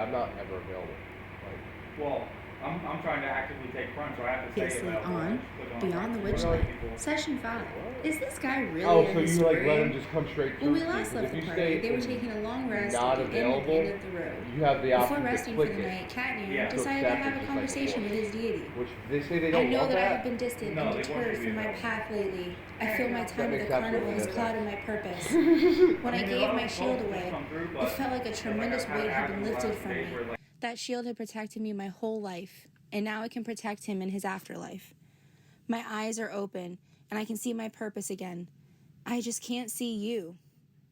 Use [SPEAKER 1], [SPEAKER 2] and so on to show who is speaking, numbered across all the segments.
[SPEAKER 1] I'm not ever available.
[SPEAKER 2] Well, I'm trying to actively take front, so I have to stay
[SPEAKER 3] Previously
[SPEAKER 2] available.
[SPEAKER 3] on Beyond the Witchlight, Session 5. Is this guy really
[SPEAKER 1] Oh,
[SPEAKER 3] a
[SPEAKER 1] so you
[SPEAKER 3] historian?
[SPEAKER 1] let him just come straight
[SPEAKER 3] When
[SPEAKER 1] through
[SPEAKER 3] we
[SPEAKER 1] to you?
[SPEAKER 3] last
[SPEAKER 1] 'Cause
[SPEAKER 3] left
[SPEAKER 1] if
[SPEAKER 3] the
[SPEAKER 1] you
[SPEAKER 3] party,
[SPEAKER 1] stay
[SPEAKER 3] they were taking a long rest
[SPEAKER 1] not
[SPEAKER 3] at the inn at the
[SPEAKER 1] available,
[SPEAKER 3] end of the road.
[SPEAKER 1] you have the
[SPEAKER 3] Before
[SPEAKER 1] option to
[SPEAKER 3] resting
[SPEAKER 1] click
[SPEAKER 3] for the
[SPEAKER 1] it.
[SPEAKER 3] night, Katnier
[SPEAKER 2] Yeah.
[SPEAKER 3] decided to
[SPEAKER 1] accept it
[SPEAKER 3] have a
[SPEAKER 1] just like
[SPEAKER 3] conversation
[SPEAKER 1] before.
[SPEAKER 3] with his deity.
[SPEAKER 1] Which they say they
[SPEAKER 3] I
[SPEAKER 1] don't
[SPEAKER 3] know
[SPEAKER 1] want
[SPEAKER 3] that I
[SPEAKER 1] that.
[SPEAKER 3] have been distant
[SPEAKER 2] No,
[SPEAKER 3] and
[SPEAKER 2] they want
[SPEAKER 3] deterred
[SPEAKER 2] you to
[SPEAKER 3] from
[SPEAKER 2] be
[SPEAKER 3] my
[SPEAKER 2] available.
[SPEAKER 3] path lately. I feel my time at the
[SPEAKER 1] makes
[SPEAKER 3] carnival
[SPEAKER 1] absolutely
[SPEAKER 3] has
[SPEAKER 1] no
[SPEAKER 3] clouded
[SPEAKER 1] sense.
[SPEAKER 3] my purpose. When I
[SPEAKER 2] mean,
[SPEAKER 3] gave
[SPEAKER 2] a lot
[SPEAKER 3] my
[SPEAKER 2] of
[SPEAKER 3] shield
[SPEAKER 2] folks
[SPEAKER 3] away,
[SPEAKER 2] come through,
[SPEAKER 3] it
[SPEAKER 2] but
[SPEAKER 3] felt like a tremendous
[SPEAKER 2] I've had
[SPEAKER 3] weight had
[SPEAKER 2] it
[SPEAKER 3] been
[SPEAKER 2] happen the
[SPEAKER 3] lifted
[SPEAKER 2] last
[SPEAKER 3] from
[SPEAKER 2] days
[SPEAKER 3] me.
[SPEAKER 2] where,
[SPEAKER 3] That shield had protected me my whole life, and now it can protect him in his afterlife. My eyes are open, and I can see my purpose again. I just can't see you.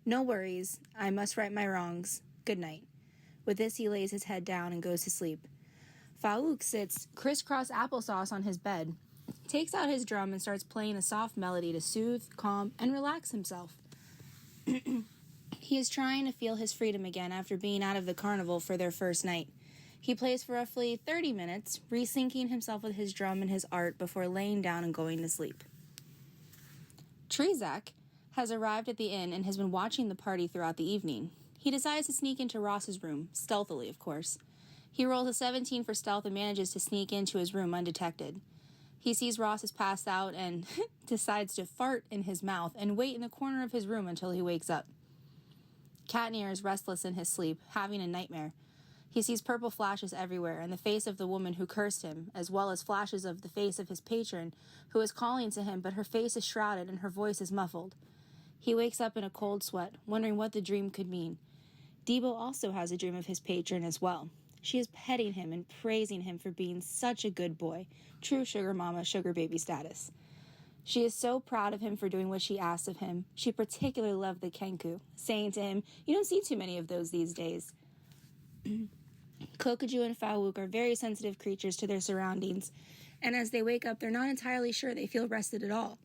[SPEAKER 3] No worries. I must right my wrongs. Good night. With this, he lays his head down and goes to sleep. Faouk sits crisscross applesauce on his bed, takes out his drum, and starts playing a soft melody to soothe, calm, and relax himself. He is trying to feel his freedom again after being out of the carnival for their first night. He plays for roughly 30 minutes, resyncing himself with his drum and his art before laying down and going to sleep. Trezak has arrived at the inn and has been watching the party throughout the evening. He decides to sneak into Ross's room, stealthily, of course. He rolls a 17 for stealth and manages to sneak into his room undetected. He sees Ross is passed out and decides to fart in his mouth and wait in the corner of his room until he wakes up. Katnier is restless in his sleep, having a nightmare. He sees purple flashes everywhere and the face of the woman who cursed him, as well as flashes of the face of his patron, who is calling to him, but her face is shrouded and her voice is muffled. He wakes up in a cold sweat, wondering what the dream could mean. Debo also has a dream of his patron as well. She is petting him and praising him for being such a good boy, true sugar mama, sugar baby status. She is so proud of him for doing what she asked of him. She particularly loved the Kenku, saying to him, "You don't see too many of those these days." Kokuju and Faouk are very sensitive creatures to their surroundings, and as they wake up, they're not entirely sure they feel rested at all.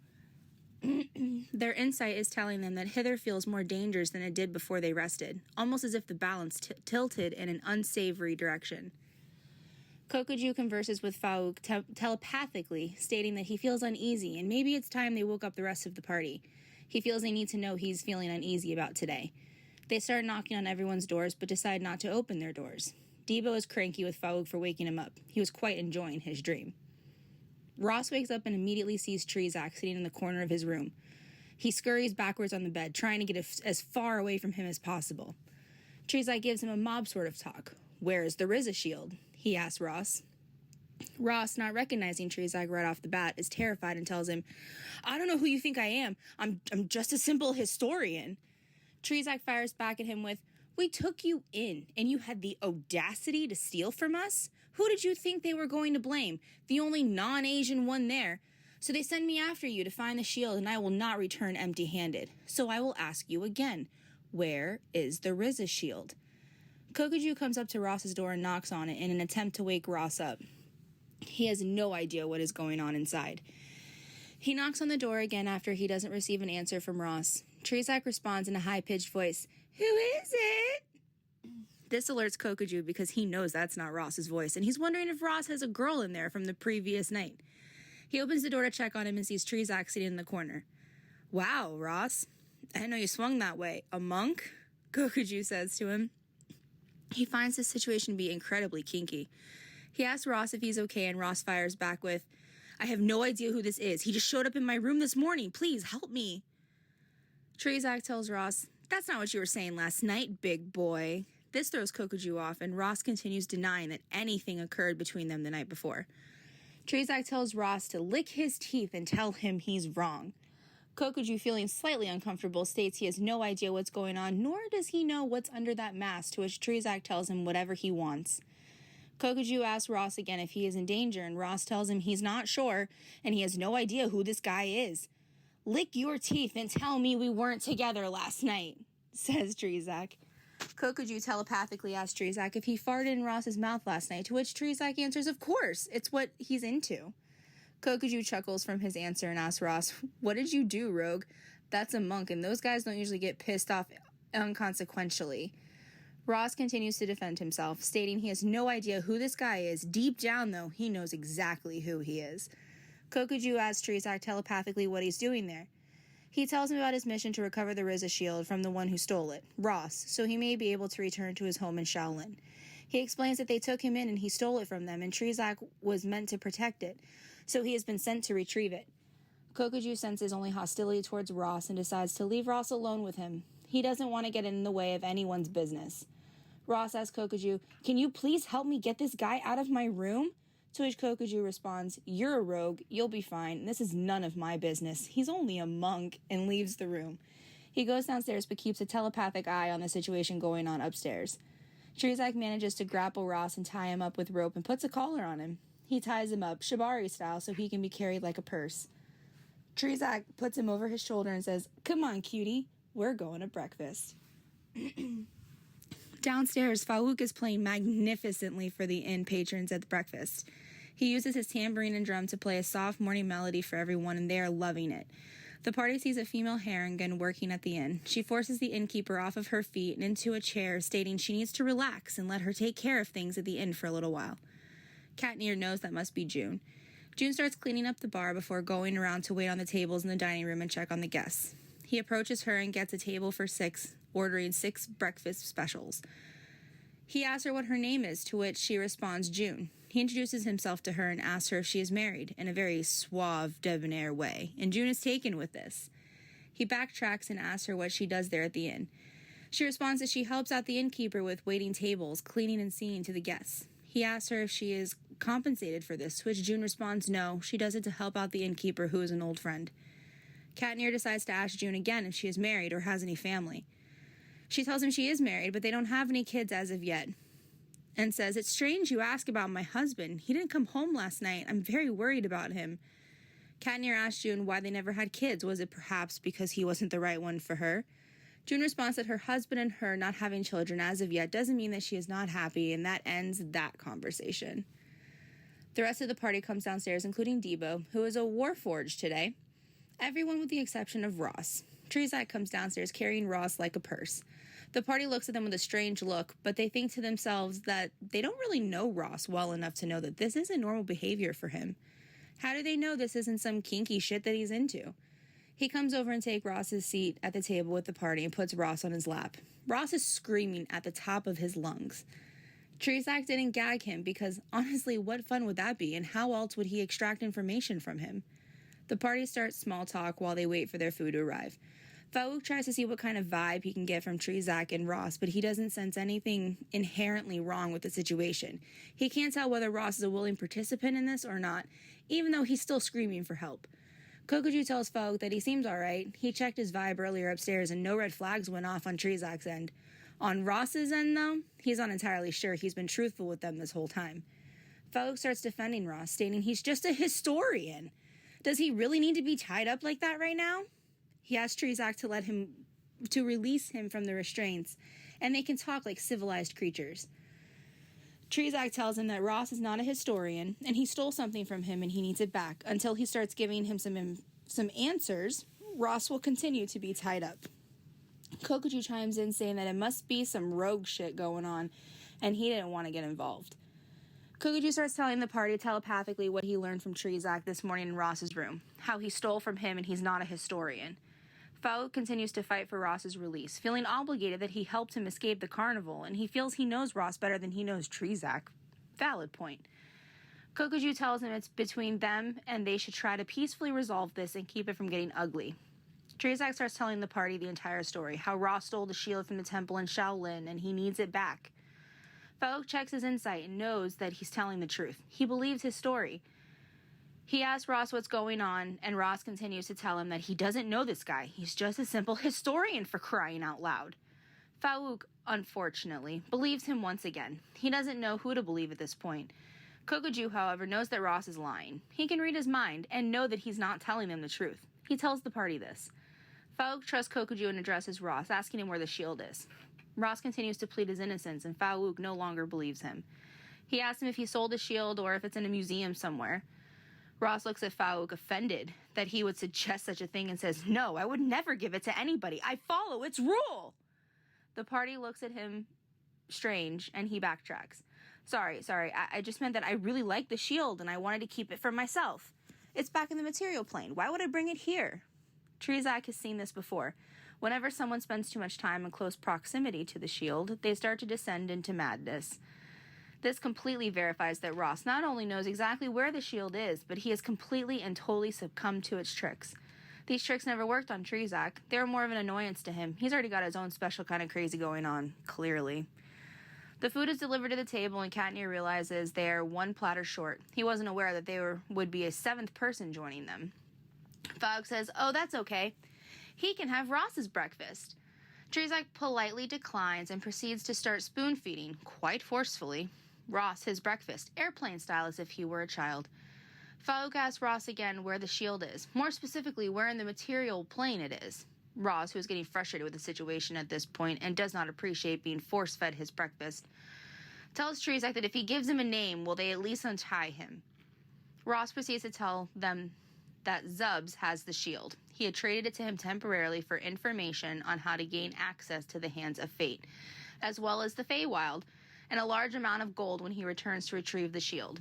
[SPEAKER 3] Their insight is telling them that hither feels more dangerous than it did before they rested, almost as if the balance tilted in an unsavory direction. Kokuju converses with Faouk telepathically, stating that he feels uneasy and maybe it's time they woke up the rest of the party. He feels they need to know he's feeling uneasy about today. They start knocking on everyone's doors but decide not to open their doors. Debo is cranky with Faouk for waking him up. He was quite enjoying his dream. Ross wakes up and immediately sees Trezak sitting in the corner of his room. He scurries backwards on the bed, trying to get as far away from him as possible. Trezak gives him a mob sort of talk. "Where is the Riza shield?" he asks Ross. Ross, not recognizing Trezak right off the bat, is terrified and tells him, "I don't know who you think I am. I'm just a simple historian." Trezak fires back at him with, "We took you in, and you had the audacity to steal from us? Who did you think they were going to blame? The only non-Asian one there. So they send me after you to find the shield, and I will not return empty-handed. So I will ask you again, where is the Riza shield?" Kokuju comes up to Ross's door and knocks on it in an attempt to wake Ross up. He has no idea what is going on inside. He knocks on the door again after he doesn't receive an answer from Ross. Trezak responds in a high-pitched voice, "Who is it?" This alerts Kokuju because he knows that's not Ross's voice, and he's wondering if Ross has a girl in there from the previous night. He opens the door to check on him and sees Trezak sitting in the corner. "Wow, Ross, I didn't know you swung that way. A monk?" Kokuju says to him. He finds this situation to be incredibly kinky. He asks Ross if he's okay, and Ross fires back with, "I have no idea who this is. He just showed up in my room this morning. Please help me." Trezak tells Ross, "That's not what you were saying last night, big boy." This throws Kokuju off, and Ross continues denying that anything occurred between them the night before. Trezak tells Ross to lick his teeth and tell him he's wrong. Kokuju, feeling slightly uncomfortable, states he has no idea what's going on, nor does he know what's under that mask, to which Trezak tells him whatever he wants. Kokuju asks Ross again if he is in danger, and Ross tells him he's not sure, and he has no idea who this guy is. "Lick your teeth and tell me we weren't together last night," says Trezak. Kokuju telepathically asks Trezak if he farted in Ross's mouth last night, to which Trezak answers, "Of course, it's what he's into." Kokuju chuckles from his answer and asks Ross, "What did you do, Rogue? That's a monk, and those guys don't usually get pissed off inconsequentially." Ross continues to defend himself, stating he has no idea who this guy is. Deep down, though, he knows exactly who he is. Kokuju asks Trezak telepathically what he's doing there. He tells him about his mission to recover the Riza shield from the one who stole it, Ross, so he may be able to return to his home in Shaolin. He explains that they took him in and he stole it from them, and Trezak was meant to protect it, so he has been sent to retrieve it. Kokoju senses only hostility towards Ross and decides to leave Ross alone with him. He doesn't want to get in the way of anyone's business. Ross asks Kokoju, "Can you please help me get this guy out of my room?" To which Kokoju responds, "You're a rogue, you'll be fine, this is none of my business. He's only a monk," and leaves the room. He goes downstairs but keeps a telepathic eye on the situation going on upstairs. Trezak manages to grapple Ross and tie him up with rope and puts a collar on him. He ties him up, shibari style, so he can be carried like a purse. Trezak puts him over his shoulder and says, "Come on, cutie, we're going to breakfast." Downstairs, Faouk is playing magnificently for the inn patrons at the breakfast. He uses his tambourine and drum to play a soft morning melody for everyone, and they are loving it. The party sees a female Harangan working at the inn. She forces the innkeeper off of her feet and into a chair, stating she needs to relax and let her take care of things at the inn for a little while. Katnir knows that must be June. June starts cleaning up the bar before going around to wait on the tables in the dining room and check on the guests. He approaches her and gets a table for 6, ordering 6 breakfast specials. He asks her what her name is, to which she responds, June. He introduces himself to her and asks her if she is married, in a very suave, debonair way, and June is taken with this. He backtracks and asks her what she does there at the inn. She responds that she helps out the innkeeper with waiting tables, cleaning and seeing to the guests. He asks her if she is compensated for this, to which June responds no, she does it to help out the innkeeper, who is an old friend. Katnir decides to ask June again if she is married or has any family. She tells him she is married, but they don't have any kids as of yet, and says, "It's strange you ask about my husband. He didn't come home last night. I'm very worried about him." Katnir asks June why they never had kids. Was it perhaps because he wasn't the right one for her? June responds that her husband and her not having children as of yet doesn't mean that she is not happy, and that ends that conversation. The rest of the party comes downstairs, including Debo, who is a warforged today. Everyone with the exception of Ross. Trezak comes downstairs carrying Ross like a purse. The party looks at them with a strange look, but they think to themselves that they don't really know Ross well enough to know that this isn't normal behavior for him. How do they know this isn't some kinky shit that he's into? He comes over and takes Ross's seat at the table with the party and puts Ross on his lap. Ross is screaming at the top of his lungs. Trezak didn't gag him because, honestly, what fun would that be, and how else would he extract information from him? The party starts small talk while they wait for their food to arrive. Faouk tries to see what kind of vibe he can get from Trezak and Ross, but he doesn't sense anything inherently wrong with the situation. He can't tell whether Ross is a willing participant in this or not, even though he's still screaming for help. Kokoju tells Faouk that he seems alright. He checked his vibe earlier upstairs and no red flags went off on Trezak's end. On Ross's end, though, he's not entirely sure he's been truthful with them this whole time. Faouk starts defending Ross, stating he's just a historian. Does he really need to be tied up like that right now? He asks Trezak to release him from the restraints, and they can talk like civilized creatures. Trezak tells him that Ross is not a historian, and he stole something from him and he needs it back. Until he starts giving him some answers, Ross will continue to be tied up. Kokoju chimes in saying that it must be some rogue shit going on, and he didn't want to get involved. Kokoju starts telling the party telepathically what he learned from Trezak this morning in Ross's room, how he stole from him and he's not a historian. Faouk continues to fight for Ross's release, feeling obligated that he helped him escape the carnival, and he feels he knows Ross better than he knows Trezak. Valid point. Kokoju tells him it's between them and they should try to peacefully resolve this and keep it from getting ugly. Trezak starts telling the party the entire story, how Ross stole the shield from the temple in Shaolin and he needs it back. Faouk checks his insight and knows that he's telling the truth. He believes his story. He asks Ross what's going on, and Ross continues to tell him that he doesn't know this guy. He's just a simple historian, for crying out loud. Faouk, unfortunately, believes him once again. He doesn't know who to believe at this point. Kokoju, however, knows that Ross is lying. He can read his mind and know that he's not telling them the truth. He tells the party this. Faouk trusts Kokoju and addresses Ross, asking him where the shield is. Ross continues to plead his innocence, and Faouk no longer believes him. He asks him if he sold the shield or if it's in a museum somewhere. Ross looks at Faouk, offended that he would suggest such a thing, and says, "No, I would never give it to anybody. I follow its rule." The party looks at him strange, and he backtracks. Sorry, I just meant that I really like the shield, and I wanted to keep it for myself. It's back in the material plane. Why would I bring it here? Trezak has seen this before. Whenever someone spends too much time in close proximity to the shield, they start to descend into madness. This completely verifies that Ross not only knows exactly where the shield is, but he has completely and totally succumbed to its tricks. These tricks never worked on Trezak. They were more of an annoyance to him. He's already got his own special kind of crazy going on, clearly. The food is delivered to the table, and Katnier realizes they are one platter short. He wasn't aware that there would be a 7th person joining them. Fogg says, "Oh, that's okay. He can have Ross's breakfast." Trezak politely declines and proceeds to start spoon-feeding, quite forcefully, Ross his breakfast, airplane style as if he were a child. Fauk asks Ross again where the shield is, more specifically where in the material plane it is. Ross, who is getting frustrated with the situation at this point and does not appreciate being force-fed his breakfast, tells Trezak that if he gives him a name, will they at least untie him. Ross proceeds to tell them that Zubs has the shield. He had traded it to him temporarily for information on how to gain access to the Hands of Fate, as well as the Feywild, and a large amount of gold when he returns to retrieve the shield.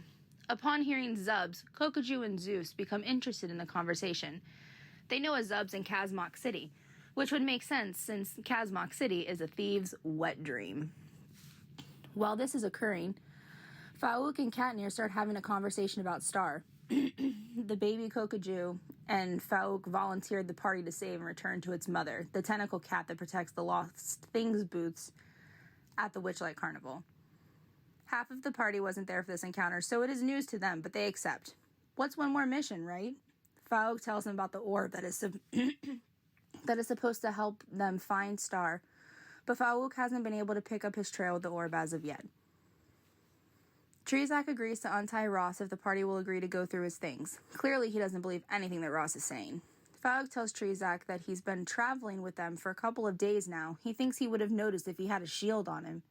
[SPEAKER 3] Upon hearing Zubs, Kokoju and Zeus become interested in the conversation. They know a Zubs in Kazmok City, which would make sense since Kazmok City is a thief's wet dream. While this is occurring, Fauk and Katnier start having a conversation about Star. The baby Kokoju and Fauk volunteered the party to save and return to its mother, the tentacle cat that protects the Lost Things booths at the Witchlight Carnival. Half of the party wasn't there for this encounter, so it is news to them, but they accept. What's one more mission, right? Fauk tells them about the orb that is supposed to help them find Star, but Fauk hasn't been able to pick up his trail with the orb as of yet. Trezak agrees to untie Ross if the party will agree to go through his things. Clearly, he doesn't believe anything that Ross is saying. Fauk tells Trezak that he's been traveling with them for a couple of days now. He thinks he would have noticed if he had a shield on him.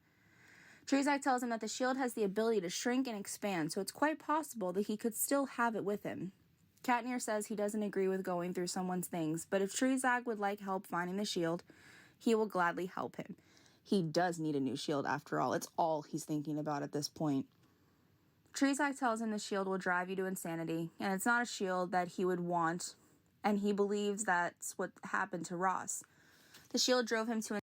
[SPEAKER 3] Trezak tells him that the shield has the ability to shrink and expand, so it's quite possible that he could still have it with him. Katnier says he doesn't agree with going through someone's things, but if Trezak would like help finding the shield, he will gladly help him. He does need a new shield after all. It's all he's thinking about at this point. Trezak tells him the shield will drive you to insanity, and it's not a shield that he would want, and he believes that's what happened to Ross. The shield drove him to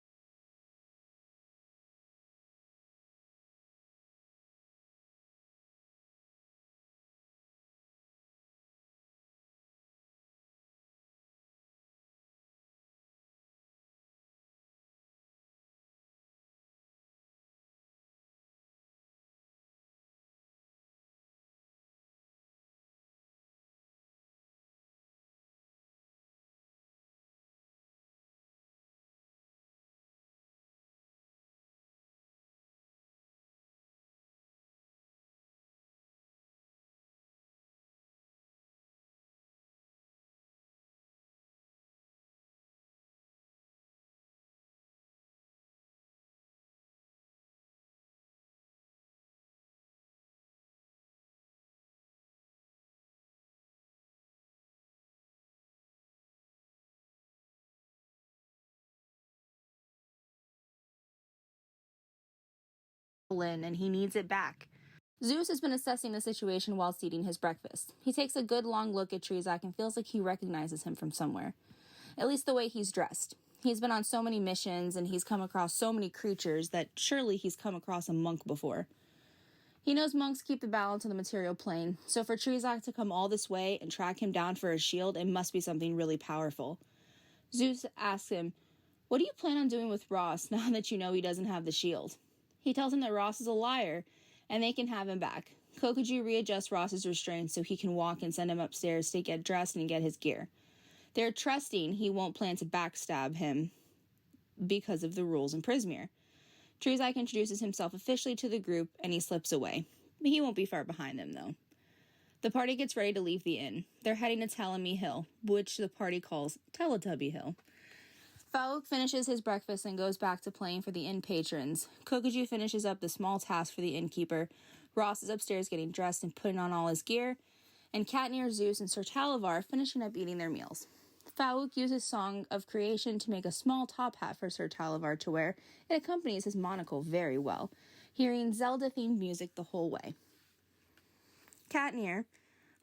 [SPEAKER 3] Lynn, and he needs it back. Zeus has been assessing the situation whilst eating his breakfast. He takes a good long look at Trezak and feels like he recognizes him from somewhere. At least the way he's dressed. He's been on so many missions and he's come across so many creatures that surely he's come across a monk before. He knows monks keep the balance on the material plane, so for Trezak to come all this way and track him down for a shield, it must be something really powerful. Zeus asks him, "What do you plan on doing with Ross now that you know he doesn't have the shield?" He tells him that Ross is a liar, and they can have him back. Kokoju readjusts Ross's restraints so he can walk and send him upstairs to get dressed and get his gear. They're trusting he won't plan to backstab him because of the rules in Prismeer. Trezak introduces himself officially to the group, and he slips away. He won't be far behind them, though. The party gets ready to leave the inn. They're heading to Telemy Hill, which the party calls Teletubby Hill. Fauk finishes his breakfast and goes back to playing for the inn patrons. Kokoju finishes up the small task for the innkeeper. Ross is upstairs getting dressed and putting on all his gear. And Katnier, Zeus, and Sir Talavar finishing up eating their meals. Fauk uses Song of Creation to make a small top hat for Sir Talavar to wear. It accompanies his monocle very well, hearing Zelda-themed music the whole way. Katnier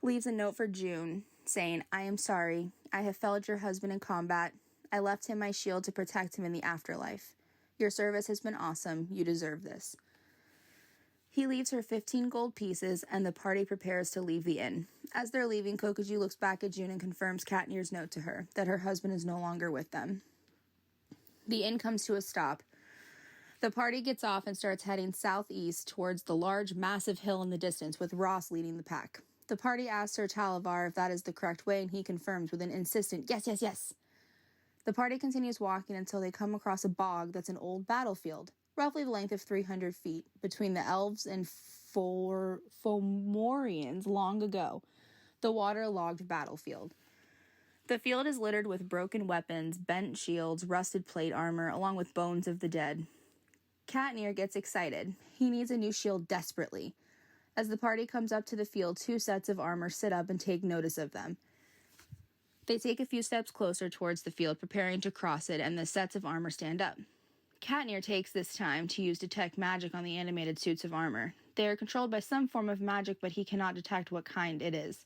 [SPEAKER 3] leaves a note for June, saying, "I am sorry. I have failed your husband in combat. I left him my shield to protect him in the afterlife. Your service has been awesome. You deserve this." He leaves her 15 gold pieces, and the party prepares to leave the inn. As they're leaving, Kokuju looks back at June and confirms Katnir's note to her, that her husband is no longer with them. The inn comes to a stop. The party gets off and starts heading southeast towards the large, massive hill in the distance, with Ross leading the pack. The party asks Sir Talavar if that is the correct way, and he confirms with an insistent, yes, yes, yes. The party continues walking until they come across a bog that's an old battlefield, roughly the length of 300 feet, between the elves and Fomorians long ago, the waterlogged battlefield. The field is littered with broken weapons, bent shields, rusted plate armor, along with bones of the dead. Katnir gets excited. He needs a new shield desperately. As the party comes up to the field, 2 sets of armor sit up and take notice of them. They take a few steps closer towards the field, preparing to cross it, and the sets of armor stand up. Katnir takes this time to use detect magic on the animated suits of armor. They are controlled by some form of magic, but he cannot detect what kind it is.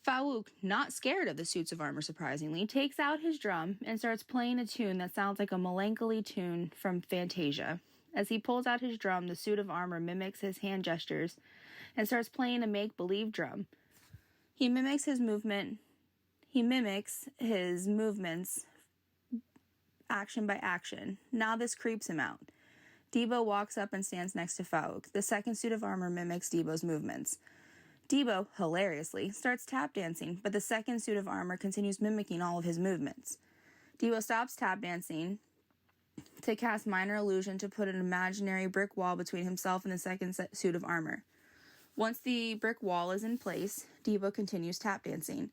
[SPEAKER 3] Faouk, not scared of the suits of armor surprisingly, takes out his drum and starts playing a tune that sounds like a melancholy tune from Fantasia. As he pulls out his drum, the suit of armor mimics his hand gestures and starts playing a make-believe drum. He mimics his movements action by action. Now this creeps him out. Debo walks up and stands next to Faouk. The second suit of armor mimics Debo's movements. Debo, hilariously, starts tap dancing, but the second suit of armor continues mimicking all of his movements. Debo stops tap dancing to cast minor illusion to put an imaginary brick wall between himself and the second suit of armor. Once the brick wall is in place, Debo continues tap dancing.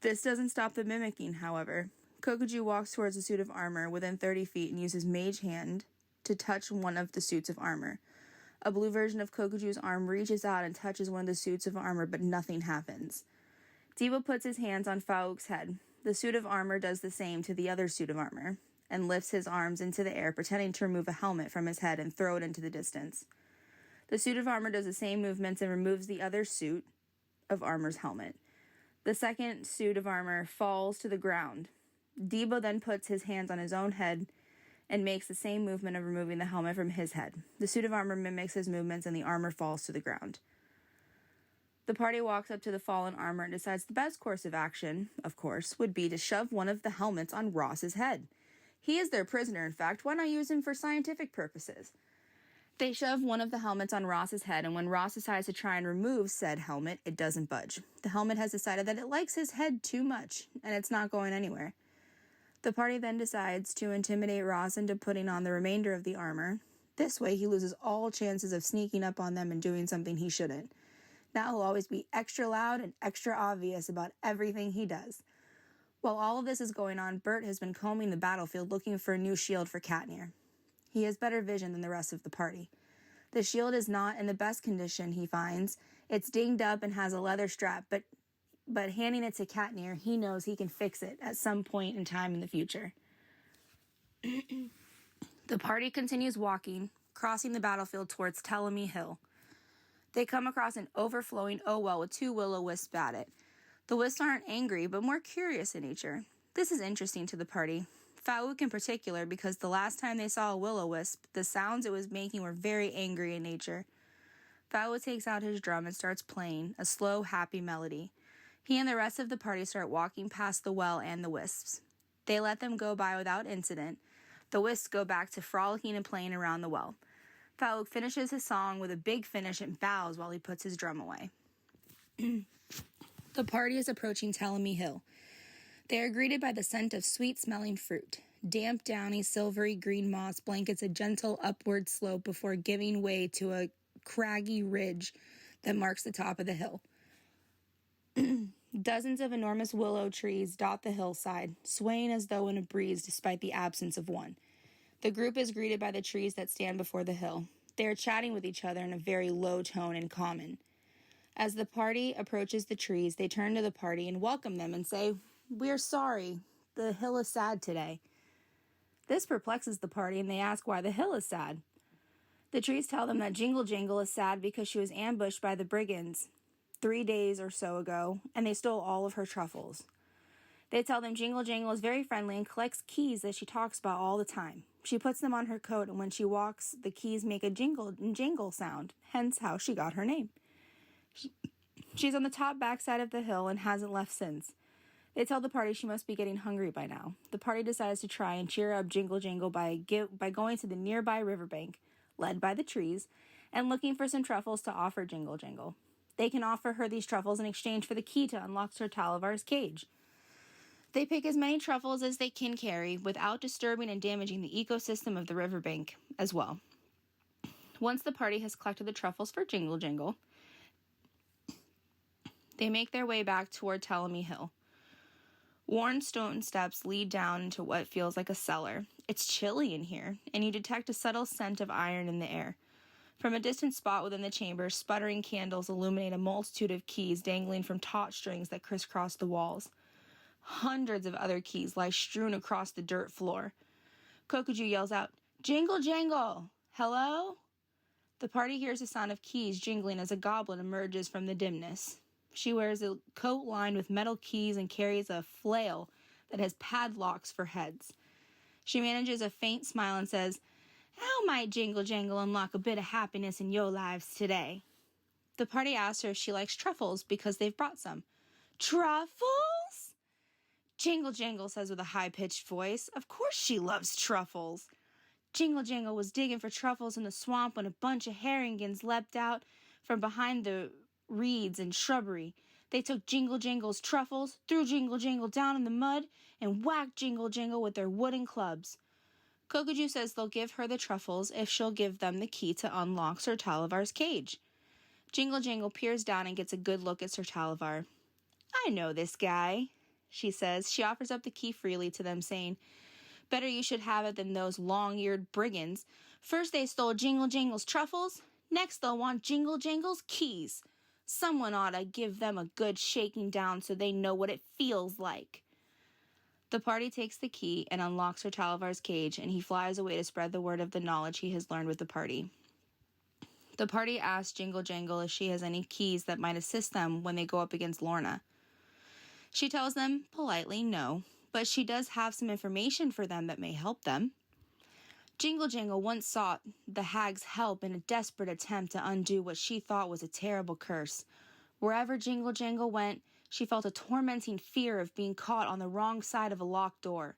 [SPEAKER 3] This doesn't stop the mimicking, however. Kokuju walks towards the suit of armor within 30 feet and uses Mage Hand to touch one of the suits of armor. A blue version of Kokuju's arm reaches out and touches one of the suits of armor, but nothing happens. Debo puts his hands on Faouk's head. The suit of armor does the same to the other suit of armor, and lifts his arms into the air, pretending to remove a helmet from his head and throw it into the distance. The suit of armor does the same movements and removes the other suit of armor's helmet. The second suit of armor falls to the ground. Debo then puts his hands on his own head and makes the same movement of removing the helmet from his head. The suit of armor mimics his movements and the armor falls to the ground. The party walks up to the fallen armor and decides the best course of action, of course, would be to shove one of the helmets on Ross's head. He is their prisoner, in fact. Why not use him for scientific purposes? They shove one of the helmets on Ross's head, and when Ross decides to try and remove said helmet, it doesn't budge. The helmet has decided that it likes his head too much, and it's not going anywhere. The party then decides to intimidate Ross into putting on the remainder of the armor. This way, he loses all chances of sneaking up on them and doing something he shouldn't. Now he'll always be extra loud and extra obvious about everything he does. While all of this is going on, Bert has been combing the battlefield looking for a new shield for Katnir. He has better vision than the rest of the party. The shield is not in the best condition, he finds. It's dinged up and has a leather strap, but handing it to Katnir, he knows he can fix it at some point in time in the future. The party continues walking, crossing the battlefield towards Telemy Hill. They come across an overflowing well with 2 will-o-wisps at it. The wisps aren't angry, but more curious in nature. This is interesting to the party. Faouk in particular, because the last time they saw a will-o-wisp, the sounds it was making were very angry in nature. Faouk takes out his drum and starts playing, a slow, happy melody. He and the rest of the party start walking past the well and the wisps. They let them go by without incident. The wisps go back to frolicking and playing around the well. Faouk finishes his song with a big finish and bows while he puts his drum away. The party is approaching Telemy Hill. They are greeted by the scent of sweet-smelling fruit. Damp, downy, silvery green moss blankets a gentle upward slope before giving way to a craggy ridge that marks the top of the hill. Dozens of enormous willow trees dot the hillside, swaying as though in a breeze despite the absence of one. The group is greeted by the trees that stand before the hill. They are chatting with each other in a very low tone in common. As the party approaches the trees, they turn to the party and welcome them and say, "We are sorry. The hill is sad today." This perplexes the party, and they ask why the hill is sad. The trees tell them that Jingle Jangle is sad because she was ambushed by the brigands 3 days or so ago, and they stole all of her truffles. They tell them Jingle Jangle is very friendly and collects keys that she talks about all the time. She puts them on her coat, and when she walks, the keys make a jingle and jangle sound, hence how she got her name. She's on the top backside of the hill and hasn't left since. They tell the party she must be getting hungry by now. The party decides to try and cheer up Jingle Jangle by going to the nearby riverbank, led by the trees, and looking for some truffles to offer Jingle Jangle. They can offer her these truffles in exchange for the key to unlock Sir Talavar's cage. They pick as many truffles as they can carry without disturbing and damaging the ecosystem of the riverbank as well. Once the party has collected the truffles for Jingle Jangle, they make their way back toward Telemy Hill. Worn stone steps lead down into what feels like a cellar. It's chilly in here, and you detect a subtle scent of iron in the air. From a distant spot within the chamber, sputtering candles illuminate a multitude of keys dangling from taut strings that crisscross the walls. Hundreds of other keys lie strewn across the dirt floor. Kokuju yells out, "Jingle Jangle! Hello?" The party hears the sound of keys jingling as a goblin emerges from the dimness. She wears a coat lined with metal keys and carries a flail that has padlocks for heads. She manages a faint smile and says, "How might Jingle Jangle unlock a bit of happiness in your lives today?" The party asks her if she likes truffles because they've brought some. "Truffles?" Jingle Jangle says with a high-pitched voice. Of course she loves truffles. Jingle Jangle was digging for truffles in the swamp when a bunch of herringans leapt out from behind the reeds and shrubbery. They took Jingle Jangle's truffles, threw Jingle Jangle down in the mud, and whacked Jingle Jangle with their wooden clubs. Kokuju says they'll give her the truffles if she'll give them the key to unlock Sir Talavar's cage. Jingle Jangle peers down and gets a good look at Sir Talavar. "I know this guy," she says. She offers up the key freely to them, saying, "Better you should have it than those long-eared brigands. First they stole Jingle Jangle's truffles, next they'll want Jingle Jangle's keys. Someone ought to give them a good shaking down so they know what it feels like." The party takes the key and unlocks Sir Talavar's cage, and he flies away to spread the word of the knowledge he has learned with the party. The party asks Jingle Jangle if she has any keys that might assist them when they go up against Lorna. She tells them, politely, no, but she does have some information for them that may help them. Jingle Jangle once sought the hag's help in a desperate attempt to undo what she thought was a terrible curse. Wherever Jingle Jangle went, she felt a tormenting fear of being caught on the wrong side of a locked door.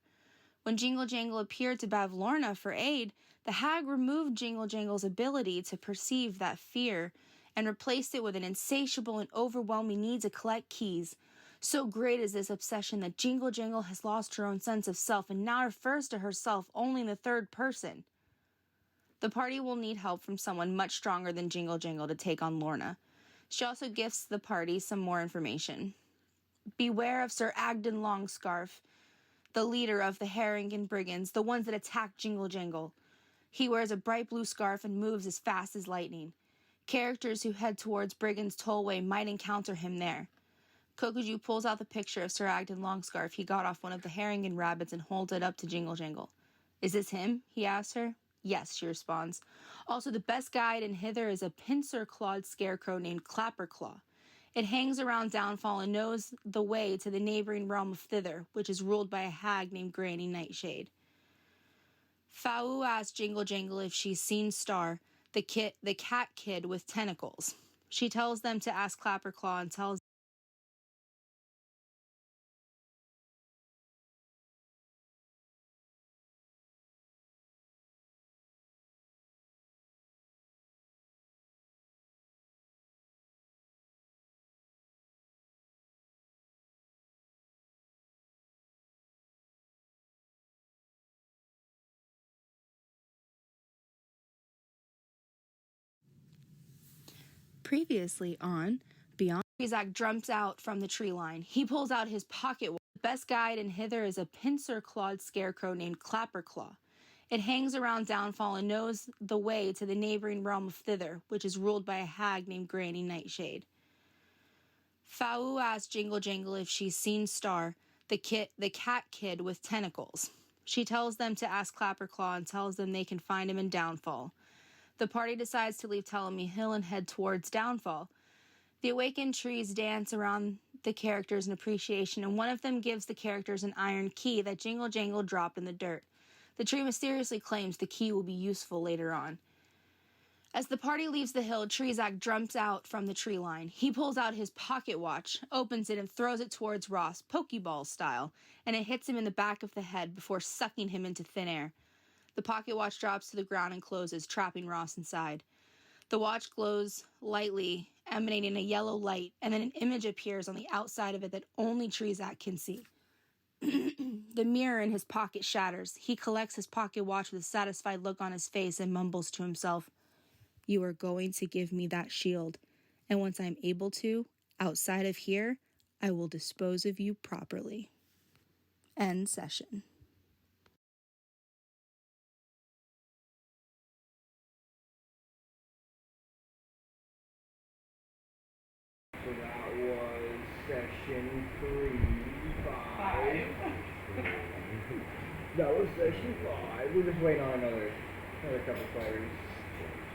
[SPEAKER 3] When Jingle Jangle appeared to Bav Lorna for aid, the hag removed Jingle Jangle's ability to perceive that fear and replaced it with an insatiable and overwhelming need to collect keys. So great is this obsession that Jingle Jangle has lost her own sense of self and now refers to herself only in the third person. The party will need help from someone much stronger than Jingle Jangle to take on Lorna. She also gifts the party some more information. Beware of Sir Agden Longscarf, the leader of the Herringan Brigands, the ones that attacked Jingle Jangle. He wears a bright blue scarf and moves as fast as lightning. Characters who head towards Brigand's Tollway might encounter him there. Kokuju pulls out the picture of Sir Agden Longscarf he got off one of the Herringan rabbits and holds it up to Jingle Jangle. "Is this him?" he asks her. "Yes," she responds. "Also, the best guide in hither is a pincer-clawed scarecrow named Clapperclaw. It hangs around Downfall and knows the way to the neighboring realm of Thither, which is ruled by a hag named Granny Nightshade." Fau asks Jingle Jangle if she's seen Star, the cat kid with tentacles. She tells them to ask Clapperclaw and tells previously on Beyond. Isaac jumps out from the tree line. He pulls out his pocket watch. The best guide in hither is a pincer-clawed scarecrow named Clapperclaw. It hangs around Downfall and knows the way to the neighboring realm of Thither, which is ruled by a hag named Granny Nightshade. Fau asks Jingle Jangle if she's seen Star, the cat kid with tentacles. She tells them to ask Clapperclaw and tells them they can find him in Downfall. The party decides to leave Telemy Hill and head towards Downfall. The awakened trees dance around the characters an appreciation, and one of them gives the characters an iron key that Jingle Jangle dropped in the dirt. The tree mysteriously claims the key will be useful later on. As the party leaves the hill, Trezak jumps out from the tree line. He pulls out his pocket watch, opens it, and throws it towards Ross, Pokeball style, and it hits him in the back of the head before sucking him into thin air. The pocket watch drops to the ground and closes, trapping Ross inside. The watch glows lightly, emanating a yellow light, and then an image appears on the outside of it that only Trezak can see. The mirror in his pocket shatters. He collects his pocket watch with a satisfied look on his face and mumbles to himself, "You are going to give me that shield, and once I'm able to, outside of here, I will dispose of you properly." End session.
[SPEAKER 4] So that was session 5. That was session 5. We're just waiting on another couple players.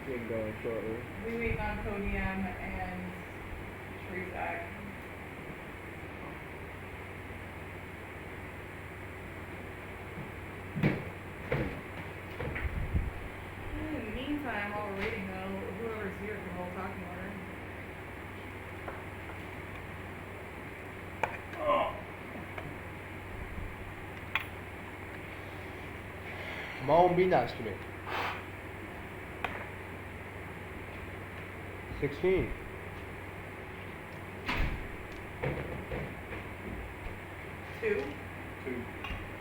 [SPEAKER 4] Getting going shortly.
[SPEAKER 5] We waiting on Podium and Trezak. In the meantime, while we're waiting though, whoever's here can hold talking order.
[SPEAKER 1] Come on, be nice to me. 16.
[SPEAKER 5] Two?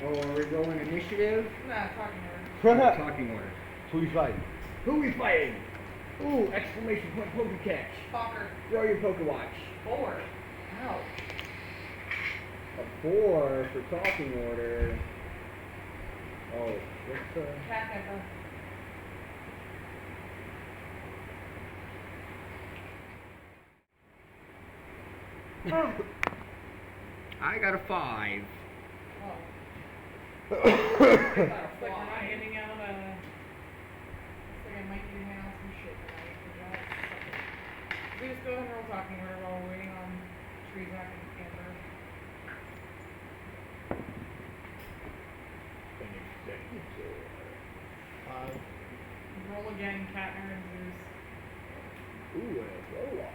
[SPEAKER 4] Oh, are we going initiative?
[SPEAKER 5] Nah, talking order.
[SPEAKER 4] Talking order.
[SPEAKER 1] Who you fighting?
[SPEAKER 4] Who we fighting? Ooh, exclamation point poke catch.
[SPEAKER 5] Talker.
[SPEAKER 4] Throw your poke watch.
[SPEAKER 5] 4. Ouch.
[SPEAKER 4] A 4 for talking order. Oh, what's
[SPEAKER 5] Catnipper.
[SPEAKER 4] I got a 5.
[SPEAKER 5] Oh.
[SPEAKER 4] Well,
[SPEAKER 5] Looks like we're not handing out looks like I might be handing out some shit tonight. But y'all suck. We just go ahead and roll talking order while we're waiting on Trezak and Amber. Roll again, Katner and Zeus.
[SPEAKER 4] Ooh, roll off.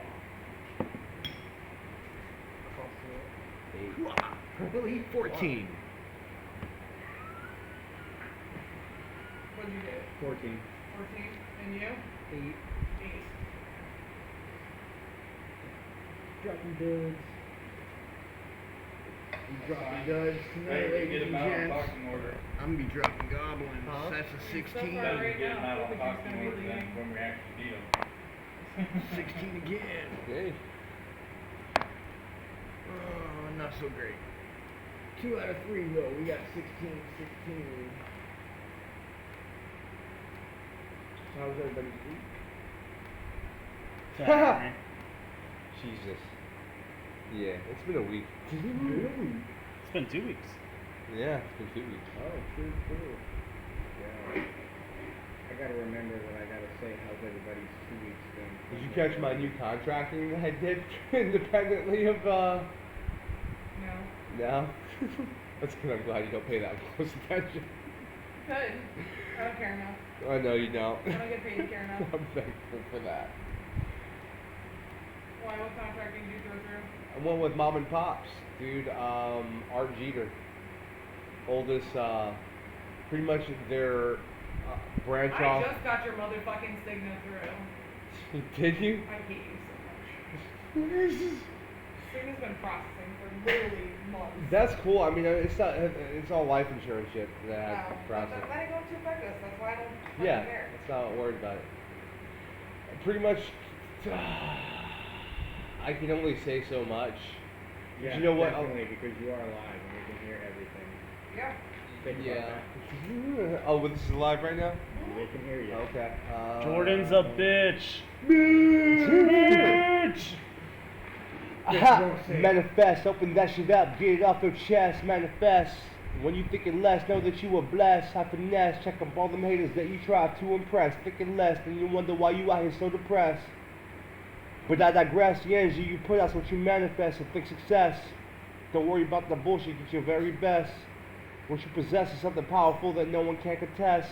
[SPEAKER 4] 8. 14.
[SPEAKER 5] What'd you get?
[SPEAKER 4] 14.
[SPEAKER 5] 14? And you?
[SPEAKER 4] 8.
[SPEAKER 5] 8.
[SPEAKER 4] Dropping duds. You dropping duds tonight,
[SPEAKER 2] Hey,
[SPEAKER 4] ladies
[SPEAKER 2] get
[SPEAKER 4] and
[SPEAKER 2] them out on
[SPEAKER 4] gents.
[SPEAKER 2] talking order.
[SPEAKER 4] I'm gonna be dropping goblins.
[SPEAKER 1] Huh?
[SPEAKER 4] That's a 16.
[SPEAKER 5] So far,
[SPEAKER 2] Then
[SPEAKER 5] right
[SPEAKER 2] get them
[SPEAKER 5] now,
[SPEAKER 2] out on
[SPEAKER 5] Pikachu's
[SPEAKER 2] talking
[SPEAKER 5] gonna be
[SPEAKER 2] order then
[SPEAKER 5] leading.
[SPEAKER 2] when we actually need them.
[SPEAKER 4] 16 again.
[SPEAKER 1] Okay.
[SPEAKER 4] Oh, not so great. 2 out of 3 though. We got 16. How was everybody's week?
[SPEAKER 1] Jesus. Yeah, it's been a week.
[SPEAKER 4] Really?
[SPEAKER 6] It's been 2 weeks.
[SPEAKER 1] Yeah, it's been 2 weeks.
[SPEAKER 4] Oh, true. Yeah. I gotta remember what I gotta say. How's everybody's 2 weeks been?
[SPEAKER 1] Did you catch my new contracting that I did independently of,
[SPEAKER 5] No.
[SPEAKER 1] no? That's good, I'm glad you don't pay that close attention.
[SPEAKER 5] Good. I don't care enough.
[SPEAKER 1] I know you don't.
[SPEAKER 5] I don't get paid to care enough.
[SPEAKER 1] I'm thankful for that.
[SPEAKER 5] Why? What contract did you throw through?
[SPEAKER 1] I went with Mom and Pops, dude. Art Jeter. Oldest, pretty much their branch
[SPEAKER 5] I
[SPEAKER 1] off.
[SPEAKER 5] just got your motherfucking Cigna through.
[SPEAKER 1] Did you?
[SPEAKER 5] I hate you so much. Cigna's been processing for literally months.
[SPEAKER 1] That's cool. I mean, it's not. It's all life insurance shit that I have to
[SPEAKER 5] But
[SPEAKER 1] process.
[SPEAKER 5] that ain't going to affect us. That's why I don't fucking
[SPEAKER 1] Yeah,
[SPEAKER 5] care.
[SPEAKER 1] let's not worry about it. Pretty much, I can only say so much.
[SPEAKER 4] Yeah,
[SPEAKER 1] you know what?
[SPEAKER 4] definitely, because you are live and we can hear everything.
[SPEAKER 5] Yeah.
[SPEAKER 4] Think about
[SPEAKER 1] Yeah.
[SPEAKER 4] that.
[SPEAKER 1] Oh, well, this is live right now?
[SPEAKER 4] They can hear you.
[SPEAKER 1] Okay.
[SPEAKER 6] Jordan's a bitch.
[SPEAKER 1] Bitch! Aha!
[SPEAKER 4] Don't say it.
[SPEAKER 1] Manifest, open that shit up, get it off your chest, manifest. When you thinking less, know that you were blessed. I finesse, check up all them haters that you try to impress. Thinking less, then you wonder why you out here so depressed. But I digress. The energy you put out's what you manifest and think success. Don't worry about the bullshit. Get your very best. What you possess is something powerful that no one can contest.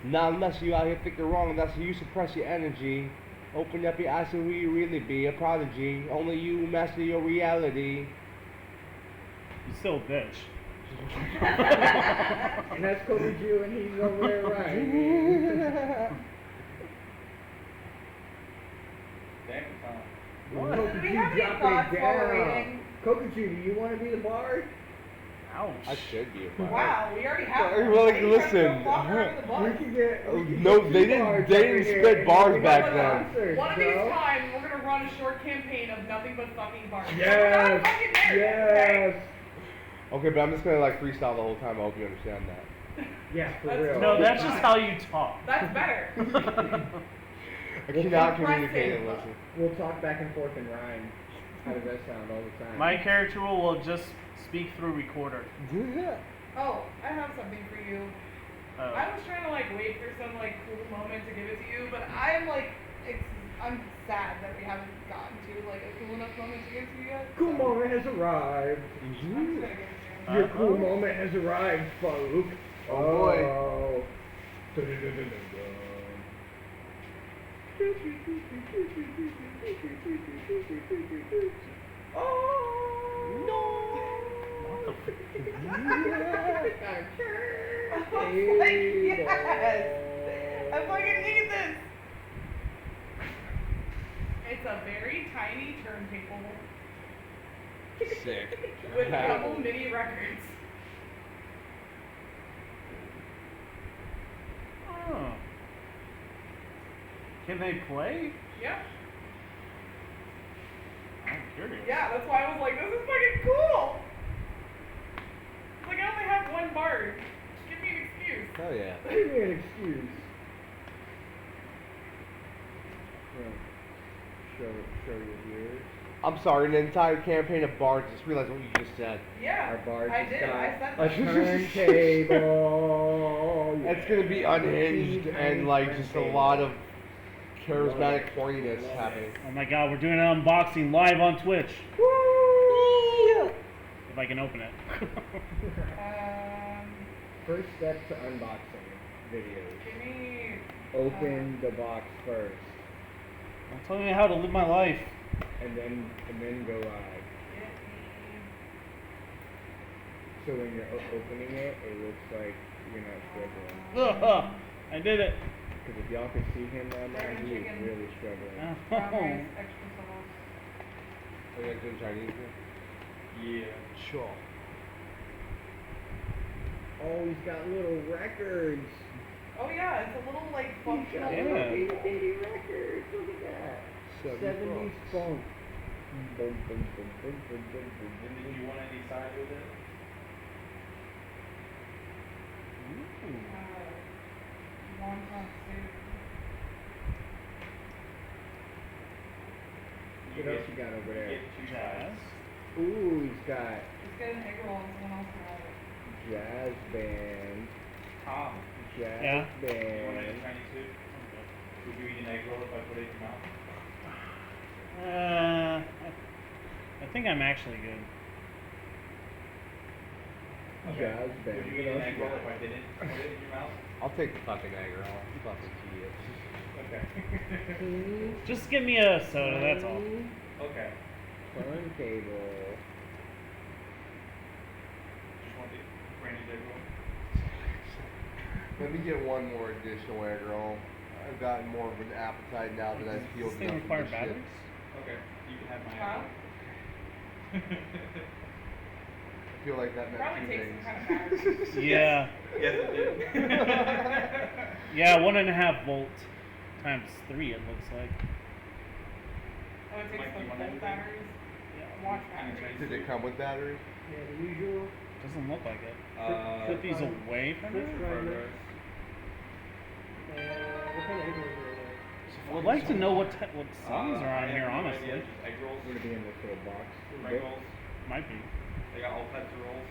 [SPEAKER 1] Not unless you out here think you're wrong. That's how you suppress your energy. Open up your eyes to who you really be. A prodigy. Only you master your reality.
[SPEAKER 6] You still a bitch.
[SPEAKER 4] And that's Kobe Jew, and he's over there right.
[SPEAKER 2] Damn, Tom.
[SPEAKER 4] Kobe
[SPEAKER 5] Do we
[SPEAKER 4] Jew,
[SPEAKER 5] have any
[SPEAKER 4] drop
[SPEAKER 5] thoughts
[SPEAKER 4] it
[SPEAKER 5] while we're
[SPEAKER 4] down.
[SPEAKER 5] reading?
[SPEAKER 4] Kobe Jew, do you want to be the bard?
[SPEAKER 6] Ouch.
[SPEAKER 1] I should be a bard.
[SPEAKER 5] Wow, we already have one.
[SPEAKER 1] Well,
[SPEAKER 5] Why are you trying to
[SPEAKER 1] listen.
[SPEAKER 5] go block her out of the
[SPEAKER 4] We
[SPEAKER 5] bus?
[SPEAKER 4] can get. We can
[SPEAKER 1] No,
[SPEAKER 4] get
[SPEAKER 1] they
[SPEAKER 4] two
[SPEAKER 1] didn't-
[SPEAKER 4] bards
[SPEAKER 1] they
[SPEAKER 4] over
[SPEAKER 1] didn't
[SPEAKER 4] here,
[SPEAKER 1] spit
[SPEAKER 4] and
[SPEAKER 1] bars
[SPEAKER 4] we got
[SPEAKER 1] back
[SPEAKER 4] the
[SPEAKER 1] then.
[SPEAKER 4] monsters,
[SPEAKER 5] One of these
[SPEAKER 4] bro.
[SPEAKER 5] times, we're gonna run a short campaign of nothing but fucking bars. We're
[SPEAKER 4] Yes.
[SPEAKER 5] not fucking there, okay?
[SPEAKER 4] Yes.
[SPEAKER 1] Okay, but I'm just gonna like freestyle the whole time. I hope you understand that.
[SPEAKER 4] Yeah, for
[SPEAKER 5] That's-
[SPEAKER 4] real.
[SPEAKER 6] No, that's just how you talk.
[SPEAKER 5] That's better.
[SPEAKER 1] I
[SPEAKER 4] Well,
[SPEAKER 1] cannot
[SPEAKER 5] compressing.
[SPEAKER 1] communicate and listen.
[SPEAKER 4] We'll talk back and forth in rhyme. How does that sound all the time?
[SPEAKER 6] My character will just speak through recorder.
[SPEAKER 5] Oh, I have something for you. I
[SPEAKER 6] Oh.
[SPEAKER 5] was trying to like wait for some like cool moment to give it to you, but I'm like, I'm sad that we haven't gotten to like a cool enough moment to give it to you yet.
[SPEAKER 4] Cool
[SPEAKER 5] so
[SPEAKER 4] moment has arrived.
[SPEAKER 5] I'm just gonna give it to you.
[SPEAKER 4] Your cool
[SPEAKER 6] Uh-oh.
[SPEAKER 4] moment has arrived, folk.
[SPEAKER 1] Oh, boy.
[SPEAKER 4] Oh. Oh no!
[SPEAKER 6] What the
[SPEAKER 5] Like, yes! I fucking need this! It's a very tiny turntable
[SPEAKER 1] Sick.
[SPEAKER 5] with a couple mini records.
[SPEAKER 6] Oh. Can they play?
[SPEAKER 5] Yep.
[SPEAKER 6] I'm curious.
[SPEAKER 5] Yeah, that's why I was like, this is fucking cool! It's like, I only have one bard. Give me an excuse.
[SPEAKER 1] Hell yeah.
[SPEAKER 4] Give me an excuse. Show your ears.
[SPEAKER 1] I'm sorry, an entire campaign of bards. Just realized what you just said.
[SPEAKER 5] Yeah,
[SPEAKER 4] Our bard
[SPEAKER 5] I
[SPEAKER 4] just
[SPEAKER 5] did.
[SPEAKER 4] got
[SPEAKER 5] I said
[SPEAKER 4] a
[SPEAKER 5] that.
[SPEAKER 4] turntable.
[SPEAKER 1] It's gonna be unhinged and like just a lot of charismatic horniness happening.
[SPEAKER 6] Oh my god, we're doing an unboxing live on Twitch. If I can open it.
[SPEAKER 4] First step to unboxing videos.
[SPEAKER 5] Give me.
[SPEAKER 4] Open the box first,
[SPEAKER 6] Don't tell me how to live my life.
[SPEAKER 4] and then go live.
[SPEAKER 5] Get me.
[SPEAKER 4] So when you're opening it, it looks like you're not struggling.
[SPEAKER 6] I did it.
[SPEAKER 4] Because if y'all could see him right now, he is
[SPEAKER 5] Chicken.
[SPEAKER 4] really struggling.
[SPEAKER 5] Strawberries, extra sauce.
[SPEAKER 1] Are you guys doing Chinese?
[SPEAKER 2] Yeah.
[SPEAKER 1] Sure.
[SPEAKER 4] Oh, he's got little records.
[SPEAKER 5] Oh yeah, it's a little like
[SPEAKER 4] He's
[SPEAKER 5] functional.
[SPEAKER 4] got
[SPEAKER 6] Yeah.
[SPEAKER 4] little itty bitty records. Look at that. 70s funk. Boom, boom, boom, boom, boom, boom, boom,
[SPEAKER 2] And
[SPEAKER 4] boom,
[SPEAKER 2] did you want any side with it?
[SPEAKER 5] Wonton soup.
[SPEAKER 4] What else you got over there?
[SPEAKER 2] Get two
[SPEAKER 6] Jazz.
[SPEAKER 2] sides.
[SPEAKER 4] Ooh, he's got
[SPEAKER 5] Just get an egg roll and someone else can have it.
[SPEAKER 4] jazz band.
[SPEAKER 2] Tom,
[SPEAKER 4] Jazz
[SPEAKER 6] Yeah.
[SPEAKER 2] you want any
[SPEAKER 4] band.
[SPEAKER 2] Chinese food? Would you eat an egg roll if I put it in your mouth?
[SPEAKER 6] I think I'm actually good.
[SPEAKER 4] Jazz band.
[SPEAKER 2] Would you
[SPEAKER 4] What
[SPEAKER 2] eat an
[SPEAKER 4] else
[SPEAKER 2] egg
[SPEAKER 4] you
[SPEAKER 2] roll
[SPEAKER 4] got?
[SPEAKER 2] if I didn't put it in your mouth?
[SPEAKER 1] I'll take the fucking egg roll. You fucking idiot.
[SPEAKER 2] Okay.
[SPEAKER 6] Just give me a soda, that's all.
[SPEAKER 2] Okay.
[SPEAKER 4] Turntable.
[SPEAKER 2] Just want the Brandy's egg roll?
[SPEAKER 1] Let me get one more additional egg roll. I've gotten more of an appetite now that I've
[SPEAKER 6] Does
[SPEAKER 1] peeled
[SPEAKER 6] this thing
[SPEAKER 1] enough
[SPEAKER 6] require
[SPEAKER 1] of this shit.
[SPEAKER 6] batteries?
[SPEAKER 2] Okay. You can have my
[SPEAKER 5] Huh?
[SPEAKER 2] egg roll.
[SPEAKER 1] I feel like that meant
[SPEAKER 5] Probably
[SPEAKER 1] two
[SPEAKER 5] takes
[SPEAKER 1] things.
[SPEAKER 5] some kind of batteries.
[SPEAKER 6] Yeah.
[SPEAKER 2] Yes, it did.
[SPEAKER 6] Yeah, 1.5 volt times 3 it looks like.
[SPEAKER 5] Oh, it takes
[SPEAKER 2] Mike, do
[SPEAKER 5] some
[SPEAKER 2] you want
[SPEAKER 5] full
[SPEAKER 2] anything?
[SPEAKER 5] batteries.
[SPEAKER 6] Yeah.
[SPEAKER 5] Watch
[SPEAKER 2] Any
[SPEAKER 5] batteries.
[SPEAKER 1] Did it come with batteries?
[SPEAKER 4] Yeah, the usual.
[SPEAKER 6] Doesn't look like it.
[SPEAKER 2] Put
[SPEAKER 6] Put these away from
[SPEAKER 4] Quick
[SPEAKER 6] it?
[SPEAKER 4] grinder. What kind of egg rolls are there?
[SPEAKER 6] I'd like to know what songs are
[SPEAKER 2] I
[SPEAKER 6] on
[SPEAKER 2] have
[SPEAKER 6] here,
[SPEAKER 2] no
[SPEAKER 6] honestly.
[SPEAKER 2] idea, just egg rolls,
[SPEAKER 4] It's gonna be in this little box.
[SPEAKER 2] egg rolls.
[SPEAKER 6] Might be.
[SPEAKER 2] They got all types of rolls.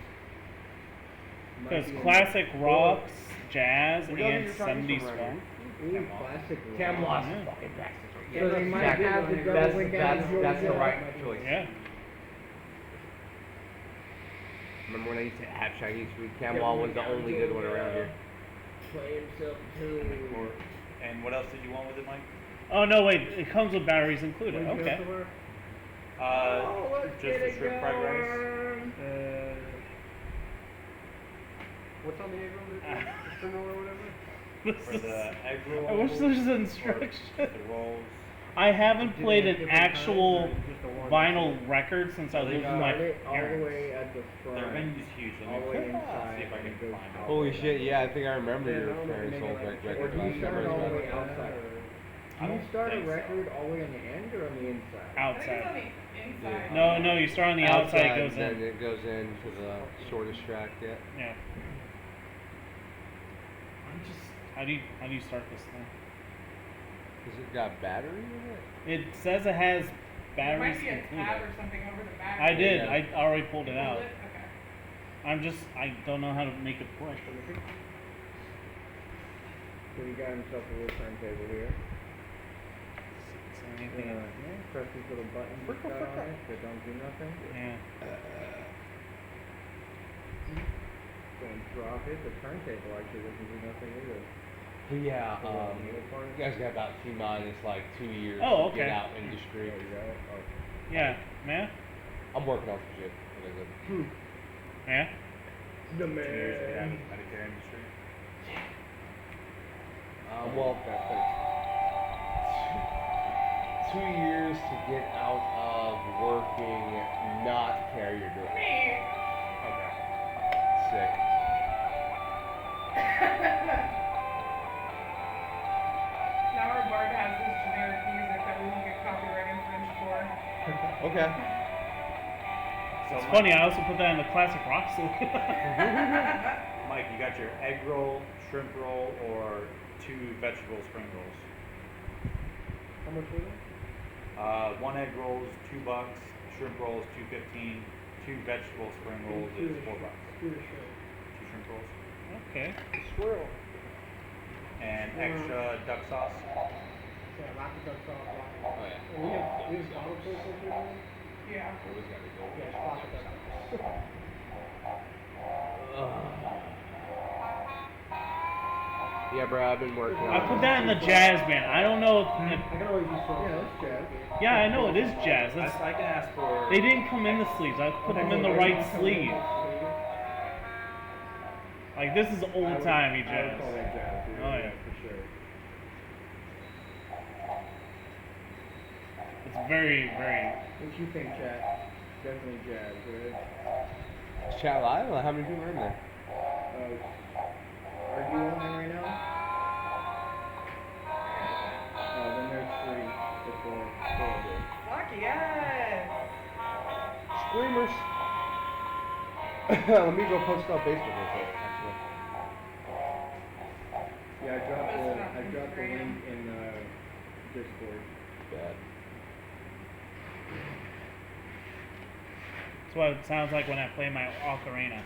[SPEAKER 4] Might
[SPEAKER 6] Because
[SPEAKER 4] be in
[SPEAKER 6] classic
[SPEAKER 4] this-
[SPEAKER 6] rocks, jazz,
[SPEAKER 1] We don't
[SPEAKER 6] and
[SPEAKER 1] need your Chinese
[SPEAKER 6] 70s
[SPEAKER 1] from around
[SPEAKER 6] funk.
[SPEAKER 4] Ooh, classic.
[SPEAKER 1] Cam
[SPEAKER 4] rock.
[SPEAKER 1] lost
[SPEAKER 6] Yeah.
[SPEAKER 1] his fucking bastards right
[SPEAKER 4] So they might
[SPEAKER 1] Exactly.
[SPEAKER 4] have the double windows.
[SPEAKER 1] That's the right choice.
[SPEAKER 6] Yeah.
[SPEAKER 1] Remember when I used to have Chinese food? Camel was the only good one around here.
[SPEAKER 4] Play himself too.
[SPEAKER 2] And what else did you want with it, Mike?
[SPEAKER 6] Oh no, wait. It comes with batteries included. Okay.
[SPEAKER 2] Just the shrimp fried rice.
[SPEAKER 1] What's on the egg roll? The spring roll or whatever?
[SPEAKER 2] For the egg roll.
[SPEAKER 6] I wish there was instructions.
[SPEAKER 2] The rolls.
[SPEAKER 6] I havenn't
[SPEAKER 4] Did
[SPEAKER 6] played
[SPEAKER 4] they
[SPEAKER 6] an
[SPEAKER 4] have different
[SPEAKER 6] actual
[SPEAKER 4] kinds or just the one?
[SPEAKER 6] vinyl record since I
[SPEAKER 2] They
[SPEAKER 6] lived with
[SPEAKER 2] got
[SPEAKER 6] my
[SPEAKER 4] Start it all the
[SPEAKER 6] parents.
[SPEAKER 4] way at the front.
[SPEAKER 2] Their menu's huge. Let
[SPEAKER 4] all
[SPEAKER 2] me
[SPEAKER 4] the way
[SPEAKER 2] see
[SPEAKER 4] inside.
[SPEAKER 2] if I can
[SPEAKER 4] and it goes
[SPEAKER 2] find
[SPEAKER 4] out.
[SPEAKER 2] it.
[SPEAKER 1] Holy shit, yeah, I think I remember
[SPEAKER 4] Yeah,
[SPEAKER 1] your
[SPEAKER 4] no,
[SPEAKER 1] parents'
[SPEAKER 4] maybe
[SPEAKER 1] old
[SPEAKER 4] like-
[SPEAKER 1] record.
[SPEAKER 4] Or do you start it all the way
[SPEAKER 1] Memories.
[SPEAKER 4] outside?
[SPEAKER 2] I
[SPEAKER 4] Do you
[SPEAKER 2] don't
[SPEAKER 4] start a
[SPEAKER 2] think so.
[SPEAKER 4] record all the way on the end or on the inside?
[SPEAKER 5] I think it's on
[SPEAKER 6] Outside.
[SPEAKER 5] the inside.
[SPEAKER 6] No, no, you start on the outside, it goes
[SPEAKER 1] then
[SPEAKER 6] in.
[SPEAKER 1] it goes into the shortest track, yeah.
[SPEAKER 6] Yeah. How do you start this thing?
[SPEAKER 1] Has it got battery in it?
[SPEAKER 6] It says it has
[SPEAKER 5] There
[SPEAKER 6] batteries
[SPEAKER 5] might be a tab
[SPEAKER 6] included.
[SPEAKER 5] or something over the back.
[SPEAKER 6] I did.
[SPEAKER 1] Yeah.
[SPEAKER 6] I already pulled it
[SPEAKER 5] Hold
[SPEAKER 6] out.
[SPEAKER 5] it? Okay.
[SPEAKER 6] I don't know how to make it push.
[SPEAKER 4] So he got himself a little turntable here.
[SPEAKER 6] Is there anything?
[SPEAKER 4] Press these little buttons he's got on it that don't do nothing.
[SPEAKER 6] Yeah.
[SPEAKER 4] Go and drop it. The turntable actually doesn't do nothing either.
[SPEAKER 1] Yeah,
[SPEAKER 4] The little middle part.
[SPEAKER 1] you guys got about T-minus like 2 years
[SPEAKER 6] Oh,
[SPEAKER 1] to get
[SPEAKER 6] okay.
[SPEAKER 1] out industry.
[SPEAKER 4] There you go. Oh.
[SPEAKER 6] Yeah. Yeah.
[SPEAKER 1] I'm working on some shit. Like I said.
[SPEAKER 6] Yeah.
[SPEAKER 4] The
[SPEAKER 2] 2 years to get out of
[SPEAKER 4] man.
[SPEAKER 2] the Medicare industry.
[SPEAKER 1] Well, 2 years to get out of working, not carrier door.
[SPEAKER 2] Okay.
[SPEAKER 1] Sick.
[SPEAKER 5] Now our bard has this generic music that we won't get copyright infringed for.
[SPEAKER 1] Okay.
[SPEAKER 2] So
[SPEAKER 6] It's
[SPEAKER 2] Mike,
[SPEAKER 6] funny. I also put that in the classic rock salute.
[SPEAKER 2] Mike, you got your egg roll, shrimp roll, or 2 vegetable spring rolls.
[SPEAKER 4] How much was it?
[SPEAKER 2] 1 egg roll is $2, shrimp rolls $2.15, 2 vegetable spring rolls is $4. 2 shrimp rolls.
[SPEAKER 6] Okay.
[SPEAKER 4] Swirl.
[SPEAKER 2] And extra duck sauce.
[SPEAKER 4] Yeah, lots of duck sauce.
[SPEAKER 1] Oh yeah.
[SPEAKER 4] We have bottle soap over here.
[SPEAKER 5] Yeah.
[SPEAKER 1] Always gotta go.
[SPEAKER 4] Yeah, lots of duck sauce.
[SPEAKER 1] Yeah, bro, I've been working on
[SPEAKER 6] I put that in the jazz band. I don't know. If,
[SPEAKER 4] I can always use salt. Yeah, that's jazz.
[SPEAKER 6] yeah, I know it is jazz. That's,
[SPEAKER 2] I can ask for.
[SPEAKER 6] they didn't come in the sleeves. I put them in the right sleeve. Like this is old timey
[SPEAKER 4] I would
[SPEAKER 6] jazz.
[SPEAKER 4] call that jazz. Dude.
[SPEAKER 6] Oh, yeah.
[SPEAKER 4] For sure.
[SPEAKER 6] It's very, very.
[SPEAKER 4] What you think, chat? Definitely jazz, right?
[SPEAKER 1] Chat live? How many people are in there?
[SPEAKER 4] Are you on there right now? Oh, then there's 3 before. 4 dude.
[SPEAKER 5] Fuck yes!
[SPEAKER 1] Screamers. Let me go post on Facebook real quick, actually.
[SPEAKER 4] Yeah, I dropped the
[SPEAKER 5] Instagram.
[SPEAKER 4] link in Discord.
[SPEAKER 1] Bad.
[SPEAKER 6] That's what it sounds like when I play my ocarina.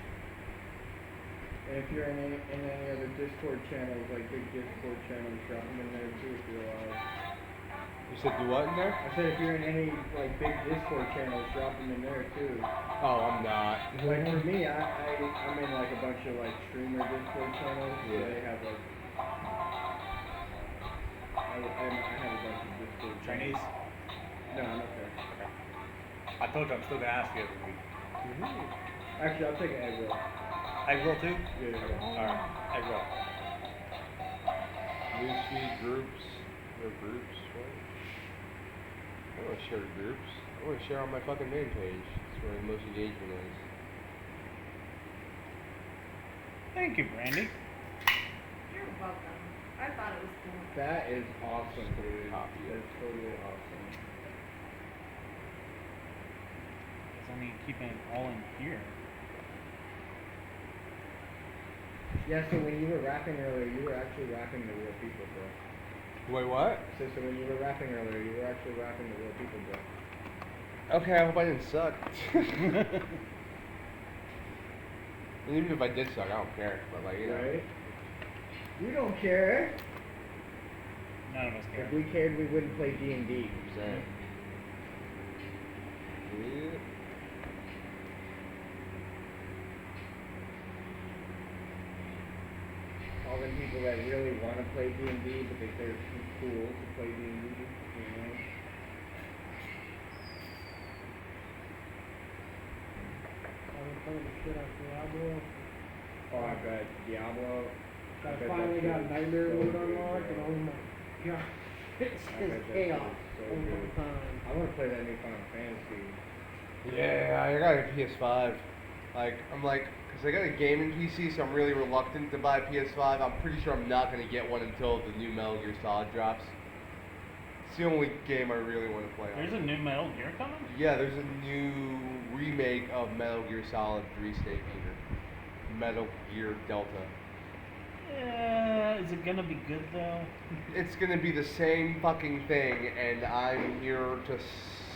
[SPEAKER 4] And if you're in any other Discord channels, like big Discord channels, drop them in there too if you're alive.
[SPEAKER 1] You said do what in there?
[SPEAKER 4] I said if you're in any like big Discord channels, drop them in there too.
[SPEAKER 1] Oh, I'm not.
[SPEAKER 4] Like for me, I'm in like a bunch of like streamer Discord channels.
[SPEAKER 1] Yeah.
[SPEAKER 4] Where they have like I have a bunch of Discord
[SPEAKER 2] Chinese?
[SPEAKER 4] No, I'm okay.
[SPEAKER 2] I told you I'm still gonna ask you every week.
[SPEAKER 4] Actually, I'll take an egg roll.
[SPEAKER 2] Egg roll too?
[SPEAKER 4] Yeah.
[SPEAKER 2] Alright, egg roll.
[SPEAKER 1] Newsfeed groups. No groups. What? I don't want to share groups. I want to share on my fucking main page. That's where the most engagement is.
[SPEAKER 6] Thank you, Brandy.
[SPEAKER 5] You're welcome. I thought it was cool.
[SPEAKER 4] That is awesome, dude.
[SPEAKER 1] Copy it.
[SPEAKER 4] That's totally awesome.
[SPEAKER 6] Guess I need to keep it all in here.
[SPEAKER 4] Yeah, so when you were rapping earlier, you were actually rapping to real people, bro.
[SPEAKER 1] Wait, what?
[SPEAKER 4] So when you were rapping earlier, you were actually rapping to real people, bro.
[SPEAKER 1] Okay, I hope I didn't suck. And even if I did suck, I don't care. But like, you know.
[SPEAKER 4] Right? You don't care.
[SPEAKER 6] None of us care.
[SPEAKER 4] If we cared, we wouldn't play D&D.
[SPEAKER 1] Same. Yeah.
[SPEAKER 4] All them people that really want to play D&D, but they say they're too cool to play D&D, you know?
[SPEAKER 7] I've been playing the shit out of Diablo.
[SPEAKER 4] Oh, I bet Diablo.
[SPEAKER 7] I
[SPEAKER 4] bet
[SPEAKER 7] finally
[SPEAKER 4] that
[SPEAKER 7] got
[SPEAKER 4] shit is
[SPEAKER 7] Nightmare
[SPEAKER 4] so
[SPEAKER 7] Mode
[SPEAKER 4] good,
[SPEAKER 7] unlocked, and
[SPEAKER 4] bro.
[SPEAKER 7] oh my god. It's
[SPEAKER 4] I bet
[SPEAKER 7] just
[SPEAKER 4] that
[SPEAKER 7] chaos
[SPEAKER 4] shit is so
[SPEAKER 7] all
[SPEAKER 4] good.
[SPEAKER 7] the time.
[SPEAKER 4] I want to play that new Final Fantasy.
[SPEAKER 1] Yeah, I got a PS5. Like, I'm like, because I got a gaming PC, so I'm really reluctant to buy a PS5. I'm pretty sure I'm not going to get one until the new Metal Gear Solid drops. It's the only game I really want to play on.
[SPEAKER 6] There's a new Metal Gear coming?
[SPEAKER 1] Yeah, there's a new remake of Metal Gear Solid 3 Snake Eater. Metal Gear Delta.
[SPEAKER 6] Yeah, is it gonna be good though?
[SPEAKER 1] It's gonna be the same fucking thing, and I'm here to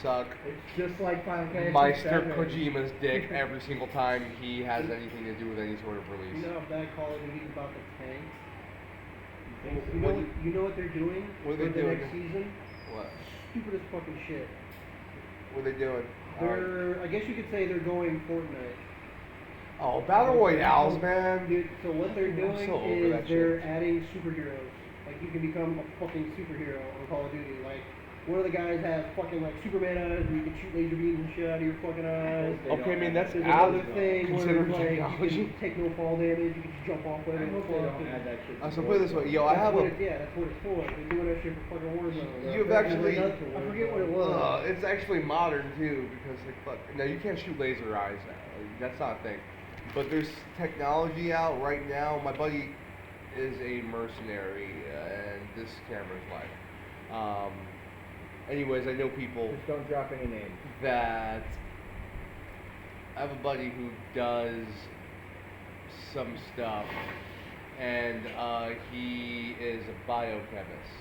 [SPEAKER 1] suck
[SPEAKER 4] It's just like Final Fantasy
[SPEAKER 1] Meister
[SPEAKER 4] 7.
[SPEAKER 1] Kojima's dick every single time he has anything to do with any sort of
[SPEAKER 7] You
[SPEAKER 1] release.
[SPEAKER 7] know how bad Call of Duty's about the tanks?
[SPEAKER 1] What-
[SPEAKER 7] You know what they're doing
[SPEAKER 1] what are
[SPEAKER 7] for
[SPEAKER 1] they
[SPEAKER 7] the
[SPEAKER 1] doing?
[SPEAKER 7] next season?
[SPEAKER 1] What?
[SPEAKER 7] Stupidest fucking shit.
[SPEAKER 1] What are they doing?
[SPEAKER 7] They're, I guess you could say they're going Fortnite.
[SPEAKER 1] Oh, Battle Royales, man.
[SPEAKER 7] Dude, so what they're
[SPEAKER 1] I'm
[SPEAKER 7] doing
[SPEAKER 1] so over
[SPEAKER 7] is
[SPEAKER 1] that
[SPEAKER 7] they're
[SPEAKER 1] shit.
[SPEAKER 7] adding superheroes. Like you can become a fucking superhero on Call of Duty. Like one of the guys has fucking like Superman eyes, where you can shoot laser beams and shit out of your fucking eyes.
[SPEAKER 4] They
[SPEAKER 1] Okay, I
[SPEAKER 4] don't
[SPEAKER 1] mean,
[SPEAKER 4] have
[SPEAKER 1] that's
[SPEAKER 7] There's
[SPEAKER 4] that.
[SPEAKER 1] out-
[SPEAKER 7] another thing where
[SPEAKER 1] considered
[SPEAKER 7] like you
[SPEAKER 1] technology.
[SPEAKER 7] can take no fall damage, you can just jump off with
[SPEAKER 4] I
[SPEAKER 7] it.
[SPEAKER 4] hope they don't add that shit.
[SPEAKER 1] So put it this way, yo, I have a.
[SPEAKER 7] Yeah, that's what it's for. They're doing that shit for fucking Warzone.
[SPEAKER 1] You've actually.
[SPEAKER 7] I forget what it was.
[SPEAKER 1] It's actually modern too, because like, fuck. Now you can't shoot laser eyes now. Like, that's not a thing. But there's technology out right now. My buddy is a mercenary, and this camera's live. Anyways, I know people
[SPEAKER 4] Just don't drop any names.
[SPEAKER 1] that I have a buddy who does some stuff, and he is a biochemist,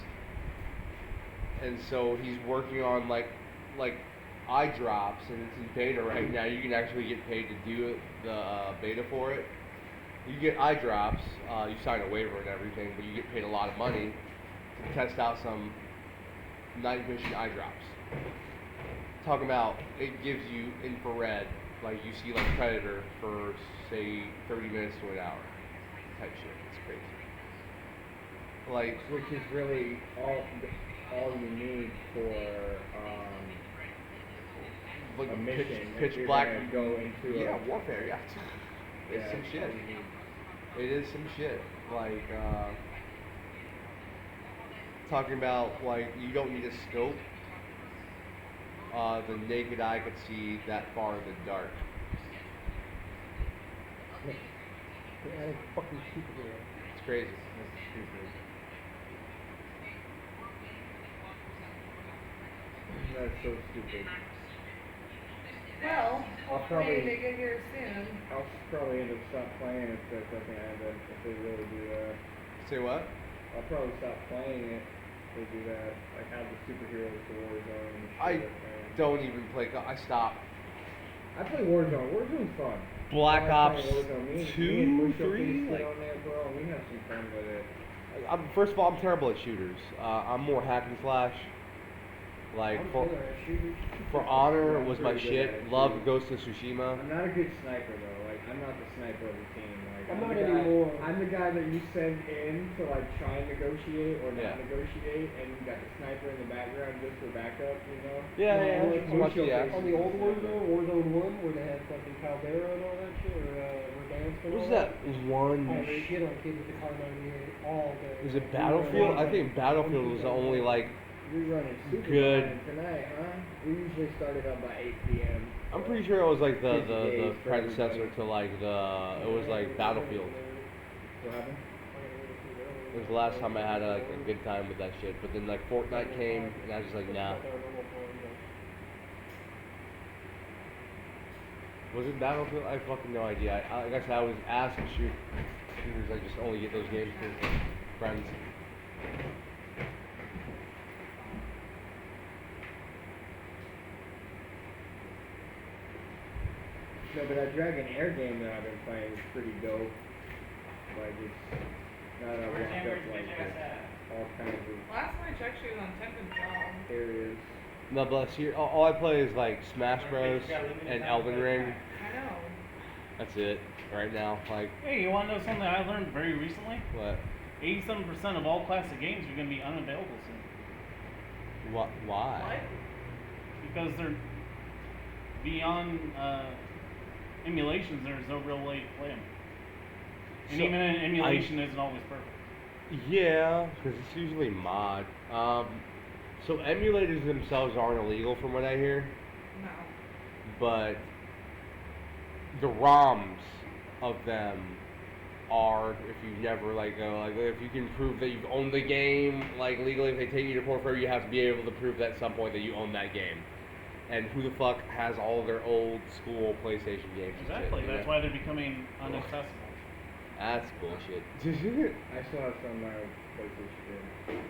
[SPEAKER 1] and so he's working on like eye drops, and it's in beta right now. You can actually get paid to do it, the beta for it. You get eye drops, you sign a waiver and everything, but you get paid a lot of money to test out some night vision eye drops. Talking about it gives you infrared, like you see like Predator for say 30 minutes to an hour type shit. It's crazy. Like
[SPEAKER 4] Which is really all you need for
[SPEAKER 1] like
[SPEAKER 4] a mission. if
[SPEAKER 1] pitch
[SPEAKER 4] you're
[SPEAKER 1] black.
[SPEAKER 4] gonna go into
[SPEAKER 1] Yeah,
[SPEAKER 4] a,
[SPEAKER 1] warfare. Yeah, it's
[SPEAKER 4] yeah,
[SPEAKER 1] some
[SPEAKER 4] that's
[SPEAKER 1] shit.
[SPEAKER 4] all you need.
[SPEAKER 1] It is some shit. Like talking about like you don't need a scope. The naked eye could see that far in the dark.
[SPEAKER 7] They're adding fucking superhero.
[SPEAKER 1] It's crazy.
[SPEAKER 4] That's stupid. That's so stupid.
[SPEAKER 5] Well,
[SPEAKER 4] I'll
[SPEAKER 5] hopefully
[SPEAKER 4] probably-
[SPEAKER 5] they get here soon.
[SPEAKER 4] I'll probably end up stop playing if that doesn't end up, if they really do that.
[SPEAKER 1] Say what?
[SPEAKER 4] I'll probably stop playing it if they do that. Like have the superheroes to Warzone and shit.
[SPEAKER 1] I
[SPEAKER 4] man.
[SPEAKER 1] don't even play. I stopped.
[SPEAKER 4] I play Warzone. Warzone's fun.
[SPEAKER 1] Black
[SPEAKER 4] I like
[SPEAKER 1] Ops
[SPEAKER 4] playing Warzone. Me and
[SPEAKER 1] 2,
[SPEAKER 4] Bush up
[SPEAKER 1] 3,
[SPEAKER 4] and sit
[SPEAKER 1] like-
[SPEAKER 4] on there, bro. We have some fun with it.
[SPEAKER 1] First of all, I'm terrible at shooters. I'm more hack and slash. Like
[SPEAKER 7] I'm
[SPEAKER 1] for
[SPEAKER 7] killer at shooters.
[SPEAKER 1] Honor
[SPEAKER 4] Yeah,
[SPEAKER 1] was
[SPEAKER 4] I'm
[SPEAKER 1] my
[SPEAKER 4] pretty good
[SPEAKER 1] shit.
[SPEAKER 4] at it,
[SPEAKER 1] Love
[SPEAKER 4] too.
[SPEAKER 1] Ghost of Tsushima.
[SPEAKER 4] I'm not a good sniper though. Like I'm not the sniper of the team. Like
[SPEAKER 7] I'm
[SPEAKER 4] the
[SPEAKER 7] not
[SPEAKER 4] guy,
[SPEAKER 7] anymore.
[SPEAKER 4] I'm the guy that you send in to like try and negotiate or not
[SPEAKER 1] Yeah.
[SPEAKER 4] negotiate, and you got the sniper in the background just for backup. You know.
[SPEAKER 1] Yeah,
[SPEAKER 7] Well,
[SPEAKER 1] yeah.
[SPEAKER 7] like,
[SPEAKER 1] It's much, yeah.
[SPEAKER 7] On the old Warzone, Warzone 1, where they had fucking Caldera and all that shit, or Verdansk and
[SPEAKER 1] What was
[SPEAKER 7] all
[SPEAKER 1] that one?
[SPEAKER 7] I shit on kids with the car 98 all day.
[SPEAKER 1] Was it
[SPEAKER 7] We
[SPEAKER 1] Battlefield?
[SPEAKER 7] run
[SPEAKER 1] I think Battlefield was the only like.
[SPEAKER 4] We running super
[SPEAKER 1] Good.
[SPEAKER 4] fine tonight, huh? We usually started up by 8 p.m.
[SPEAKER 1] I'm pretty sure it was like the
[SPEAKER 4] Busy days for
[SPEAKER 1] predecessor
[SPEAKER 4] everybody.
[SPEAKER 1] to like the. It was like Battlefield.
[SPEAKER 4] What happened?
[SPEAKER 1] It was the last time I had a good time with that shit. But then like Fortnite came, and I was just like, nah. Was it Battlefield? I have fucking no idea. Like I said, I was asked to shoot shooters. I just only get those games for friends.
[SPEAKER 4] No, but that Dragon Air game that I've been playing is pretty dope. Like it's not a walk up like this. all kinds of
[SPEAKER 5] Last time I checked, she was on temp job.
[SPEAKER 4] areas.
[SPEAKER 1] No, but see, all I play is like Smash Bros. And Elden Ring.
[SPEAKER 5] I know.
[SPEAKER 1] That's it right now. Like,
[SPEAKER 6] Hey, you want to know something I learned very recently?
[SPEAKER 1] what?
[SPEAKER 6] 87% of all classic games are going to be unavailable soon.
[SPEAKER 1] What? Why?
[SPEAKER 5] What?
[SPEAKER 6] Because they're beyond emulations. There's no real way to play them. And
[SPEAKER 1] So,
[SPEAKER 6] even an emulation isn't always perfect.
[SPEAKER 1] Yeah, because it's usually mod. So emulators themselves aren't illegal from what I hear,
[SPEAKER 5] No.
[SPEAKER 1] but the ROMs of them are, if you never like go, like if you can prove that you've owned the game, like legally, if they take you to court for it, you have to be able to prove at some point that you own that game. And who the fuck has all of their old school PlayStation games? and shit,
[SPEAKER 6] Exactly.
[SPEAKER 1] you
[SPEAKER 6] That's
[SPEAKER 1] know?
[SPEAKER 6] why they're becoming unaccessible.
[SPEAKER 1] That's bullshit.
[SPEAKER 4] I still have some of my PlayStation games.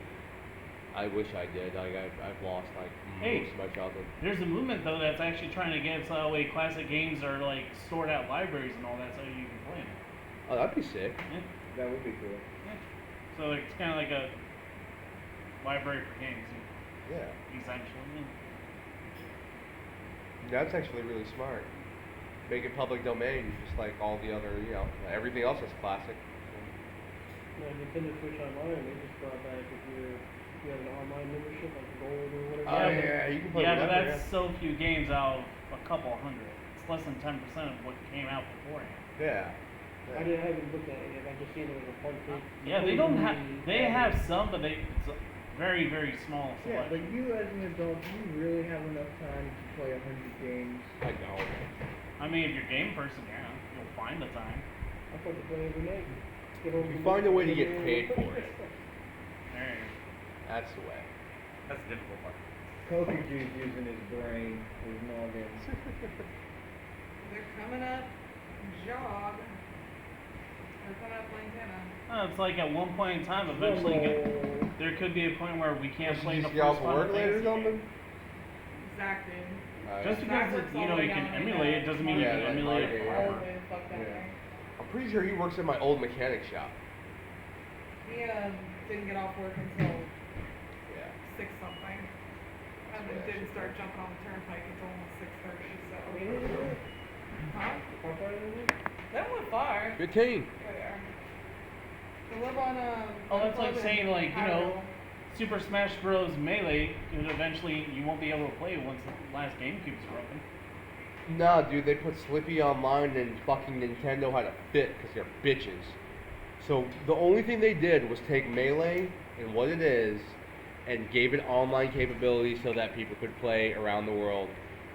[SPEAKER 1] I wish I did. Like I've lost like
[SPEAKER 6] Hey.
[SPEAKER 1] most of my childhood.
[SPEAKER 6] There's a movement though that's actually trying to get so that way classic games are like stored out libraries and all that, so you can play them.
[SPEAKER 1] Oh, that'd be sick.
[SPEAKER 6] Yeah.
[SPEAKER 4] That would be cool.
[SPEAKER 6] Yeah. So it's kind of like a library for games,
[SPEAKER 1] Yeah.
[SPEAKER 6] essentially.
[SPEAKER 1] That's actually really smart. Make it public domain, just like all the other, everything else is classic.
[SPEAKER 7] No, Nintendo Switch Online, they just brought back if you have an online membership like Gold or whatever.
[SPEAKER 1] Oh,
[SPEAKER 6] Yeah,
[SPEAKER 1] yeah, you can play
[SPEAKER 6] Yeah, but
[SPEAKER 1] whatever,
[SPEAKER 6] that's so few games out of a couple hundred. It's less than 10% of what came out beforehand.
[SPEAKER 1] Yeah.
[SPEAKER 7] I haven't looked at it yet. I just seen it was a fun thing.
[SPEAKER 6] Yeah, they don't have. They have some, but it's a very, very small
[SPEAKER 4] Yeah, but
[SPEAKER 6] selection.
[SPEAKER 4] you as an adult, do you really have enough time to play 100 games?
[SPEAKER 1] I know.
[SPEAKER 6] I mean, if you're a game person, yeah, you'll find the time.
[SPEAKER 7] I fucking play every night. Get home
[SPEAKER 1] You
[SPEAKER 7] from
[SPEAKER 1] find
[SPEAKER 7] work,
[SPEAKER 1] a way to
[SPEAKER 7] come
[SPEAKER 1] get
[SPEAKER 7] in.
[SPEAKER 1] paid for it.
[SPEAKER 6] There you go.
[SPEAKER 1] That's the way.
[SPEAKER 2] That's the difficult part.
[SPEAKER 4] Kokuju's using his brain, his noggin.
[SPEAKER 5] They're coming up job. They're coming up Lantana.
[SPEAKER 6] It's like at one point in time, eventually, there could be a point where we can't play the
[SPEAKER 1] Just get off
[SPEAKER 6] first
[SPEAKER 1] work
[SPEAKER 6] Final
[SPEAKER 1] later or
[SPEAKER 6] Fantasy
[SPEAKER 1] something?
[SPEAKER 6] game.
[SPEAKER 5] Zach did.
[SPEAKER 6] Just because
[SPEAKER 5] Zach works
[SPEAKER 6] you
[SPEAKER 5] all
[SPEAKER 6] know
[SPEAKER 5] the
[SPEAKER 6] you
[SPEAKER 5] way
[SPEAKER 6] can
[SPEAKER 5] down in
[SPEAKER 6] emulate it
[SPEAKER 5] the
[SPEAKER 6] doesn't mean you
[SPEAKER 1] Yeah,
[SPEAKER 6] can
[SPEAKER 1] like
[SPEAKER 6] emulate
[SPEAKER 1] my
[SPEAKER 6] it
[SPEAKER 1] day.
[SPEAKER 5] all
[SPEAKER 6] forever.
[SPEAKER 5] the way fucked up
[SPEAKER 4] Yeah.
[SPEAKER 5] there.
[SPEAKER 1] I'm pretty sure he works at my old mechanic shop.
[SPEAKER 5] He didn't get off work until
[SPEAKER 1] Yeah.
[SPEAKER 5] 6 something. And then
[SPEAKER 1] Yeah,
[SPEAKER 5] didn't
[SPEAKER 1] shit.
[SPEAKER 5] start jumping on the turnpike until almost 6:30. So. Huh?
[SPEAKER 7] How far is it?
[SPEAKER 5] That went far.
[SPEAKER 1] 15.
[SPEAKER 5] There they are. They live on
[SPEAKER 6] Oh, that's like
[SPEAKER 5] Club
[SPEAKER 6] saying
[SPEAKER 5] in
[SPEAKER 6] like, you know,
[SPEAKER 5] Idaho.
[SPEAKER 6] Super Smash Bros. Melee, and eventually you won't be able to play it once the last GameCube's broken.
[SPEAKER 1] Nah, dude, they put Slippy online and fucking Nintendo had a fit because they're bitches. So the only thing they did was take Melee and what it is and gave it online capability so that people could play around the world.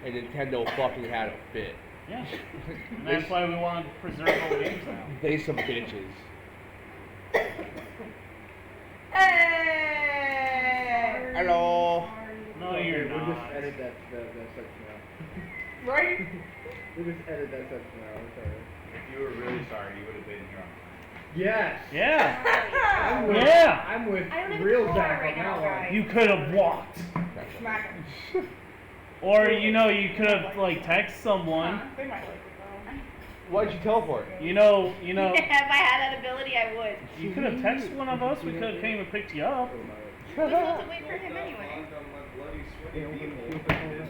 [SPEAKER 1] And Nintendo fucking had a fit.
[SPEAKER 6] Yeah. And that's why we want to preserve old games now.
[SPEAKER 1] They some bitches.
[SPEAKER 5] Hey!
[SPEAKER 1] Hello.
[SPEAKER 6] No, you're
[SPEAKER 4] We'll just
[SPEAKER 6] not.
[SPEAKER 4] edit that section out.
[SPEAKER 5] Right?
[SPEAKER 4] We'll just edit that section out. It's alright.
[SPEAKER 2] If you were really sorry, you would have been here on time.
[SPEAKER 4] Yes.
[SPEAKER 6] Yeah.
[SPEAKER 4] I'm with,
[SPEAKER 6] Yeah.
[SPEAKER 4] I'm with
[SPEAKER 8] I don't have a
[SPEAKER 4] real
[SPEAKER 8] car
[SPEAKER 4] Zach
[SPEAKER 8] right
[SPEAKER 4] on
[SPEAKER 8] now,
[SPEAKER 4] that one.
[SPEAKER 8] guys.
[SPEAKER 6] You could have walked.
[SPEAKER 5] Smack 'em.
[SPEAKER 6] Or, you know, you could have, like, text someone.
[SPEAKER 5] They might like it though.
[SPEAKER 1] Why'd you teleport?
[SPEAKER 6] You know,
[SPEAKER 8] If I had that ability, I would.
[SPEAKER 6] you could have texted one of us. We could have came and picked you up.
[SPEAKER 8] We're supposed to wait for him anyway.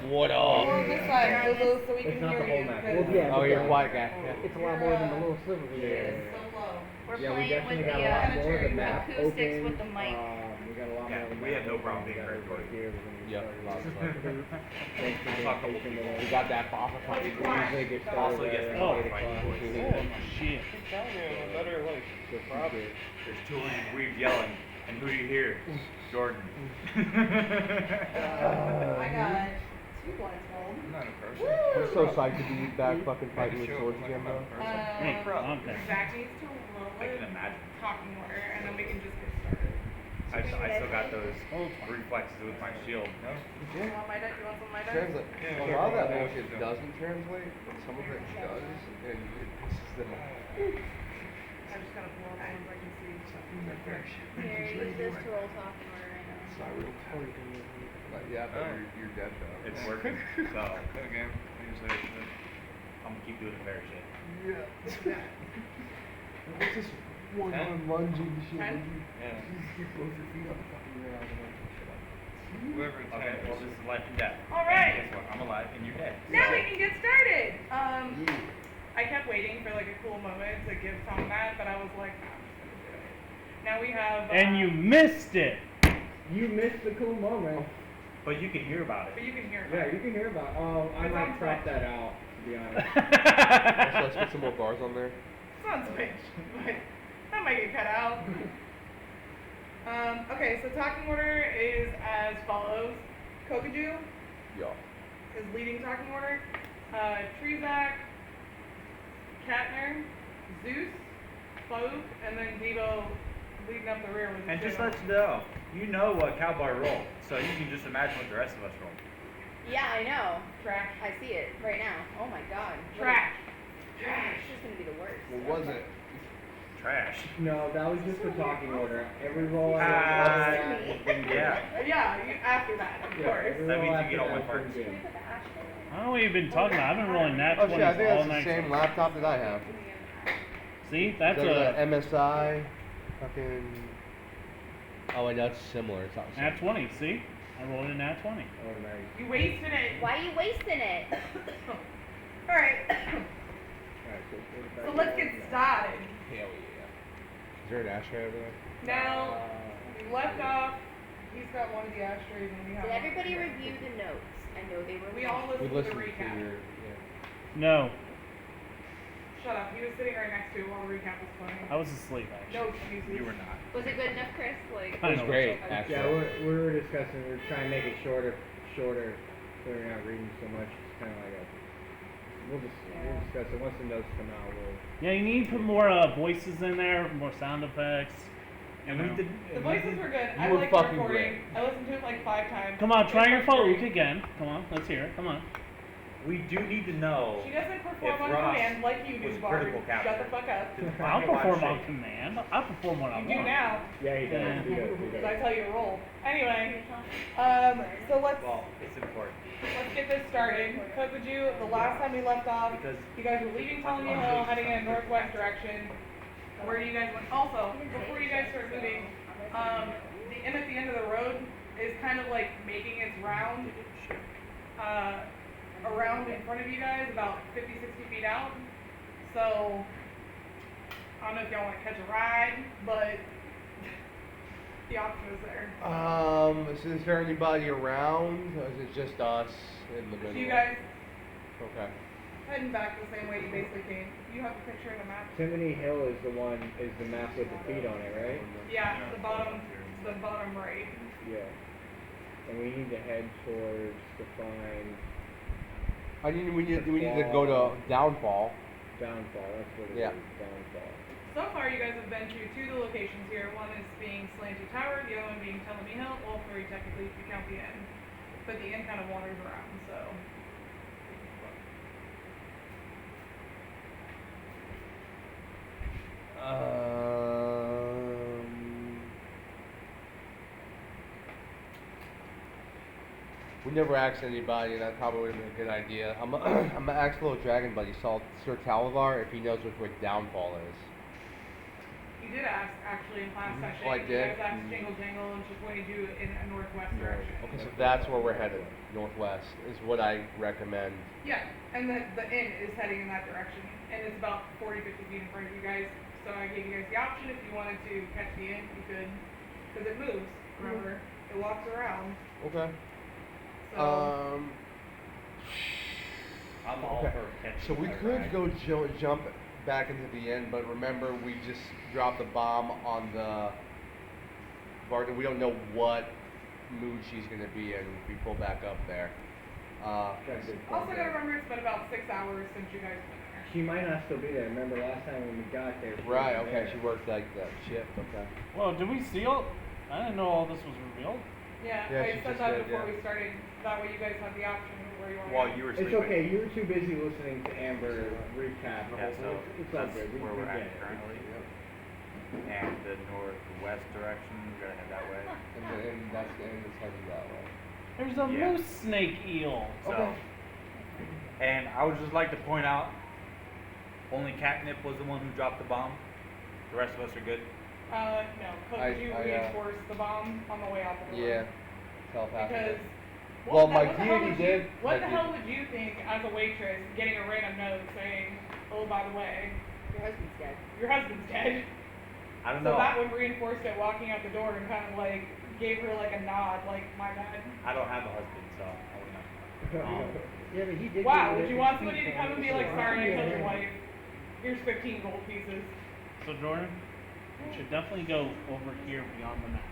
[SPEAKER 1] What
[SPEAKER 5] Or
[SPEAKER 1] up?
[SPEAKER 5] this side, so we
[SPEAKER 4] It's
[SPEAKER 5] can
[SPEAKER 4] not
[SPEAKER 5] hear
[SPEAKER 4] the whole
[SPEAKER 5] you.
[SPEAKER 4] map.
[SPEAKER 5] 'cause
[SPEAKER 7] Well, yeah,
[SPEAKER 1] Oh, you're a quiet guy.
[SPEAKER 7] It's a lot more than the little sliver we
[SPEAKER 4] Yeah.
[SPEAKER 7] had.
[SPEAKER 5] It's so low.
[SPEAKER 8] We're
[SPEAKER 4] Yeah, we
[SPEAKER 8] playing
[SPEAKER 4] definitely
[SPEAKER 8] with
[SPEAKER 4] got
[SPEAKER 8] the
[SPEAKER 4] a lot more of the map
[SPEAKER 8] acoustics
[SPEAKER 4] open.
[SPEAKER 8] with the mic.
[SPEAKER 4] We got a lot
[SPEAKER 2] Yeah,
[SPEAKER 4] more of the
[SPEAKER 2] we
[SPEAKER 4] map
[SPEAKER 2] had no
[SPEAKER 4] open.
[SPEAKER 2] problem
[SPEAKER 4] We
[SPEAKER 2] being
[SPEAKER 4] got
[SPEAKER 2] very
[SPEAKER 4] it
[SPEAKER 2] recorded.
[SPEAKER 4] here, we're gonna
[SPEAKER 1] Yep,
[SPEAKER 4] start.
[SPEAKER 1] lots of fun.
[SPEAKER 4] Thanks for
[SPEAKER 2] Talk
[SPEAKER 4] being
[SPEAKER 2] couple
[SPEAKER 4] patient
[SPEAKER 2] people.
[SPEAKER 4] with
[SPEAKER 1] We
[SPEAKER 4] us.
[SPEAKER 1] got that pop.
[SPEAKER 4] We usually get started
[SPEAKER 2] Also, yes,
[SPEAKER 4] right
[SPEAKER 2] they
[SPEAKER 4] around
[SPEAKER 6] Oh.
[SPEAKER 4] 8
[SPEAKER 2] like
[SPEAKER 4] o'clock.
[SPEAKER 2] voice.
[SPEAKER 6] Oh, shit.
[SPEAKER 2] There's two lanes, we've yelling, and who do you hear? Jordan.
[SPEAKER 5] I got 2 blinds rolled.
[SPEAKER 1] I'm so psyched to be back fucking fighting with swords again, bro.
[SPEAKER 6] Hey, okay.
[SPEAKER 5] Zach needs to roll
[SPEAKER 2] I can
[SPEAKER 5] it,
[SPEAKER 2] imagine.
[SPEAKER 5] talking order, and then we can just get started.
[SPEAKER 2] I still got those reflexes with my shield.
[SPEAKER 5] You want my deck? You want some of my deck?
[SPEAKER 1] Translate. A lot of that bullshit doesn't translate, but some of it does, and it pisses them off.
[SPEAKER 5] I just gotta pull up the ones I can see.
[SPEAKER 8] Here, use this to roll talking order right now.
[SPEAKER 1] It's not real funny. But yeah, but you're dead though.
[SPEAKER 2] It's working. So I'm gonna keep doing the bear shit.
[SPEAKER 1] Yeah. What's this? One
[SPEAKER 2] Ten?
[SPEAKER 1] on lunging shit.
[SPEAKER 5] Ten?
[SPEAKER 1] Like you,
[SPEAKER 2] Yeah.
[SPEAKER 1] you both your feet on the fucking ground and then shit like
[SPEAKER 2] Whoever okay, well this is life and death.
[SPEAKER 5] All right.
[SPEAKER 2] And guess what? I'm alive and you're dead.
[SPEAKER 5] Now we can get started.
[SPEAKER 1] Yeah.
[SPEAKER 5] I kept waiting for like a cool moment to give Tom that, but I was like, nah, I'm just gonna do it. Now we have.
[SPEAKER 6] And you missed it.
[SPEAKER 4] You missed the cool moment.
[SPEAKER 2] But you can hear about it.
[SPEAKER 5] But you can hear.
[SPEAKER 4] Yeah, you can hear about. Oh, I
[SPEAKER 5] It's
[SPEAKER 4] might
[SPEAKER 5] on
[SPEAKER 4] crop
[SPEAKER 5] Twitch.
[SPEAKER 4] that out. To be honest.
[SPEAKER 1] So let's put some more bars on there.
[SPEAKER 5] It's on Twitch, but that might get cut out. Okay, so talking order is as follows. Kokaju
[SPEAKER 1] Yeah.
[SPEAKER 5] is leading talking order. Trezak, Katner, Zeus, Fauk, and then Devo leading up the rear with the
[SPEAKER 2] And just
[SPEAKER 5] two.
[SPEAKER 2] let you know what cowboy roll, so you can just imagine what the rest of us roll.
[SPEAKER 8] Yeah, I know.
[SPEAKER 5] Trash.
[SPEAKER 8] I see it right now. Oh my god.
[SPEAKER 5] Trash.
[SPEAKER 8] Trash. This is gonna be the worst.
[SPEAKER 1] What was it?
[SPEAKER 2] Trash.
[SPEAKER 4] No, that was just the talking order. Every roll I
[SPEAKER 2] Yeah.
[SPEAKER 5] Yeah, after that, of course.
[SPEAKER 4] every
[SPEAKER 2] That
[SPEAKER 4] roll
[SPEAKER 2] means you
[SPEAKER 4] after
[SPEAKER 2] get all my
[SPEAKER 4] that's
[SPEAKER 2] parts.
[SPEAKER 4] been
[SPEAKER 8] Can we
[SPEAKER 4] good.
[SPEAKER 8] put the ashtray?
[SPEAKER 6] I don't know what you've been talking about. I've been rolling nat
[SPEAKER 1] Oh
[SPEAKER 6] 20s
[SPEAKER 1] shit, I think
[SPEAKER 6] all
[SPEAKER 1] that's the
[SPEAKER 6] night.
[SPEAKER 1] same laptop that I have.
[SPEAKER 6] See, that's
[SPEAKER 1] Is that
[SPEAKER 6] a
[SPEAKER 1] MSI. Fucking. Oh, wait, that's similar. It's not the same.
[SPEAKER 6] nat 20. See, I rolled a nat 20.
[SPEAKER 4] Oh, nice.
[SPEAKER 5] You wasted it.
[SPEAKER 8] Why are you wasting it?
[SPEAKER 5] Alright,
[SPEAKER 4] Alright, so put it back
[SPEAKER 5] so let's
[SPEAKER 4] down
[SPEAKER 5] get
[SPEAKER 4] now.
[SPEAKER 5] started.
[SPEAKER 1] Hell yeah. Is there an ashtray over there?
[SPEAKER 5] Now, we left off, he's got one of the ashtrays and we have
[SPEAKER 8] Did
[SPEAKER 5] one.
[SPEAKER 8] everybody review the notes? I know they were.
[SPEAKER 5] We all
[SPEAKER 1] We
[SPEAKER 5] listened to
[SPEAKER 1] listened
[SPEAKER 5] the
[SPEAKER 1] to
[SPEAKER 5] recap.
[SPEAKER 1] your.
[SPEAKER 6] No,
[SPEAKER 5] Shut up, he was sitting right next to it while the recap was playing.
[SPEAKER 6] I was asleep actually.
[SPEAKER 5] No excuses.
[SPEAKER 2] You were not.
[SPEAKER 8] Was it good enough, Chris? Like.
[SPEAKER 6] I
[SPEAKER 1] It was
[SPEAKER 6] know.
[SPEAKER 1] great,
[SPEAKER 8] Okay.
[SPEAKER 1] actually.
[SPEAKER 4] Yeah, we were discussing. We were trying to make it shorter, so we're not reading so much. It's kind of like a. We'll discuss it once the notes come out. We'll.
[SPEAKER 6] Yeah, you need to put more voices in there, more sound effects.
[SPEAKER 2] And
[SPEAKER 6] you
[SPEAKER 2] we
[SPEAKER 6] know.
[SPEAKER 2] did.
[SPEAKER 5] The voices were good. I
[SPEAKER 1] were
[SPEAKER 5] liked the
[SPEAKER 1] fucking
[SPEAKER 5] recording.
[SPEAKER 1] great.
[SPEAKER 5] I listened to it like 5 times.
[SPEAKER 6] Come on, try
[SPEAKER 5] It's
[SPEAKER 6] your
[SPEAKER 5] frustrating.
[SPEAKER 6] Fauk again. Come on, let's hear it. Come on.
[SPEAKER 2] We do need to know.
[SPEAKER 5] She doesn't perform
[SPEAKER 2] If
[SPEAKER 5] on
[SPEAKER 2] Ross
[SPEAKER 5] command like you
[SPEAKER 2] was
[SPEAKER 5] do,
[SPEAKER 2] a
[SPEAKER 5] Bart.
[SPEAKER 2] critical
[SPEAKER 5] Shut
[SPEAKER 2] captain.
[SPEAKER 5] the fuck up.
[SPEAKER 6] I'll perform on command. I'll perform when I
[SPEAKER 5] You
[SPEAKER 6] want.
[SPEAKER 5] do now,
[SPEAKER 4] Yeah, he does.
[SPEAKER 6] Yeah.
[SPEAKER 4] He does. He
[SPEAKER 5] because I
[SPEAKER 4] does.
[SPEAKER 5] tell you to roll. Anyway, so let's
[SPEAKER 2] Well, it's important
[SPEAKER 5] get this started. Kokaju, the last time we left off,
[SPEAKER 2] because
[SPEAKER 5] you guys were leaving Ptolemy Hill, heading in a northwest direction. Where do you guys went? Also, before you guys start moving, the inn at the end of the road is kind of like making its round around in front of you guys, about 50, 60 feet out. So, I don't know if y'all want to catch a ride, but the option is there.
[SPEAKER 1] Is there anybody around, or is it just us in the middle?
[SPEAKER 5] So you guys
[SPEAKER 1] Okay.
[SPEAKER 5] heading back the same way you basically came. You have a picture in the map?
[SPEAKER 4] Timothy Hill is the map with the feet on it, right?
[SPEAKER 5] Yeah, the bottom right.
[SPEAKER 4] Yeah. And we need to head towards to find
[SPEAKER 1] We need to go to downfall.
[SPEAKER 4] Downfall. That's what it is.
[SPEAKER 1] Yeah.
[SPEAKER 4] Downfall.
[SPEAKER 5] So far, you guys have been to 2 of the locations here. One is being Slanty Tower, the other one being Ptolemy Hill. All 3 technically if you count the inn. But the inn kind of wanders around, so.
[SPEAKER 1] We never asked anybody, and that probably would have been a good idea. I'm gonna ask little dragon buddy, Sir Talavar, if he knows which way downfall is.
[SPEAKER 5] You did ask, actually, in class session.
[SPEAKER 1] Oh, I
[SPEAKER 5] You
[SPEAKER 1] did?
[SPEAKER 5] guys asked Jingle Jangle, and she pointed you in a northwest direction.
[SPEAKER 1] Okay, so that's where we're headed. Northwest is what I recommend.
[SPEAKER 5] Yeah, and the inn is heading in that direction. And it's about 40, 50 feet in front of you guys. So I gave you guys the option if you wanted to catch the inn, you could. Because it moves, remember? It walks around.
[SPEAKER 1] Okay.
[SPEAKER 5] So,
[SPEAKER 2] I'm all
[SPEAKER 1] Okay.
[SPEAKER 2] for catching.
[SPEAKER 1] So we
[SPEAKER 2] a
[SPEAKER 1] could
[SPEAKER 2] ride.
[SPEAKER 1] go jump back into the end, but remember we just dropped the bomb on the Barton. We don't know what mood she's gonna be in if we pull back up there.
[SPEAKER 4] That's a good point
[SPEAKER 5] also
[SPEAKER 4] there.
[SPEAKER 5] gotta remember it's been about 6 hours since you guys been there.
[SPEAKER 4] She might not still be there. Remember last time when we got there? she
[SPEAKER 1] Right.
[SPEAKER 4] wasn't
[SPEAKER 1] Okay.
[SPEAKER 4] there.
[SPEAKER 1] She worked like that shift. Okay.
[SPEAKER 6] Well, did we seal? I didn't know all this was revealed.
[SPEAKER 5] Yeah,
[SPEAKER 1] Yeah,
[SPEAKER 5] I
[SPEAKER 1] she
[SPEAKER 5] said
[SPEAKER 1] just
[SPEAKER 5] that
[SPEAKER 1] did,
[SPEAKER 5] before
[SPEAKER 1] yeah.
[SPEAKER 5] we started. That way you guys have the option of where you want to
[SPEAKER 2] While
[SPEAKER 5] go.
[SPEAKER 2] you were
[SPEAKER 4] It's
[SPEAKER 2] sleeping.
[SPEAKER 4] okay. You were too busy listening to Amber recap.
[SPEAKER 2] Yeah, so
[SPEAKER 4] it's all
[SPEAKER 2] that's
[SPEAKER 4] good. We
[SPEAKER 2] where we're
[SPEAKER 4] get
[SPEAKER 2] at
[SPEAKER 4] it.
[SPEAKER 2] currently. And the northwest direction, we're gonna head that way.
[SPEAKER 1] And that's heading that way.
[SPEAKER 6] There's a
[SPEAKER 2] Yeah.
[SPEAKER 6] moose snake eel.
[SPEAKER 2] So,
[SPEAKER 1] Okay.
[SPEAKER 2] and I would just like to point out, only Catnip was the one who dropped the bomb. The rest of us are good.
[SPEAKER 5] No. Could you reinforce the bomb on the way out the door?
[SPEAKER 1] Yeah. Telepathic.
[SPEAKER 5] Because.
[SPEAKER 1] Well,
[SPEAKER 5] what
[SPEAKER 1] my
[SPEAKER 5] the hell
[SPEAKER 1] deity
[SPEAKER 5] would
[SPEAKER 1] did.
[SPEAKER 5] What
[SPEAKER 1] my
[SPEAKER 5] the hell
[SPEAKER 1] deity-
[SPEAKER 5] would you think as a waitress getting a random note saying, "Oh, by the way,
[SPEAKER 8] Your husband's dead.
[SPEAKER 5] your husband's dead"?
[SPEAKER 2] I don't
[SPEAKER 5] So
[SPEAKER 2] know.
[SPEAKER 5] that one reinforced it walking out the door and kind of like gave her like a nod, like my bad.
[SPEAKER 2] I don't have a husband, so I wouldn't know.
[SPEAKER 7] Yeah, but he did.
[SPEAKER 5] Wow,
[SPEAKER 7] give
[SPEAKER 5] would
[SPEAKER 7] it
[SPEAKER 5] you
[SPEAKER 7] a
[SPEAKER 5] want
[SPEAKER 7] speed
[SPEAKER 5] somebody to
[SPEAKER 7] bump,
[SPEAKER 5] come and be
[SPEAKER 7] so
[SPEAKER 5] like, "Sorry, I killed your
[SPEAKER 7] yeah.
[SPEAKER 5] wife. Here's 15 gold pieces."
[SPEAKER 6] So Jordan, we should definitely go over here beyond the map.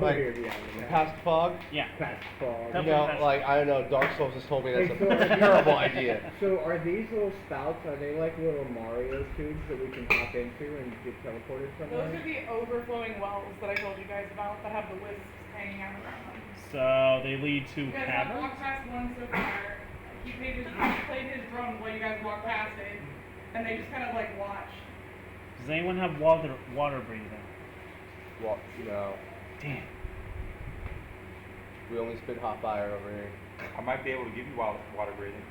[SPEAKER 1] Like,
[SPEAKER 7] Here, beyond the map.
[SPEAKER 1] past fog.
[SPEAKER 6] Yeah.
[SPEAKER 7] Past fog.
[SPEAKER 1] You
[SPEAKER 6] Definitely
[SPEAKER 1] know,
[SPEAKER 6] past
[SPEAKER 1] like I don't know. Dark Souls just told me that's
[SPEAKER 7] Hey,
[SPEAKER 1] a
[SPEAKER 7] so are
[SPEAKER 1] terrible
[SPEAKER 7] these-
[SPEAKER 1] idea.
[SPEAKER 7] So are these little spouts, are they like little Mario tubes that we can hop into and get teleported somewhere?
[SPEAKER 5] Those are the overflowing wells that I told you guys about that have the wisps hanging out around them.
[SPEAKER 6] So they lead to
[SPEAKER 5] You guys have
[SPEAKER 6] caverns.
[SPEAKER 5] walked past one so far. He played his drum while you guys walked past it, and they just kind of like watched.
[SPEAKER 6] Does anyone have water breathing?
[SPEAKER 1] Well, no.
[SPEAKER 6] Damn.
[SPEAKER 1] We only spit hot fire over here.
[SPEAKER 2] I might be able to give you water breathing.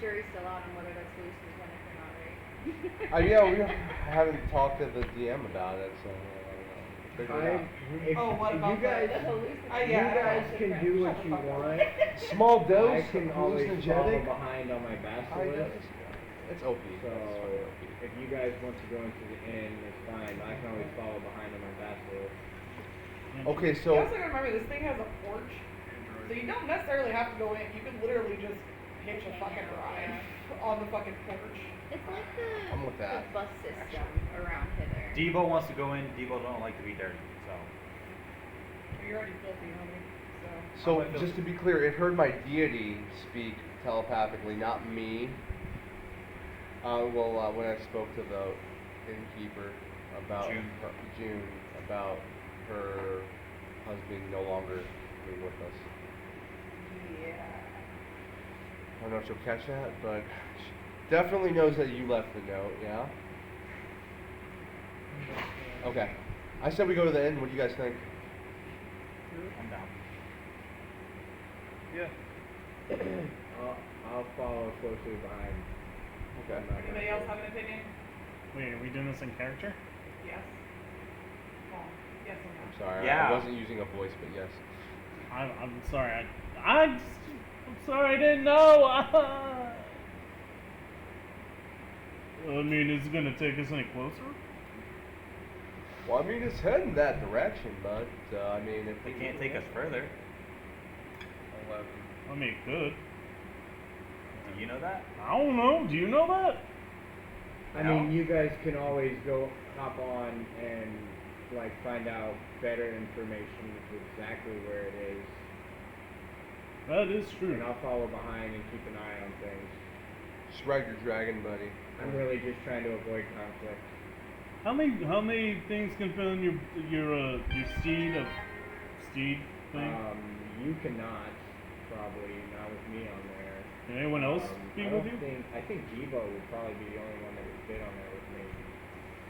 [SPEAKER 8] Jury's still out on whether that's loose as one if or not, right?
[SPEAKER 1] Yeah, we haven't talked to the DM about it, so I don't know. Figure it out.
[SPEAKER 7] If
[SPEAKER 5] Oh, what
[SPEAKER 7] you
[SPEAKER 5] about
[SPEAKER 7] guys,
[SPEAKER 8] The hallucination.
[SPEAKER 7] you guys can do what you want.
[SPEAKER 1] Small
[SPEAKER 7] I
[SPEAKER 1] dose,
[SPEAKER 7] can always follow
[SPEAKER 1] hallucinogenic.
[SPEAKER 7] behind on my
[SPEAKER 1] High
[SPEAKER 7] basilisk.
[SPEAKER 1] dose. It's OP.
[SPEAKER 7] So
[SPEAKER 1] It's fucking OP.
[SPEAKER 7] if you guys want to go into the inn, it's fine. But I can always follow behind on my basilisk.
[SPEAKER 1] Okay,
[SPEAKER 5] You
[SPEAKER 1] so
[SPEAKER 5] also gotta remember this thing has a porch, so you don't necessarily have to go in. You can literally just hitch a fucking ride on the fucking porch.
[SPEAKER 8] It's like
[SPEAKER 1] I'm with that.
[SPEAKER 8] the bus system around hither.
[SPEAKER 2] Debo wants to go in. Debo don't like to be dirty, so.
[SPEAKER 5] You're already filthy, homie.
[SPEAKER 1] So
[SPEAKER 2] I'm with
[SPEAKER 1] just to be clear, it heard my deity speak telepathically, not me. When I spoke to the innkeeper about June about her husband no longer being with us.
[SPEAKER 5] Yeah.
[SPEAKER 1] I don't know if she'll catch that, but she definitely knows that you left the note. Yeah. Okay. I said we go to the inn. What do you guys think?
[SPEAKER 2] I'm down.
[SPEAKER 7] I'll follow closely behind.
[SPEAKER 1] Okay.
[SPEAKER 5] Anybody else have an opinion?
[SPEAKER 6] Wait, are we doing this in character?
[SPEAKER 5] Yes. Well, yes or no?
[SPEAKER 1] I'm sorry.
[SPEAKER 2] Yeah.
[SPEAKER 1] I wasn't using a voice, but yes.
[SPEAKER 6] I'm sorry. I'm sorry. I didn't know. I mean, is it gonna take us any closer?
[SPEAKER 1] Well, I mean, it's heading that direction, but I mean, if
[SPEAKER 2] They can't take us further.
[SPEAKER 1] 11.
[SPEAKER 6] I mean, it could.
[SPEAKER 2] Do you know that?
[SPEAKER 6] I don't know. Do you know that?
[SPEAKER 7] I
[SPEAKER 2] No.
[SPEAKER 7] mean, you guys can always go hop on and like find out better information of exactly where it is,
[SPEAKER 6] That is true.
[SPEAKER 7] and I'll follow behind and keep an eye on things.
[SPEAKER 1] Just ride your dragon, buddy.
[SPEAKER 7] I'm really just trying to avoid conflict.
[SPEAKER 6] How many things can fit on your steed thing?
[SPEAKER 7] You cannot, probably not with me on there.
[SPEAKER 6] Can anyone else be
[SPEAKER 7] I
[SPEAKER 6] with
[SPEAKER 7] don't
[SPEAKER 6] you?
[SPEAKER 7] I think Debo would probably be the only one that would fit on there with me.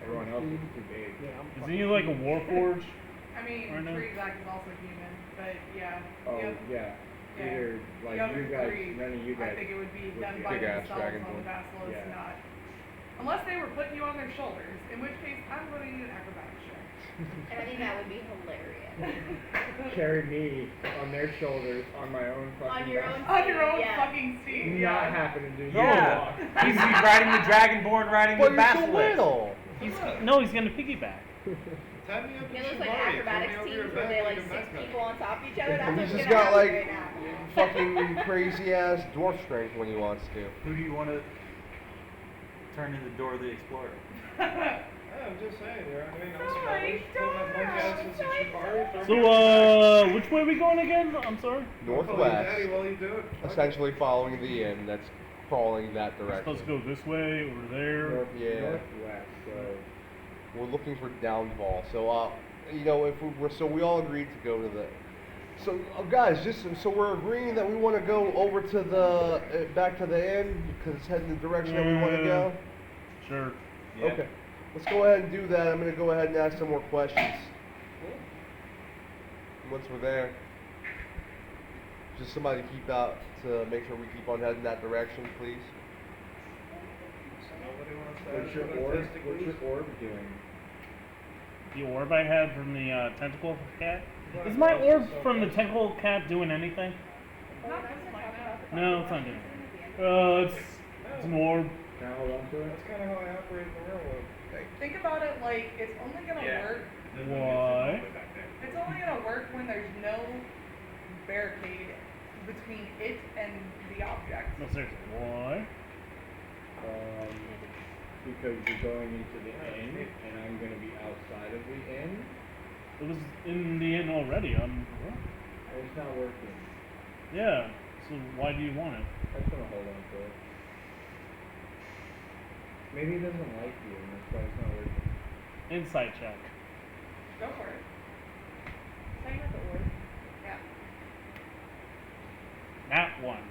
[SPEAKER 7] Everyone else is too big.
[SPEAKER 6] Isn't he like a warforged?
[SPEAKER 5] I mean,
[SPEAKER 6] Right now?
[SPEAKER 5] Treesack is also human, but yeah.
[SPEAKER 7] Oh
[SPEAKER 5] the oth-
[SPEAKER 7] yeah.
[SPEAKER 5] yeah.
[SPEAKER 7] Either like
[SPEAKER 5] the other
[SPEAKER 7] you guys,
[SPEAKER 5] three,
[SPEAKER 7] none of you
[SPEAKER 5] I
[SPEAKER 7] guys.
[SPEAKER 5] think it would be
[SPEAKER 7] would
[SPEAKER 5] done
[SPEAKER 7] be
[SPEAKER 5] by
[SPEAKER 1] big-ass
[SPEAKER 5] themselves on the
[SPEAKER 1] dragonborn.
[SPEAKER 5] basilisk,
[SPEAKER 7] Yeah.
[SPEAKER 5] not. Unless they were putting you on their shoulders, in which case I'm going to need an acrobatics check.
[SPEAKER 8] And I think that would be hilarious.
[SPEAKER 7] Carry me on their shoulders on my own fucking
[SPEAKER 8] On your
[SPEAKER 7] back.
[SPEAKER 8] own
[SPEAKER 5] On your own
[SPEAKER 8] Yeah.
[SPEAKER 5] fucking steed,
[SPEAKER 7] Not
[SPEAKER 5] yeah.
[SPEAKER 7] happening, dude.
[SPEAKER 2] Yeah. He's riding the dragonborn, riding
[SPEAKER 1] But
[SPEAKER 2] the
[SPEAKER 1] you're so
[SPEAKER 2] basilisk.
[SPEAKER 1] little.
[SPEAKER 6] He's gonna piggyback.
[SPEAKER 9] Tie me up in
[SPEAKER 8] It looks like
[SPEAKER 9] shibari,
[SPEAKER 8] acrobatics
[SPEAKER 9] throw me over
[SPEAKER 8] teams
[SPEAKER 9] your
[SPEAKER 8] where
[SPEAKER 9] back
[SPEAKER 8] they
[SPEAKER 9] like
[SPEAKER 8] like
[SPEAKER 9] a
[SPEAKER 8] 6
[SPEAKER 9] backpack.
[SPEAKER 8] people on top of each other. That's
[SPEAKER 1] He's
[SPEAKER 8] what's
[SPEAKER 1] just
[SPEAKER 8] gonna
[SPEAKER 1] got
[SPEAKER 8] happen
[SPEAKER 1] like
[SPEAKER 8] right now.
[SPEAKER 1] fucking crazy ass dwarf strength when he wants to.
[SPEAKER 2] Who do you want to turn into Dora the Explorer?
[SPEAKER 9] Yeah, I'm just saying, there aren't any nice
[SPEAKER 5] Sorry,
[SPEAKER 9] fellas. Pull my
[SPEAKER 5] Dora.
[SPEAKER 9] punk asses in shibari, throw
[SPEAKER 6] So,
[SPEAKER 9] me over your
[SPEAKER 6] which way are we going again? I'm sorry.
[SPEAKER 9] back. Call you
[SPEAKER 1] Northwest.
[SPEAKER 9] daddy while you do it. Fuck it.
[SPEAKER 1] Essentially following the inn that's crawling that
[SPEAKER 6] We're
[SPEAKER 1] direction.
[SPEAKER 6] supposed to go this way, over there.
[SPEAKER 1] Yeah.
[SPEAKER 7] Northwest, so
[SPEAKER 1] We're looking for downfall. So, if we all agreed to go to the. So, guys, so we're agreeing that we want to go over to the back to the inn because it's heading the direction that we want to go.
[SPEAKER 6] Sure.
[SPEAKER 2] Yeah.
[SPEAKER 1] Okay, let's go ahead and do that. I'm gonna go ahead and ask some more questions. Once we're there, just somebody keep out to make sure we keep on heading that direction, please.
[SPEAKER 9] So nobody wants
[SPEAKER 4] What's your orb doing?
[SPEAKER 6] The orb I had from the tentacle cat? Is my orb from the tentacle cat doing anything?
[SPEAKER 5] Not this like that.
[SPEAKER 6] No, it's not doing anything. It's an orb.
[SPEAKER 4] Can I hold on to it?
[SPEAKER 9] That's kind of how I operate in the real world.
[SPEAKER 5] Think about it like it's only gonna work.
[SPEAKER 6] Why?
[SPEAKER 5] It's only gonna work when there's no barricade between it and the object.
[SPEAKER 6] No, seriously, why?
[SPEAKER 4] Because you're going into the inn, and I'm gonna be outside of the inn.
[SPEAKER 6] It was in the inn already.
[SPEAKER 4] It's not working.
[SPEAKER 6] Yeah. So why do you want it?
[SPEAKER 4] I just wanna hold on to it. Maybe it doesn't like you, and that's why it's not working.
[SPEAKER 6] Insight check.
[SPEAKER 5] Go for it.
[SPEAKER 8] Same with the orb.
[SPEAKER 5] Yeah.
[SPEAKER 6] That one.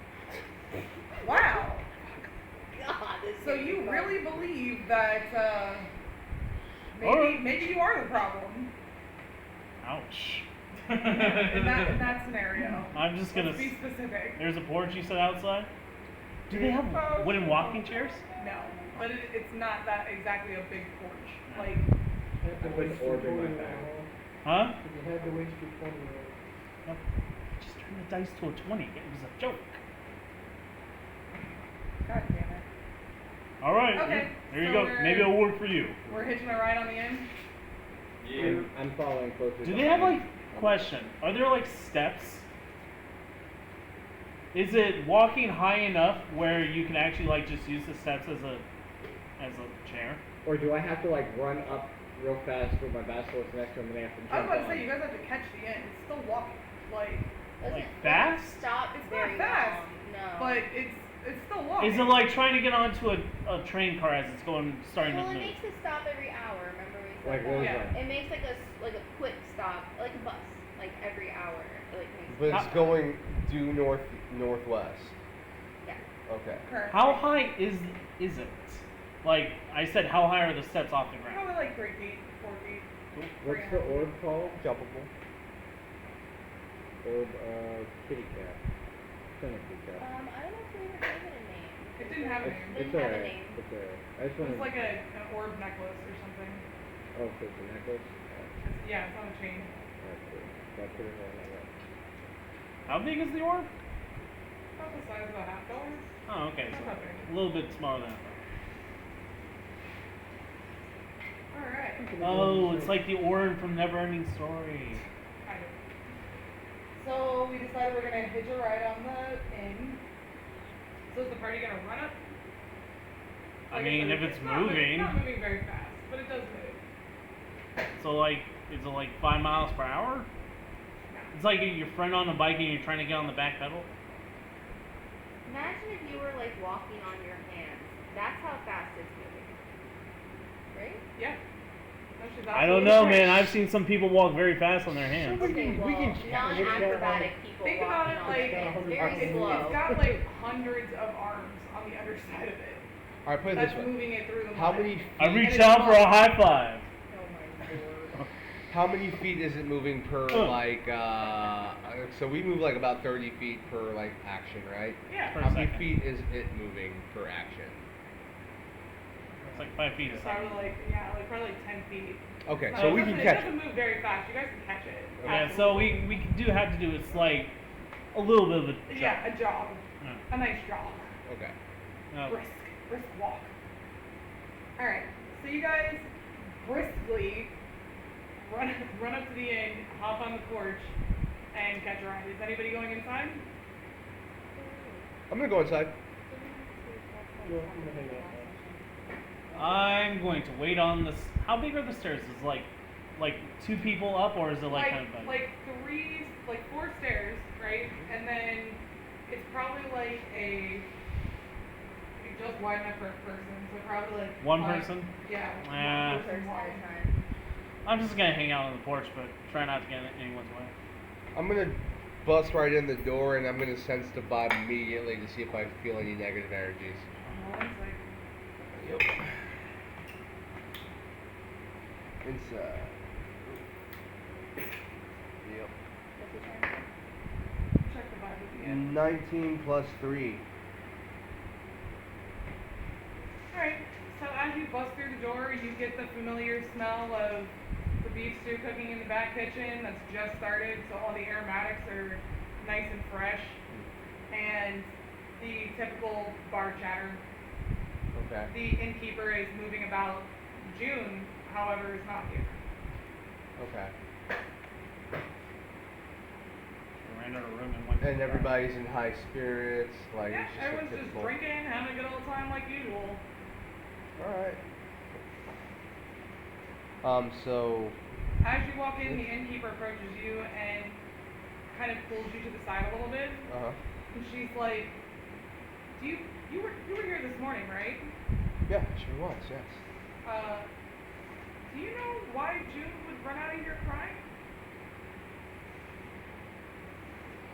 [SPEAKER 5] Wow.
[SPEAKER 8] God, this
[SPEAKER 5] So
[SPEAKER 8] is
[SPEAKER 5] you
[SPEAKER 8] fun.
[SPEAKER 5] really believe that
[SPEAKER 6] Alright.
[SPEAKER 5] maybe you are the problem
[SPEAKER 6] Ouch.
[SPEAKER 5] in that scenario.
[SPEAKER 6] I'm just gonna.
[SPEAKER 5] Let's be specific.
[SPEAKER 6] There's a porch you said outside. Do they have wooden walking chairs?
[SPEAKER 5] No, but it's not that exactly a big porch. Like
[SPEAKER 4] I have to put an orb in my bag.
[SPEAKER 6] Huh?
[SPEAKER 7] You had to waste your 20 minutes.
[SPEAKER 6] No. Just turn the dice to a 20. It was a joke.
[SPEAKER 5] God damn it.
[SPEAKER 6] All right.
[SPEAKER 5] Okay,
[SPEAKER 6] There you
[SPEAKER 5] so
[SPEAKER 6] go.
[SPEAKER 5] we're-
[SPEAKER 6] Maybe it'll work for you.
[SPEAKER 5] We're hitching a ride on the end.
[SPEAKER 4] I'm following closer.
[SPEAKER 6] Do they have like question? Are there like steps? Is it walking high enough where you can actually like just use the steps as a chair?
[SPEAKER 4] Or do I have to like run up real fast with my basilisk next to him and they have to jump
[SPEAKER 5] I was about to
[SPEAKER 4] on?
[SPEAKER 5] say you guys have to catch the end. It's still walking. Like,
[SPEAKER 8] Doesn't
[SPEAKER 6] fast?
[SPEAKER 8] Stop
[SPEAKER 5] It's
[SPEAKER 8] very
[SPEAKER 5] not fast,
[SPEAKER 8] long. No.
[SPEAKER 5] but it's still walking.
[SPEAKER 6] Is it like trying to get onto a train car as it's starting
[SPEAKER 8] Well,
[SPEAKER 6] to
[SPEAKER 8] it
[SPEAKER 6] move?
[SPEAKER 8] makes it stop every hour. Remember we said
[SPEAKER 4] Like
[SPEAKER 8] that?
[SPEAKER 4] what was
[SPEAKER 5] Yeah.
[SPEAKER 4] that?
[SPEAKER 8] It makes like a quick stop, like a bus, like every hour. It like makes.
[SPEAKER 1] But it's going due northwest.
[SPEAKER 8] Yeah.
[SPEAKER 1] Okay.
[SPEAKER 5] Currently.
[SPEAKER 6] How high is it? Like I said, how high are the steps off the ground?
[SPEAKER 5] Probably like 3 feet, 4 feet.
[SPEAKER 4] What's the orb called?
[SPEAKER 1] Jumpable.
[SPEAKER 4] Orb, kitty cat. Tentacle cat.
[SPEAKER 8] I don't know if we were given a name.
[SPEAKER 5] It didn't have a
[SPEAKER 4] It's,
[SPEAKER 5] name.
[SPEAKER 8] Didn't
[SPEAKER 4] it's
[SPEAKER 8] have a
[SPEAKER 4] alright.
[SPEAKER 8] name.
[SPEAKER 4] It's alright. I just
[SPEAKER 5] It was
[SPEAKER 4] wanted.
[SPEAKER 5] like an orb necklace or something.
[SPEAKER 4] Oh, so it's a necklace? Alright,
[SPEAKER 5] Yeah, it's on a chain.
[SPEAKER 4] alright, cool. So I put it on my lap.
[SPEAKER 6] How big is the orb?
[SPEAKER 5] About the size of a half dollar.
[SPEAKER 6] Oh, okay,
[SPEAKER 5] Not
[SPEAKER 6] so
[SPEAKER 5] that big.
[SPEAKER 6] a little bit smaller than I
[SPEAKER 5] Alright.
[SPEAKER 6] thought. Oh, it's like the orb from Neverending Story.
[SPEAKER 5] Kind of. So we decided we're gonna hitch a ride on the inn. So is the party gonna run up?
[SPEAKER 6] I mean,
[SPEAKER 5] said,
[SPEAKER 6] if it's
[SPEAKER 5] not
[SPEAKER 6] moving.
[SPEAKER 5] It's not moving very fast, but it does move.
[SPEAKER 6] So like, is it like 5 miles per hour? It's like your friend on a bike and you're trying to get on the back pedal.
[SPEAKER 8] Imagine if you were like walking on your hands. That's how fast it's moving. Right?
[SPEAKER 5] Yeah. No, she's
[SPEAKER 6] I don't
[SPEAKER 5] absolutely
[SPEAKER 6] know,
[SPEAKER 5] right.
[SPEAKER 6] man. I've seen some people walk very fast on their hands.
[SPEAKER 8] Okay, well, non-acrobatic people
[SPEAKER 5] Think
[SPEAKER 8] walking
[SPEAKER 5] about it
[SPEAKER 8] on
[SPEAKER 5] like
[SPEAKER 8] their hands. Very
[SPEAKER 5] it's
[SPEAKER 8] slow.
[SPEAKER 5] got like hundreds of arms on the underside of it.
[SPEAKER 1] All right, put it
[SPEAKER 5] That's
[SPEAKER 1] this way.
[SPEAKER 5] moving it through the
[SPEAKER 1] How
[SPEAKER 5] mud.
[SPEAKER 1] many feet?
[SPEAKER 6] I reached out for a high five.
[SPEAKER 5] Oh my lord.
[SPEAKER 1] How many feet is it moving per like? So we move like about 30 feet per like action, right?
[SPEAKER 5] Yeah.
[SPEAKER 6] Per
[SPEAKER 1] How many
[SPEAKER 6] second.
[SPEAKER 1] feet is it moving per action?
[SPEAKER 6] It's like 5 feet a
[SPEAKER 5] It's
[SPEAKER 6] second.
[SPEAKER 5] probably like 10 feet.
[SPEAKER 1] Okay,
[SPEAKER 5] No,
[SPEAKER 1] so
[SPEAKER 5] it
[SPEAKER 1] we
[SPEAKER 5] doesn't-
[SPEAKER 1] can catch
[SPEAKER 5] It doesn't move very fast. You guys can catch it.
[SPEAKER 6] Yeah, so we do have to do it's like a little bit of a jump.
[SPEAKER 5] Yeah, a jog.
[SPEAKER 6] Yeah.
[SPEAKER 5] A nice jog.
[SPEAKER 1] Okay.
[SPEAKER 6] No.
[SPEAKER 5] Brisk walk. Alright, so you guys briskly run up to the inn, hop on the porch, and catch a ride. Is anybody going inside?
[SPEAKER 1] I'm gonna go inside.
[SPEAKER 7] No, I'm gonna hang out.
[SPEAKER 6] I'm going to wait on this. How big are the stairs? Is it like 2 people up, or is it like kind of big?
[SPEAKER 5] like 4 stairs, right? And then it's probably like just wide enough for a person, so probably like
[SPEAKER 6] One
[SPEAKER 5] 5
[SPEAKER 6] person?
[SPEAKER 5] Yeah.
[SPEAKER 6] Yeah.
[SPEAKER 5] One person
[SPEAKER 8] First at a
[SPEAKER 5] wide.
[SPEAKER 8] time.
[SPEAKER 6] I'm just gonna hang out on the porch, but try not to get in anyone's way.
[SPEAKER 1] I'm gonna bust right in the door and I'm gonna sense the vibe immediately to see if I feel any negative energies.
[SPEAKER 5] One second.
[SPEAKER 1] Yep. Inside. Yep.
[SPEAKER 8] What's your turn?
[SPEAKER 5] Check the vibe at the end.
[SPEAKER 1] 19 plus 3.
[SPEAKER 5] Alright, so as you bust through the door, you get the familiar smell of the beef stew cooking in the back kitchen that's just started, so all the aromatics are nice and fresh, and the typical bar chatter.
[SPEAKER 1] Okay.
[SPEAKER 5] The innkeeper is moving about. June, however, is not here.
[SPEAKER 1] Okay.
[SPEAKER 6] We ran out of room and went. to
[SPEAKER 1] And
[SPEAKER 6] the
[SPEAKER 1] everybody's in high spirits, like
[SPEAKER 5] Yeah,
[SPEAKER 1] it's just
[SPEAKER 5] everyone's
[SPEAKER 1] a
[SPEAKER 5] just
[SPEAKER 1] typical.
[SPEAKER 5] drinking, having a good old time like usual.
[SPEAKER 1] Alright. So
[SPEAKER 5] As you walk in, the innkeeper approaches you and kind of pulls you to the side a little bit, and she's like, you were here this morning, right?
[SPEAKER 1] yeah, sure was, yes.
[SPEAKER 5] Do you know why June would run out of here crying?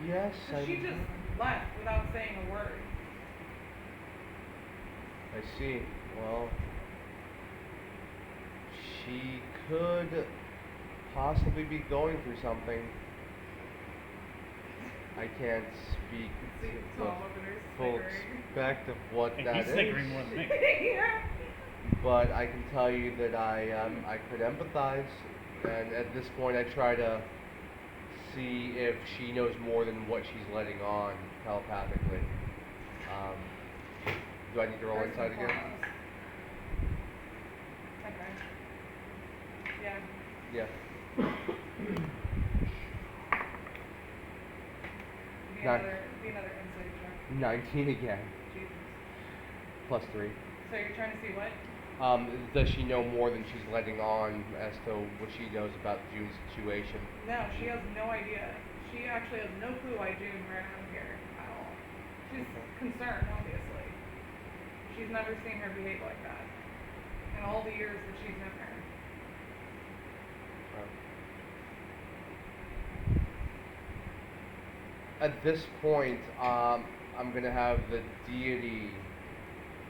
[SPEAKER 1] Yes,
[SPEAKER 5] 'Cause she just left without saying a word.
[SPEAKER 1] I see. Well, she could possibly be going through something. I can't speak
[SPEAKER 5] See,
[SPEAKER 1] to
[SPEAKER 5] Tom
[SPEAKER 1] the
[SPEAKER 5] over there
[SPEAKER 1] full
[SPEAKER 5] snickering.
[SPEAKER 1] spect of what
[SPEAKER 6] And
[SPEAKER 1] that
[SPEAKER 6] he's
[SPEAKER 1] is,
[SPEAKER 6] snickering more than me.
[SPEAKER 5] Yeah.
[SPEAKER 1] but I can tell you that I could empathize, and at this point I try to see if she knows more than what she's letting on telepathically. Do I need to roll
[SPEAKER 5] First
[SPEAKER 1] inside
[SPEAKER 5] and
[SPEAKER 1] again?
[SPEAKER 5] foremost. Okay. Yeah.
[SPEAKER 1] Yeah. Nine.
[SPEAKER 5] Be another insight check.
[SPEAKER 1] 19 again,
[SPEAKER 5] Jesus.
[SPEAKER 1] plus 3.
[SPEAKER 5] So you're trying to see what?
[SPEAKER 1] Does she know more than she's letting on as to what she knows about June's situation?
[SPEAKER 5] No, she has no idea. She actually has no clue why June ran out of here at all. She's concerned, obviously. She's never seen her behave like that in all the years that she's known her.
[SPEAKER 1] At this point, I'm gonna have the deity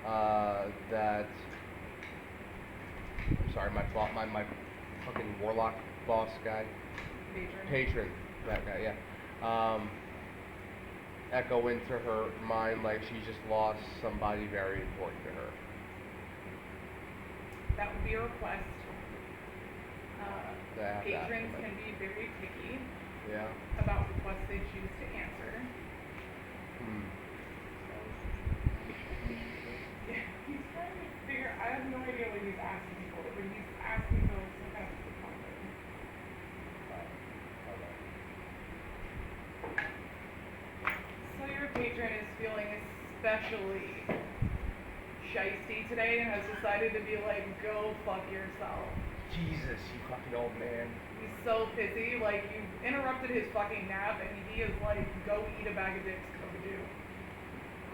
[SPEAKER 1] that. I'm sorry, my fucking warlock boss guy, patron, that guy, yeah. Echo into her mind like she just lost somebody very important to her.
[SPEAKER 5] That would be a request.
[SPEAKER 1] That
[SPEAKER 5] Patrons
[SPEAKER 1] happened.
[SPEAKER 5] can be very picky
[SPEAKER 1] Yeah.
[SPEAKER 5] about requests they choose to answer. Yeah, he's trying to figure. I have no idea what he's asking for, but he's asking for some kind of disappointment. So your patron is feeling especially shisty today and has decided to be like, go fuck yourself.
[SPEAKER 1] Jesus, you fucking old man.
[SPEAKER 5] He's so pissy, like you interrupted his fucking nap and he is like, go eat a bag of dicks, cockadoo.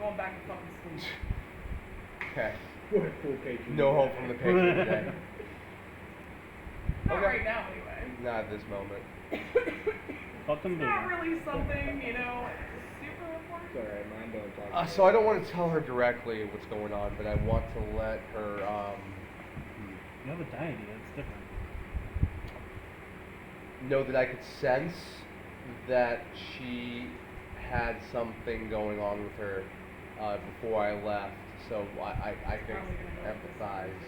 [SPEAKER 5] Going back to fucking sleep.
[SPEAKER 1] Okay.
[SPEAKER 4] What a cool patron.
[SPEAKER 1] No hope from the patron today.
[SPEAKER 5] Not
[SPEAKER 1] Okay.
[SPEAKER 5] right now anyway.
[SPEAKER 1] Not at this moment.
[SPEAKER 6] Fucking
[SPEAKER 5] Not
[SPEAKER 6] boomer.
[SPEAKER 5] really something, you know, super important.
[SPEAKER 4] It's alright, mine don't talk.
[SPEAKER 1] So I don't want to tell her directly what's going on, but I want to let her
[SPEAKER 6] You have a deity, that's different.
[SPEAKER 1] know that I could sense that she had something going on with her before I left, so I could
[SPEAKER 5] Probably gonna go with
[SPEAKER 1] empathize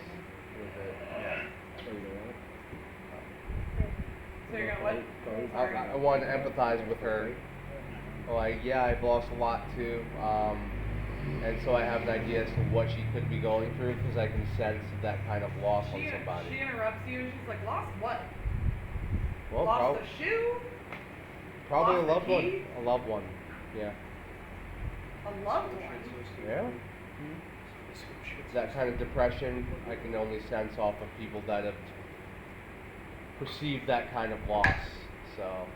[SPEAKER 1] with it. Yeah.
[SPEAKER 4] Oh, you know what?
[SPEAKER 5] So you're gonna what?
[SPEAKER 4] Sorry.
[SPEAKER 1] I want to empathize with her. Like, yeah, I've lost a lot too, and so I have an idea as to what she could be going through because I can sense that kind of loss on
[SPEAKER 5] She
[SPEAKER 1] somebody.
[SPEAKER 5] interrupts you and she's like, lost what?
[SPEAKER 1] Well,
[SPEAKER 5] Lost a shoe?
[SPEAKER 1] probably a
[SPEAKER 5] lost the
[SPEAKER 1] loved one.
[SPEAKER 5] key?
[SPEAKER 1] A loved one. Yeah.
[SPEAKER 5] A loved one?
[SPEAKER 1] Yeah. That kind of depression I can only sense off of people that have perceived that kind of loss. So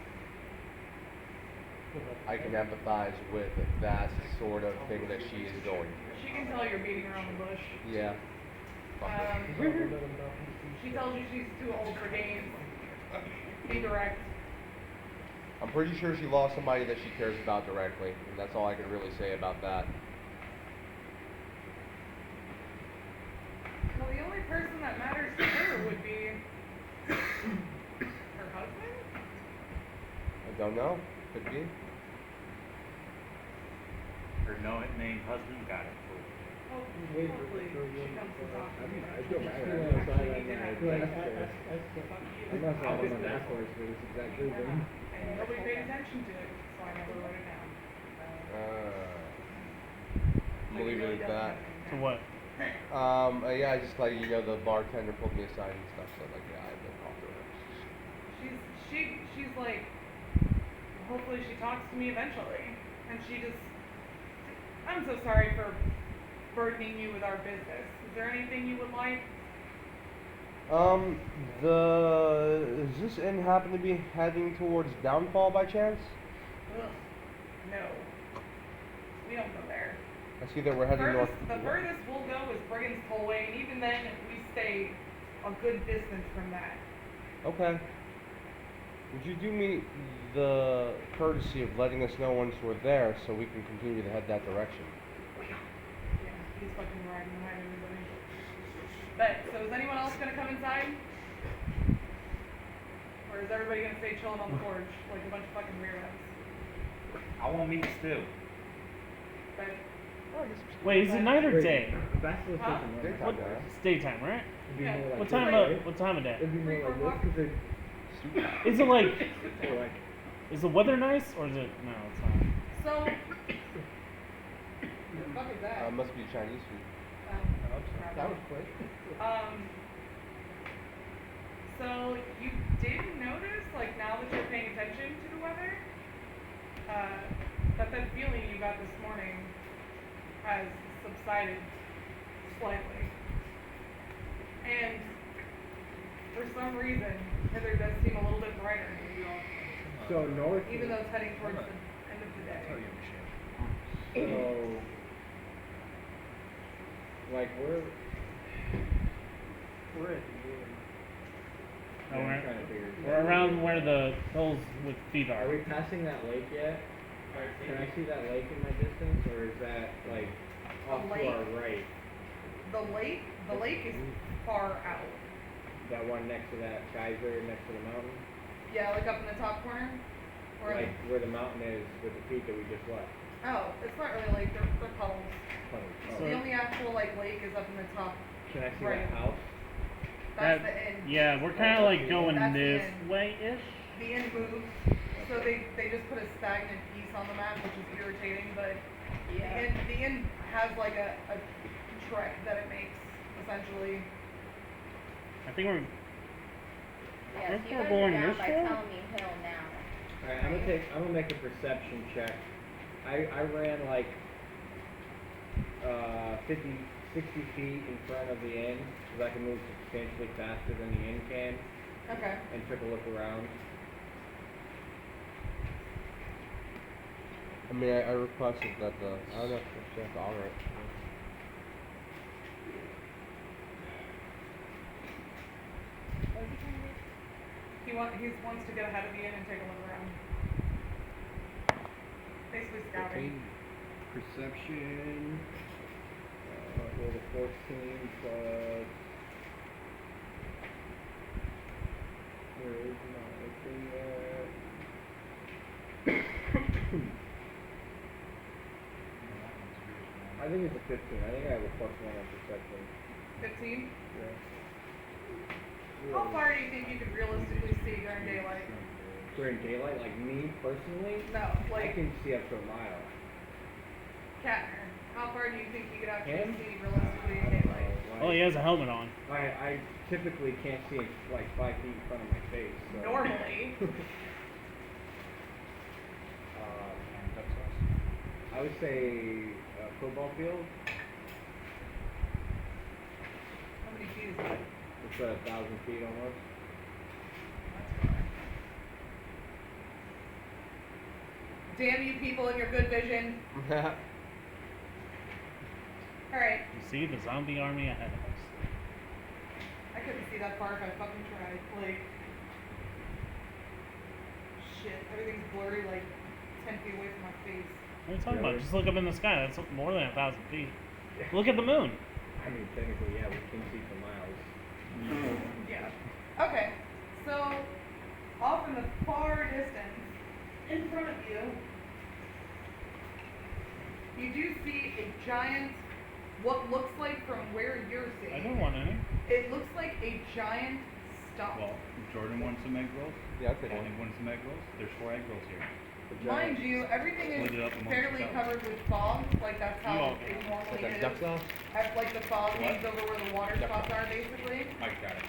[SPEAKER 1] I can empathize with that sort of thing that she is going through.
[SPEAKER 5] She can tell you're beating around the bush.
[SPEAKER 1] Yeah.
[SPEAKER 5] She tells you she's too old for games. Be direct.
[SPEAKER 1] I'm pretty sure she lost somebody that she cares about directly, and that's all I can really say about that.
[SPEAKER 5] Well, the only person that matters to her would be her husband?
[SPEAKER 1] I don't know. Could be.
[SPEAKER 2] Her no-name husband got it.
[SPEAKER 7] wait for
[SPEAKER 5] Hopefully
[SPEAKER 7] the
[SPEAKER 5] she comes to talk to me.
[SPEAKER 4] I feel bad.
[SPEAKER 5] Actually,
[SPEAKER 4] I'm
[SPEAKER 5] we
[SPEAKER 4] outside
[SPEAKER 5] need
[SPEAKER 4] right
[SPEAKER 5] to
[SPEAKER 4] now.
[SPEAKER 5] have
[SPEAKER 7] Like,
[SPEAKER 5] like,
[SPEAKER 7] I
[SPEAKER 4] I'm not saying I'm on that horse for this exact
[SPEAKER 5] we're
[SPEAKER 4] reason.
[SPEAKER 5] not. And nobody paid attention to it, so I never wrote it down.
[SPEAKER 1] We'll leave it at that.
[SPEAKER 6] To what?
[SPEAKER 1] Yeah, just like, you know, the bartender pulled me aside and stuff, so like, yeah, I didn't talk to her.
[SPEAKER 5] She's like, hopefully she talks to me eventually. And she just, I'm so sorry for burdening you with our business. Is there anything you would like?
[SPEAKER 1] Does this inn happen to be heading towards downfall by chance?
[SPEAKER 5] Ugh, no. We don't go there.
[SPEAKER 1] I see that we're heading north.
[SPEAKER 5] The furthest we'll go is Brigand's Tollway, and even then, we stay a good distance from that.
[SPEAKER 1] Okay. Would you do me the courtesy of letting us know once we're there so we can continue to head that direction?
[SPEAKER 5] Yeah, he's fucking riding behind everybody. But, so is anyone else gonna come inside? Or is everybody gonna stay chilling on the porch like a bunch of fucking weirdos?
[SPEAKER 2] I want meat stew.
[SPEAKER 5] But,
[SPEAKER 6] Wait, is it night or
[SPEAKER 4] Wait,
[SPEAKER 6] day?
[SPEAKER 4] Basketball
[SPEAKER 5] Huh?
[SPEAKER 4] station, right?
[SPEAKER 1] Daytime,
[SPEAKER 6] What,
[SPEAKER 1] yeah.
[SPEAKER 6] it's daytime, right?
[SPEAKER 4] It'd be
[SPEAKER 5] Yeah.
[SPEAKER 4] more like
[SPEAKER 6] What
[SPEAKER 4] this,
[SPEAKER 6] time
[SPEAKER 4] right?
[SPEAKER 6] of what time of day?
[SPEAKER 4] It'd be more
[SPEAKER 5] 3, 4
[SPEAKER 4] like
[SPEAKER 5] o'clock?
[SPEAKER 4] this because
[SPEAKER 6] Is it like
[SPEAKER 4] they're like
[SPEAKER 6] is the weather nice or is it no? It's not.
[SPEAKER 5] so, the fuck is that?
[SPEAKER 1] Must be Chinese food.
[SPEAKER 7] That was quick.
[SPEAKER 5] So you did notice, like now that you're paying attention to the weather, that feeling you got this morning has subsided slightly. And for some reason, Hither does seem a little bit brighter,
[SPEAKER 4] so north.
[SPEAKER 5] even though it's heading towards the end of the day.
[SPEAKER 4] So like we're at
[SPEAKER 6] Oh,
[SPEAKER 4] I'm trying to figure this
[SPEAKER 6] we're
[SPEAKER 4] out.
[SPEAKER 6] around where the hills with feet
[SPEAKER 4] Are
[SPEAKER 6] are.
[SPEAKER 4] we passing that lake yet? Can I see that lake in my distance, or is that like off to our right?
[SPEAKER 5] The lake is far out.
[SPEAKER 4] That one next to that geyser next to the mountain?
[SPEAKER 5] Yeah, like up in the top corner. Or
[SPEAKER 4] Like where the mountain is with the peak that we just left?
[SPEAKER 5] oh, it's not really a lake, they're puddles.
[SPEAKER 4] Oh,
[SPEAKER 5] So the only actual like lake is up in the top.
[SPEAKER 4] can I see
[SPEAKER 5] right.
[SPEAKER 4] that house?
[SPEAKER 5] That's the end.
[SPEAKER 6] Yeah, we're kind of like going
[SPEAKER 5] That's the
[SPEAKER 6] this
[SPEAKER 5] end.
[SPEAKER 6] way ish.
[SPEAKER 5] The end moved, so they just put a stagnant piece on the map, which is irritating. But the end has like a trek that it makes essentially.
[SPEAKER 6] I think we're
[SPEAKER 8] Yeah,
[SPEAKER 6] We're
[SPEAKER 8] so you guys
[SPEAKER 6] going
[SPEAKER 8] are down
[SPEAKER 6] this
[SPEAKER 8] by
[SPEAKER 6] way?
[SPEAKER 8] telling me hill now.
[SPEAKER 4] Alright, I'm gonna make a perception check. I ran like 60 feet in front of the inn, because I can move substantially faster than the inn can,
[SPEAKER 5] Okay.
[SPEAKER 4] and took a look around.
[SPEAKER 1] I mean, I requested that I don't know if she has to honor it.
[SPEAKER 8] What was he trying to do?
[SPEAKER 5] He wants to get ahead of the inn and take a look around. Basically scouting.
[SPEAKER 4] Perception. Roll the 14 plus. Where is my thing at? I think it's a 15. I think I have a +1 on perception.
[SPEAKER 5] 15.
[SPEAKER 4] Yeah.
[SPEAKER 5] How far do you think you could realistically see during daylight?
[SPEAKER 4] During daylight, like me personally,
[SPEAKER 5] No,
[SPEAKER 4] I
[SPEAKER 5] like
[SPEAKER 4] can see up to a mile.
[SPEAKER 5] Katner. How far do you think you could actually
[SPEAKER 4] Him?
[SPEAKER 5] see realistically in
[SPEAKER 4] I don't
[SPEAKER 5] daylight?
[SPEAKER 4] know.
[SPEAKER 6] Oh, he has a helmet on.
[SPEAKER 4] I typically can't see like 5 feet in front of my face. So.
[SPEAKER 5] Normally.
[SPEAKER 4] I would say football field.
[SPEAKER 5] How many feet is that?
[SPEAKER 4] It's 1,000 feet almost.
[SPEAKER 5] Damn you people and your good vision. Alright.
[SPEAKER 6] You see the zombie army ahead of us.
[SPEAKER 5] I couldn't see that far if I fucking tried. Like, shit, everything's blurry, like 10 feet away from my face.
[SPEAKER 6] What are you talking
[SPEAKER 4] Yeah,
[SPEAKER 6] about? Just look up in the sky. That's more than 1,000 feet. Look at the moon.
[SPEAKER 4] I mean, technically, yeah, we can see for miles.
[SPEAKER 5] Yeah. Okay, so off in the far distance, in front of you, you do see a giant what looks like from where you're seeing.
[SPEAKER 6] I don't want any.
[SPEAKER 5] It looks like a giant stump.
[SPEAKER 2] Well, Jordan wants some egg rolls.
[SPEAKER 1] Yeah, I'll take
[SPEAKER 2] Danny
[SPEAKER 1] one.
[SPEAKER 2] wants some egg rolls. There's 4 egg rolls here.
[SPEAKER 5] Mind you, everything is
[SPEAKER 2] Split it up amongst
[SPEAKER 5] fairly
[SPEAKER 2] yourselves.
[SPEAKER 5] covered with fog, like that's how
[SPEAKER 6] Yeah.
[SPEAKER 5] it normally
[SPEAKER 1] Like
[SPEAKER 5] is.
[SPEAKER 1] duck sauce?
[SPEAKER 5] Like the fog
[SPEAKER 2] What?
[SPEAKER 5] hangs over where the water
[SPEAKER 1] Duck
[SPEAKER 5] spots
[SPEAKER 1] sauce.
[SPEAKER 5] are, basically.
[SPEAKER 2] Mike got it.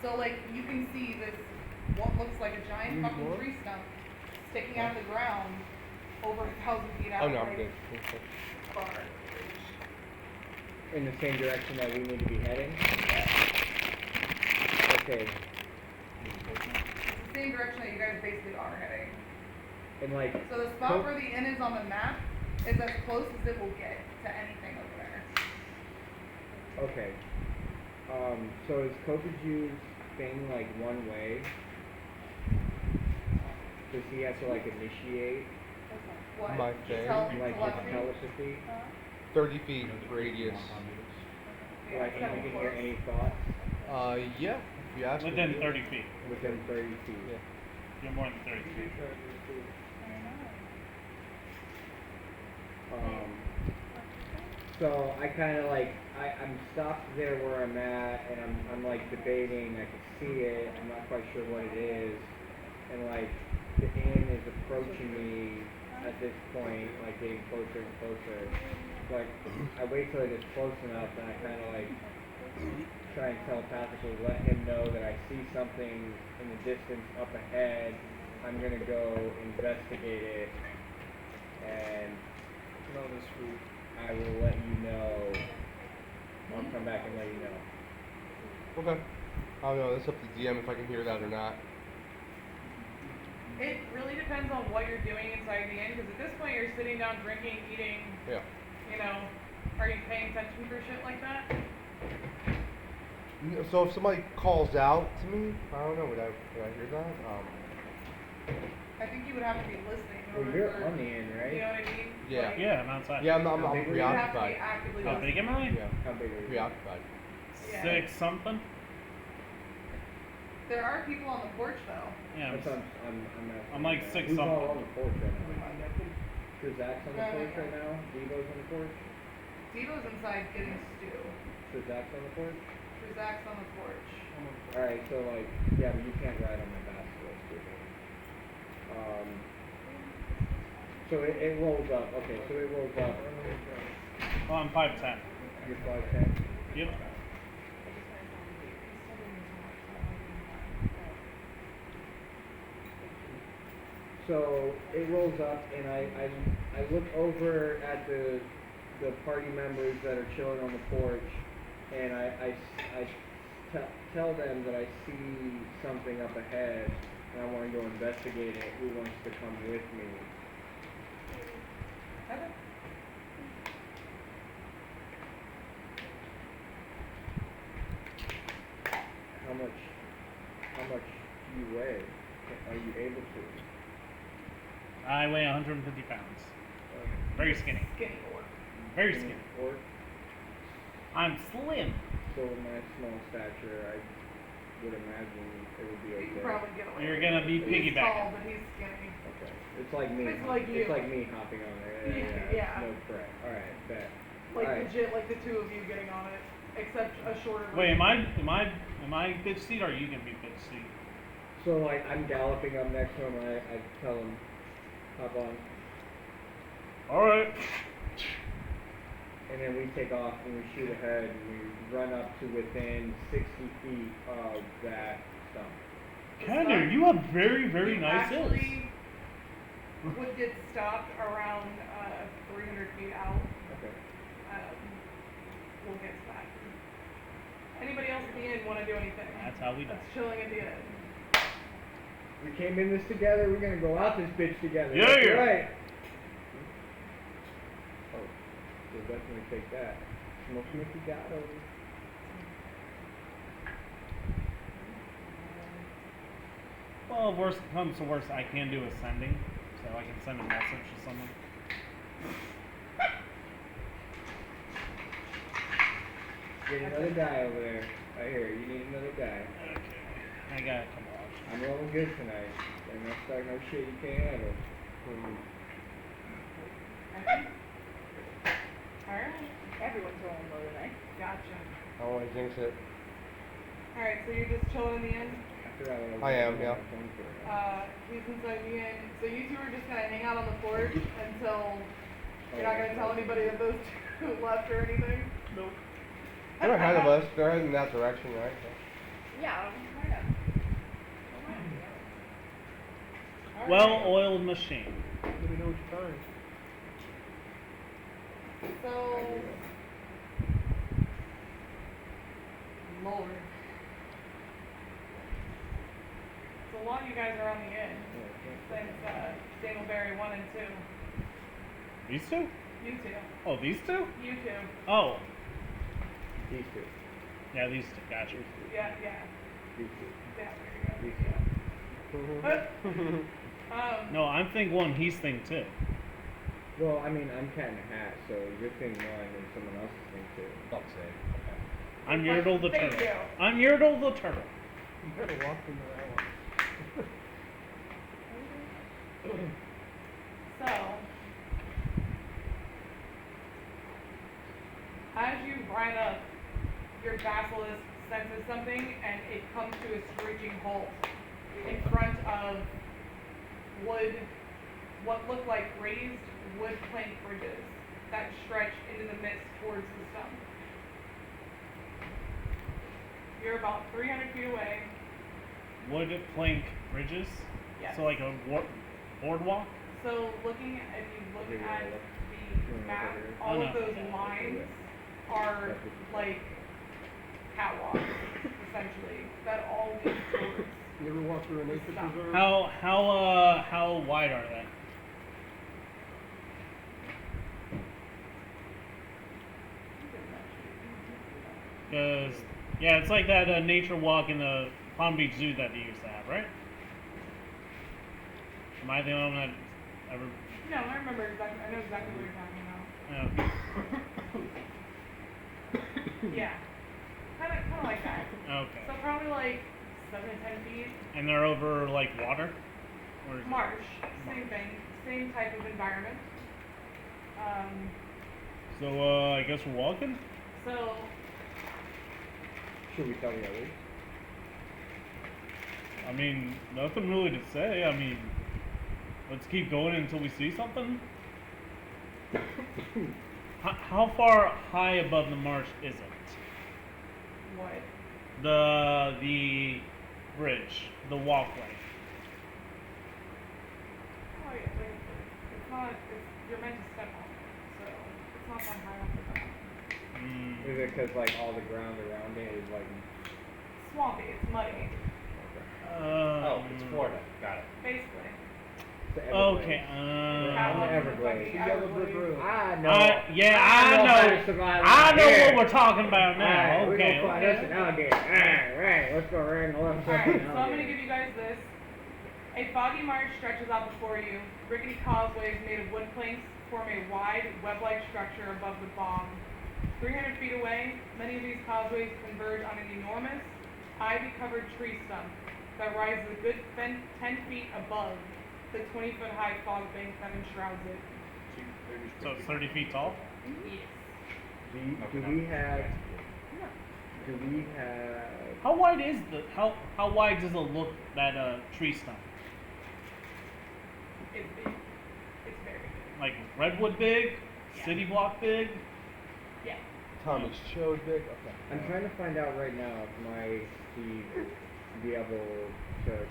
[SPEAKER 5] So like you can see this, what looks like a giant
[SPEAKER 1] Need
[SPEAKER 5] fucking
[SPEAKER 1] more?
[SPEAKER 5] tree stump sticking out of the ground over 1,000 feet out.
[SPEAKER 1] Oh no, I'm
[SPEAKER 5] right
[SPEAKER 1] good.
[SPEAKER 5] far.
[SPEAKER 4] In the same direction that we need to be heading. Okay.
[SPEAKER 5] It's the same direction that you guys basically are heading.
[SPEAKER 4] And like,
[SPEAKER 5] So the spot where the inn is on the map is as close as it will get to anything over there.
[SPEAKER 4] okay. So is Kokaju's thing like one way? Does he have to like initiate
[SPEAKER 5] What?
[SPEAKER 1] My
[SPEAKER 5] Just
[SPEAKER 1] thing,
[SPEAKER 4] like his telepathy?
[SPEAKER 1] 30 feet radius.
[SPEAKER 5] Yeah,
[SPEAKER 4] Like
[SPEAKER 5] it's kinda
[SPEAKER 4] he can
[SPEAKER 5] close.
[SPEAKER 4] hear any thoughts
[SPEAKER 1] Yeah. If you ask me.
[SPEAKER 6] Within 30 feet.
[SPEAKER 4] within 30 feet?
[SPEAKER 1] Yeah.
[SPEAKER 6] You're more than 30 feet.
[SPEAKER 4] So I kind of like, I'm stopped there where I'm at, and I'm like debating, I can see it, I'm not quite sure what it is, and like, the inn is approaching me at this point, like getting closer and closer. Like, I wait till it gets close enough, and I kind of like, try and telepathically let him know that I see something in the distance up ahead, I'm gonna go investigate it, and I will let you know. I'll come back and let you know.
[SPEAKER 1] Okay. I don't know. That's up to DM if I can hear that or not.
[SPEAKER 5] It really depends on what you're doing inside the inn, because at this point you're sitting down drinking, eating,
[SPEAKER 1] Yeah.
[SPEAKER 5] you know, are you paying attention for shit like that?
[SPEAKER 1] So if somebody calls out to me, I don't know. Would I hear that?
[SPEAKER 5] I think you would have to be listening. in
[SPEAKER 4] Well,
[SPEAKER 5] order
[SPEAKER 4] you're
[SPEAKER 5] for-
[SPEAKER 4] on the end,
[SPEAKER 5] You know
[SPEAKER 4] right?
[SPEAKER 5] what I mean?
[SPEAKER 1] Yeah.
[SPEAKER 5] Like,
[SPEAKER 6] Yeah, I'm outside.
[SPEAKER 1] Yeah, I'm
[SPEAKER 4] How big are you?
[SPEAKER 5] you have to be
[SPEAKER 1] preoccupied.
[SPEAKER 5] actively
[SPEAKER 6] How big
[SPEAKER 5] listening.
[SPEAKER 6] am I?
[SPEAKER 1] Yeah.
[SPEAKER 4] How big are you?
[SPEAKER 1] Preoccupied.
[SPEAKER 5] Yeah.
[SPEAKER 6] 6 something?
[SPEAKER 5] There are people on the porch though.
[SPEAKER 6] Yeah.
[SPEAKER 4] That's what I'm asking.
[SPEAKER 6] I'm like
[SPEAKER 4] about.
[SPEAKER 6] 6
[SPEAKER 4] Who's all
[SPEAKER 6] something.
[SPEAKER 4] on the porch right now? Sure, Zach's on the
[SPEAKER 5] No, no,
[SPEAKER 4] porch
[SPEAKER 5] no.
[SPEAKER 4] right now? Devo's on the porch?
[SPEAKER 5] Devo's inside getting stew.
[SPEAKER 4] Sure, Zach's on the porch?
[SPEAKER 5] Zach's on the porch.
[SPEAKER 4] Alright, so like, yeah, but you can't ride on my basketball scooter. So it rolls up. Okay, so it rolls up.
[SPEAKER 6] Oh, I'm 5'10".
[SPEAKER 4] You're 5'10".
[SPEAKER 6] Yep.
[SPEAKER 4] So it rolls up, and I look over at the party members that are chilling on the porch, and I tell them that I see something up ahead, and I want to go investigate it. Who wants to come with me?
[SPEAKER 5] Okay.
[SPEAKER 4] How much do you weigh? Are you able to?
[SPEAKER 6] I weigh 150 pounds. Very skinny.
[SPEAKER 5] Skinny orc.
[SPEAKER 6] Very skinny.
[SPEAKER 4] Or
[SPEAKER 6] I'm slim.
[SPEAKER 4] so with my small stature, I would imagine it would be
[SPEAKER 5] You
[SPEAKER 4] okay.
[SPEAKER 5] can probably get away.
[SPEAKER 6] You're
[SPEAKER 5] with
[SPEAKER 6] gonna
[SPEAKER 5] it.
[SPEAKER 6] be
[SPEAKER 5] He's tall,
[SPEAKER 6] piggybacking.
[SPEAKER 5] but he's skinny.
[SPEAKER 4] Okay. It's like me.
[SPEAKER 5] It's like you.
[SPEAKER 4] It's like me hopping on there.
[SPEAKER 5] Yeah.
[SPEAKER 4] No threat. Alright, bet.
[SPEAKER 5] Like
[SPEAKER 4] Alright.
[SPEAKER 5] legit, like the two of you getting on it, except a shorter.
[SPEAKER 6] Wait,
[SPEAKER 5] version.
[SPEAKER 6] am I bitch seat or are you gonna be bitch seat?
[SPEAKER 4] So like I'm galloping up next to him and I tell him, hop on.
[SPEAKER 6] Alright.
[SPEAKER 4] And then we take off and we shoot ahead and we run up to within 60 feet of that stump.
[SPEAKER 6] Kenner, you have very, very
[SPEAKER 5] You
[SPEAKER 6] nice hills.
[SPEAKER 5] actually would get stopped around 300 feet out.
[SPEAKER 4] Okay.
[SPEAKER 5] We'll get to that. Anybody else at the inn want to do anything?
[SPEAKER 6] That's how we die.
[SPEAKER 5] That's chilling at the inn.
[SPEAKER 4] We came in this together, we're gonna go out this bitch together.
[SPEAKER 6] Yeah,
[SPEAKER 4] That's
[SPEAKER 6] yeah.
[SPEAKER 4] right. Oh, we'll definitely take that. Smoking if you got them.
[SPEAKER 6] Well, if worst comes to worst, I can do ascending, so I can send a message to someone.
[SPEAKER 4] Get another guy over there. Right here, you need another guy.
[SPEAKER 6] Okay. I gotta come off.
[SPEAKER 4] I'm rolling good tonight. And no start no shit you can't handle.
[SPEAKER 1] Oh, I jinx it.
[SPEAKER 5] Alright, so you're just chilling in the inn?
[SPEAKER 4] After
[SPEAKER 1] I am, yeah.
[SPEAKER 5] He's inside the inn. So you two are just gonna hang out on the porch until you're not gonna tell anybody that those two left or anything?
[SPEAKER 6] Nope.
[SPEAKER 1] They're ahead of us. They're heading in that direction, right?
[SPEAKER 8] Yeah, why not?
[SPEAKER 6] Well-oiled machine.
[SPEAKER 7] Let me know what you find.
[SPEAKER 5] So, Lord. So a lot of you guys are on the inn since Dingleberry 1 and 2.
[SPEAKER 6] These two?
[SPEAKER 5] You two.
[SPEAKER 6] Oh, these two?
[SPEAKER 5] You two.
[SPEAKER 6] Oh.
[SPEAKER 4] These two.
[SPEAKER 6] Yeah, these two. Gotcha.
[SPEAKER 5] Yeah.
[SPEAKER 4] These two.
[SPEAKER 5] Yeah, there you
[SPEAKER 4] These
[SPEAKER 5] go.
[SPEAKER 4] two.
[SPEAKER 6] No, I'm thing 1, he's thing 2.
[SPEAKER 4] Well, I mean, I'm Cat in a Hat, so you're thing 1 and someone else's thing 2.
[SPEAKER 1] Fuck's sake.
[SPEAKER 6] I'm Yertle the
[SPEAKER 5] Thank
[SPEAKER 6] turtle.
[SPEAKER 5] you.
[SPEAKER 6] I'm Yertle the turtle.
[SPEAKER 7] You better walk into that one.
[SPEAKER 5] So, as you ride up, your basilisk senses something and it comes to a screeching halt in front of what look like raised wood plank bridges that stretch into the mist towards the sun. You're about 300 feet away.
[SPEAKER 6] Wood plank bridges?
[SPEAKER 5] Yes.
[SPEAKER 6] So like a boardwalk?
[SPEAKER 5] So looking, if you look at the map,
[SPEAKER 6] Oh,
[SPEAKER 5] all
[SPEAKER 6] no.
[SPEAKER 5] of those lines are like catwalks, essentially, that all lead towards.
[SPEAKER 7] You ever walk through a nature
[SPEAKER 5] Stop.
[SPEAKER 7] preserve?
[SPEAKER 6] How wide are they? Cause yeah, it's like that nature walk in the Palm Beach Zoo that they used to have, right? Am I the only one that ever?
[SPEAKER 5] No, I remember exactly. I know exactly what you're talking about.
[SPEAKER 6] Oh,
[SPEAKER 5] Yeah, kind of like that.
[SPEAKER 6] okay.
[SPEAKER 5] So probably like 7 to 10 feet.
[SPEAKER 6] And they're over like water, or is it-
[SPEAKER 5] Marsh, same thing, same type of environment.
[SPEAKER 6] So I guess we're walking.
[SPEAKER 5] So
[SPEAKER 4] Should we tell the others?
[SPEAKER 6] I mean, nothing really to say. I mean, let's keep going until we see something. How far high above the marsh is it?
[SPEAKER 5] what?
[SPEAKER 6] The bridge, the walkway.
[SPEAKER 5] Oh yeah, it's not. You're meant to step on it, so it's not that high off the ground.
[SPEAKER 4] Is it because like all the ground around it is like?
[SPEAKER 5] Swampy. It's muddy,
[SPEAKER 1] Oh, it's Florida. Got it.
[SPEAKER 5] basically.
[SPEAKER 4] The Everglades.
[SPEAKER 6] Okay.
[SPEAKER 4] On the Everglades.
[SPEAKER 5] The
[SPEAKER 7] Yellow brick
[SPEAKER 5] Everglades.
[SPEAKER 7] road.
[SPEAKER 4] I know.
[SPEAKER 6] Yeah,
[SPEAKER 4] I know how to survive
[SPEAKER 6] I
[SPEAKER 4] out
[SPEAKER 6] know
[SPEAKER 4] here.
[SPEAKER 6] what we're talking about now.
[SPEAKER 4] Alright, we're
[SPEAKER 6] Okay.
[SPEAKER 4] gonna find us an alligator. Alright, let's go right and left.
[SPEAKER 5] Alright, so I'm gonna give you guys this. A foggy marsh stretches out before you. Rickety causeways made of wood planks form a wide, web-like structure above the bog. 300 feet away, many of these causeways converge on an enormous, ivy-covered tree stump that rises a good 10 feet above the 20-foot-high fog bank that enshrouds it.
[SPEAKER 6] So it's 30 feet tall.
[SPEAKER 5] Yes.
[SPEAKER 4] Do we have?
[SPEAKER 6] How wide is the how wide does it look, that tree stump?
[SPEAKER 5] It's big. It's very big.
[SPEAKER 6] Like redwood big,
[SPEAKER 5] Yeah.
[SPEAKER 6] city block big.
[SPEAKER 5] Yeah.
[SPEAKER 1] Tommy's Cho's big. Okay.
[SPEAKER 4] I'm trying to find out right now if my Steve will be able to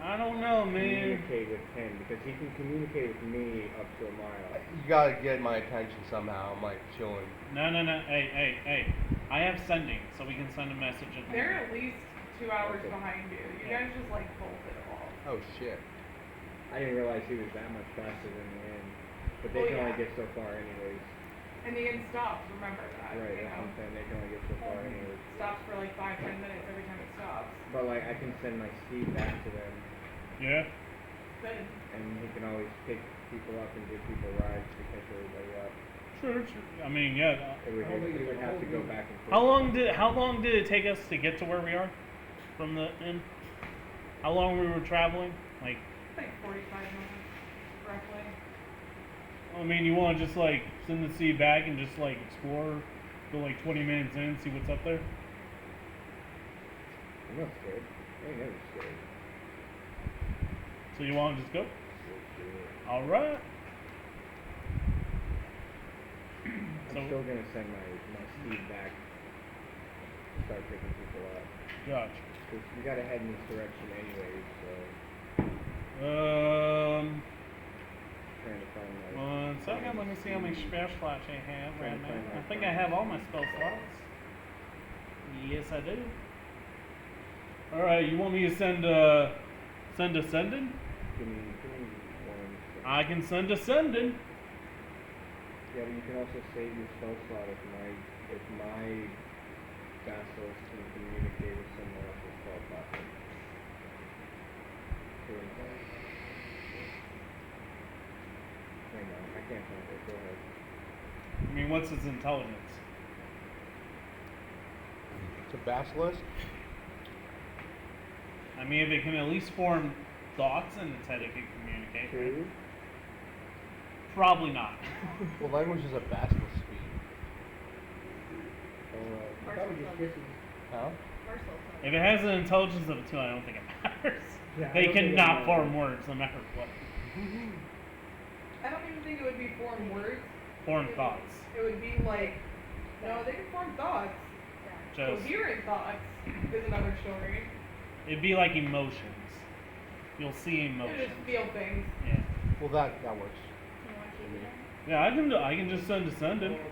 [SPEAKER 6] I don't know, man.
[SPEAKER 4] communicate with him because he can communicate with me up to a mile.
[SPEAKER 1] You gotta get my attention somehow. I'm like chilling.
[SPEAKER 6] No. Hey. I have sending, so we can send a message.
[SPEAKER 5] They're at least 2 hours behind you. You guys just like bolted off.
[SPEAKER 1] Oh shit.
[SPEAKER 4] I didn't realize he was that much faster than the end, but they
[SPEAKER 5] Oh,
[SPEAKER 4] can only
[SPEAKER 5] yeah.
[SPEAKER 4] get so far anyways.
[SPEAKER 5] And the inn stops, remember that.
[SPEAKER 4] Right,
[SPEAKER 5] You
[SPEAKER 4] that's
[SPEAKER 5] know?
[SPEAKER 4] what I'm saying. They can only get so far anyways.
[SPEAKER 5] Stops for like 5-10 minutes every time it stops.
[SPEAKER 4] But like I can send my Steve back to them,
[SPEAKER 6] Yeah.
[SPEAKER 5] Good.
[SPEAKER 4] and he can always pick people up and give people rides to catch everybody up.
[SPEAKER 6] Sure. I mean, yeah.
[SPEAKER 4] It would have to go back and forth.
[SPEAKER 6] How long did it take us to get to where we are from the inn? How long we were traveling? Like,
[SPEAKER 5] Like 45 minutes, roughly.
[SPEAKER 6] I mean, you want to just like send the sea back and just like explore Go like 20 minutes in, see what's up there.
[SPEAKER 4] I'm not scared. I ain't never scared.
[SPEAKER 6] So you want to just go?
[SPEAKER 4] Let's do it.
[SPEAKER 6] All right.
[SPEAKER 4] I'm
[SPEAKER 6] So-
[SPEAKER 4] still gonna send my speed back to start picking people up.
[SPEAKER 6] Gotcha.
[SPEAKER 4] Cause we gotta head in this direction anyways, so trying to find my.
[SPEAKER 6] One second, let me see how many spell slots I have
[SPEAKER 4] Trying
[SPEAKER 6] right
[SPEAKER 4] to find
[SPEAKER 6] now.
[SPEAKER 4] my
[SPEAKER 6] I think I have all my spell slots. Yes, I do. Alright, you want me to send Ascending?
[SPEAKER 4] Give me 1 second.
[SPEAKER 6] I can send Ascending.
[SPEAKER 4] Yeah, but you can also save your spell slot if my basilisk can communicate with someone else's spell platform. Hang on, I can't find it. Go ahead.
[SPEAKER 6] I mean, what's its intelligence?
[SPEAKER 1] It's a basilisk.
[SPEAKER 6] I mean, if it can at least form thoughts in its head, it can communicate. Right?
[SPEAKER 4] 2.
[SPEAKER 6] Probably not.
[SPEAKER 1] What language is a basilisk speak?
[SPEAKER 7] I thought we just kisses.
[SPEAKER 1] Huh?
[SPEAKER 8] Marcel.
[SPEAKER 6] If it has an intelligence of a 2, I don't think it matters.
[SPEAKER 4] Yeah, I
[SPEAKER 6] They
[SPEAKER 4] don't think it
[SPEAKER 6] cannot form
[SPEAKER 4] matters.
[SPEAKER 6] words no matter what.
[SPEAKER 5] I don't even think it would be form words.
[SPEAKER 6] Form thoughts.
[SPEAKER 5] It would be like, no, they can form thoughts.
[SPEAKER 6] Just,
[SPEAKER 5] Coherent thoughts is another story.
[SPEAKER 6] it'd be like emotions. You'll see
[SPEAKER 5] You
[SPEAKER 6] emotions.
[SPEAKER 5] just feel things.
[SPEAKER 6] Yeah.
[SPEAKER 1] Well, that works.
[SPEAKER 8] You want to do that?
[SPEAKER 6] Yeah, I can just send Ascending.
[SPEAKER 8] Well, I'm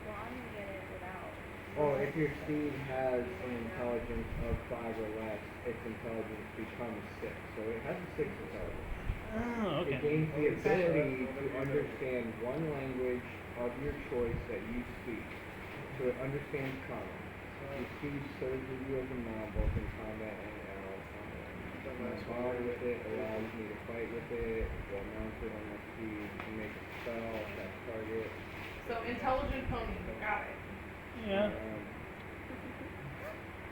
[SPEAKER 8] gonna get it without.
[SPEAKER 4] Oh, if your steed has an intelligence of 5 or less, its intelligence becomes 6. So it has a 6 intelligence.
[SPEAKER 6] Oh,
[SPEAKER 4] It
[SPEAKER 6] okay.
[SPEAKER 4] gains the ability to understand one language of your choice that you speak. So it understands common. Your steed serves with you as a mount both in combat and out. My power with it allows me to fight with it while mounted on my steed to make a spell, attack target.
[SPEAKER 5] So intelligent pony. Got it.
[SPEAKER 6] Yeah.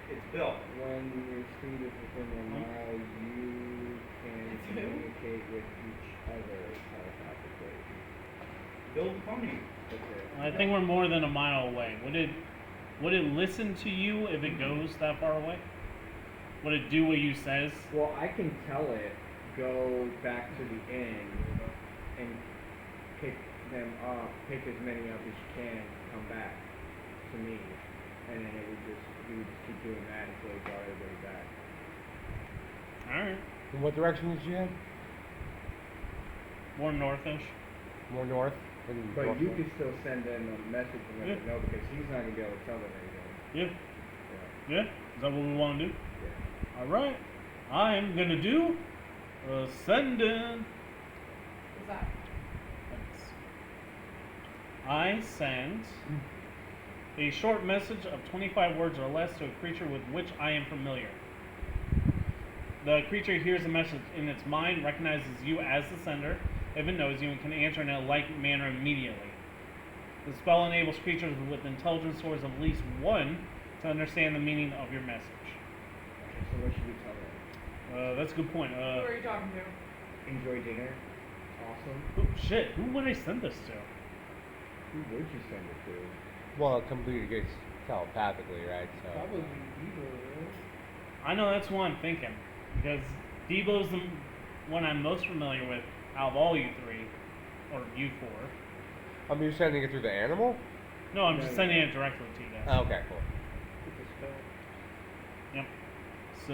[SPEAKER 2] It's built.
[SPEAKER 4] When your steed is within 1 mile, you can communicate with each other telepathically.
[SPEAKER 2] Build pony.
[SPEAKER 4] That's it.
[SPEAKER 6] I think we're more than a mile away. Would it listen to you if it goes that far away? Would it do what you says?
[SPEAKER 4] Well, I can tell it, go back to the inn and pick them up, pick as many up as you can, come back to me. And then we would just keep doing that until we brought everybody back.
[SPEAKER 6] Alright.
[SPEAKER 1] In what direction did you head?
[SPEAKER 6] More northish.
[SPEAKER 1] More north? And
[SPEAKER 4] But
[SPEAKER 1] north
[SPEAKER 4] you
[SPEAKER 1] north?
[SPEAKER 4] could still send them a message and let
[SPEAKER 6] Yeah.
[SPEAKER 4] them know because he's not going to be able to tell them anything.
[SPEAKER 6] Yeah.
[SPEAKER 4] Yeah.
[SPEAKER 6] Yeah? Is that what we want to do?
[SPEAKER 4] Yeah.
[SPEAKER 6] Alright. I'm gonna do Ascending.
[SPEAKER 5] What's that?
[SPEAKER 6] I send a short message of 25 words or less to a creature with which I am familiar. The creature hears the message in its mind, recognizes you as the sender, if it knows you, and can answer in a like manner immediately. The spell enables creatures with intelligence scores of at least 1 to understand the meaning of your message.
[SPEAKER 4] Okay, so what should we tell them?
[SPEAKER 6] That's a good point.
[SPEAKER 5] Who are you talking to?
[SPEAKER 4] Enjoy dinner. Awesome.
[SPEAKER 6] Shit, who would I send this to?
[SPEAKER 4] Who would you send it to?
[SPEAKER 1] Well, it communicates telepathically, right? So.
[SPEAKER 7] Probably Devo, right?
[SPEAKER 6] I know that's what I'm thinking. Because Debo's the one I'm most familiar with out of all you 3. Or you 4.
[SPEAKER 1] I mean, you're sending it through the animal?
[SPEAKER 6] No, I'm just sending it directly to you guys.
[SPEAKER 1] Oh, okay, cool.
[SPEAKER 7] It's a spell.
[SPEAKER 6] Yep. So,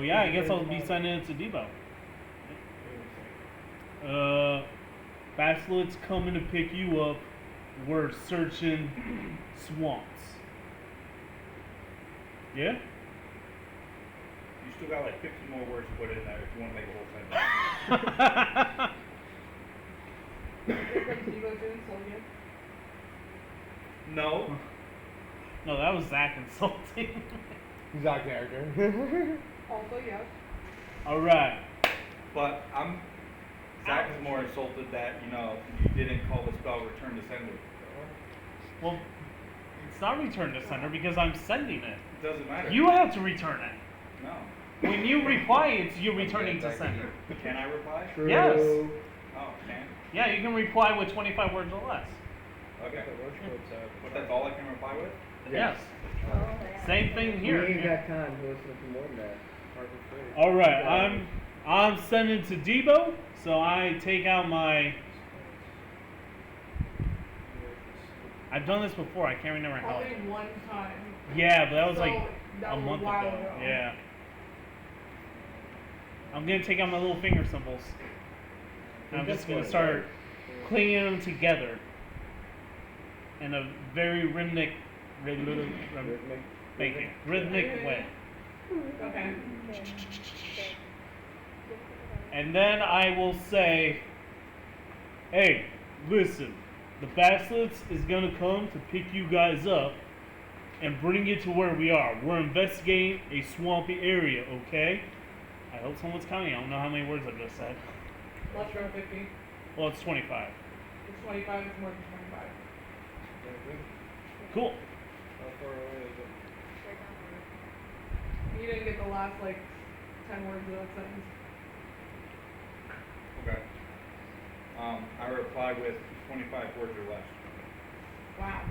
[SPEAKER 6] yeah, I guess I'll be sending it to Debo. Basilisk's coming to pick you up. We're searching swamps. Yeah?
[SPEAKER 2] You still got like 50 more words to put in there if you want to make a whole sentence.
[SPEAKER 5] Here comes Devo to insult you.
[SPEAKER 2] No.
[SPEAKER 6] No, that was Zach insulting.
[SPEAKER 1] He's our character.
[SPEAKER 5] Also, yes.
[SPEAKER 6] Alright.
[SPEAKER 2] But Zach is more insulted that, you didn't call the spell return to sender.
[SPEAKER 6] Well, it's not return to sender because I'm sending it.
[SPEAKER 2] It doesn't matter.
[SPEAKER 6] You have to return it.
[SPEAKER 2] No.
[SPEAKER 6] When you reply, it's you returning to sender.
[SPEAKER 2] Can I reply?
[SPEAKER 4] True.
[SPEAKER 6] Yes.
[SPEAKER 2] Oh, man.
[SPEAKER 6] Yeah, you can reply with 25 words or less.
[SPEAKER 2] Okay.
[SPEAKER 9] The rush codes have.
[SPEAKER 2] But that's all I can reply with?
[SPEAKER 6] Yes.
[SPEAKER 8] Oh, yeah.
[SPEAKER 6] Same thing
[SPEAKER 4] We
[SPEAKER 6] here.
[SPEAKER 4] ain't got time to listen to more than that.
[SPEAKER 9] Harbor Freight.
[SPEAKER 6] All right, I'm sending to Debo, so I take out my. I've done this before. I can't remember how.
[SPEAKER 5] Probably one time.
[SPEAKER 6] Yeah, but that was
[SPEAKER 5] So,
[SPEAKER 6] like
[SPEAKER 5] that
[SPEAKER 6] a
[SPEAKER 5] was
[SPEAKER 6] month
[SPEAKER 5] while
[SPEAKER 6] ago. Yeah. I'm gonna take out my little finger symbols. And I'm just gonna start clinging them together in a very rhythmic way.
[SPEAKER 5] Okay.
[SPEAKER 6] And then I will say, hey, listen, the Basilisk is gonna come to pick you guys up and bring you to where we are. We're investigating a swampy area, okay? I hope someone's counting. I don't know how many words I've just said.
[SPEAKER 5] Let's go 50.
[SPEAKER 6] Well, it's 25.
[SPEAKER 5] It's 25, it's more than 25.
[SPEAKER 6] Cool.
[SPEAKER 9] How far away is it?
[SPEAKER 5] You didn't get the last, like, 10 words of that sentence.
[SPEAKER 2] Okay. I reply with 25 words or less.
[SPEAKER 5] Wow.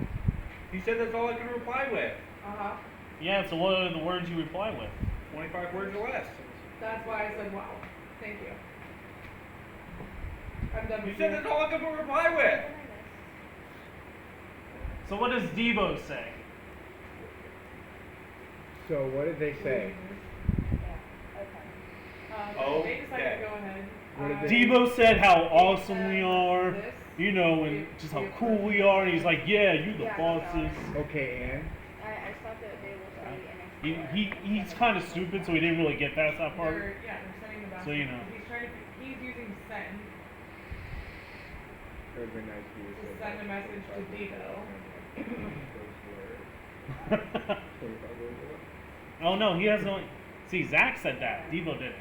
[SPEAKER 2] He said that's all I can reply with.
[SPEAKER 5] Uh-huh.
[SPEAKER 6] Yeah, so what are the words you reply with?
[SPEAKER 2] 25 words or less.
[SPEAKER 5] That's why I said wow. Thank you. I'm done
[SPEAKER 2] You
[SPEAKER 5] with
[SPEAKER 2] said
[SPEAKER 5] you.
[SPEAKER 2] that's all I can reply with.
[SPEAKER 6] So what does Debo say?
[SPEAKER 4] So what did they say?
[SPEAKER 5] Take a second,
[SPEAKER 2] Okay.
[SPEAKER 5] go ahead.
[SPEAKER 4] What did they-
[SPEAKER 6] Debo said how awesome we are,
[SPEAKER 5] This.
[SPEAKER 6] you know, and just how cool we are. And he's like, yeah, you the
[SPEAKER 8] Yeah,
[SPEAKER 6] bosses.
[SPEAKER 4] Okay, and
[SPEAKER 8] I stopped at they will study and
[SPEAKER 6] He's kind of stupid, so he didn't really get past that part.
[SPEAKER 5] They're sending the
[SPEAKER 6] So, you know.
[SPEAKER 5] He's using send
[SPEAKER 4] it would be nice to use
[SPEAKER 5] to
[SPEAKER 4] it.
[SPEAKER 5] send a message to Debo.
[SPEAKER 6] Oh no, he has no. See, Zach said that. Debo didn't.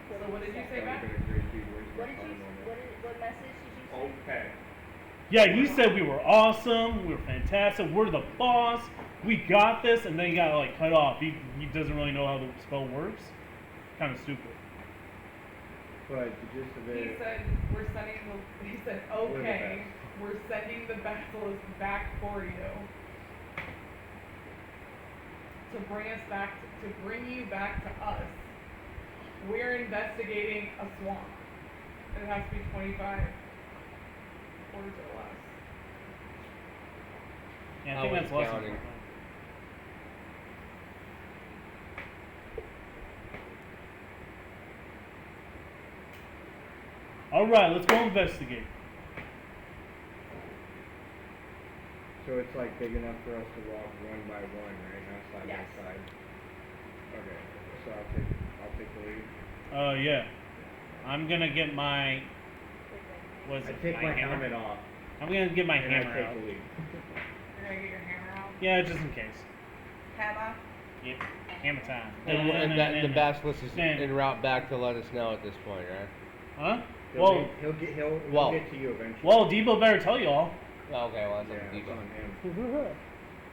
[SPEAKER 5] So what did you say back?
[SPEAKER 8] what message did you say?
[SPEAKER 2] Okay.
[SPEAKER 6] Yeah, he said we were awesome, we were fantastic, we're the boss, we got this, and then he got like cut off. He doesn't really know how to spell words. Kind of stupid.
[SPEAKER 4] But the gist of
[SPEAKER 5] He
[SPEAKER 4] it,
[SPEAKER 5] said we're sending the. He said okay, we're sending the basilisk back for you to bring us back to bring you back to us. We're investigating a swamp. It has to be 25 words or less.
[SPEAKER 6] Yeah, I
[SPEAKER 1] I
[SPEAKER 6] think
[SPEAKER 1] was
[SPEAKER 6] that's less than
[SPEAKER 1] counting.
[SPEAKER 6] 45. All right, let's go investigate.
[SPEAKER 4] so it's like big enough for us to walk one by one, right? Not side
[SPEAKER 5] Yes.
[SPEAKER 4] by side. Okay, so I'll take the lead.
[SPEAKER 6] Yeah. I'm gonna get my. What is
[SPEAKER 4] I
[SPEAKER 6] it?
[SPEAKER 4] take my
[SPEAKER 6] hammer?
[SPEAKER 4] helmet off
[SPEAKER 6] I'm gonna get my
[SPEAKER 4] and
[SPEAKER 6] hammer
[SPEAKER 4] I take
[SPEAKER 6] out.
[SPEAKER 4] the lead.
[SPEAKER 5] You're gonna get your hammer out.
[SPEAKER 6] Yeah, just in case.
[SPEAKER 5] Hammer.
[SPEAKER 6] Yeah, hammer time.
[SPEAKER 1] And the basilisk is en route back to let us know at this point, right?
[SPEAKER 6] Huh?
[SPEAKER 4] He'll
[SPEAKER 6] Well,
[SPEAKER 4] he'll get to you eventually.
[SPEAKER 6] well, Debo better tell y'all.
[SPEAKER 1] Okay, well, that's
[SPEAKER 4] yeah,
[SPEAKER 1] up to
[SPEAKER 4] it's
[SPEAKER 1] Debo.
[SPEAKER 4] on him.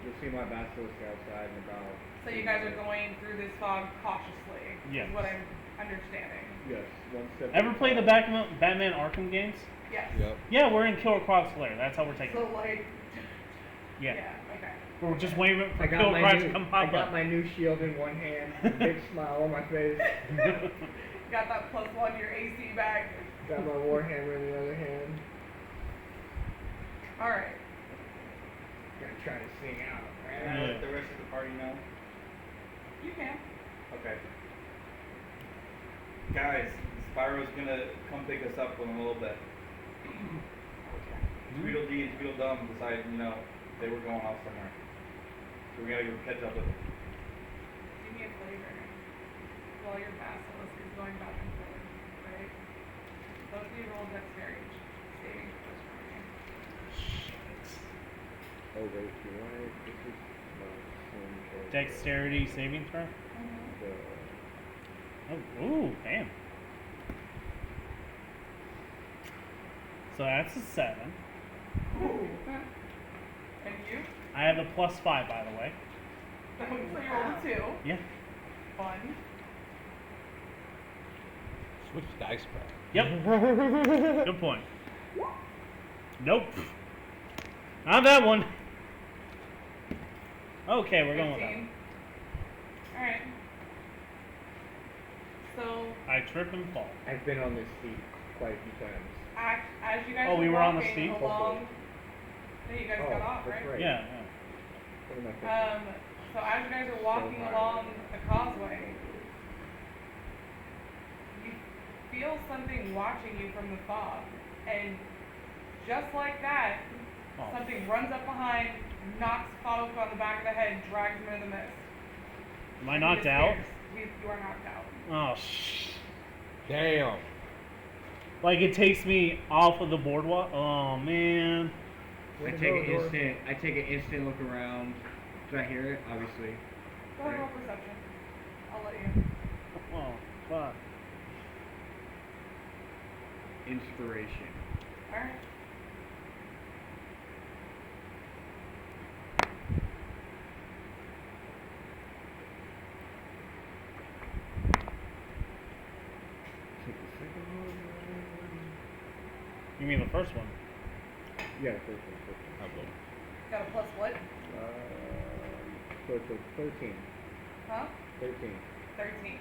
[SPEAKER 4] You'll see my basilisk outside in about.
[SPEAKER 5] So you guys are going through this fog cautiously.
[SPEAKER 6] Yes.
[SPEAKER 5] Is what I'm understanding.
[SPEAKER 4] Yes, one step.
[SPEAKER 6] Ever play the Batman Arkham games?
[SPEAKER 5] Yes.
[SPEAKER 1] Yep.
[SPEAKER 6] Yeah, we're in Killer Croc's lair. That's how we're taking
[SPEAKER 5] So
[SPEAKER 6] it.
[SPEAKER 5] like.
[SPEAKER 6] Yeah.
[SPEAKER 5] Okay.
[SPEAKER 6] We're just waiting for
[SPEAKER 4] I got
[SPEAKER 6] Killer
[SPEAKER 4] my
[SPEAKER 6] Croc
[SPEAKER 4] new,
[SPEAKER 6] to come
[SPEAKER 4] I
[SPEAKER 6] pop
[SPEAKER 4] got
[SPEAKER 6] up.
[SPEAKER 4] my new shield in one hand, a big smile on my face.
[SPEAKER 5] Got that +1 your AC bag.
[SPEAKER 4] Got my warhammer in the other hand.
[SPEAKER 5] All right.
[SPEAKER 4] Gonna try to sing out.
[SPEAKER 2] Can I let the rest of the party know?
[SPEAKER 5] You can.
[SPEAKER 2] Okay. Guys, Spyro's gonna come pick us up in a little bit. Tweedledee and Tweedledum decided, they were going off somewhere. So we gotta go catch up with them.
[SPEAKER 5] Give me a flavor. While your basilisk is going back and forth, right? Both of you roll dexterity saving throws for me.
[SPEAKER 4] Oh wait, you want it? This is the
[SPEAKER 6] Dexterity saving throw? Oh, ooh, damn. So that's a 7.
[SPEAKER 5] Ooh. And you?
[SPEAKER 6] I have a +5, by the way.
[SPEAKER 5] So you rolled a 2.
[SPEAKER 6] Yeah.
[SPEAKER 5] Fun.
[SPEAKER 1] Switch dice back.
[SPEAKER 6] Yep. Good point. Nope. Not that one. Okay, we're going with that
[SPEAKER 5] 15.
[SPEAKER 6] one.
[SPEAKER 5] Alright. So,
[SPEAKER 6] I trip and fall.
[SPEAKER 4] I've been on this seat quite a few times.
[SPEAKER 5] as you guys
[SPEAKER 6] Oh, we were on the
[SPEAKER 5] walking
[SPEAKER 6] steep?
[SPEAKER 5] along, no, you guys got off,
[SPEAKER 4] that's
[SPEAKER 5] right?
[SPEAKER 6] Yeah,
[SPEAKER 4] What am I thinking?
[SPEAKER 5] So as you guys are walking
[SPEAKER 4] hard.
[SPEAKER 5] along the causeway, you feel something watching you from the fog, and just like that,
[SPEAKER 6] Oh.
[SPEAKER 5] something runs up behind, knocks Fauk on the back of the head, drags him into the mist.
[SPEAKER 6] Am I
[SPEAKER 5] He
[SPEAKER 6] knocked out?
[SPEAKER 5] disappears. You are knocked out.
[SPEAKER 6] Oh, shh.
[SPEAKER 1] Damn.
[SPEAKER 6] Like it takes me off of the boardwalk. Oh man.
[SPEAKER 4] I take an instant look around. Did I hear it? Obviously.
[SPEAKER 5] Go ahead and roll perception. I'll let you.
[SPEAKER 6] Oh fuck.
[SPEAKER 4] Inspiration.
[SPEAKER 5] Alright.
[SPEAKER 4] Take the second one.
[SPEAKER 6] You mean the first one?
[SPEAKER 4] Yeah, the first one.
[SPEAKER 5] Got a plus what?
[SPEAKER 4] So it's a 13.
[SPEAKER 5] Huh?
[SPEAKER 4] 13.
[SPEAKER 5] 13.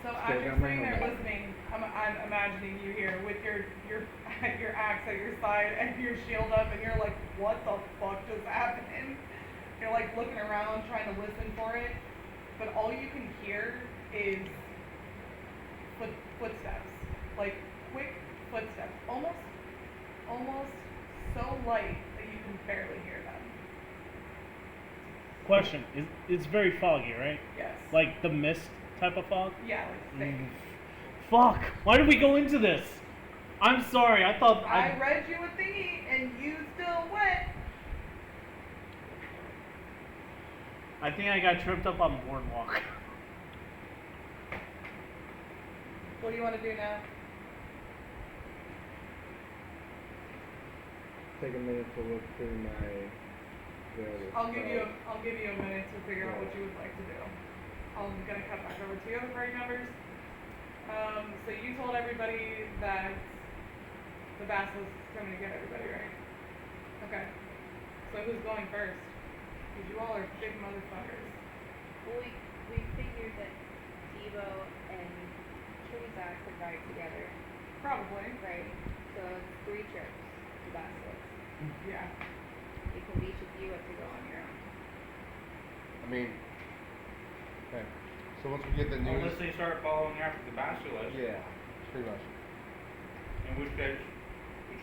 [SPEAKER 5] So
[SPEAKER 4] Still
[SPEAKER 5] as you're
[SPEAKER 4] got my
[SPEAKER 5] sitting there
[SPEAKER 4] helmet.
[SPEAKER 5] listening, I'm imagining you here with your your axe at your side and your shield up, and you're like, what the fuck just happened? You're like looking around trying to listen for it, but all you can hear is footsteps, like quick footsteps, almost so light that you can barely hear them.
[SPEAKER 6] Question. It's very foggy, right?
[SPEAKER 5] Yes.
[SPEAKER 6] Like the mist type of fog?
[SPEAKER 5] Yeah, like thick.
[SPEAKER 6] Fuck. Why did we go into this? I'm sorry. I thought
[SPEAKER 5] I read you a thingy and you still went.
[SPEAKER 6] I think I got tripped up on boardwalk.
[SPEAKER 5] What do you want to do now?
[SPEAKER 4] Take a minute to look through my.
[SPEAKER 5] I'll give you a minute to figure out what you would like to do. I'm gonna cut back over to you, party members. So you told everybody that the basilisk is coming to get everybody, right? Okay. So who's going first? Because you all are big motherfuckers.
[SPEAKER 8] Well, we figured that Devo and Trizak could ride together,
[SPEAKER 5] Probably.
[SPEAKER 8] right? So it's 3 trips to Basilisk.
[SPEAKER 5] Yeah.
[SPEAKER 8] Because each of you have to go on your own.
[SPEAKER 1] I mean, okay. So once we get the news,
[SPEAKER 2] Unless they start following after the basilisk,
[SPEAKER 1] yeah, pretty much.
[SPEAKER 2] in which case,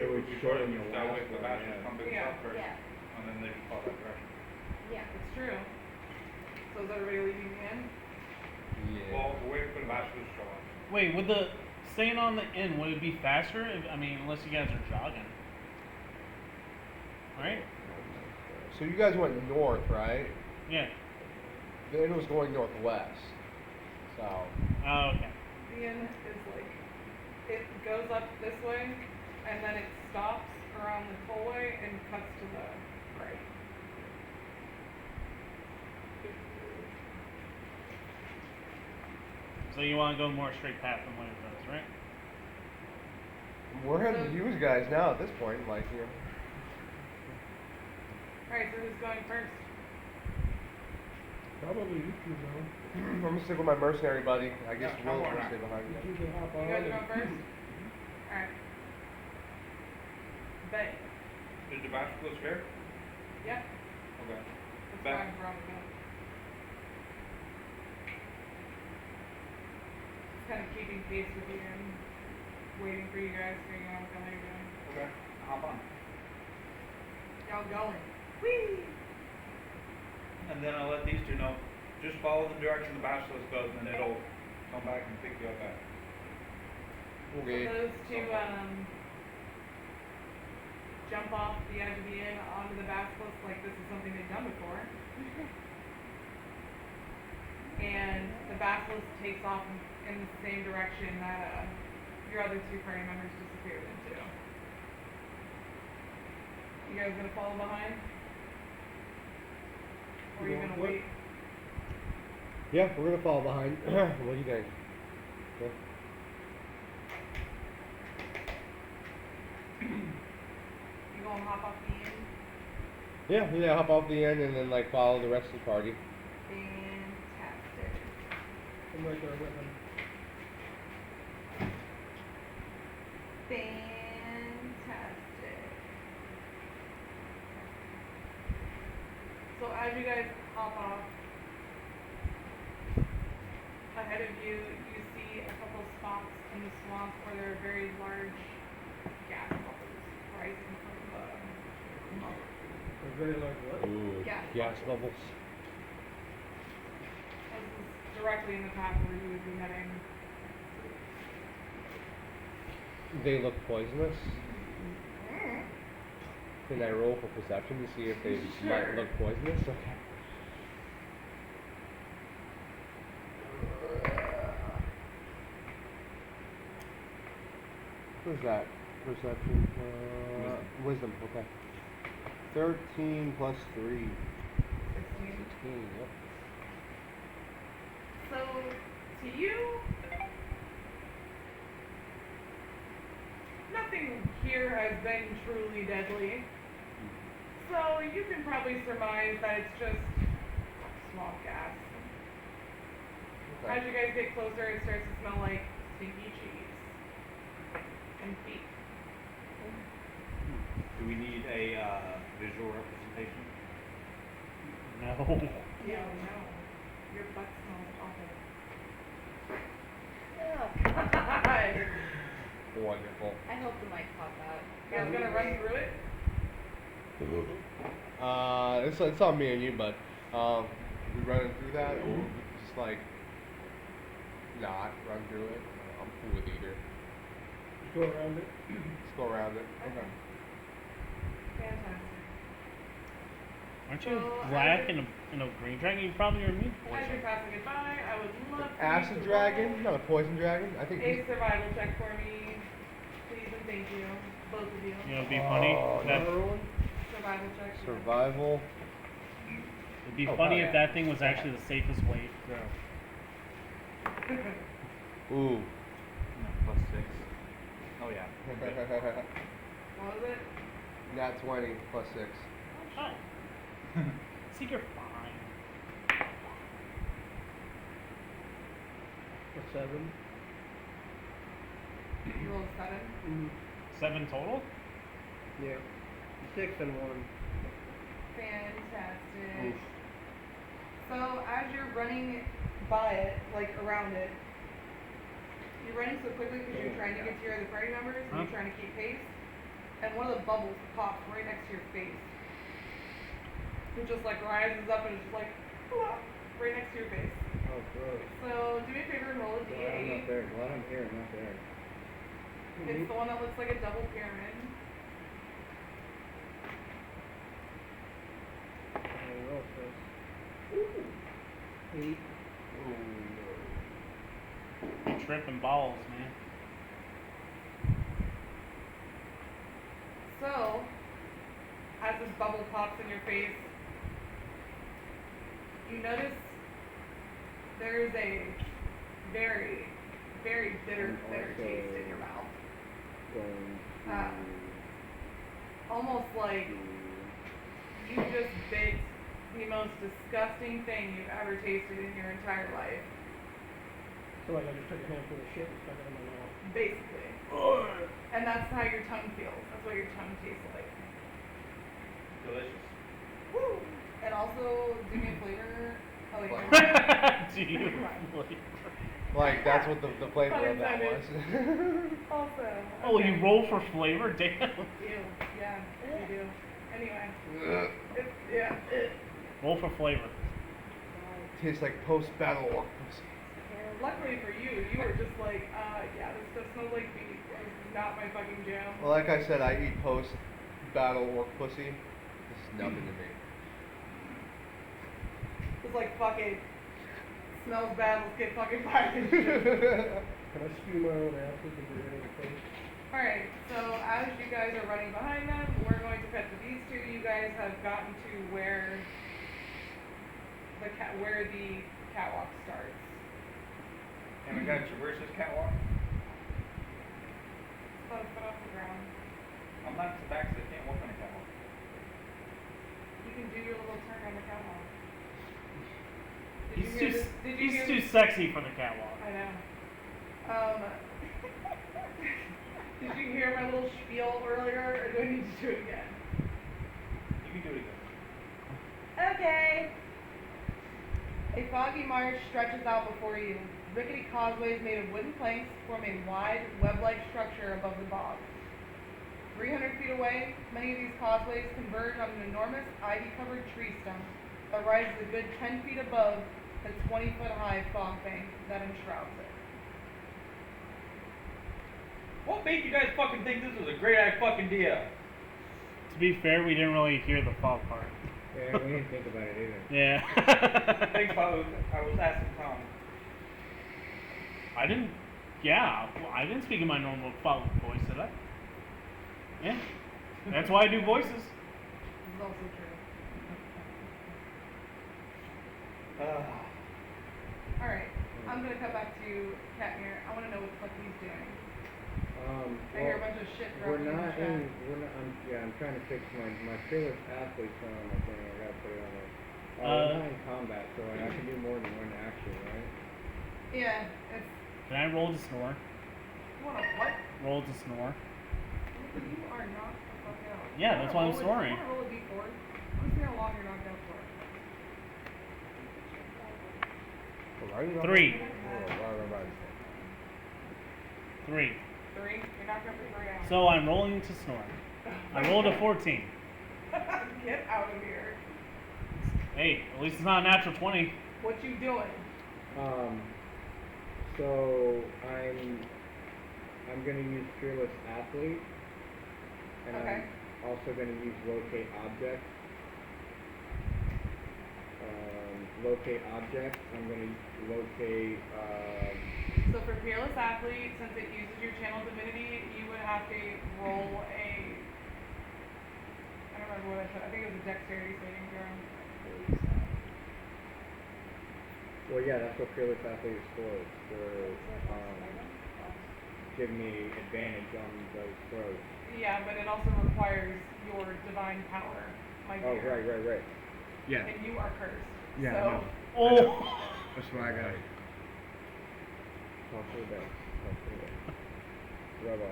[SPEAKER 4] It would
[SPEAKER 2] would be
[SPEAKER 4] shorten
[SPEAKER 2] shorter,
[SPEAKER 4] the
[SPEAKER 2] that
[SPEAKER 4] last
[SPEAKER 2] way the
[SPEAKER 4] one,
[SPEAKER 2] basilisk
[SPEAKER 4] yeah.
[SPEAKER 2] come to
[SPEAKER 5] Yeah.
[SPEAKER 2] itself first,
[SPEAKER 8] Yeah.
[SPEAKER 2] and then they can follow that direction.
[SPEAKER 8] Yeah.
[SPEAKER 5] It's true. So is everybody leaving the inn?
[SPEAKER 1] Yeah.
[SPEAKER 2] Well, wait for the basilisk to show up.
[SPEAKER 6] Wait, would the staying on the inn, would it be faster? I mean, unless you guys are jogging. Right?
[SPEAKER 1] So you guys went north, right?
[SPEAKER 6] Yeah.
[SPEAKER 1] The inn was going northwest. So
[SPEAKER 6] Oh, okay.
[SPEAKER 5] The inn is like, it goes up this way, and then it stops around the tollway and cuts to the right.
[SPEAKER 6] So you want to go more straight path than what it does, right?
[SPEAKER 1] we're heading to you guys now at this point, like you know.
[SPEAKER 5] Alright, so who's going first?
[SPEAKER 7] Probably you two, though.
[SPEAKER 1] I'm gonna stick with my mercenary buddy. I guess
[SPEAKER 2] Yeah,
[SPEAKER 1] Will's
[SPEAKER 2] why
[SPEAKER 1] gonna
[SPEAKER 2] not?
[SPEAKER 1] stay behind
[SPEAKER 7] You
[SPEAKER 1] you.
[SPEAKER 7] two can hop
[SPEAKER 5] You
[SPEAKER 7] on.
[SPEAKER 5] guys are
[SPEAKER 7] and-
[SPEAKER 5] going first? Alright. Bet.
[SPEAKER 2] Is the basilisk here?
[SPEAKER 5] Yep.
[SPEAKER 2] Okay.
[SPEAKER 5] That's
[SPEAKER 2] Bet.
[SPEAKER 5] why I'm drawing it up. It's kind of keeping pace with you and waiting for you guys, figuring out what the hell you're doing.
[SPEAKER 2] Okay, hop on.
[SPEAKER 5] Y'all going. Whee!
[SPEAKER 2] And then I'll let these two know, just follow the direction the basilisk goes, and then it'll come back and pick you up back.
[SPEAKER 1] Okay.
[SPEAKER 5] So those two jump off the edge of the inn onto the basilisk like this is something they've done before. And the basilisk takes off in the same direction that your other 2 party members disappeared into. You guys gonna follow behind? Or are you
[SPEAKER 7] Going
[SPEAKER 5] gonna
[SPEAKER 7] what?
[SPEAKER 5] wait?
[SPEAKER 1] Yeah, we're gonna follow behind. What do you think?
[SPEAKER 5] gonna hop off the end?
[SPEAKER 1] Yeah, hop off the end and then like follow the rest of the party.
[SPEAKER 5] Fantastic.
[SPEAKER 7] I'm right there with him.
[SPEAKER 5] Fantastic. So as you guys hop off, ahead of you, you see a couple spots in the swamp where there are very large gas bubbles rising from the mud.
[SPEAKER 7] A very large what?
[SPEAKER 1] Ooh,
[SPEAKER 5] Gas
[SPEAKER 1] gas bubbles.
[SPEAKER 5] This is directly in the path where you would be heading.
[SPEAKER 1] They look poisonous. Can I roll for perception to see if they might
[SPEAKER 5] Sure.
[SPEAKER 1] look poisonous? Okay. What is that? Perception? Wisdom. Okay. 13 plus 3.
[SPEAKER 5] 16.
[SPEAKER 1] 16, yep.
[SPEAKER 5] So, to you, nothing here has been truly deadly. So, you can probably surmise that it's just swamp gas.
[SPEAKER 1] Okay.
[SPEAKER 5] As you guys get closer, it starts to smell like stinky cheese and feet.
[SPEAKER 2] Do we need a visual representation?
[SPEAKER 6] No.
[SPEAKER 5] Yeah, no. Your butt smells awful. God.
[SPEAKER 1] Wonderful.
[SPEAKER 8] I hope the mic caught that.
[SPEAKER 5] You guys gonna run through it?
[SPEAKER 1] It's on me and you, but we running through that, or we just like not run through it. I'm cool with either.
[SPEAKER 7] Just go around it.
[SPEAKER 1] Let's go around it.
[SPEAKER 5] Okay. Fantastic.
[SPEAKER 6] Aren't you
[SPEAKER 5] So,
[SPEAKER 6] black and a green dragon? You probably are immune
[SPEAKER 5] As
[SPEAKER 6] poison.
[SPEAKER 5] you're passing it by, I would love for you
[SPEAKER 1] Acid
[SPEAKER 5] to
[SPEAKER 1] dragon,
[SPEAKER 5] roll
[SPEAKER 1] not a poison dragon. I think.
[SPEAKER 5] a survival check for me, please and thank you, both of you.
[SPEAKER 6] You know, it'd be funny. That,
[SPEAKER 7] Another one?
[SPEAKER 5] Survival check.
[SPEAKER 1] Survival.
[SPEAKER 6] it'd be
[SPEAKER 1] Oh,
[SPEAKER 6] funny
[SPEAKER 1] yeah.
[SPEAKER 6] if that thing was actually the safest way to go.
[SPEAKER 1] Ooh.
[SPEAKER 2] No, plus 6. Oh yeah.
[SPEAKER 5] What was it?
[SPEAKER 1] Nat 20 plus 6.
[SPEAKER 6] Oh. See, you're fine.
[SPEAKER 7] A 7.
[SPEAKER 5] You rolled 7.
[SPEAKER 7] Mm-hmm.
[SPEAKER 6] 7 total?
[SPEAKER 7] Yeah. 6 and 1.
[SPEAKER 5] Fantastic.
[SPEAKER 1] Oof.
[SPEAKER 5] So as you're running by it, like around it, you're running so quickly because you're trying to get to your other party members and
[SPEAKER 6] Huh?
[SPEAKER 5] you're trying to keep pace, and one of the bubbles pops right next to your face. It just like rises up and it's just like plop, right next to your face.
[SPEAKER 4] Oh, gross.
[SPEAKER 5] So do me a favor and roll a
[SPEAKER 4] Glad I'm not
[SPEAKER 5] d8.
[SPEAKER 4] there. Glad I'm here, not there.
[SPEAKER 5] It's the one that looks like a double pyramid.
[SPEAKER 7] What else is? 8.
[SPEAKER 6] You're tripping balls, man.
[SPEAKER 5] So, as this bubble pops in your face, you notice there is a very, very bitter taste in your mouth. Almost like you just bit the most disgusting thing you've ever tasted in your entire life.
[SPEAKER 7] So like I just took a handful of shit and stuck it in my mouth.
[SPEAKER 5] Basically. And that's how your tongue feels. That's what your tongue tastes like.
[SPEAKER 2] Delicious.
[SPEAKER 5] Woo! And also, do me a flavor. Oh, wait.
[SPEAKER 6] Do you?
[SPEAKER 1] Like that's what the flavor
[SPEAKER 5] Pun
[SPEAKER 1] of that was.
[SPEAKER 5] intended. Also.
[SPEAKER 6] Oh,
[SPEAKER 5] okay.
[SPEAKER 6] you roll for flavor? Damn.
[SPEAKER 5] Ew. Yeah, you do. Anyway. It's, yeah.
[SPEAKER 6] Roll for flavor.
[SPEAKER 1] Tastes like post-battle octopus.
[SPEAKER 5] Luckily for you, you were just like, yeah, this stuff smells like beef. This is not my fucking jam.
[SPEAKER 1] Well, like I said, I eat post-battle orc pussy. This is nothing to me.
[SPEAKER 5] It's like, fuck it. Smells bad, let's get fucking fired and shit.
[SPEAKER 7] Can I spew my own acid and get rid of the place?
[SPEAKER 5] Alright, so as you guys are running behind them, we're going to cut to these two. You guys have gotten to where the catwalk starts.
[SPEAKER 2] And we gotta traverse this catwalk?
[SPEAKER 5] It's about a foot off the ground.
[SPEAKER 2] I'm not so back, so I can't walk on a catwalk.
[SPEAKER 5] do your little turn on the catwalk.
[SPEAKER 6] He's too sexy for the catwalk.
[SPEAKER 5] I know. Did you hear my little spiel earlier, or do I need to do it again?
[SPEAKER 2] You can do it again.
[SPEAKER 5] Okay. A foggy marsh stretches out before you. Rickety causeways made of wooden planks form a wide, web-like structure above the bog. 300 feet away, many of these causeways converge on an enormous ivy-covered tree stump that rises a good 10 feet above the 20-foot-high fog bank that enshrouds it.
[SPEAKER 2] What made you guys fucking think this was a great fucking idea?
[SPEAKER 6] To be fair, we didn't really hear the fog part.
[SPEAKER 4] Yeah, we didn't think about it either.
[SPEAKER 6] Yeah.
[SPEAKER 2] Thanks, I was asking Tom.
[SPEAKER 6] I didn't. Yeah, well, I didn't speak in my normal fog voice, did I? Yeah. That's why I do voices.
[SPEAKER 5] This is also true. Alright, I'm gonna cut back to Katmir. I wanna know what the fuck he's doing. I hear a bunch of shit dropping in the chat.
[SPEAKER 4] I'm trying to fix my fearless athlete's not on my thing. I gotta put it on there. We're not in combat, so I can do more than one action, right?
[SPEAKER 5] Yeah, it's.
[SPEAKER 6] Can I roll to snore?
[SPEAKER 5] You wanna what?
[SPEAKER 6] Roll to snore.
[SPEAKER 5] You are knocked the fuck out.
[SPEAKER 6] Yeah, that's why I'm snoring.
[SPEAKER 5] You wanna roll a d4? Let's see how long you're knocked out for.
[SPEAKER 6] 3. 3.
[SPEAKER 5] 3? You're knocked out for 3 hours.
[SPEAKER 6] So I'm rolling to snore. I rolled a 14.
[SPEAKER 5] Get out of here.
[SPEAKER 6] Hey, at least it's not a natural 20.
[SPEAKER 5] What you doing?
[SPEAKER 4] So I'm gonna use fearless athlete, and
[SPEAKER 5] Okay.
[SPEAKER 4] I'm also gonna use locate object. Locate object. I'm gonna locate.
[SPEAKER 5] So for Fearless Athlete, since it uses your channel divinity, you would have to roll a. I don't remember what I said. I think it was a dexterity saving throw.
[SPEAKER 4] Well, yeah, that's what fearless athlete is for. It's for giving me advantage on those throws.
[SPEAKER 5] Yeah, but it also requires your divine power, my
[SPEAKER 4] Oh,
[SPEAKER 5] dear.
[SPEAKER 4] right. Yeah.
[SPEAKER 5] And you are cursed.
[SPEAKER 4] Yeah,
[SPEAKER 5] So.
[SPEAKER 4] I know.
[SPEAKER 6] Oh!
[SPEAKER 4] That's why I got it. Talk to the bed. Rub on it.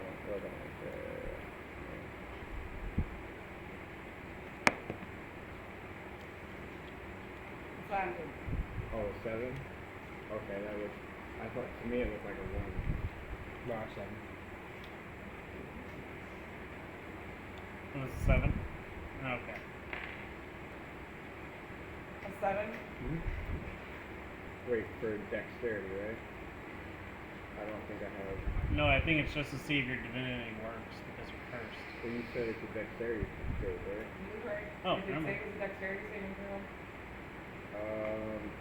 [SPEAKER 5] What's that?
[SPEAKER 4] Oh, 7? Okay, that was. I thought, to me, it looked like a 1. No, 7.
[SPEAKER 6] It was 7? Okay.
[SPEAKER 5] A 7?
[SPEAKER 4] Wait, for dexterity, right? I don't think I have.
[SPEAKER 6] No, I think it's just to see if your divinity works because you're cursed.
[SPEAKER 4] Well, you said it's a dexterity save, right?
[SPEAKER 5] You was right.
[SPEAKER 6] Oh,
[SPEAKER 5] It did
[SPEAKER 6] never
[SPEAKER 5] say
[SPEAKER 6] mind.
[SPEAKER 5] it was a dexterity saving throw.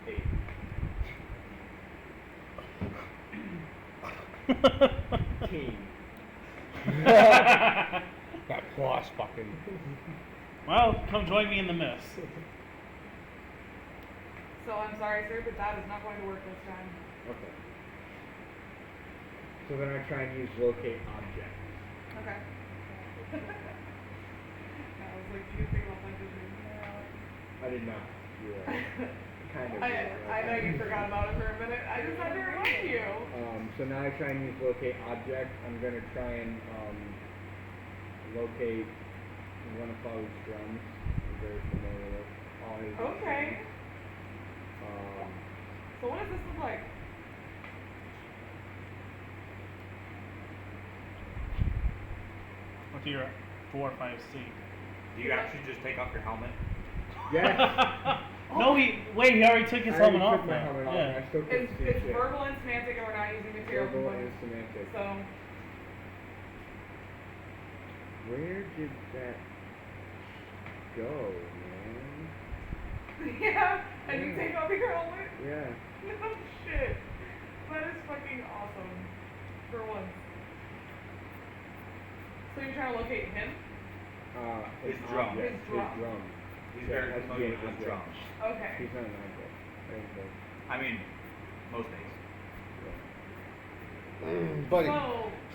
[SPEAKER 4] 8. Team.
[SPEAKER 1] That boss fucking.
[SPEAKER 6] Well, come join me in the mist.
[SPEAKER 5] So I'm sorry, sir, but that is not going to work this time.
[SPEAKER 4] Okay. So then I try and use locate object.
[SPEAKER 5] Okay. I was like, do you think about that? Did you?
[SPEAKER 4] I did not. You're right. Kind of.
[SPEAKER 5] I know you forgot about it for a minute. I just had to remind you.
[SPEAKER 4] So now I try and use locate object. I'm gonna try and locate one of Father's drums. I'm very familiar with all his.
[SPEAKER 5] Okay. So what does this look like?
[SPEAKER 6] What's your 4 or 5 C?
[SPEAKER 2] Do you actually just take off your helmet?
[SPEAKER 4] Yes.
[SPEAKER 6] No, he already took his
[SPEAKER 4] I
[SPEAKER 6] helmet
[SPEAKER 4] already
[SPEAKER 6] off.
[SPEAKER 4] took my
[SPEAKER 6] now.
[SPEAKER 4] helmet off.
[SPEAKER 6] Yeah.
[SPEAKER 4] I still couldn't
[SPEAKER 5] It's
[SPEAKER 4] see shit.
[SPEAKER 5] verbal and semantic, and we're not using material
[SPEAKER 4] Verbal and
[SPEAKER 5] components.
[SPEAKER 4] semantic.
[SPEAKER 5] So
[SPEAKER 4] Where did that go, man?
[SPEAKER 5] yeah, and you take off your helmet.
[SPEAKER 4] Yeah.
[SPEAKER 5] No shit. That is fucking awesome. For once. So you're trying to locate him?
[SPEAKER 2] His
[SPEAKER 4] an
[SPEAKER 2] drum.
[SPEAKER 4] object,
[SPEAKER 5] His drum.
[SPEAKER 4] His drum.
[SPEAKER 2] He's
[SPEAKER 4] Yeah,
[SPEAKER 2] very
[SPEAKER 4] that's
[SPEAKER 2] familiar with
[SPEAKER 4] being
[SPEAKER 2] his
[SPEAKER 4] object.
[SPEAKER 2] drums.
[SPEAKER 5] Okay.
[SPEAKER 4] He's not an object. Okay.
[SPEAKER 2] I mean, most days.
[SPEAKER 1] Buddy,
[SPEAKER 5] So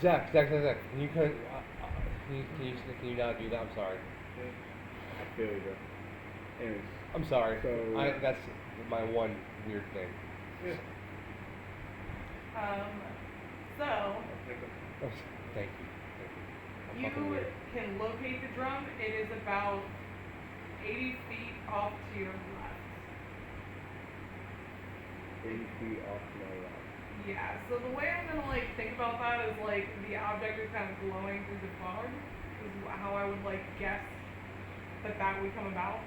[SPEAKER 1] Zach, can you can you not do that? I'm sorry.
[SPEAKER 4] I feel you, bro. Anyways,
[SPEAKER 1] I'm sorry.
[SPEAKER 4] So-
[SPEAKER 1] That's my one weird thing.
[SPEAKER 9] Yeah.
[SPEAKER 5] So
[SPEAKER 1] Oh, thank you. I'm
[SPEAKER 5] you
[SPEAKER 1] fucking weird.
[SPEAKER 5] can locate the drum. It is about 80 feet off to your left.
[SPEAKER 4] 80 feet off to my left.
[SPEAKER 5] Yeah, so the way I'm gonna like think about that is like the object is kind of glowing through the fog is how I would like guess that would come about.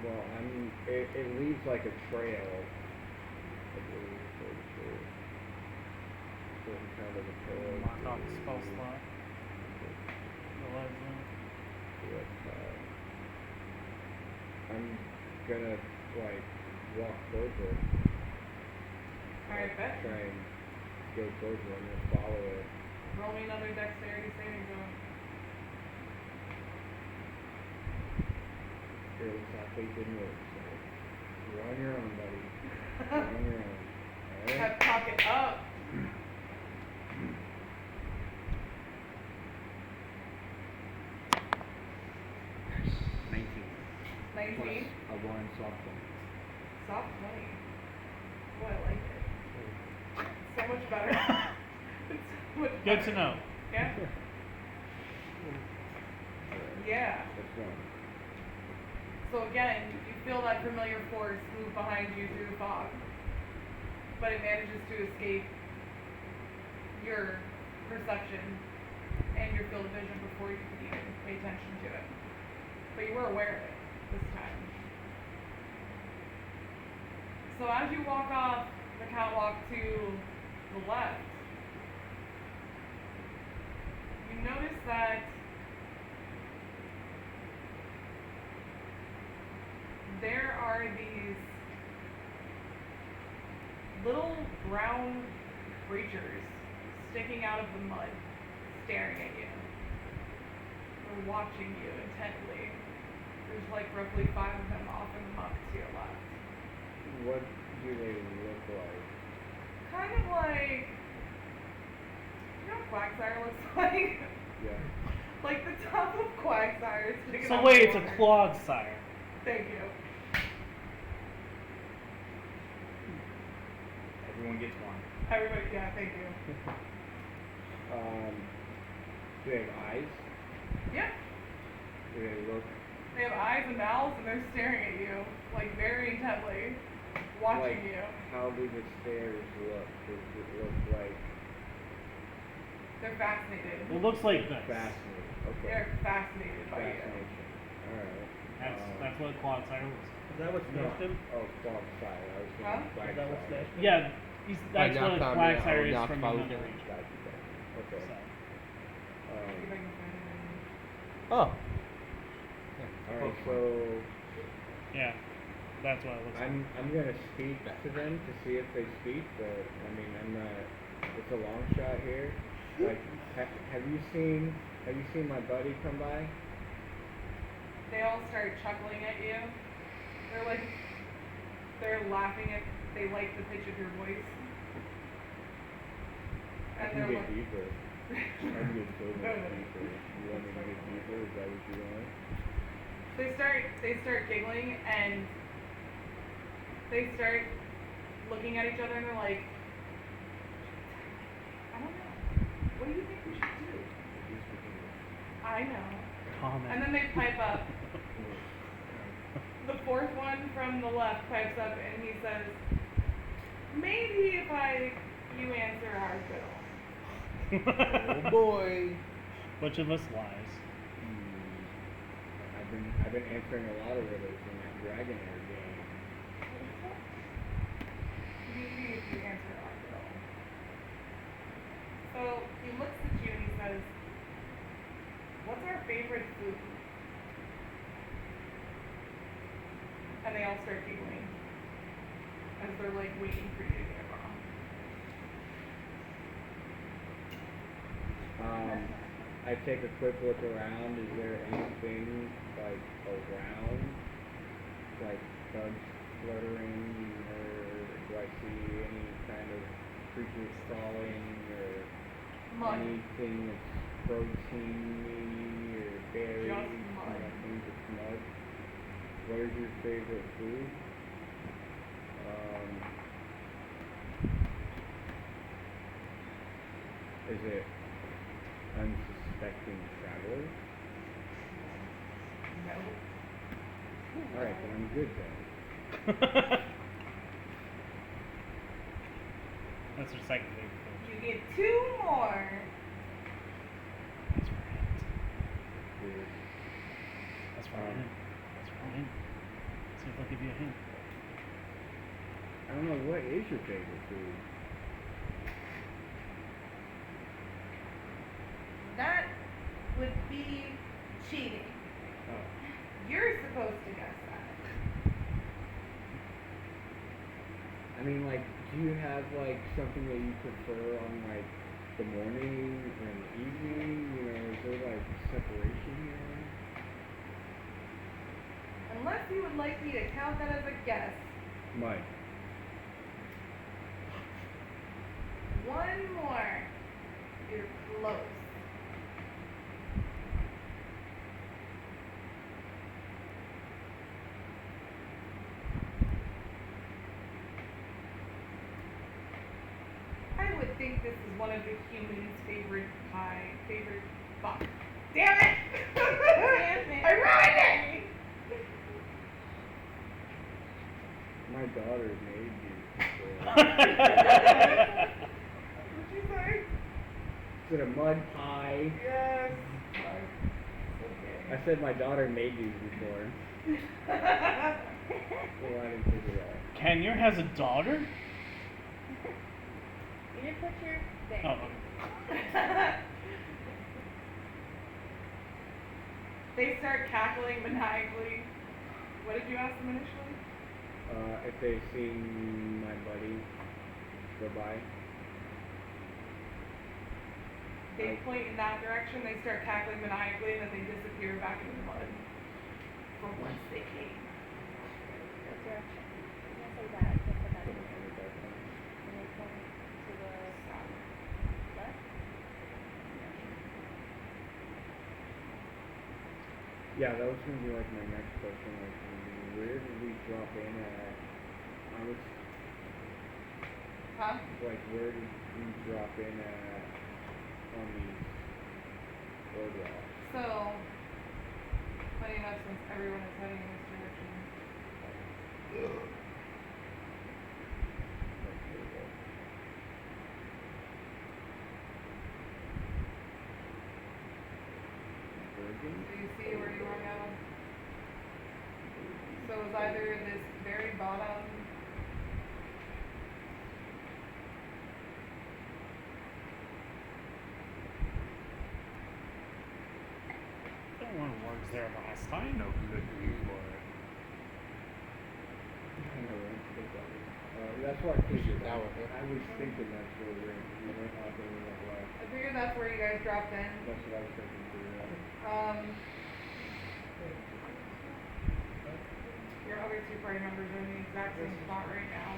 [SPEAKER 4] Well, it leaves like a trail. I believe it's like a certain kind of a trail.
[SPEAKER 6] Mark off the spell slot. The legend.
[SPEAKER 4] I'm gonna like walk towards it.
[SPEAKER 5] Alright, bet.
[SPEAKER 4] Try and go towards it. I'm gonna follow it.
[SPEAKER 5] Roll me another dexterity saving throw.
[SPEAKER 4] Here, exactly didn't work. So you're on your own, buddy. You're on your own. Alright?
[SPEAKER 5] Have pocket up.
[SPEAKER 2] Nineteen.
[SPEAKER 5] 19.
[SPEAKER 4] A one softball.
[SPEAKER 5] Soft 20. Boy, I like it. So much better. It's so much
[SPEAKER 6] Good
[SPEAKER 5] better.
[SPEAKER 6] to know.
[SPEAKER 5] Yeah? Yeah.
[SPEAKER 4] That's one.
[SPEAKER 5] So again, you feel that familiar force move behind you through the fog, but it manages to escape your perception and your field of vision before you could even pay attention to it. But you were aware of it this time. So as you walk off the catwalk to the left, you notice that there are these little brown creatures sticking out of the mud, staring at you. They're watching you intently. There's like roughly 5 of them off in the muck to your left.
[SPEAKER 4] What do they look like?
[SPEAKER 5] Kind of like, you know what Quagsire looks like?
[SPEAKER 4] Yeah.
[SPEAKER 5] Like the top of Quagsire is sticking
[SPEAKER 6] So
[SPEAKER 5] out
[SPEAKER 6] wait,
[SPEAKER 5] the
[SPEAKER 6] it's a
[SPEAKER 5] water.
[SPEAKER 6] Clodsire.
[SPEAKER 5] Thank you.
[SPEAKER 2] Everyone gets one.
[SPEAKER 5] Everybody, yeah, thank you.
[SPEAKER 4] Do they have eyes?
[SPEAKER 5] Yeah.
[SPEAKER 4] Do they look
[SPEAKER 5] They have eyes and mouths and they're staring at you, like very intently, watching
[SPEAKER 4] like,
[SPEAKER 5] you.
[SPEAKER 4] how do the stairs look? Does it look like
[SPEAKER 5] They're fascinated.
[SPEAKER 6] It looks like this.
[SPEAKER 4] fascinating? Okay.
[SPEAKER 5] They're fascinated by you.
[SPEAKER 4] Fascination. Alright.
[SPEAKER 6] That's what Clodsire looks like.
[SPEAKER 7] Is that what smashed him?
[SPEAKER 4] Oh, Quagsire. I was
[SPEAKER 5] Huh?
[SPEAKER 4] thinking
[SPEAKER 7] Is that what
[SPEAKER 4] Quagsire.
[SPEAKER 7] smashed him?
[SPEAKER 6] Yeah, that's what
[SPEAKER 1] knocked on me,
[SPEAKER 6] Quagsire
[SPEAKER 1] I
[SPEAKER 6] is
[SPEAKER 1] knocked
[SPEAKER 6] from
[SPEAKER 1] out
[SPEAKER 6] another
[SPEAKER 1] again.
[SPEAKER 6] region.
[SPEAKER 4] Gotcha. Okay.
[SPEAKER 6] So.
[SPEAKER 5] See if I can find it.
[SPEAKER 1] Oh.
[SPEAKER 4] Alright, so
[SPEAKER 6] Yeah, that's what it looks like.
[SPEAKER 4] I'm gonna speak to them to see if they speak, but I mean I'm not. It's a long shot here. Like, have you seen my buddy come by?
[SPEAKER 5] They all start chuckling at you. They're laughing at, they like the pitch of your voice.
[SPEAKER 4] I
[SPEAKER 5] And
[SPEAKER 4] can
[SPEAKER 5] they're
[SPEAKER 4] get
[SPEAKER 5] like,
[SPEAKER 4] deeper. I can get so much deeper. You want me to get deeper? Is that what you want?
[SPEAKER 5] they start giggling and they start looking at each other and they're like, I don't know. What do you think we should do? I know.
[SPEAKER 6] Comment.
[SPEAKER 5] And then they pipe up. The fourth one from the left pipes up and he says, maybe if you answer our riddle.
[SPEAKER 1] Oh boy.
[SPEAKER 6] Which of us lies?
[SPEAKER 4] I've been answering a lot of riddles in that Dragonair game.
[SPEAKER 5] Maybe if you answer our riddle. So he looks at you and he says, what's our favorite food? And they all start giggling as they're like waiting for you to get it wrong.
[SPEAKER 4] I take a quick look around. Is there anything like around, like bugs fluttering, or do I see any kind of creatures crawling, or
[SPEAKER 5] Mud.
[SPEAKER 4] anything that's proteiny or berries.
[SPEAKER 5] Just
[SPEAKER 4] and
[SPEAKER 5] mud.
[SPEAKER 4] I think it's mud. What is your favorite food? Is it unsuspecting traveler?
[SPEAKER 5] No.
[SPEAKER 4] Alright, then I'm good then.
[SPEAKER 6] That's her second favorite food.
[SPEAKER 5] You get 2 more.
[SPEAKER 6] That's right.
[SPEAKER 4] Weird.
[SPEAKER 6] That's right. That's right. See if I'll give you a hint.
[SPEAKER 4] I don't know, what is your favorite food?
[SPEAKER 5] That would be cheating.
[SPEAKER 4] Oh.
[SPEAKER 5] You're supposed to guess that.
[SPEAKER 4] I mean, like, do you have, like, something that you prefer on, like, the morning or in the evening? You know, is there, like, separation here?
[SPEAKER 5] Unless you would like me to count that as a guess.
[SPEAKER 4] Mud.
[SPEAKER 5] 1 more. You're close. I would think this is one of the humans' favorite fuck. Damn it!
[SPEAKER 8] Damn it.
[SPEAKER 5] I ruined it!
[SPEAKER 4] My daughter made you before.
[SPEAKER 5] What'd you say?
[SPEAKER 4] Is it a mud pie?
[SPEAKER 5] Yes. Okay.
[SPEAKER 4] I said my daughter made these before. Well, I didn't figure that.
[SPEAKER 6] Kenya has a daughter?
[SPEAKER 8] You didn't put your thing.
[SPEAKER 6] Oh.
[SPEAKER 5] They start cackling maniacally. What did you ask them initially?
[SPEAKER 4] If they've seen my buddy go by.
[SPEAKER 5] They point in that direction, they start cackling maniacally, and then they disappear back into the mud. From whence they came.
[SPEAKER 8] What direction? I'm gonna say that. Put that in there. And they point to the left.
[SPEAKER 4] Yeah, that was gonna be like my next question. Like, where did we drop in at? I was
[SPEAKER 5] Huh?
[SPEAKER 4] like, where did we drop in at on these boardwalks?
[SPEAKER 5] So, funny enough, since everyone is heading in this direction,
[SPEAKER 4] Virgin?
[SPEAKER 5] do you see where you are now? So it was either this very bottom.
[SPEAKER 6] There weren't words there last time.
[SPEAKER 2] No good news for it.
[SPEAKER 4] I know, right? That's what I figured. I was thinking that's where we're in. We went up and we went left.
[SPEAKER 5] I figured that's where you guys dropped in.
[SPEAKER 4] That's what I was thinking too. Yeah.
[SPEAKER 5] Your other 2 party members are in the exact same spot right now.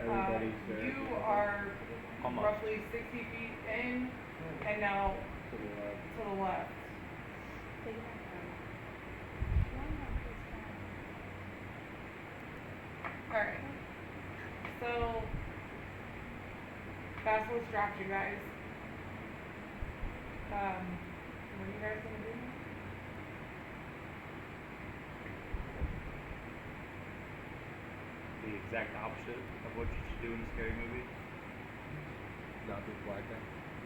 [SPEAKER 4] Everybody's there.
[SPEAKER 5] You are
[SPEAKER 2] Almost.
[SPEAKER 5] roughly 60 feet in, and now
[SPEAKER 4] To the left.
[SPEAKER 5] to the left.
[SPEAKER 8] Take it back down.
[SPEAKER 5] Alright. So, Basilisk dropped you guys. What are you guys gonna do?
[SPEAKER 2] The exact opposite of what you should do in a scary movie.
[SPEAKER 9] Not be black guy.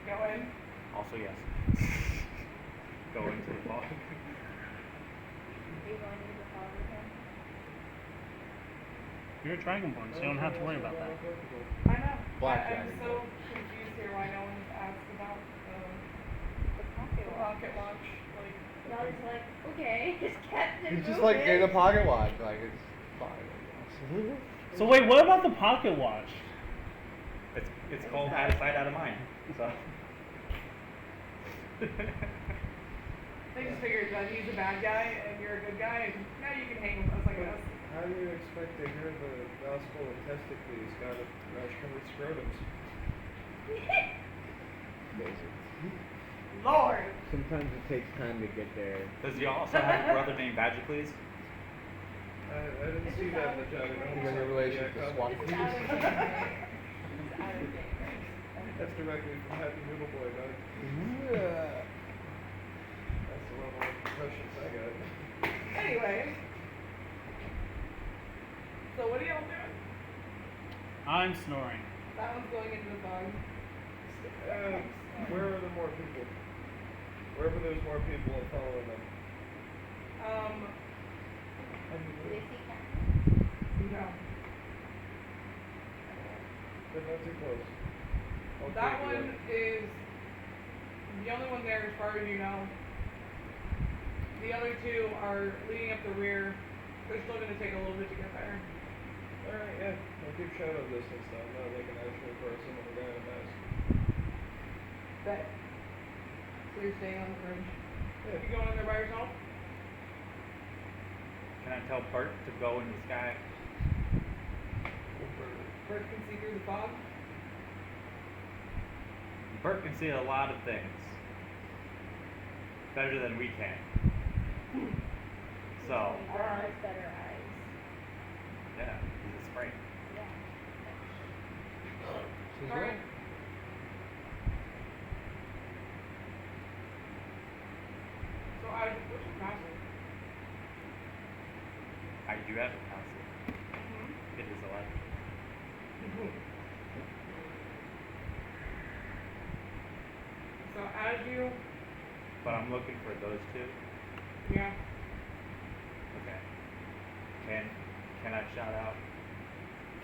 [SPEAKER 5] Go in.
[SPEAKER 2] Also, yes. Go into the fog.
[SPEAKER 8] Are you going into the fog with him?
[SPEAKER 6] You're a dragonborn, so you don't have to worry about that.
[SPEAKER 5] I know.
[SPEAKER 9] Black
[SPEAKER 5] I'm
[SPEAKER 9] dragon.
[SPEAKER 5] so confused here why no one's asked about
[SPEAKER 8] The pocket
[SPEAKER 5] the
[SPEAKER 8] watch.
[SPEAKER 5] pocket watch. Like,
[SPEAKER 8] Y'all just like, okay, just kept it
[SPEAKER 9] He's just like
[SPEAKER 8] moving.
[SPEAKER 9] in a pocket watch, like it's fine. I guess.
[SPEAKER 6] So wait, what about the pocket watch?
[SPEAKER 2] It's called out of sight, out of mind. So.
[SPEAKER 5] they just figured that he's a bad guy and you're a good guy, and now you can hang with us, I guess.
[SPEAKER 9] How do you expect to hear the gospel of Testicles got a rash-covered scrotums?
[SPEAKER 5] Lord!
[SPEAKER 4] Sometimes it takes time to get there.
[SPEAKER 2] Does he also have a brother named Badgicles?
[SPEAKER 9] I didn't see that in the job.
[SPEAKER 1] He's in relation to SWAT
[SPEAKER 8] It's out of date, right? It's out of date, right?
[SPEAKER 9] That's directly from Happy Noodle Boy, bud.
[SPEAKER 1] Yeah.
[SPEAKER 9] That's the level of concussions I got.
[SPEAKER 5] Anyway. So what are y'all doing?
[SPEAKER 6] I'm snoring.
[SPEAKER 5] That one's going into the fog.
[SPEAKER 9] Where are the more people? Wherever there's more people, I'm following them.
[SPEAKER 8] Do they see cat?
[SPEAKER 5] No.
[SPEAKER 9] But not too close. Okay,
[SPEAKER 5] That
[SPEAKER 9] good.
[SPEAKER 5] one is the only one there as far as you know. The other two are leading up the rear. They're still going to take a little bit to get there.
[SPEAKER 9] Alright, yeah. I'll keep shadow distance though. I'm not like an actual person with a guy in a mask.
[SPEAKER 5] Bet. So you're staying on the bridge.
[SPEAKER 9] Yeah.
[SPEAKER 5] You going in there by yourself?
[SPEAKER 2] Can I tell Bert to go in the sky?
[SPEAKER 5] Bert can see through the fog.
[SPEAKER 2] Bert can see a lot of things. Better than we can. So,
[SPEAKER 8] Alright. Better eyes.
[SPEAKER 2] yeah, he's a spring.
[SPEAKER 8] Yeah.
[SPEAKER 5] Alright. So what's your passive?
[SPEAKER 2] I do have a passive. It is 11.
[SPEAKER 5] So as you,
[SPEAKER 2] But I'm looking for those two.
[SPEAKER 5] yeah.
[SPEAKER 2] Okay. Can I shout out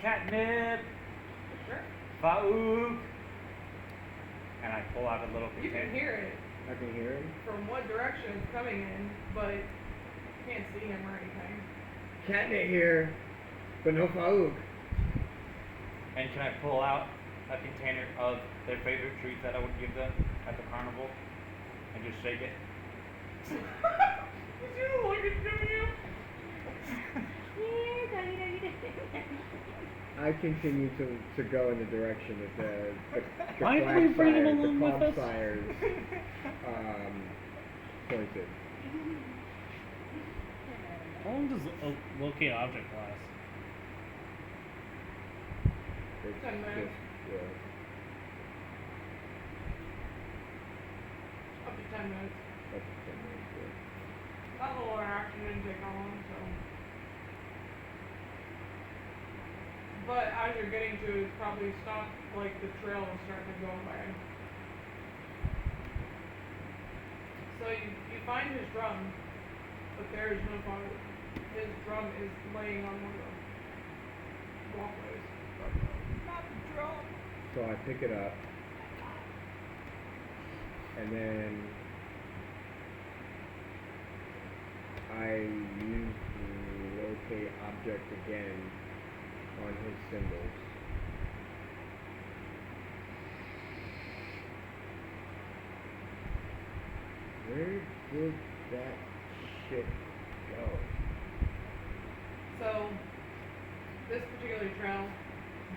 [SPEAKER 2] Catnip,
[SPEAKER 5] Sure.
[SPEAKER 2] Faouk, and I pull out a little
[SPEAKER 5] You can
[SPEAKER 2] container.
[SPEAKER 5] hear it
[SPEAKER 4] I can hear him.
[SPEAKER 5] from what direction it's coming in, but you can't see him or anything.
[SPEAKER 4] Catnip here, but no Faouk.
[SPEAKER 2] And can I pull out a container of their favorite treats that I would give them at the carnival and just shake it?
[SPEAKER 5] Did you look at you?
[SPEAKER 4] I continue to go in the direction that the
[SPEAKER 6] Why did we bring him along with us?
[SPEAKER 4] sires pointed.
[SPEAKER 6] How long does locate object last?
[SPEAKER 4] It's
[SPEAKER 5] 10 minutes.
[SPEAKER 4] just,
[SPEAKER 5] Up to 10 minutes.
[SPEAKER 4] up to 10 minutes, yeah.
[SPEAKER 5] That little interaction didn't take how long, so. But as you're getting to it, it's probably stopped, like the trail is starting to go away. So you find his drum, but there is no fire. His drum is laying on one of the walkways. Not the drum!
[SPEAKER 4] So I pick it up, and then I use the locate object again on his symbols. Where did that shit go?
[SPEAKER 5] So, this particular trail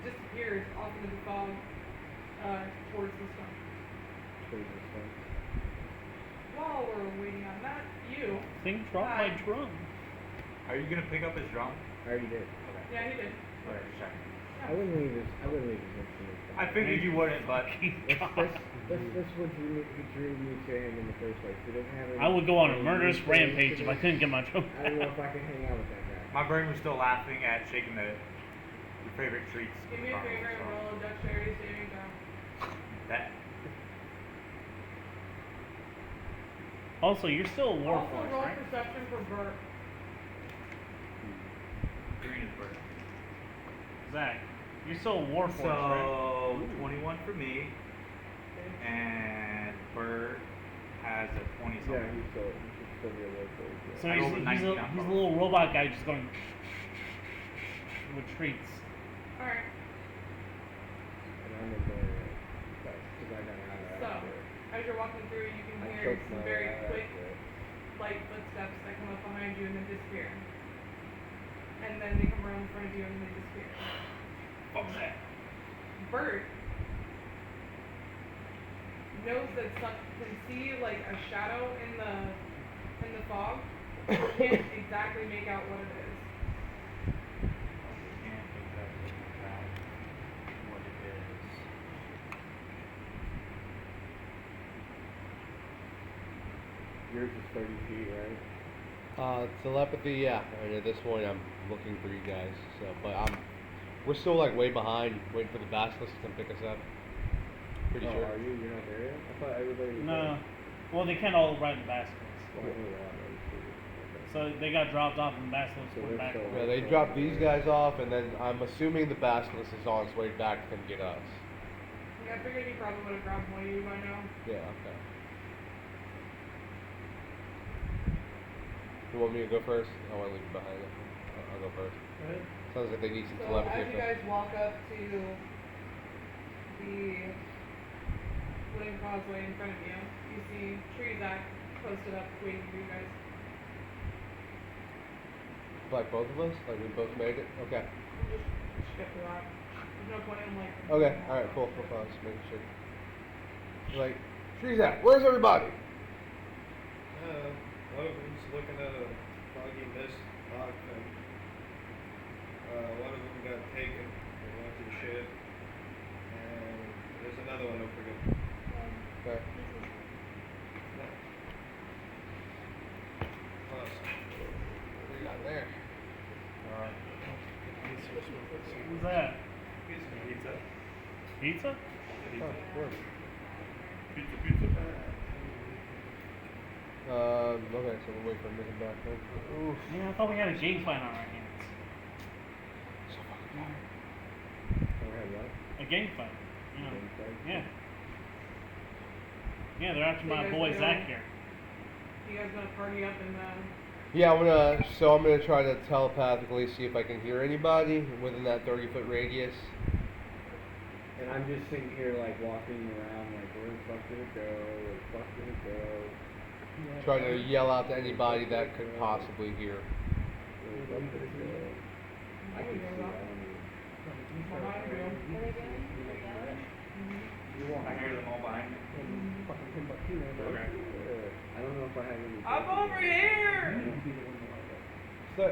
[SPEAKER 5] disappears off into the fog towards the sun.
[SPEAKER 4] Towards the sun?
[SPEAKER 5] While we're waiting on that, you.
[SPEAKER 6] Thing dropped my drum.
[SPEAKER 2] Are you gonna pick up his drum?
[SPEAKER 4] I already did.
[SPEAKER 2] Okay.
[SPEAKER 5] Yeah, he did.
[SPEAKER 2] Okay, just checking.
[SPEAKER 4] I wouldn't leave this instrument.
[SPEAKER 2] I figured you wouldn't, but
[SPEAKER 4] That's what drew me to him in the first place. He doesn't have any,
[SPEAKER 6] I would go on a
[SPEAKER 4] any
[SPEAKER 6] murderous
[SPEAKER 4] use
[SPEAKER 6] rampage if I
[SPEAKER 4] instruments.
[SPEAKER 6] couldn't get my drum
[SPEAKER 4] I don't know
[SPEAKER 6] back.
[SPEAKER 4] if I can hang out with that guy.
[SPEAKER 2] my brain was still laughing at shaking your favorite treats.
[SPEAKER 5] Give me a
[SPEAKER 2] carnival,
[SPEAKER 5] favor and
[SPEAKER 2] so
[SPEAKER 5] roll a dexterity saving throw.
[SPEAKER 2] That
[SPEAKER 6] Also, you're still a
[SPEAKER 5] Also
[SPEAKER 6] warforged,
[SPEAKER 5] roll
[SPEAKER 6] right?
[SPEAKER 5] perception for Bert.
[SPEAKER 2] green is bird.
[SPEAKER 6] Zach, you're still a warforged, right?
[SPEAKER 2] So 21 for me, and Bird has a 20 something.
[SPEAKER 4] Yeah, he should still be a local. Yeah.
[SPEAKER 6] So
[SPEAKER 2] I
[SPEAKER 6] he's,
[SPEAKER 2] rolled a
[SPEAKER 6] he's,
[SPEAKER 2] 19
[SPEAKER 6] a,
[SPEAKER 2] on
[SPEAKER 6] he's a
[SPEAKER 2] both.
[SPEAKER 6] little robot guy just going with treats.
[SPEAKER 5] Alright,
[SPEAKER 4] And I'm ignoring it. Because I got out of
[SPEAKER 5] so,
[SPEAKER 4] that.
[SPEAKER 5] as you're walking through, you can
[SPEAKER 4] I
[SPEAKER 5] hear
[SPEAKER 4] choked
[SPEAKER 5] some
[SPEAKER 4] my
[SPEAKER 5] very
[SPEAKER 4] way out
[SPEAKER 5] quick,
[SPEAKER 4] of it.
[SPEAKER 5] light footsteps that come up behind you and then disappear. And then they come around in front of you and then they disappear.
[SPEAKER 2] Fuck that.
[SPEAKER 5] Bert, knows that some can see like a shadow in the fog, can't exactly make out what it is.
[SPEAKER 2] Can't exactly make out what it is.
[SPEAKER 4] Yours is 30 feet, right?
[SPEAKER 1] Telepathy, yeah. And at this point, I'm looking for you guys. So, but we're still like way behind, waiting for the basilisks to come pick us up. Pretty
[SPEAKER 4] Oh,
[SPEAKER 1] sure.
[SPEAKER 4] are you? You're not there yet? I thought everybody was
[SPEAKER 6] No.
[SPEAKER 4] there.
[SPEAKER 6] Well, they can't all ride the baskets.
[SPEAKER 4] Well, I know they're on those two. Okay.
[SPEAKER 6] So they got dropped off and the baskets
[SPEAKER 4] So
[SPEAKER 6] went
[SPEAKER 4] they're
[SPEAKER 6] back.
[SPEAKER 4] still-
[SPEAKER 1] Yeah, they dropped these guys off, and then I'm assuming the basilisk is on its way back to come get us.
[SPEAKER 5] Yeah, I figured he probably would have grabbed one of you by now.
[SPEAKER 1] Yeah. Okay. You want me to go first? I want to leave you behind. I'll go first.
[SPEAKER 7] Right?
[SPEAKER 1] Sounds like they need some
[SPEAKER 5] So
[SPEAKER 1] telepathy.
[SPEAKER 5] as you guys walk up to the wooden causeway in front of you, you see Treesack posted up waiting for you guys.
[SPEAKER 1] Like both of us? Like we both made it? Okay.
[SPEAKER 5] We'll just skip to that. There's no point in like.
[SPEAKER 1] Okay. All right. Cool. Cool. Cool. Just making sure. Like, trees at? Where's everybody?
[SPEAKER 9] One of them's looking at a foggy mist fog thing. One of them got taken and went to the shed. And there's another one over there.
[SPEAKER 1] Okay.
[SPEAKER 9] Plus,
[SPEAKER 1] What do you got there?
[SPEAKER 2] Alright.
[SPEAKER 6] Who's that?
[SPEAKER 2] Pizza.
[SPEAKER 6] Pizza?
[SPEAKER 1] Oh, word.
[SPEAKER 2] Pizza.
[SPEAKER 1] Okay, so we'll wait for him to come back then. Oof.
[SPEAKER 6] Man, I thought we had a game fight on our hands.
[SPEAKER 1] So fucking tired.
[SPEAKER 4] Oh, yeah, what?
[SPEAKER 6] A game fight. You know.
[SPEAKER 4] Game fight?
[SPEAKER 6] Yeah. Yeah, they're after
[SPEAKER 5] So
[SPEAKER 6] my
[SPEAKER 5] you guys
[SPEAKER 6] boy
[SPEAKER 5] go-
[SPEAKER 6] Zach here.
[SPEAKER 5] You guys gonna party up in the.
[SPEAKER 1] Yeah, I'm gonna try to telepathically see if I can hear anybody within that 30-foot radius.
[SPEAKER 4] And I'm just sitting here like walking around like, where the fuck did it go? Where the fuck did it go?
[SPEAKER 1] Try to yell out to anybody that could possibly hear.
[SPEAKER 4] Where the fuck did it go? I can see, I don't even.
[SPEAKER 5] Behind you.
[SPEAKER 8] What are they doing? They're yelling?
[SPEAKER 2] I hear them all behind me.
[SPEAKER 7] Fucking Timbuktu, man.
[SPEAKER 2] Okay.
[SPEAKER 4] I don't know if I have any.
[SPEAKER 5] I'm over here!
[SPEAKER 1] So,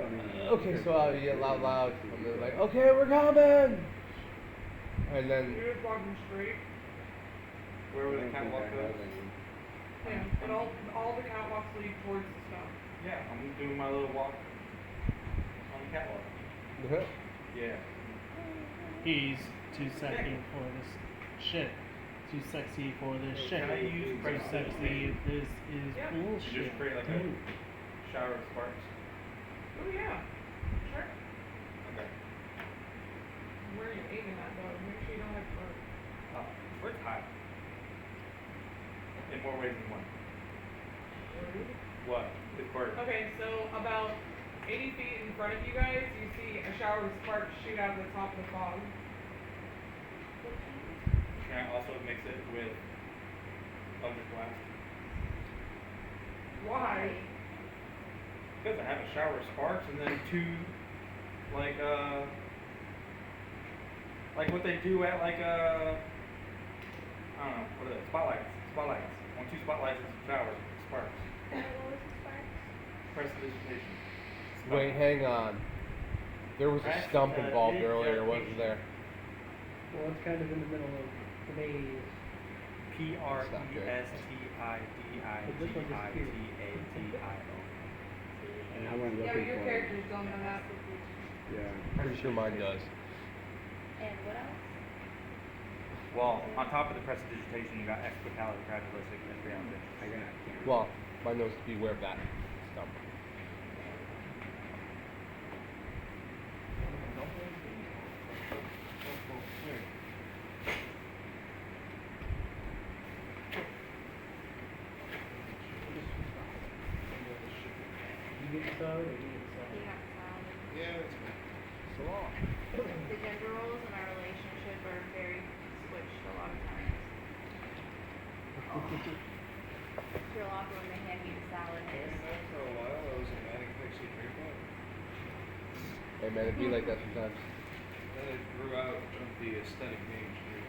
[SPEAKER 1] okay, so I'll yell out loud. I'm gonna like, okay, we're coming! And then,
[SPEAKER 5] You're just walking straight.
[SPEAKER 2] Where would the catwalk go?
[SPEAKER 5] Yeah, but all the catwalks lead towards the stone.
[SPEAKER 2] Yeah, I'm doing my little walk on the catwalk. Yeah.
[SPEAKER 6] He's too sexy for this shit. Too sexy for this shit.
[SPEAKER 2] Can I use
[SPEAKER 6] Too
[SPEAKER 2] prestidigitation?
[SPEAKER 6] sexy. This is
[SPEAKER 5] Yeah.
[SPEAKER 2] You
[SPEAKER 6] bullshit.
[SPEAKER 2] just create like a shower of sparks.
[SPEAKER 5] Oh yeah, sure.
[SPEAKER 2] Okay.
[SPEAKER 5] Where are you aiming at though? Make sure you don't have to.
[SPEAKER 2] We're high. In more ways than one. What? It's bird.
[SPEAKER 5] Okay, so about 80 feet in front of you guys, you see a shower of sparks shoot out of the top of the fog.
[SPEAKER 2] Can I also mix it with Eldritch Blast?
[SPEAKER 5] Why?
[SPEAKER 2] Because I have a shower of sparks and then two, like what they do at I don't know, what are they? Spotlights. Two spotlights and some showers, sparks.
[SPEAKER 8] What was the sparks?
[SPEAKER 2] Prestidigitation.
[SPEAKER 1] wait, hang on. There was a stump involved earlier, wasn't there?
[SPEAKER 7] Well, it's kind of in the middle of the maze.
[SPEAKER 2] Prestidigitio.
[SPEAKER 4] And I went
[SPEAKER 5] Yeah,
[SPEAKER 4] looking
[SPEAKER 5] but your
[SPEAKER 4] for
[SPEAKER 5] characters don't know that.
[SPEAKER 4] Yeah.
[SPEAKER 1] Pretty sure mine does.
[SPEAKER 8] And what else?
[SPEAKER 2] Well, on top of the prestidigitation, you got explicality, gradualistic, and reality.
[SPEAKER 4] I can't.
[SPEAKER 1] Well, mine knows to beware of that stump.
[SPEAKER 7] You get the sound or you get the sound?
[SPEAKER 8] He got sound.
[SPEAKER 9] yeah, it's
[SPEAKER 1] So long.
[SPEAKER 8] The gender roles in our relationship are very switched a lot of times. It's real awkward when they hand me the salad.
[SPEAKER 9] for a while. I was a manic pixie dream boy.
[SPEAKER 1] Hey man, it'd be like that sometimes.
[SPEAKER 9] Then it grew out of the aesthetic mainstream.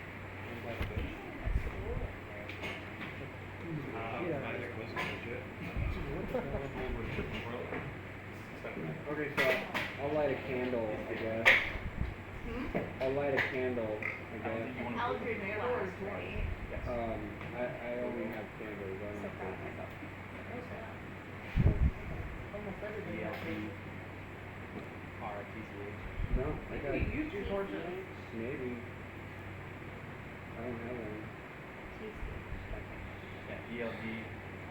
[SPEAKER 8] That's cool.
[SPEAKER 2] Magic was legit.
[SPEAKER 4] Okay, so I'll light a candle, I guess. I'll light a candle, I guess.
[SPEAKER 8] An Eldritch blast, right?
[SPEAKER 4] I only have candles. I
[SPEAKER 8] So
[SPEAKER 4] don't
[SPEAKER 8] proud of
[SPEAKER 4] have
[SPEAKER 8] myself.
[SPEAKER 5] Almost everybody else.
[SPEAKER 2] RTCH.
[SPEAKER 4] No, I got
[SPEAKER 5] You used your torches.
[SPEAKER 4] maybe. I don't have any.
[SPEAKER 2] Yeah, ELD,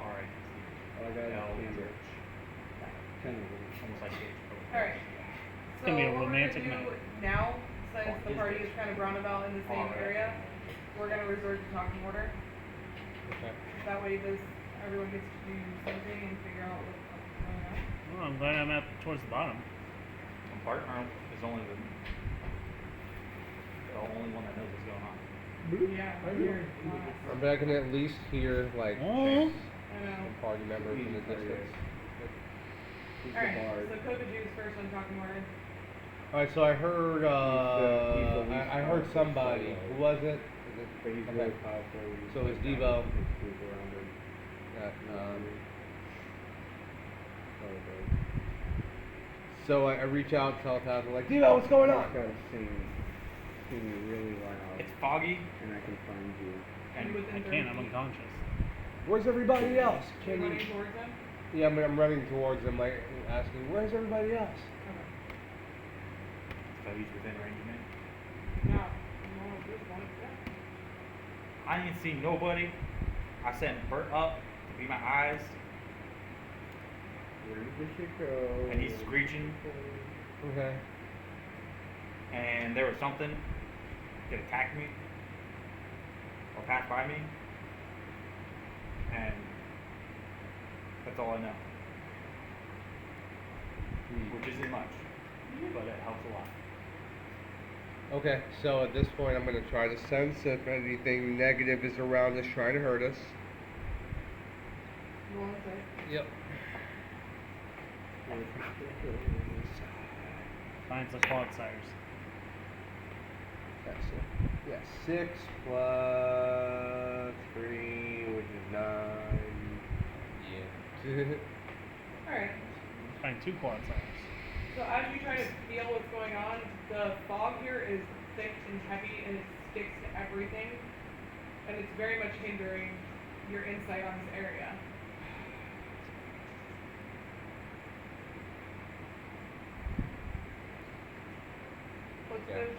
[SPEAKER 4] All I got is candles.
[SPEAKER 2] Eldritch.
[SPEAKER 4] 10 of them.
[SPEAKER 2] Almost like H.
[SPEAKER 5] Alright.
[SPEAKER 6] It's
[SPEAKER 5] So
[SPEAKER 6] gonna be a
[SPEAKER 5] what we're
[SPEAKER 6] romantic
[SPEAKER 5] gonna do
[SPEAKER 6] night.
[SPEAKER 5] now, since
[SPEAKER 2] Oh,
[SPEAKER 5] the
[SPEAKER 2] is
[SPEAKER 5] party
[SPEAKER 2] this-
[SPEAKER 5] is kind of roundabout in the same
[SPEAKER 2] Alright.
[SPEAKER 5] area, we're gonna resort to talking order.
[SPEAKER 1] Okay.
[SPEAKER 5] That way everyone gets to do something and figure out what's going on.
[SPEAKER 6] Oh, I'm glad I'm towards the bottom.
[SPEAKER 2] Partner is only the only one that knows what's going on.
[SPEAKER 5] Yeah, weird.
[SPEAKER 1] I'm back in at least hear like
[SPEAKER 6] Oh.
[SPEAKER 5] I know.
[SPEAKER 1] party members in the distance.
[SPEAKER 4] He's the
[SPEAKER 5] Alright,
[SPEAKER 4] bard.
[SPEAKER 5] so Kokaju's first on talking order.
[SPEAKER 1] Alright, so I heard
[SPEAKER 4] He's the least
[SPEAKER 1] I heard
[SPEAKER 4] powerful
[SPEAKER 1] somebody.
[SPEAKER 4] solo.
[SPEAKER 1] Who was it?
[SPEAKER 4] But he's
[SPEAKER 1] Okay.
[SPEAKER 4] really powerful. He's
[SPEAKER 1] So is
[SPEAKER 4] like
[SPEAKER 1] Devo.
[SPEAKER 4] got his group around him.
[SPEAKER 1] That,
[SPEAKER 4] Probably.
[SPEAKER 1] so I reach out, telepath, like, Devo, what's going
[SPEAKER 4] I
[SPEAKER 1] on?
[SPEAKER 4] just gotta sing really loud,
[SPEAKER 2] It's foggy,
[SPEAKER 4] and I can find you.
[SPEAKER 2] and
[SPEAKER 5] within
[SPEAKER 6] I
[SPEAKER 5] 30
[SPEAKER 6] can't, I'm
[SPEAKER 5] feet.
[SPEAKER 6] unconscious.
[SPEAKER 1] Where's everybody else?
[SPEAKER 5] You're
[SPEAKER 1] Can you?
[SPEAKER 5] running towards them?
[SPEAKER 1] Yeah, I'm running towards them, like asking, where's everybody else?
[SPEAKER 5] Okay.
[SPEAKER 2] so he's within range of me.
[SPEAKER 5] Yeah. No, this one, yeah.
[SPEAKER 2] I ain't seen nobody. I sent Bert up to be my eyes,
[SPEAKER 4] Where did you go?
[SPEAKER 2] and he's screeching,
[SPEAKER 1] Okay.
[SPEAKER 2] and there was something that attacked me or passed by me, and that's all I know. Which isn't much, but it helps a lot.
[SPEAKER 1] Okay, so at this point I'm gonna try to sense if anything negative is around us trying to hurt us.
[SPEAKER 5] You want to say?
[SPEAKER 1] Yep.
[SPEAKER 6] Finds the qualifiers.
[SPEAKER 1] Yeah, 6 plus 3, which is 9. Yeah.
[SPEAKER 5] Alright.
[SPEAKER 6] Find 2 qualifiers.
[SPEAKER 5] So as you try to feel what's going on, the fog here is thick and heavy and it sticks to everything. And it's very much hindering your insight on this area. Let's
[SPEAKER 1] Yeah.
[SPEAKER 5] go to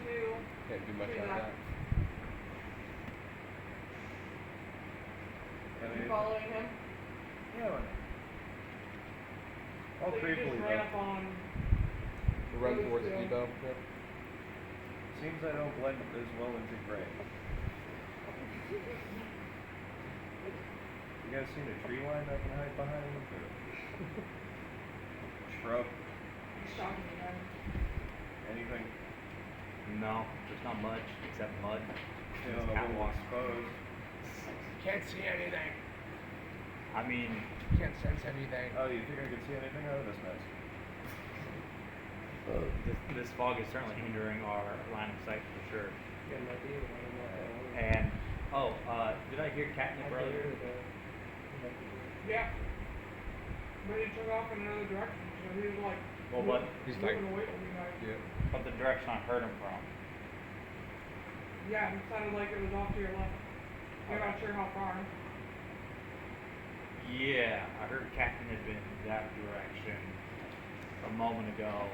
[SPEAKER 1] Can't do much
[SPEAKER 5] Tree
[SPEAKER 1] like
[SPEAKER 5] left.
[SPEAKER 1] that.
[SPEAKER 5] you following him.
[SPEAKER 9] Yeah, why not? All
[SPEAKER 5] So you just
[SPEAKER 9] creepily
[SPEAKER 5] ran
[SPEAKER 9] though.
[SPEAKER 5] up on
[SPEAKER 1] Run
[SPEAKER 5] Those
[SPEAKER 1] towards
[SPEAKER 5] two.
[SPEAKER 1] Debo. Yep.
[SPEAKER 9] Seems I don't blend as well into gray. You guys seen a tree line I can hide behind? Or shrub?
[SPEAKER 5] shocking you guys.
[SPEAKER 9] Anything?
[SPEAKER 2] No, there's not much except mud.
[SPEAKER 9] You
[SPEAKER 2] It's
[SPEAKER 9] know, a little
[SPEAKER 2] catwalk.
[SPEAKER 9] exposed.
[SPEAKER 1] Can't see anything.
[SPEAKER 2] I mean,
[SPEAKER 1] Can't sense anything.
[SPEAKER 9] Oh, you think I could see anything out of this mess?
[SPEAKER 2] this fog is certainly hindering our line of sight for sure. And did I hear catnip earlier?
[SPEAKER 5] Yeah. But he took off in another direction, so he was like
[SPEAKER 2] Well, but
[SPEAKER 1] He's
[SPEAKER 5] moving
[SPEAKER 1] like-
[SPEAKER 5] away from you guys.
[SPEAKER 1] Yeah.
[SPEAKER 2] but the direction I heard him from.
[SPEAKER 5] Yeah, it sounded like it was off to your left. You're not sure how far.
[SPEAKER 2] Yeah, I heard catnip in that direction a moment ago.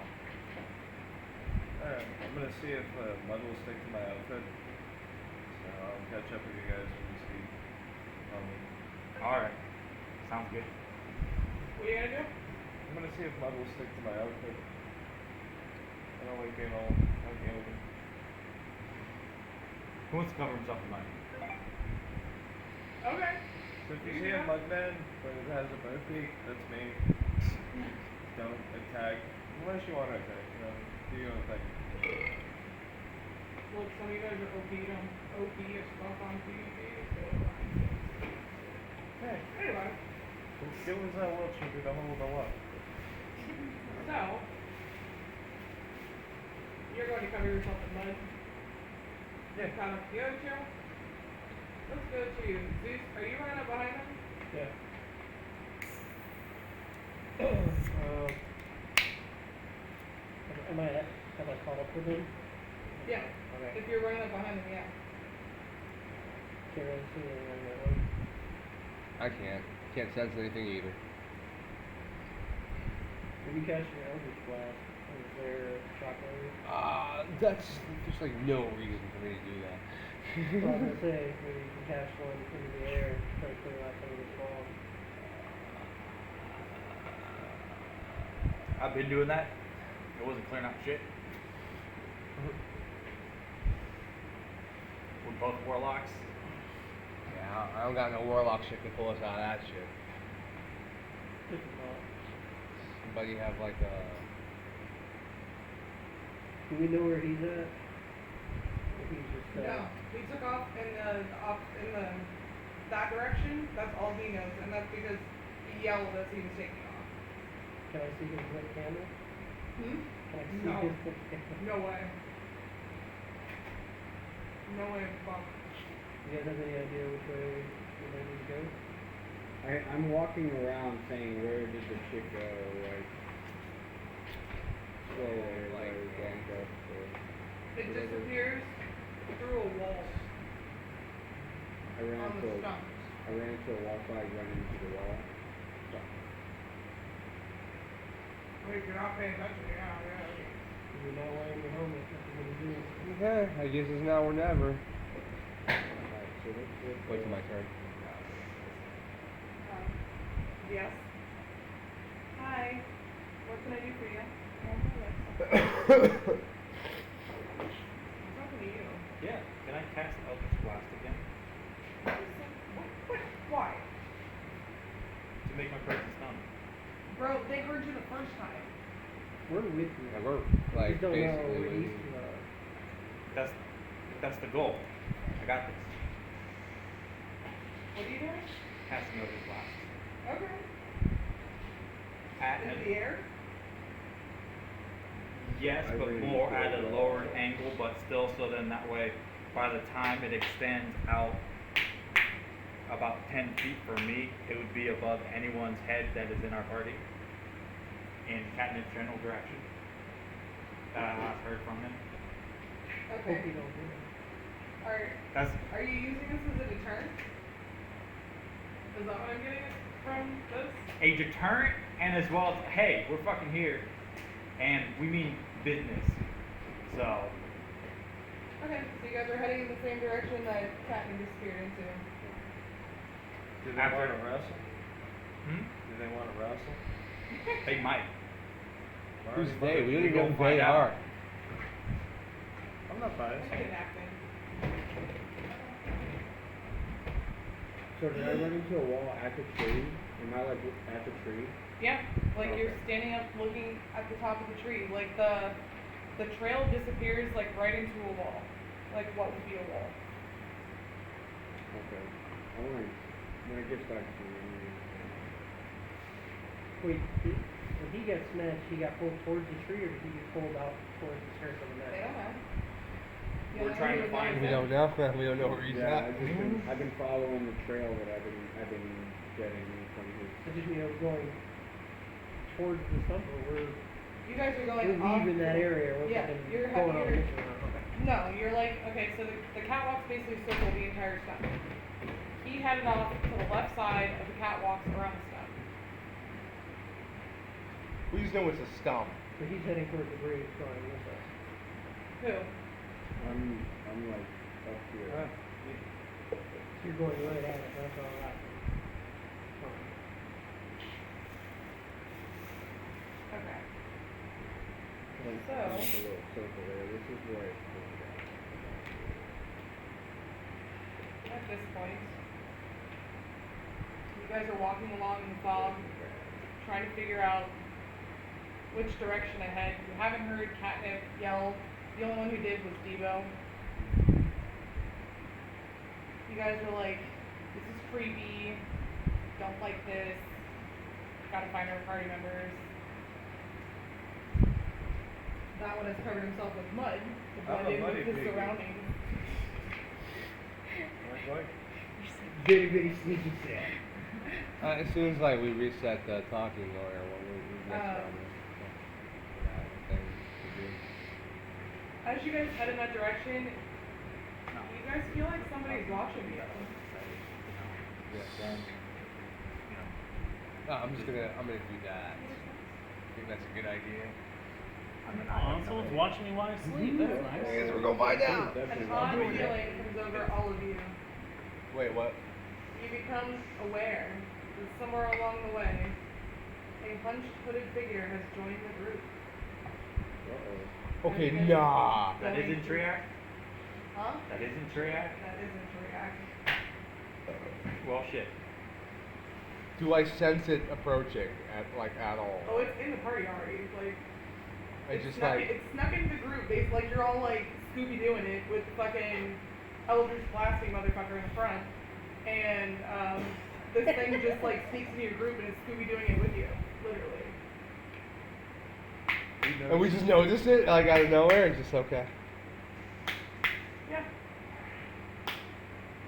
[SPEAKER 9] Alright, I'm gonna see if mud will stick to my outfit. So I'll catch up with you guys when you see.
[SPEAKER 2] All right, sounds good.
[SPEAKER 5] What are you gonna do?
[SPEAKER 9] I'm gonna see if mud will stick to my outfit. I don't like being all out in the open.
[SPEAKER 2] Who wants to cover himself in mud?
[SPEAKER 5] Okay.
[SPEAKER 9] So if you see a mud man, but it has a bird beak, that's me. Don't attack. Unless you want to attack, you know. Do your own thing.
[SPEAKER 5] Look, some of you guys are OP as fuck on PvP, so.
[SPEAKER 9] Hey,
[SPEAKER 5] Anyway,
[SPEAKER 9] give us that world should be the whole of the lot.
[SPEAKER 5] so. You're going to cover yourself in mud.
[SPEAKER 9] Yeah.
[SPEAKER 5] Kind of the other two. Let's go to Zeus. Are you running up behind him?
[SPEAKER 7] Yeah. Have I caught up with him?
[SPEAKER 5] Yeah.
[SPEAKER 7] Okay.
[SPEAKER 5] If you're running up behind him, yeah.
[SPEAKER 7] Can't really see anything on that one.
[SPEAKER 1] I can't sense anything either.
[SPEAKER 7] Did you catch your Eldritch Blast? Is there shockwave?
[SPEAKER 1] There's like no reason for me to do that.
[SPEAKER 7] I was gonna say, maybe you can catch one into the air, try to clear out some of this fog.
[SPEAKER 2] I've been doing that. It wasn't clearing out shit. We're both warlocks.
[SPEAKER 1] Yeah, I don't got no warlock shit to pull us out of that shit.
[SPEAKER 7] Just a thought.
[SPEAKER 1] Somebody have like a...
[SPEAKER 7] Do we know where he's at? Or he's just,
[SPEAKER 5] No. He took off in the that direction. That's all he knows, and that's because he yelled as he was taking off.
[SPEAKER 7] Can I see his lit candle?
[SPEAKER 5] Hmm?
[SPEAKER 7] Can I see
[SPEAKER 5] No.
[SPEAKER 7] his lit candle?
[SPEAKER 5] No way. No way, Bob.
[SPEAKER 7] You guys have any idea which way we might need to go?
[SPEAKER 4] I'm walking around saying, where did the shit go? Like, slowly, like, walk up.
[SPEAKER 5] It disappears through a wall
[SPEAKER 4] I ran
[SPEAKER 5] on
[SPEAKER 4] into
[SPEAKER 5] the
[SPEAKER 4] a,
[SPEAKER 5] stumps.
[SPEAKER 4] I ran into a wall slide, run into the wall. Stop.
[SPEAKER 5] Wait, if you're not paying attention, yeah.
[SPEAKER 7] You're not wearing your helmet. What are you doing?
[SPEAKER 1] Okay, I guess it's now or never.
[SPEAKER 4] Alright, so let's
[SPEAKER 1] Wait till my turn.
[SPEAKER 5] Yes. Hi. What can I do for you? I'm talking to you.
[SPEAKER 2] Yeah. Can I cast Eldritch Blast again?
[SPEAKER 5] What? Why?
[SPEAKER 2] To make my presence known.
[SPEAKER 5] Bro, they heard you the first time.
[SPEAKER 7] We're with you.
[SPEAKER 1] Yeah, we're
[SPEAKER 7] We
[SPEAKER 1] like
[SPEAKER 7] just don't know
[SPEAKER 1] basically
[SPEAKER 7] where
[SPEAKER 1] leaving.
[SPEAKER 2] That's the goal. I got this.
[SPEAKER 5] What are you doing?
[SPEAKER 2] Casting Eldritch Blast.
[SPEAKER 5] Okay.
[SPEAKER 2] At
[SPEAKER 5] In
[SPEAKER 2] an,
[SPEAKER 5] the air?
[SPEAKER 2] yes,
[SPEAKER 4] I
[SPEAKER 2] but
[SPEAKER 4] really
[SPEAKER 2] more
[SPEAKER 4] feel
[SPEAKER 2] at a
[SPEAKER 4] that.
[SPEAKER 2] lowered angle, but still so then that way by the time it extends out about 10 feet for me, it would be above anyone's head that is in our party in Catnip's general direction that I last heard from him.
[SPEAKER 7] Hope you
[SPEAKER 5] Okay.
[SPEAKER 7] don't do it.
[SPEAKER 5] Are you using this as a deterrent? Is that what I'm getting from this?
[SPEAKER 2] A deterrent, and as well as, hey, we're fucking here, and we mean business. So,
[SPEAKER 5] Okay, so you guys are heading in the same direction that Catnip disappeared into.
[SPEAKER 9] Do they
[SPEAKER 2] After-
[SPEAKER 9] want to wrestle?
[SPEAKER 2] hmm?
[SPEAKER 9] Do they want to wrestle?
[SPEAKER 2] They might.
[SPEAKER 1] Who's
[SPEAKER 9] Alright,
[SPEAKER 1] they? We don't
[SPEAKER 2] We
[SPEAKER 1] even know
[SPEAKER 2] go
[SPEAKER 1] who
[SPEAKER 2] find
[SPEAKER 1] they
[SPEAKER 2] out.
[SPEAKER 1] are.
[SPEAKER 9] I'm not biased.
[SPEAKER 5] Kidnapping.
[SPEAKER 4] So did I run into a wall at the tree? Am I like at the tree?
[SPEAKER 5] Yeah, like you're
[SPEAKER 4] Okay.
[SPEAKER 5] standing up looking at the top of the tree. Like the trail disappears like right into a wall. Like what would be a wall?
[SPEAKER 4] Okay. When it gets back to me.
[SPEAKER 7] Wait, when he got snatched, he got pulled towards the tree, or did he get pulled out towards the skirts of the
[SPEAKER 5] They
[SPEAKER 7] net?
[SPEAKER 5] don't know. You
[SPEAKER 2] We're
[SPEAKER 5] don't know
[SPEAKER 2] trying
[SPEAKER 5] who
[SPEAKER 2] to
[SPEAKER 5] it
[SPEAKER 2] find
[SPEAKER 5] was.
[SPEAKER 1] We don't know. We don't know where he's
[SPEAKER 4] Yeah,
[SPEAKER 1] at.
[SPEAKER 4] I've been following the trail that I've been getting from his.
[SPEAKER 7] I just mean I was going towards the stump, or
[SPEAKER 5] You guys are going
[SPEAKER 7] we're
[SPEAKER 5] off
[SPEAKER 7] leaving that
[SPEAKER 5] the-
[SPEAKER 7] area. We're
[SPEAKER 5] Yeah,
[SPEAKER 7] fucking
[SPEAKER 5] you're
[SPEAKER 7] going on a
[SPEAKER 5] you're-
[SPEAKER 7] mission. Okay.
[SPEAKER 5] No, you're like, okay, so the catwalks basically circle the entire stump. He headed off to the left side of the catwalks around the stump.
[SPEAKER 1] We just know it's a stump.
[SPEAKER 7] So he's heading towards the bridge, going this way.
[SPEAKER 5] Who?
[SPEAKER 4] I'm like up here.
[SPEAKER 7] You're going right at it. That's all right.
[SPEAKER 5] Okay.
[SPEAKER 4] Like,
[SPEAKER 5] So-
[SPEAKER 4] like a little circle there. This is where it's going down.
[SPEAKER 5] At this point, you guys are walking along in the fog, trying to figure out which direction to head. You haven't heard Catnip yell. The only one who did was Debo. You guys were like, this is creepy. Don't like this. Gotta find our party members. That one has covered himself with mud to
[SPEAKER 9] I'm
[SPEAKER 5] blend
[SPEAKER 9] a
[SPEAKER 5] in
[SPEAKER 9] muddy
[SPEAKER 5] with his
[SPEAKER 9] pig.
[SPEAKER 5] surroundings.
[SPEAKER 9] Like what?
[SPEAKER 4] Bitty bitty sneaky set.
[SPEAKER 1] As soon as like we reach that talking lawyer, we next
[SPEAKER 5] Oh.
[SPEAKER 1] round.
[SPEAKER 5] As you guys head in that direction, you guys feel like somebody's watching you.
[SPEAKER 2] Then,
[SPEAKER 1] No, I'm gonna do that. I think that's a good idea.
[SPEAKER 6] Oh, someone's watching me while I sleep. That's nice.
[SPEAKER 1] I guess we're gonna find out.
[SPEAKER 5] An odd feeling comes over all of you.
[SPEAKER 1] Wait, what?
[SPEAKER 5] You become aware that somewhere along the way, a hunched hooded figure has joined the group.
[SPEAKER 1] Okay, nah.
[SPEAKER 2] that isn't Triac?
[SPEAKER 5] Huh?
[SPEAKER 2] That isn't Triac?
[SPEAKER 5] That isn't react.
[SPEAKER 2] Well, shit.
[SPEAKER 1] Do I sense it approaching at all?
[SPEAKER 5] Oh, it's in the party already. Like,
[SPEAKER 1] It's just
[SPEAKER 5] snuck,
[SPEAKER 1] like
[SPEAKER 5] it's snuck into the group. They like you're all like Scooby doing it with fucking Eldritch blasting motherfucker in the front, and this thing just like sneaks into your group and is Scooby doing it with you, literally.
[SPEAKER 1] and we just noticed it like out of nowhere. It's just okay.
[SPEAKER 5] Yeah.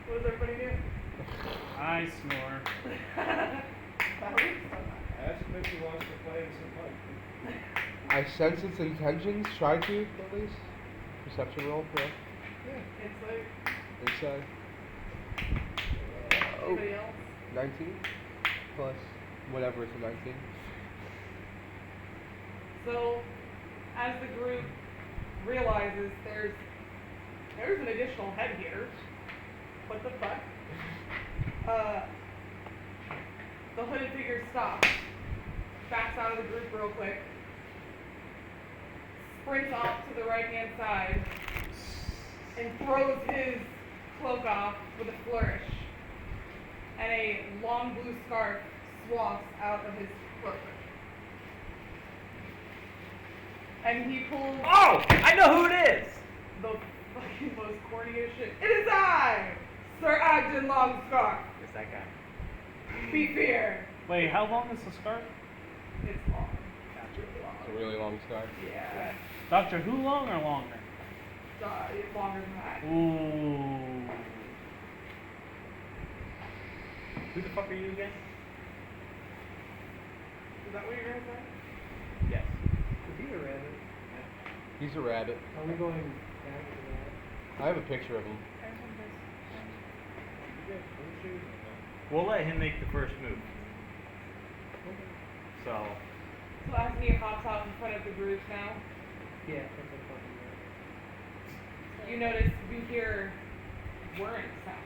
[SPEAKER 5] What does everybody do?
[SPEAKER 6] I snore.
[SPEAKER 9] Ask him if he wants to play some fun.
[SPEAKER 1] I sense its intentions. Try to at least. Perception roll, correct?
[SPEAKER 5] It's like
[SPEAKER 1] Inside.
[SPEAKER 5] anybody else.
[SPEAKER 1] 19 plus whatever it's a 19.
[SPEAKER 5] So, as the group realizes there's an additional head here. What the fuck? The hooded figure stops, backs out of the group real quick, sprints off to the right-hand side, and throws his cloak off with a flourish. And a long blue scarf swathes out of his cloak. And he pulls
[SPEAKER 2] Oh! I know who it is!
[SPEAKER 5] the fucking most corniest shit. It is I, Sir Agden Longscarf.
[SPEAKER 2] It's that guy.
[SPEAKER 5] Be feared.
[SPEAKER 6] Wait, how long is the scarf?
[SPEAKER 5] It's long.
[SPEAKER 1] It's a really long scarf.
[SPEAKER 5] Yeah.
[SPEAKER 6] Doctor Who long or longer?
[SPEAKER 5] It's longer than that.
[SPEAKER 6] Ooh.
[SPEAKER 2] Who the fuck are you again?
[SPEAKER 5] Is that what you're gonna say?
[SPEAKER 2] Yes.
[SPEAKER 4] Is he a rabbit?
[SPEAKER 1] He's a rabbit.
[SPEAKER 4] Are we going back to that?
[SPEAKER 1] I have a picture of him.
[SPEAKER 2] We'll let him make the first move. So,
[SPEAKER 5] So as he hops out in front of the group now,
[SPEAKER 4] Yeah, that's a fucking rabbit.
[SPEAKER 5] you notice you hear whirring sounds.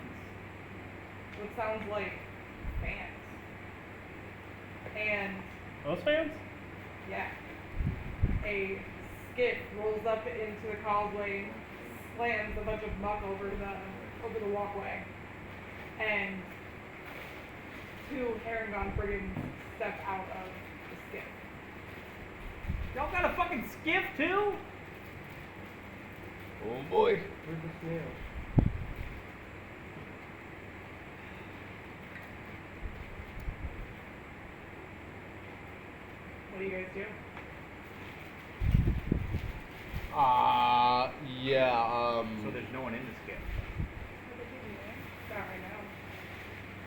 [SPEAKER 5] What sounds like fans. And
[SPEAKER 6] Those fans?
[SPEAKER 5] yeah, a skiff rolls up into the causeway, slams a bunch of muck over the walkway, and two Herringon brigands step out of the skiff.
[SPEAKER 2] y'all got a fucking skiff too?
[SPEAKER 1] Oh boy.
[SPEAKER 4] Where's the snail?
[SPEAKER 5] What do you guys do?
[SPEAKER 1] Yeah.
[SPEAKER 2] So there's no one in the skiff.
[SPEAKER 5] Not right now.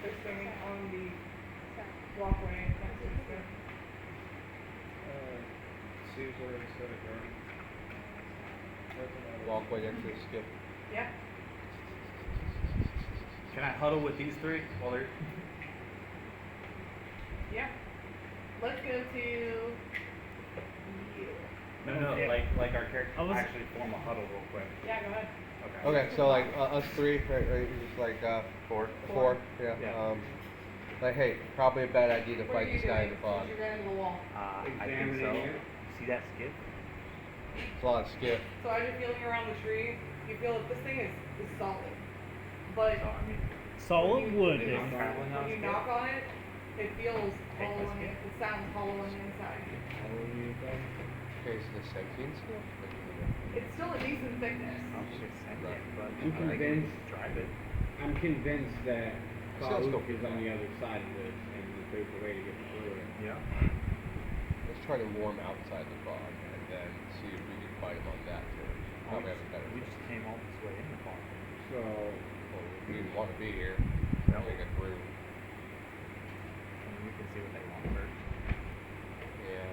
[SPEAKER 5] They're standing on the walkway next to the skiff.
[SPEAKER 9] Caesar instead of Gurney.
[SPEAKER 1] Walkway next to the skip.
[SPEAKER 5] Yeah.
[SPEAKER 2] Can I huddle with these three while they're...
[SPEAKER 5] Yeah. Let's go to you.
[SPEAKER 2] No,
[SPEAKER 6] Yeah.
[SPEAKER 2] like our characters
[SPEAKER 6] I was-
[SPEAKER 2] actually form a huddle real quick.
[SPEAKER 5] Yeah, go ahead.
[SPEAKER 2] Okay.
[SPEAKER 1] Okay, so like us three, right, just like
[SPEAKER 2] Four.
[SPEAKER 1] four. Yeah.
[SPEAKER 2] Yeah.
[SPEAKER 1] Like, hey, probably a bad idea to
[SPEAKER 5] What
[SPEAKER 1] fight
[SPEAKER 5] are you
[SPEAKER 1] this guy in
[SPEAKER 5] doing
[SPEAKER 1] the fog.
[SPEAKER 5] since you ran into the wall?
[SPEAKER 2] I think
[SPEAKER 4] Examine
[SPEAKER 2] so.
[SPEAKER 4] it here.
[SPEAKER 2] See that skiff?
[SPEAKER 1] It's a lot of skiff.
[SPEAKER 5] So as you're feeling around the tree, you feel that this thing is solid. But
[SPEAKER 2] So, I mean,
[SPEAKER 6] Solid wood.
[SPEAKER 5] when you,
[SPEAKER 2] I'm traveling on
[SPEAKER 5] when you
[SPEAKER 2] skiff.
[SPEAKER 5] knock on it, it feels
[SPEAKER 2] Take
[SPEAKER 5] hollow
[SPEAKER 2] my
[SPEAKER 5] on the
[SPEAKER 2] skiff.
[SPEAKER 5] it sounds hollow on the inside.
[SPEAKER 1] Okay, so the sentient skiff?
[SPEAKER 5] It's still a decent thickness.
[SPEAKER 2] I'm just sentient, but
[SPEAKER 4] I'm
[SPEAKER 2] I like
[SPEAKER 4] convinced-
[SPEAKER 2] to drive it.
[SPEAKER 4] I'm convinced that
[SPEAKER 1] So let's go
[SPEAKER 4] Farouk is on the other side of this, and there's a way to get through it.
[SPEAKER 2] Yeah.
[SPEAKER 1] Let's try to warm outside the fog and then see if we can fight him on that too. Probably have a better
[SPEAKER 2] We just came all this way in the fog.
[SPEAKER 4] So,
[SPEAKER 1] Well, we didn't want to be here. So
[SPEAKER 2] No.
[SPEAKER 10] Like a room.
[SPEAKER 2] And we can see what they want first.
[SPEAKER 10] Yeah.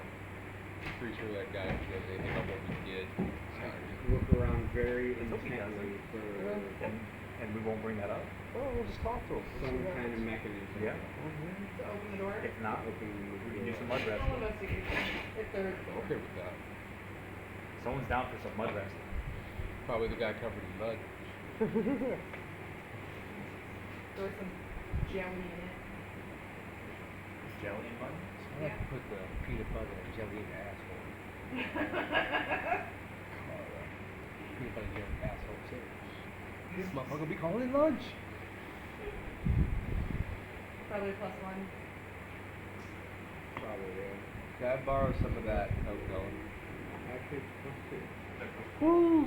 [SPEAKER 10] Pretty sure that guy knows anything about what we did. Sorry.
[SPEAKER 4] Look around very
[SPEAKER 2] Let's hope he
[SPEAKER 4] intently for
[SPEAKER 2] And we won't bring that up?
[SPEAKER 10] Oh, we'll just talk to him.
[SPEAKER 4] some kind of mechanism.
[SPEAKER 2] Yeah.
[SPEAKER 5] To open the door.
[SPEAKER 2] If not,
[SPEAKER 4] Opening the
[SPEAKER 2] we can do
[SPEAKER 4] door.
[SPEAKER 2] some mud
[SPEAKER 5] Roll
[SPEAKER 2] wrestling.
[SPEAKER 5] investigation. If they're
[SPEAKER 10] I'm okay with that.
[SPEAKER 2] Someone's down for some mud wrestling.
[SPEAKER 10] Probably the guy covered in mud.
[SPEAKER 5] throw some jelly in it.
[SPEAKER 2] Jelly and mud?
[SPEAKER 10] I like to put the peanut butter and jelly in the asshole. Peanut butter and jelly asshole sandwich. This motherfucker be calling it lunch.
[SPEAKER 5] Probably +1.
[SPEAKER 4] Probably, yeah.
[SPEAKER 10] Can I borrow some of that Coke going?
[SPEAKER 4] Actually, it's supposed to.
[SPEAKER 10] Woo!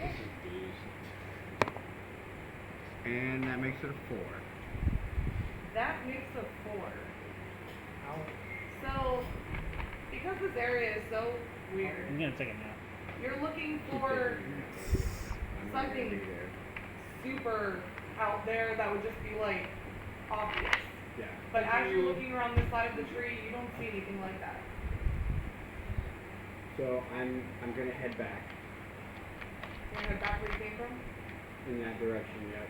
[SPEAKER 10] This is booze.
[SPEAKER 4] And that makes it a 4.
[SPEAKER 5] That makes a 4. So, because this area is so weird,
[SPEAKER 6] I'm gonna take a nap.
[SPEAKER 5] you're looking for something super out there that would just be like obvious.
[SPEAKER 4] Yeah.
[SPEAKER 5] But as you're looking around this side of the tree, you don't see anything like that.
[SPEAKER 4] So I'm gonna head back
[SPEAKER 5] You're gonna head back where you came from?
[SPEAKER 4] in that direction. Yep.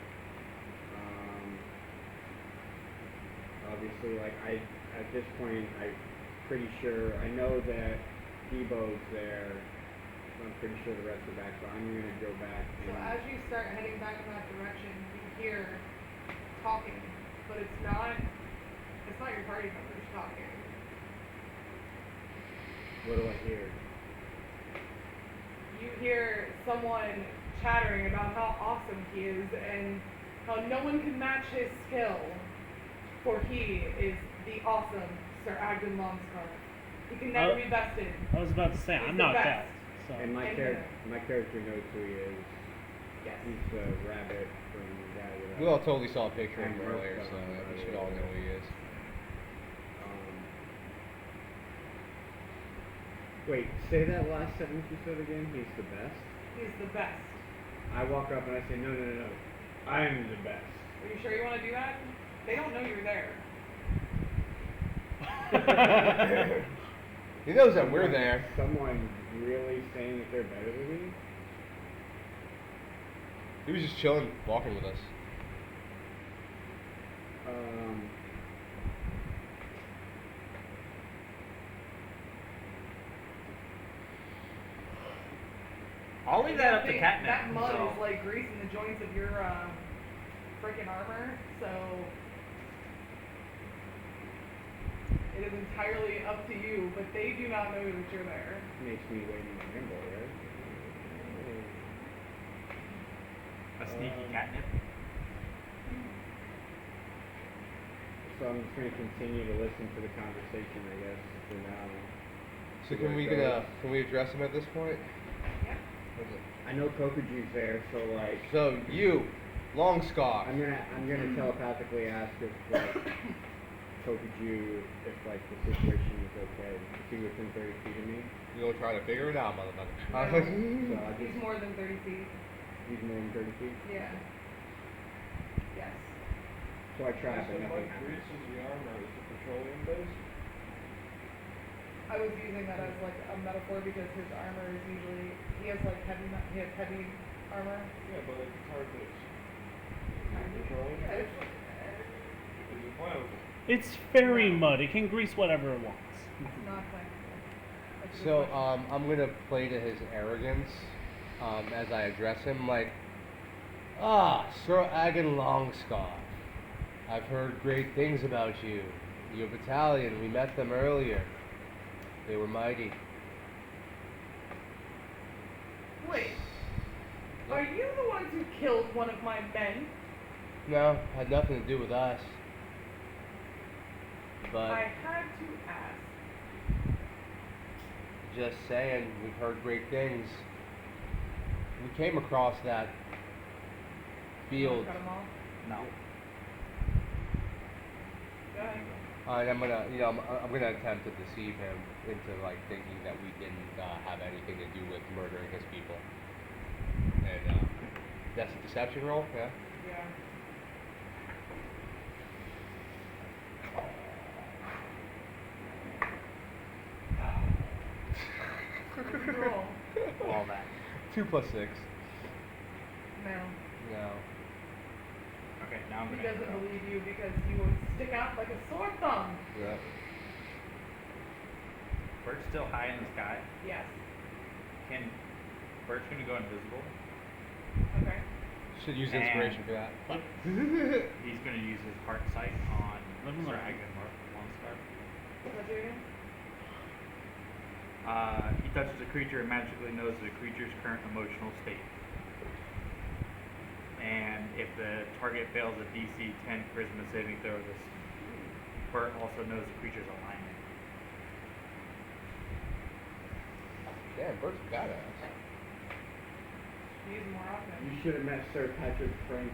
[SPEAKER 4] Obviously, like at this point, I'm pretty sure I know that Debo's there. So I'm pretty sure the rest are back. So I'm gonna go back.
[SPEAKER 5] So
[SPEAKER 4] And,
[SPEAKER 5] as you start heading back in that direction, you hear talking, but it's not your party members talking.
[SPEAKER 4] what do I hear?
[SPEAKER 5] You hear someone chattering about how awesome he is and how no one can match his skill, for he is the awesome Sir Agden Longscarf. He can never be bested.
[SPEAKER 6] I was about to say,
[SPEAKER 5] He's
[SPEAKER 6] I'm
[SPEAKER 5] the
[SPEAKER 6] knocked
[SPEAKER 5] best.
[SPEAKER 6] out. So.
[SPEAKER 4] And my
[SPEAKER 5] And
[SPEAKER 4] character knows who he is.
[SPEAKER 5] Yes.
[SPEAKER 4] He's the rabbit from the guy with.
[SPEAKER 10] We all totally saw a picture of him
[SPEAKER 4] I'm
[SPEAKER 10] earlier,
[SPEAKER 4] Murph,
[SPEAKER 10] so
[SPEAKER 4] by
[SPEAKER 10] we
[SPEAKER 4] the
[SPEAKER 10] should
[SPEAKER 4] way.
[SPEAKER 10] all know who he is.
[SPEAKER 4] Wait, say that last sentence you said again. He's the best.
[SPEAKER 5] He's the best.
[SPEAKER 4] I walk up and I say, no, no, no, no. I'm the best.
[SPEAKER 5] Are you sure you want to do that? They don't know you're there.
[SPEAKER 10] He knows that we're there.
[SPEAKER 4] Someone really saying that they're better than me?
[SPEAKER 10] He was just chilling, walking with us.
[SPEAKER 2] I'll leave that up to
[SPEAKER 5] Thing-
[SPEAKER 2] Catnip.
[SPEAKER 5] That mud
[SPEAKER 2] so.
[SPEAKER 5] is like greasing the joints of your freaking armor, so it is entirely up to you, but they do not know that you're there.
[SPEAKER 4] Makes me way more nimble, right?
[SPEAKER 2] A sneaky catnip.
[SPEAKER 4] So I'm just gonna continue to listen to the conversation, I guess, for now.
[SPEAKER 10] So
[SPEAKER 4] See where it goes.
[SPEAKER 10] can we address him at this point?
[SPEAKER 5] Yeah.
[SPEAKER 4] I know Kokuju's there, so like
[SPEAKER 10] So you, long scar.
[SPEAKER 4] I'm gonna telepathically ask if like Kokuju if like the situation is okay. Is he within 30 feet of me?
[SPEAKER 10] You gonna try to figure it out, motherfucker.
[SPEAKER 5] No.
[SPEAKER 10] I was like,
[SPEAKER 4] So I
[SPEAKER 5] He's
[SPEAKER 4] just
[SPEAKER 5] more than 30 feet.
[SPEAKER 4] he's more than 30 feet.
[SPEAKER 5] Yeah. Yes.
[SPEAKER 4] So I try, but
[SPEAKER 9] So
[SPEAKER 4] nothing
[SPEAKER 9] what
[SPEAKER 4] happens.
[SPEAKER 9] greases the armor? Is it petroleum based?
[SPEAKER 5] I was using that as like a metaphor because his armor is usually he has heavy armor.
[SPEAKER 9] Yeah, but it's hard to. Petroleum
[SPEAKER 5] Yeah,
[SPEAKER 9] based? Is it flammable?
[SPEAKER 6] It's fairy mud. It can grease whatever it wants.
[SPEAKER 5] It's not flammable. That's a good
[SPEAKER 10] so
[SPEAKER 5] question.
[SPEAKER 10] I'm gonna play to his arrogance as I address him like, Sir Agan Longscarf. I've heard great things about you. Your battalion, we met them earlier. They were mighty.
[SPEAKER 5] Wait. Are you the ones who killed one of my men?
[SPEAKER 10] No, had nothing to do with us. But
[SPEAKER 5] I had to ask.
[SPEAKER 10] just saying, we've heard great things. We came across that field.
[SPEAKER 5] Cut him off.
[SPEAKER 2] No.
[SPEAKER 5] Go ahead.
[SPEAKER 10] And I'm gonna attempt to deceive him into like thinking that we didn't have anything to do with murdering his people. And that's a deception roll, yeah.
[SPEAKER 5] Yeah.
[SPEAKER 10] 2 plus 6.
[SPEAKER 5] No.
[SPEAKER 10] No.
[SPEAKER 2] Okay, now I'm
[SPEAKER 5] He
[SPEAKER 2] gonna.
[SPEAKER 5] doesn't believe you because you would stick out like a sore thumb.
[SPEAKER 10] Yeah.
[SPEAKER 2] Bert's still high in the sky.
[SPEAKER 5] Yes.
[SPEAKER 2] Bert's gonna go invisible.
[SPEAKER 5] Okay.
[SPEAKER 10] Should use
[SPEAKER 2] And-
[SPEAKER 10] inspiration for that.
[SPEAKER 2] He's gonna use his heart sight on
[SPEAKER 6] Living
[SPEAKER 2] Dragon
[SPEAKER 6] life.
[SPEAKER 2] Longstar.
[SPEAKER 5] What's it again?
[SPEAKER 2] He touches a creature and magically knows the creature's current emotional state. And if the target fails a DC 10 Charisma saving throw, this Bert also knows the creature's alignment.
[SPEAKER 10] Damn, Bert's a badass.
[SPEAKER 5] Use more often.
[SPEAKER 4] You should have met Sir Patrick Frank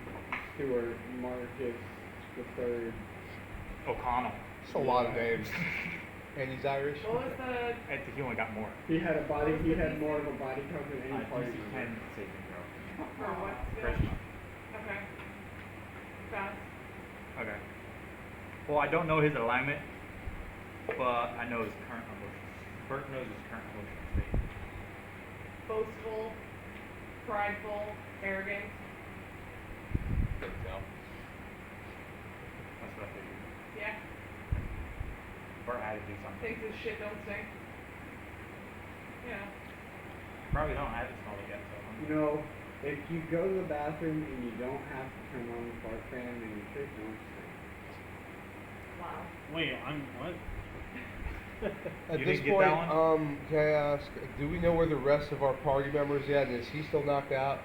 [SPEAKER 4] Stewart Marcus the Third.
[SPEAKER 2] O'Connell.
[SPEAKER 10] That's a lot of names. And he's Irish.
[SPEAKER 5] What was the?
[SPEAKER 2] I think he only got more.
[SPEAKER 4] He had more of a body count than any party
[SPEAKER 2] DC
[SPEAKER 4] member.
[SPEAKER 2] 10 saving throw.
[SPEAKER 5] Or what skill?
[SPEAKER 2] Charisma.
[SPEAKER 5] Okay. Fast.
[SPEAKER 2] Okay. Well, I don't know his alignment, but I know his current emotions. Bert knows his current emotional state.
[SPEAKER 5] Boastful, prideful, arrogant.
[SPEAKER 10] Good tell.
[SPEAKER 2] That's what I figured.
[SPEAKER 5] Yeah.
[SPEAKER 2] Bert had to do something.
[SPEAKER 5] Thinks his shit don't stink. Yeah.
[SPEAKER 2] Probably don't. I haven't smelled it yet, so.
[SPEAKER 4] You know, if you go to the bathroom and you don't have to turn on the fart fan, then your shit don't stink.
[SPEAKER 5] Wow.
[SPEAKER 6] Wait, I'm what?
[SPEAKER 10] At
[SPEAKER 2] You
[SPEAKER 10] this
[SPEAKER 2] didn't get
[SPEAKER 10] point,
[SPEAKER 2] that one?
[SPEAKER 10] can I ask, do we know where the rest of our party members yet? And is he still knocked out?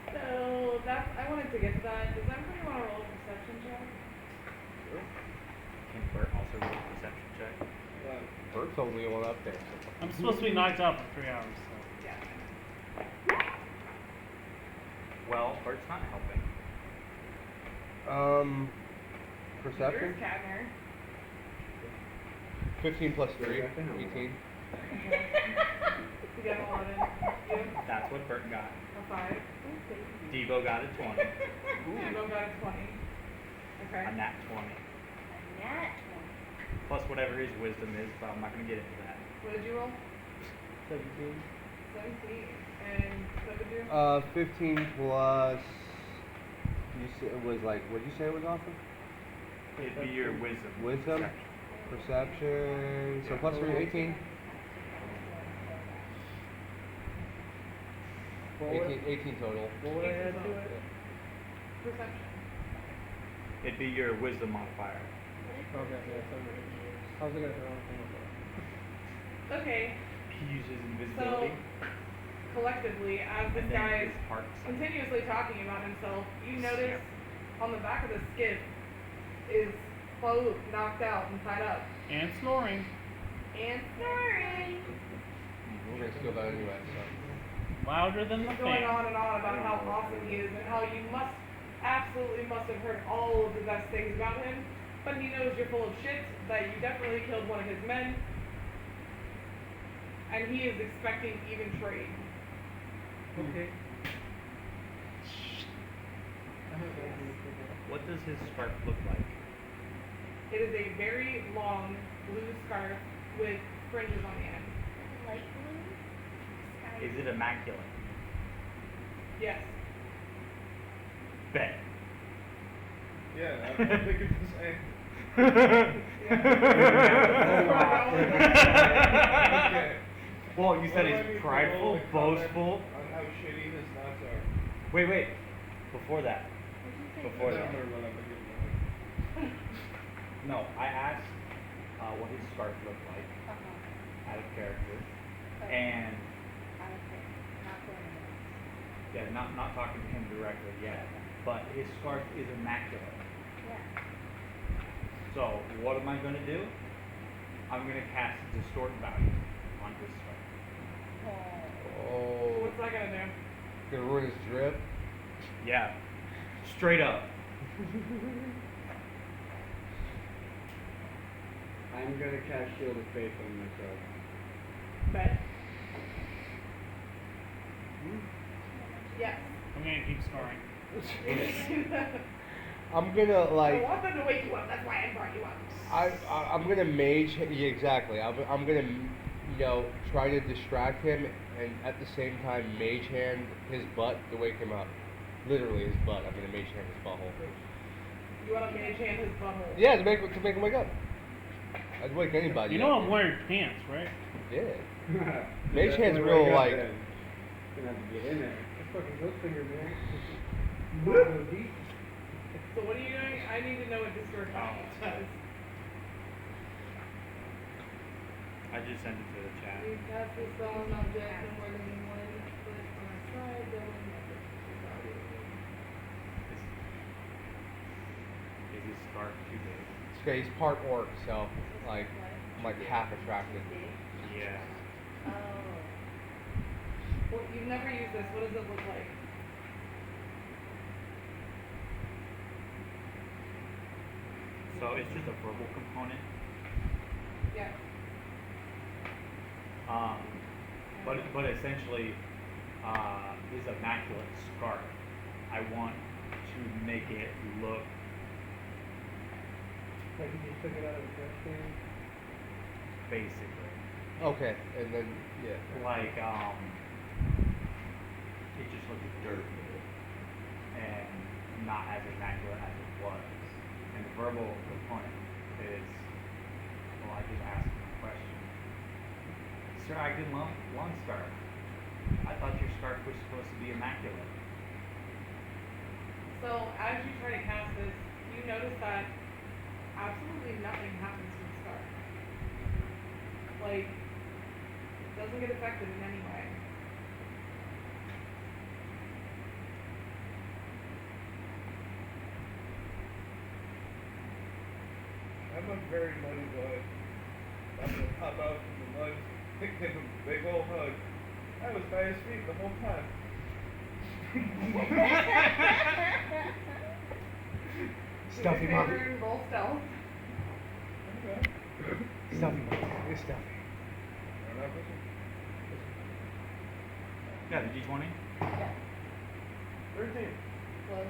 [SPEAKER 5] So that's. I wanted to get to that. Does everybody want to roll a perception check?
[SPEAKER 2] Can Bert also roll a perception check?
[SPEAKER 10] Bert's only one up there. So.
[SPEAKER 6] I'm supposed to be knocked out for 3 hours. So.
[SPEAKER 5] Yeah.
[SPEAKER 2] Well, Bert's not helping.
[SPEAKER 10] Perception?
[SPEAKER 5] Here's Cadner.
[SPEAKER 10] 15 plus 3,
[SPEAKER 4] Yeah, I think I'm
[SPEAKER 10] 18.
[SPEAKER 5] You got an 11. You?
[SPEAKER 2] That's what Bert got.
[SPEAKER 5] A 5.
[SPEAKER 2] Devo got a 20.
[SPEAKER 5] Devo got a 20. Okay.
[SPEAKER 2] A nat 20.
[SPEAKER 8] Nat
[SPEAKER 2] Plus whatever his wisdom is, but I'm not going to get into that.
[SPEAKER 5] What did you roll?
[SPEAKER 10] 17.
[SPEAKER 5] 17. And what did you?
[SPEAKER 10] 15 plus. You said it was like, what did you say it was off of?
[SPEAKER 2] It'd be your wisdom.
[SPEAKER 10] Wisdom? Perception. So plus 3, 18. 18 total.
[SPEAKER 4] What would I add to it?
[SPEAKER 5] Perception.
[SPEAKER 2] It'd be your wisdom modifier.
[SPEAKER 7] Okay, yeah, so how's it gonna throw?
[SPEAKER 5] Okay.
[SPEAKER 2] He uses invisibility.
[SPEAKER 5] Collectively, as this
[SPEAKER 2] and then
[SPEAKER 5] guy is
[SPEAKER 2] his heart sight.
[SPEAKER 5] continuously talking about himself, you notice on the back of the skiff is clothed, knocked out, and tied up.
[SPEAKER 6] And snoring.
[SPEAKER 5] And snoring.
[SPEAKER 10] We're going to steal that anyway, so.
[SPEAKER 6] Louder than the
[SPEAKER 5] He's going
[SPEAKER 6] fan.
[SPEAKER 5] on and on about how awesome he is and how you absolutely must have heard all of the best things about him. But he knows you're full of shit, that you definitely killed one of his men. And he is expecting even trade.
[SPEAKER 7] Okay.
[SPEAKER 2] What does his scarf look like?
[SPEAKER 5] It is a very long blue scarf with fringes on the end.
[SPEAKER 8] light blue. Sky
[SPEAKER 2] Is it immaculate?
[SPEAKER 5] Yes.
[SPEAKER 2] Bet.
[SPEAKER 9] Yeah, I think it's the same. Okay.
[SPEAKER 2] Well, you said
[SPEAKER 9] What do I
[SPEAKER 2] he's
[SPEAKER 9] need to
[SPEAKER 2] prideful,
[SPEAKER 9] roll to comment
[SPEAKER 2] boastful.
[SPEAKER 9] On how shitty his nuts are.
[SPEAKER 2] Wait. Before that. Before
[SPEAKER 9] And then
[SPEAKER 2] that.
[SPEAKER 9] I'm gonna run up and give him
[SPEAKER 2] No, I asked what his scarf looked like out of character. And yeah, not talking to him directly yet, but his scarf is immaculate. So what am I going to do? I'm going to cast Distort Value on his scarf.
[SPEAKER 10] Oh.
[SPEAKER 5] What's that gonna do?
[SPEAKER 10] Gonna ruin his drip.
[SPEAKER 2] Yeah, straight up.
[SPEAKER 4] I'm gonna cast Shield of Faith on myself.
[SPEAKER 5] Bet. Yes.
[SPEAKER 6] I'm gonna keep snoring.
[SPEAKER 10] I'm gonna
[SPEAKER 5] I
[SPEAKER 10] like.
[SPEAKER 5] want them to wake you up. That's why I brought you up.
[SPEAKER 10] I'm gonna mage. Yeah, exactly. I'm gonna, try to distract him and at the same time mage hand his butt to wake him up. Literally his butt. I'm gonna mage hand his butthole.
[SPEAKER 5] You want to mage hand his butthole?
[SPEAKER 10] Yeah, to make him wake up. I'd wake anybody.
[SPEAKER 6] You know
[SPEAKER 10] up.
[SPEAKER 6] I'm wearing pants, right?
[SPEAKER 10] Yeah.
[SPEAKER 9] Mage
[SPEAKER 10] Mage hand's real like.
[SPEAKER 4] Gonna have to get in there.
[SPEAKER 7] That's fucking ghost finger, man. Deep.
[SPEAKER 5] So what are you doing? I need to know what distort does.
[SPEAKER 2] I just sent it to the chat.
[SPEAKER 5] You cast this spell on an object no more than one foot on a side, then one method.
[SPEAKER 2] Is his scarf too big?
[SPEAKER 10] Okay, he's part orc, so like I'm like half attracted.
[SPEAKER 2] Yeah.
[SPEAKER 8] Oh.
[SPEAKER 5] Well, you've never used this. What does it look like?
[SPEAKER 2] So it's just a verbal component.
[SPEAKER 5] Yeah.
[SPEAKER 2] But essentially, this immaculate scarf, I want to make it look
[SPEAKER 7] Like you just took it out of the trash can.
[SPEAKER 2] basically
[SPEAKER 10] Okay, and then yeah.
[SPEAKER 2] like it just looks dirty and not as immaculate as it was. And the verbal component is, well, I just asked him a question. Sir, I did long scarf. I thought your scarf was supposed to be immaculate.
[SPEAKER 5] So as you try to cast this, you notice that absolutely nothing happens to the scarf. Like, it doesn't get affected in any way.
[SPEAKER 9] I'm a very muddy boy. I'm gonna pop out from the mud, give him a big old hug. I was by his feet the whole time.
[SPEAKER 10] Stuffy
[SPEAKER 5] Do me a
[SPEAKER 10] mommy.
[SPEAKER 5] favor and roll stealth.
[SPEAKER 9] Okay.
[SPEAKER 10] Stuffy mommy. It's stuffy.
[SPEAKER 9] I'm not pushing.
[SPEAKER 2] Yeah, the D20
[SPEAKER 5] Yeah.
[SPEAKER 9] 13.
[SPEAKER 5] Plus.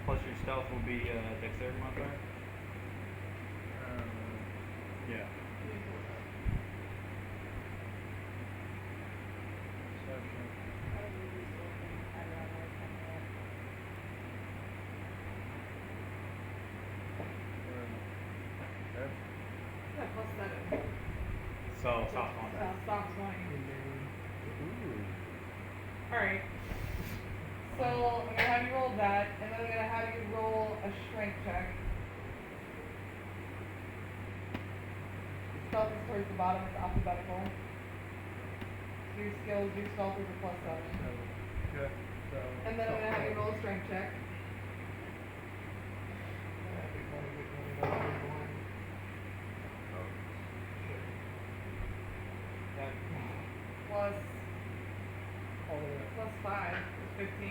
[SPEAKER 2] plus your stealth will be dexterity modifier. Yeah.
[SPEAKER 5] Yeah, plus 7.
[SPEAKER 2] So soft one.
[SPEAKER 5] Soft 20.
[SPEAKER 10] Ooh.
[SPEAKER 5] Alright. So I'm gonna have you roll that, and then I'm gonna have you roll a strength check. Stealth is towards the bottom, it's alphabetical. So your skills, your stealth is a plus 7.
[SPEAKER 9] Yeah. So.
[SPEAKER 5] And then I'm gonna have you roll a strength check. Plus
[SPEAKER 7] All the way up.
[SPEAKER 5] plus 5 is 15.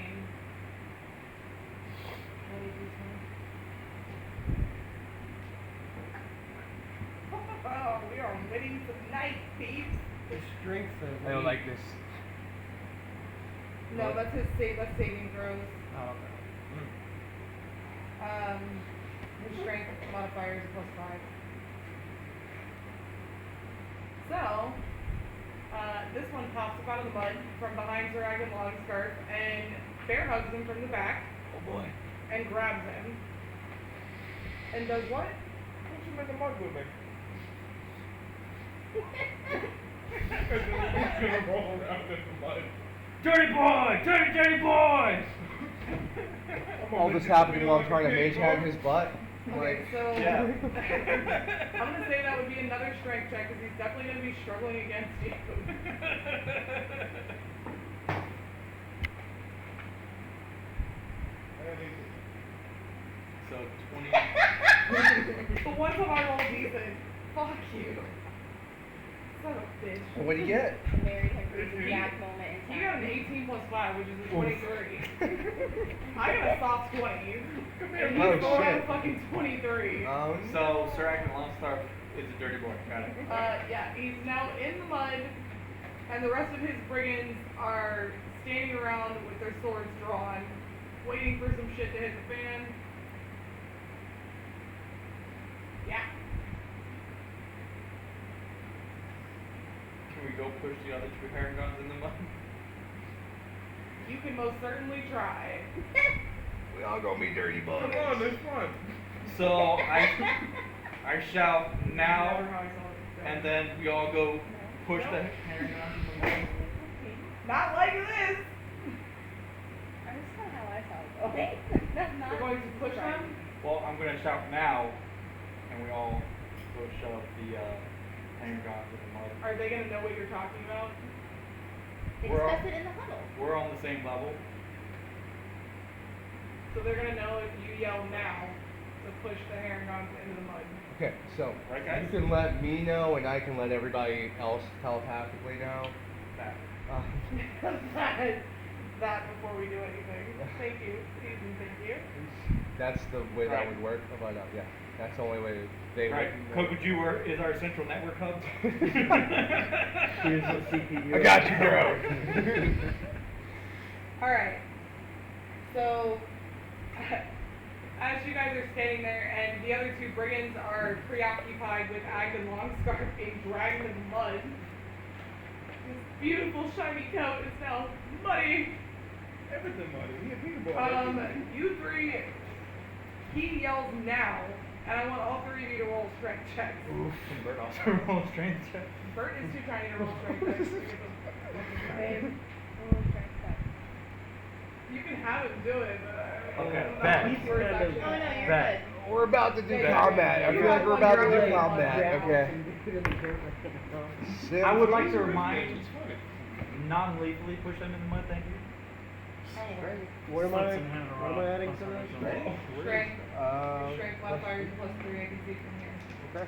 [SPEAKER 5] What did you say? Oh, we are winning tonight, peeps.
[SPEAKER 7] The strength of
[SPEAKER 10] I don't like this.
[SPEAKER 5] No, that's his that's saving throws.
[SPEAKER 7] Oh, okay.
[SPEAKER 5] His strength modifier is plus 5. So, this one pops up out of the mud from behind Sir Agan Longscarf and bear hugs him from the back.
[SPEAKER 10] Oh boy.
[SPEAKER 5] And grabs him. And does what?
[SPEAKER 9] Push him in the mud with me. He's gonna roll around in the mud.
[SPEAKER 2] Dirty boy! Dirty boy!
[SPEAKER 10] All this happening while I'm trying to mage hand his butt.
[SPEAKER 5] Okay, so
[SPEAKER 2] Yeah.
[SPEAKER 5] I'm gonna say that would be another strength check because he's definitely gonna be struggling against you.
[SPEAKER 2] So 20.
[SPEAKER 5] But one time I rolled decent. Fuck you. Son of a bitch.
[SPEAKER 10] What'd he get?
[SPEAKER 8] Mary Henry's exact moment in time.
[SPEAKER 5] You got an 18 plus 5, which is a 23. I got a soft 20. And he's
[SPEAKER 10] Oh,
[SPEAKER 5] still at a
[SPEAKER 10] shit.
[SPEAKER 5] fucking 23.
[SPEAKER 2] So Sir Agnes Longstarf is a dirty boy. Got it.
[SPEAKER 5] Yeah, he's now in the mud, and the rest of his brigands are standing around with their swords drawn, waiting for some shit to hit the fan. Yeah.
[SPEAKER 2] Can we go push the other two herringons in the mud?
[SPEAKER 5] You can most certainly try.
[SPEAKER 10] We all gonna be dirty boys.
[SPEAKER 9] Come on, it's fun.
[SPEAKER 2] So I shout
[SPEAKER 5] Never
[SPEAKER 2] now,
[SPEAKER 5] how I saw it.
[SPEAKER 2] and then we all go push the herringons in the mud.
[SPEAKER 5] Not like this.
[SPEAKER 8] That's not how I saw it go. That's not.
[SPEAKER 5] We're going to push them.
[SPEAKER 2] Well, I'm gonna shout now, and we all go shove the herringons in the mud.
[SPEAKER 5] Are they gonna know what you're talking about?
[SPEAKER 8] Discuss it in the huddle.
[SPEAKER 2] We're on the same level.
[SPEAKER 5] So they're gonna know if you yell now to push the herringons into the mud.
[SPEAKER 10] Okay, so
[SPEAKER 2] Right, guys?
[SPEAKER 10] you can let me know, and I can let everybody else telepathically know.
[SPEAKER 2] That.
[SPEAKER 5] That before we do anything. Thank you. Please and thank you.
[SPEAKER 10] That's the way that
[SPEAKER 2] Right.
[SPEAKER 10] would work. But yeah, that's the only way they
[SPEAKER 2] Right.
[SPEAKER 10] would.
[SPEAKER 2] Kokuju is our central network hub.
[SPEAKER 4] Here's the CPU.
[SPEAKER 10] I got you, bro.
[SPEAKER 5] Alright. So, as you guys are standing there and the other two brigands are preoccupied with Agden Longscarf being dragged in the mud, this beautiful shiny coat is now muddy.
[SPEAKER 9] Everything muddy. We have peanut butter.
[SPEAKER 5] You three, he yells now, and I want all three of you to roll strength checks.
[SPEAKER 2] Oof. And Bert also rolls strength check.
[SPEAKER 5] Bert is too tiny to roll strength checks.
[SPEAKER 8] Babe, roll strength check.
[SPEAKER 5] You can have it do it, but I
[SPEAKER 2] Okay,
[SPEAKER 5] don't know
[SPEAKER 2] bet.
[SPEAKER 5] how this works
[SPEAKER 8] Oh no,
[SPEAKER 5] actually.
[SPEAKER 8] you're
[SPEAKER 2] Bet.
[SPEAKER 8] good.
[SPEAKER 10] We're about to do
[SPEAKER 5] Yeah.
[SPEAKER 10] combat. I
[SPEAKER 5] You
[SPEAKER 10] feel like
[SPEAKER 5] have
[SPEAKER 10] we're
[SPEAKER 5] one,
[SPEAKER 10] about to
[SPEAKER 5] you're
[SPEAKER 10] do
[SPEAKER 5] right.
[SPEAKER 10] combat. Okay.
[SPEAKER 2] I would like to
[SPEAKER 10] Seventeen.
[SPEAKER 2] remind non-lethally push them in the mud, thank you.
[SPEAKER 7] What am I?
[SPEAKER 6] Slips and hand
[SPEAKER 7] What am I
[SPEAKER 6] rock.
[SPEAKER 7] adding to this?
[SPEAKER 5] Strength.
[SPEAKER 10] Um,
[SPEAKER 5] Strength modifier is plus 3, I can see from here.
[SPEAKER 10] okay.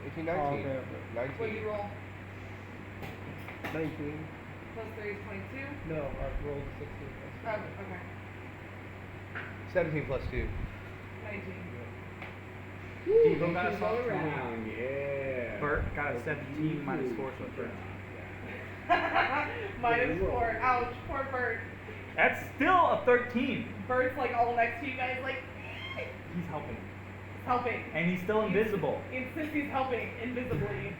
[SPEAKER 10] 18, 19.
[SPEAKER 7] Oh, okay, okay.
[SPEAKER 10] 19.
[SPEAKER 5] What do you roll?
[SPEAKER 7] 19.
[SPEAKER 5] Plus 3 is 22.
[SPEAKER 7] No, I rolled 16.
[SPEAKER 5] Oh, okay.
[SPEAKER 10] 17 plus 2.
[SPEAKER 5] 19.
[SPEAKER 2] Devo got a
[SPEAKER 4] All
[SPEAKER 2] solid
[SPEAKER 4] around, yeah.
[SPEAKER 2] Bert got a 17 minus 4, so it's
[SPEAKER 5] Minus 4. Ouch. Poor Bert.
[SPEAKER 2] That's still a 13.
[SPEAKER 5] Bert's like all next to you guys, like,
[SPEAKER 2] He's helping.
[SPEAKER 5] helping.
[SPEAKER 2] And he's still invisible.
[SPEAKER 5] Since he's helping invisibly.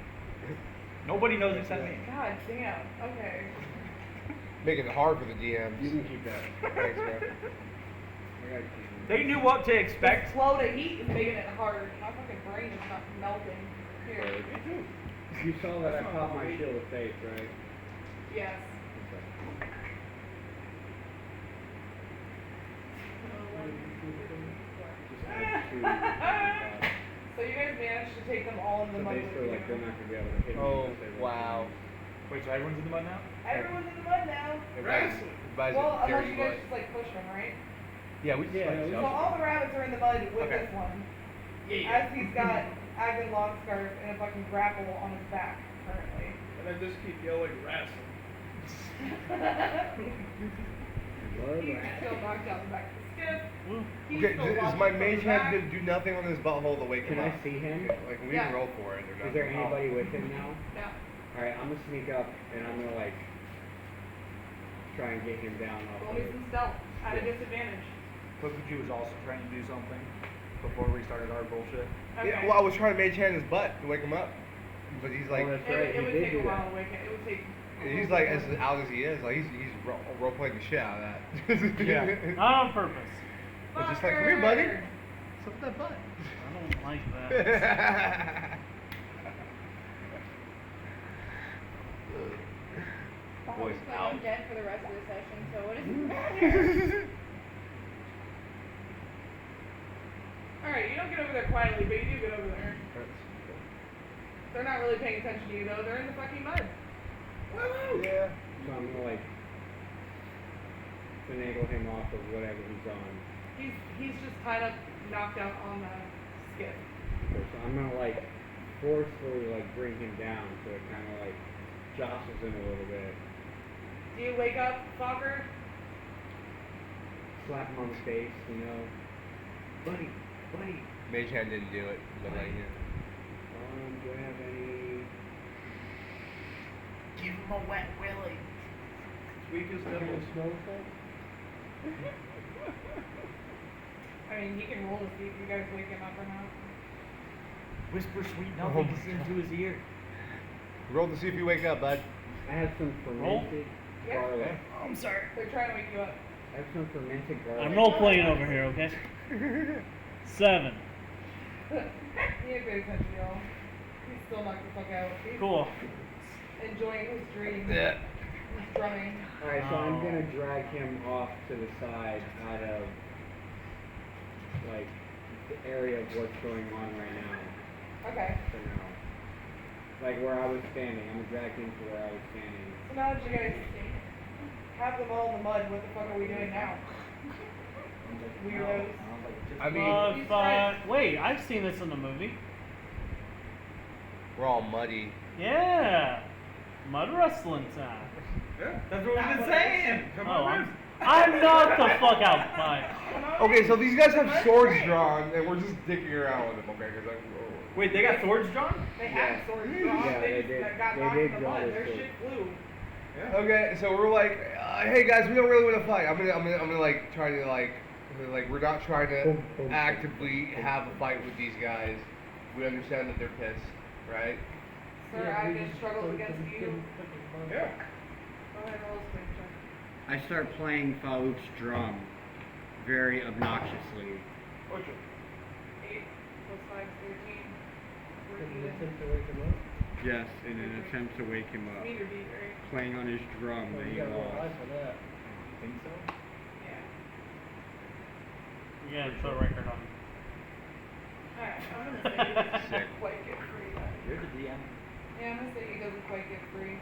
[SPEAKER 2] Nobody knows except me.
[SPEAKER 5] God damn. Okay.
[SPEAKER 10] Making it hard for the DMs.
[SPEAKER 4] You can keep that.
[SPEAKER 10] Thanks, bro.
[SPEAKER 4] I gotta keep it.
[SPEAKER 2] They knew what to
[SPEAKER 5] This
[SPEAKER 2] expect.
[SPEAKER 5] flow to heat is making it hard. My fucking brain is not melting. Here.
[SPEAKER 4] You saw that I popped my shield of faith, right?
[SPEAKER 5] Yes.
[SPEAKER 4] Just add two.
[SPEAKER 5] So you guys managed to take them all in the
[SPEAKER 4] So
[SPEAKER 5] mud with
[SPEAKER 4] basically, like, they're
[SPEAKER 5] you.
[SPEAKER 4] not gonna be able to hit me
[SPEAKER 10] Oh,
[SPEAKER 4] unless they run
[SPEAKER 10] wow.
[SPEAKER 2] Wait, so everyone's in the mud now?
[SPEAKER 5] Everyone's in the mud now.
[SPEAKER 10] Everybody's
[SPEAKER 5] Well,
[SPEAKER 10] a
[SPEAKER 5] unless
[SPEAKER 10] dirty
[SPEAKER 5] you
[SPEAKER 10] boy.
[SPEAKER 5] guys just like push them, right?
[SPEAKER 10] Yeah, we
[SPEAKER 4] Yeah,
[SPEAKER 10] just
[SPEAKER 4] we-
[SPEAKER 5] So all the rabbits are in the mud with
[SPEAKER 2] Okay.
[SPEAKER 5] this one.
[SPEAKER 2] Yeah.
[SPEAKER 5] As he's got Agden Longscarf and a fucking grapple on his back currently.
[SPEAKER 9] And I just keep yelling, wrestle.
[SPEAKER 5] He's still knocked out the back of the skiff. He's
[SPEAKER 10] Okay,
[SPEAKER 5] still
[SPEAKER 10] does
[SPEAKER 5] watching
[SPEAKER 10] my
[SPEAKER 5] from
[SPEAKER 10] mage
[SPEAKER 5] the
[SPEAKER 10] hand
[SPEAKER 5] back.
[SPEAKER 10] do nothing on his butthole to wake
[SPEAKER 4] Can
[SPEAKER 10] him
[SPEAKER 4] I
[SPEAKER 10] up?
[SPEAKER 4] see him?
[SPEAKER 10] Like, we
[SPEAKER 5] Yeah.
[SPEAKER 10] can roll for it or nothing.
[SPEAKER 4] Is there anybody with him now?
[SPEAKER 5] No.
[SPEAKER 4] Alright, I'm gonna sneak up and I'm gonna like try and get him down off
[SPEAKER 5] Roll me
[SPEAKER 4] of
[SPEAKER 5] some stealth at a disadvantage.
[SPEAKER 2] Kokuju was also trying to do something before we started our bullshit.
[SPEAKER 5] Okay.
[SPEAKER 10] Yeah, well, I was trying to mage hand his butt to wake him up. But he's like,
[SPEAKER 4] that's
[SPEAKER 5] It would,
[SPEAKER 4] right,
[SPEAKER 5] it
[SPEAKER 4] he
[SPEAKER 5] would
[SPEAKER 4] did
[SPEAKER 5] take
[SPEAKER 4] do
[SPEAKER 5] a while
[SPEAKER 4] that.
[SPEAKER 5] to wake it. It would take.
[SPEAKER 10] he's like as out as he is. Like he's role playing the shit out of that.
[SPEAKER 2] Yeah.
[SPEAKER 6] Not on purpose.
[SPEAKER 10] But just like, come here, buddy.
[SPEAKER 5] Fucker.
[SPEAKER 10] What's up with that butt?
[SPEAKER 6] I don't like that.
[SPEAKER 8] Boys playing dead for the rest of the session, so what does it matter?
[SPEAKER 5] Alright, you don't get over there quietly, but you do get over there. They're not really paying attention to you though. They're in the fucking mud.
[SPEAKER 10] Yeah.
[SPEAKER 4] So I'm gonna like finagle him off of whatever he's on.
[SPEAKER 5] He's just kind of knocked out on the skiff.
[SPEAKER 4] Okay, so I'm gonna like forcefully like bring him down so it kinda like jostles him a little bit.
[SPEAKER 5] Do you wake up, Fokker?
[SPEAKER 4] Slap him on the face, you know. Buddy, buddy.
[SPEAKER 10] Mage hand didn't do it, but like, yeah.
[SPEAKER 4] Do I have any
[SPEAKER 2] Give him a wet willy.
[SPEAKER 9] Weak as devil.
[SPEAKER 5] I mean, he can roll to see if you guys wake him up or not.
[SPEAKER 2] Whisper sweet nothings into his ear.
[SPEAKER 10] Roll to see if you wake up, bud.
[SPEAKER 4] I have some fermented
[SPEAKER 5] Yeah.
[SPEAKER 4] garlic.
[SPEAKER 6] Oh, I'm sorry.
[SPEAKER 5] They're trying to wake you up.
[SPEAKER 4] I have some fermented garlic.
[SPEAKER 6] I'm role playing over here, okay? 7.
[SPEAKER 5] He ain't paying attention, y'all. He's still knocked the fuck out. He's
[SPEAKER 6] Cool.
[SPEAKER 5] enjoying his dream.
[SPEAKER 10] Yeah.
[SPEAKER 5] He's drumming.
[SPEAKER 4] Alright, so
[SPEAKER 6] Oh.
[SPEAKER 4] I'm gonna drag him off to the side out of, like, the area of what's going on right now,
[SPEAKER 5] Okay.
[SPEAKER 4] for now. Like where I was standing. I'm gonna drag him to where I was standing.
[SPEAKER 5] So now that you guys have them all in the mud, what the fuck are we doing now? Weirdos.
[SPEAKER 10] I mean,
[SPEAKER 5] He's right.
[SPEAKER 6] Wait, I've seen this in the movie.
[SPEAKER 10] we're all muddy.
[SPEAKER 6] Yeah. Mud wrestling time.
[SPEAKER 9] Yeah.
[SPEAKER 2] That's what we've been saying.
[SPEAKER 9] Come
[SPEAKER 6] Oh,
[SPEAKER 9] on, man.
[SPEAKER 6] I'm not the fuck out. Fine.
[SPEAKER 1] Okay, so these guys have swords drawn, and we're just dicking around with them, okay? Because like,
[SPEAKER 2] Wait, they got swords drawn?
[SPEAKER 5] They had
[SPEAKER 4] Yeah.
[SPEAKER 5] swords drawn.
[SPEAKER 4] Yeah, they
[SPEAKER 5] just
[SPEAKER 4] did.
[SPEAKER 5] got
[SPEAKER 4] They
[SPEAKER 5] knocked
[SPEAKER 4] did
[SPEAKER 5] in the
[SPEAKER 4] draw
[SPEAKER 5] mud.
[SPEAKER 4] their
[SPEAKER 5] Their
[SPEAKER 4] sword.
[SPEAKER 5] shit flew.
[SPEAKER 9] Yeah.
[SPEAKER 1] okay, so we're like, hey guys, we don't really want to fight. I'm gonna like try to like we're not trying to actively have a fight with these guys. We understand that they're pissed, right?
[SPEAKER 5] Sir, I just struggled against you.
[SPEAKER 9] Yeah.
[SPEAKER 5] Go ahead and roll a strength check.
[SPEAKER 4] I start playing Faouk's drum very obnoxiously.
[SPEAKER 5] 8 plus 5 is 13. We're
[SPEAKER 7] In an
[SPEAKER 5] even.
[SPEAKER 7] attempt to wake him up.
[SPEAKER 4] Yes, in an attempt to wake him up.
[SPEAKER 5] Meter beat, right?
[SPEAKER 4] Playing on his drum
[SPEAKER 7] Oh,
[SPEAKER 4] that
[SPEAKER 7] you
[SPEAKER 4] he
[SPEAKER 7] got a little
[SPEAKER 4] lost.
[SPEAKER 7] high for that.
[SPEAKER 2] Think so?
[SPEAKER 5] Yeah.
[SPEAKER 6] You gotta put a record on.
[SPEAKER 5] Alright, I'm gonna say he doesn't
[SPEAKER 10] Sick.
[SPEAKER 5] quite get free then.
[SPEAKER 2] You're the DM.
[SPEAKER 5] Yeah, I'm gonna say he doesn't quite get free.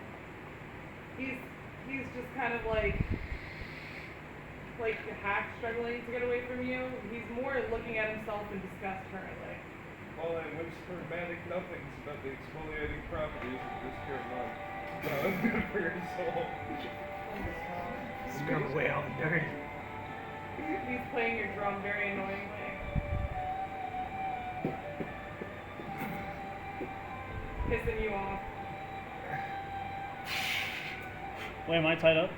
[SPEAKER 5] He's just kind of like half struggling to get away from you. He's more looking at himself in disgust currently.
[SPEAKER 9] All I whisper manic nothings about the exfoliating properties of this pure mud. No, it's good for your soul.
[SPEAKER 2] Scrub away all the dirt.
[SPEAKER 5] He's playing your drum very annoyingly. Pissing you off.
[SPEAKER 6] Wait, am I tied up?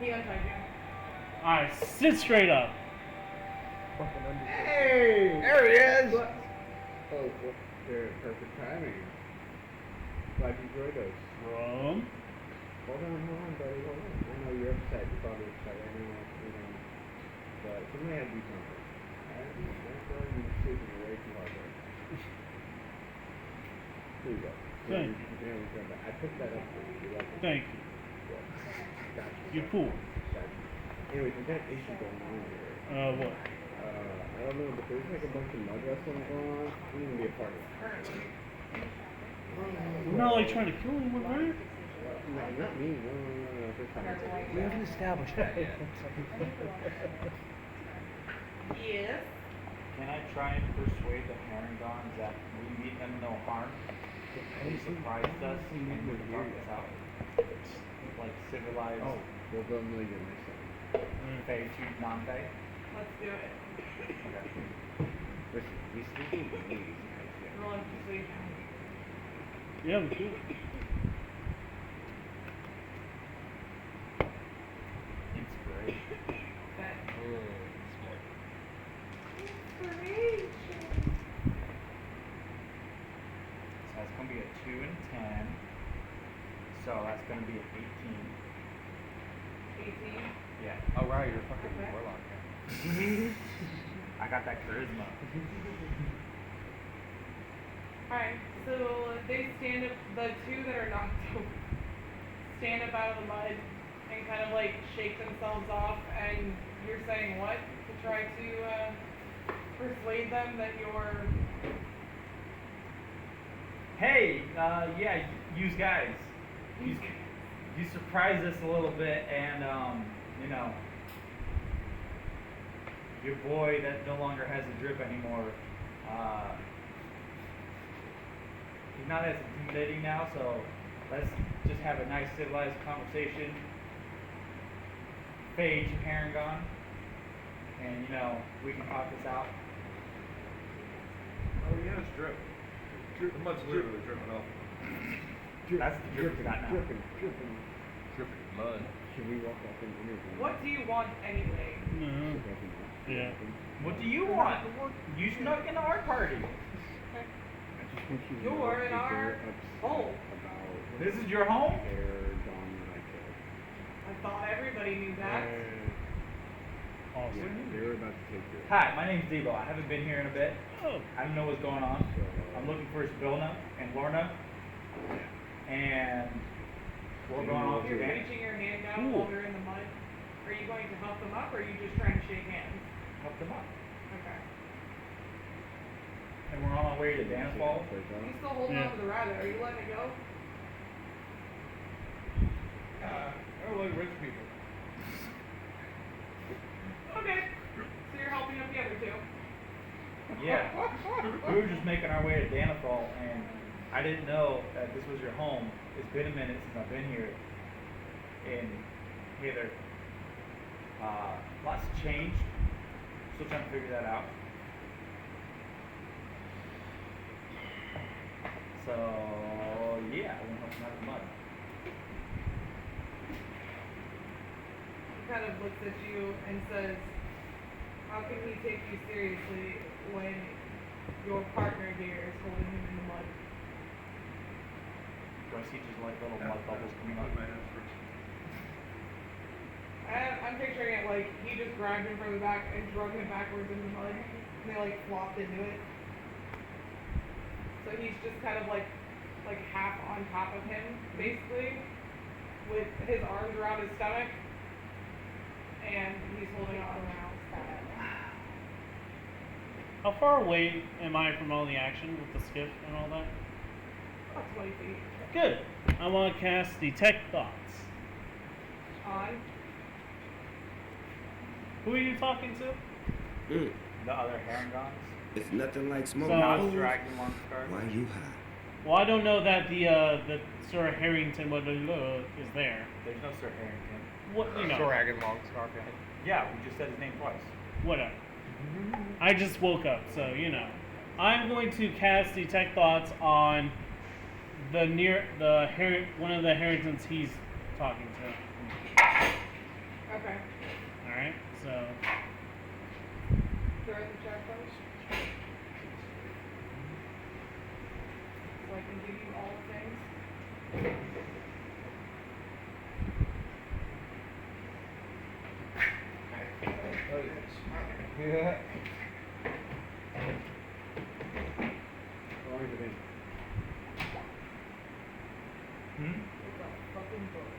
[SPEAKER 5] He untied you.
[SPEAKER 6] Alright, sit straight up.
[SPEAKER 7] Fucking understand.
[SPEAKER 4] Hey!
[SPEAKER 1] There he is.
[SPEAKER 4] Oh, well, perfect timing. Glad you joined us.
[SPEAKER 6] From.
[SPEAKER 4] Hold on, buddy, hold on. I know you're upset. You're probably upset. I know. But somebody had to do something. Alright? Don't throw you sleeping away too hard there. Here you go.
[SPEAKER 6] Thank
[SPEAKER 4] I picked that up for you. You're welcome.
[SPEAKER 6] Thank you.
[SPEAKER 4] Gotcha.
[SPEAKER 6] You're cool.
[SPEAKER 4] Gotcha. Anyways, we've got an issue going on here.
[SPEAKER 6] What?
[SPEAKER 4] I don't know, but there's like a bunch of mud wrestling going on. I'm gonna be a part of it.
[SPEAKER 5] Currently.
[SPEAKER 6] We're not like trying to kill anyone, right?
[SPEAKER 4] No, not me. No. This time.
[SPEAKER 10] We haven't established that yet.
[SPEAKER 5] Yes.
[SPEAKER 2] Can I try and persuade the Herringons that we mean them no harm? They surprised us and we can talk this out. Like civilized,
[SPEAKER 4] Oh, well, they'll know you're missing.
[SPEAKER 2] Fey to non-Fey.
[SPEAKER 5] Let's do it.
[SPEAKER 2] Okay.
[SPEAKER 4] Listen, he's thinking of me, these guys. Yeah.
[SPEAKER 5] Roll persuasion.
[SPEAKER 6] Yeah, we do.
[SPEAKER 2] Inspiration.
[SPEAKER 5] Okay. Inspiration.
[SPEAKER 2] So that's gonna be a 2 and 10. So that's gonna be an 18.
[SPEAKER 5] 18.
[SPEAKER 2] Yeah.
[SPEAKER 10] Oh right, you're fucking
[SPEAKER 5] Okay.
[SPEAKER 10] warlock.
[SPEAKER 2] I got that charisma.
[SPEAKER 5] Alright, so they stand up, the two that are knocked over, stand up out of the mud and kind of like shake themselves off, and you're saying what? To try to persuade them that you're...
[SPEAKER 2] Hey, yeah, you guys. You surprised us a little bit, and you know, your boy that no longer has a drip anymore. He's not as intimidating now, so let's just have a nice civilized conversation. Phage Paragon, and you know, we can talk this out.
[SPEAKER 9] Oh, yeah, it's drip. The mud's literally dripping off.
[SPEAKER 2] That's the drip we got now.
[SPEAKER 4] Dripping.
[SPEAKER 10] Dripping mud.
[SPEAKER 4] Should we walk up and interview?
[SPEAKER 5] What do you want anyway?
[SPEAKER 6] No. Yeah.
[SPEAKER 2] What do you want? You snuck into our party.
[SPEAKER 4] I just want you to
[SPEAKER 5] You're
[SPEAKER 4] know
[SPEAKER 5] in
[SPEAKER 4] that
[SPEAKER 5] our
[SPEAKER 4] you're upset
[SPEAKER 5] hole.
[SPEAKER 4] about
[SPEAKER 2] This is your home?
[SPEAKER 5] I thought everybody knew that.
[SPEAKER 6] Awesome.
[SPEAKER 9] They were about to take your.
[SPEAKER 2] Hi, my name's Debo. I haven't been here in a bit.
[SPEAKER 6] Oh.
[SPEAKER 2] I don't know what's going on. I'm looking for Spilna and Lorna. And we're going off
[SPEAKER 5] You're
[SPEAKER 2] today.
[SPEAKER 5] reaching your hand down while they're in the mud. Are you going to help them up, or are you just trying to shake hands?
[SPEAKER 2] Help them up.
[SPEAKER 5] Okay.
[SPEAKER 2] And we're on our way to Dance Falls.
[SPEAKER 5] You still holding
[SPEAKER 6] Yeah.
[SPEAKER 5] on to the rabbit? Are you letting it go?
[SPEAKER 9] I like rich people.
[SPEAKER 5] Okay. So you're helping up the other two.
[SPEAKER 2] Yeah. We were just making our way to Danafall, and I didn't know that this was your home. It's been a minute since I've been here in Hither. Lots changed. Still trying to figure that out. So, yeah, I went home out of the mud.
[SPEAKER 5] He kind of looks at you and says, how can he take you seriously when your partner here is holding him in the mud?
[SPEAKER 2] Do I see just like little mud bubbles coming up?
[SPEAKER 9] My hands first.
[SPEAKER 5] I'm picturing it like he just grabbed him from the back and drug him backwards in the mud, and they like flopped into it. So he's just kind of like half on top of him, basically, with his arms around his stomach, and he's holding on around his stomach.
[SPEAKER 6] How far away am I from all the action with the skiff and all that?
[SPEAKER 5] About 20 feet.
[SPEAKER 6] Good. I want to cast Detect Thoughts.
[SPEAKER 5] On.
[SPEAKER 6] Who are you talking to?
[SPEAKER 2] The other Herringons?
[SPEAKER 11] It's nothing like smoke.
[SPEAKER 6] So-
[SPEAKER 2] Not
[SPEAKER 11] fools.
[SPEAKER 2] Dragon Longscar?
[SPEAKER 11] Why you high?
[SPEAKER 6] Well, I don't know that the Sir Harrington is there.
[SPEAKER 2] There's no Sir Harrington.
[SPEAKER 6] What you know?
[SPEAKER 10] Dragon Longscarf.
[SPEAKER 2] Yeah, we just said his name twice.
[SPEAKER 6] Whatever. I just woke up, so you know. I'm going to cast Detect Thoughts on one of the Harringtons he's talking to.
[SPEAKER 5] Okay.
[SPEAKER 6] All right, so
[SPEAKER 5] Throw the check first. So I can give you all the things.
[SPEAKER 10] Yeah.
[SPEAKER 4] How long has it been?
[SPEAKER 5] It's a fucking book.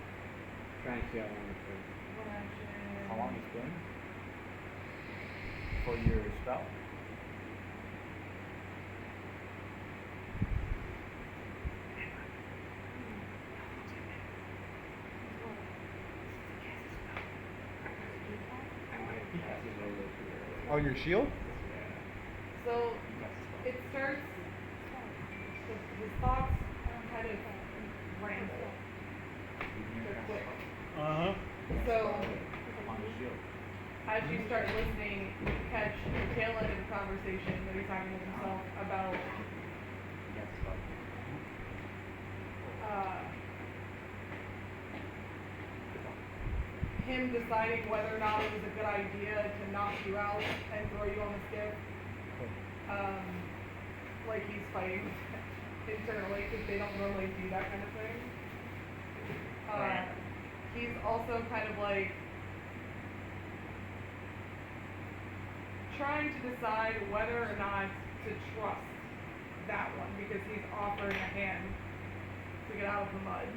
[SPEAKER 4] Trying to see how long it's been.
[SPEAKER 5] One action.
[SPEAKER 2] How long it's been? For your spell?
[SPEAKER 10] On your shield?
[SPEAKER 5] So it starts. His thoughts kind of ramble. They're quick.
[SPEAKER 6] uh-huh.
[SPEAKER 5] So
[SPEAKER 2] On the shield.
[SPEAKER 5] as you start listening, you catch the tail end of the conversation that he's having with himself about him deciding whether or not it was a good idea to knock you out and throw you on the skiff. Like he's fighting internally because they don't normally do that kind of thing.
[SPEAKER 6] Right.
[SPEAKER 5] He's also kind of like trying to decide whether or not to trust that one because he's offering a hand to get out of the mud.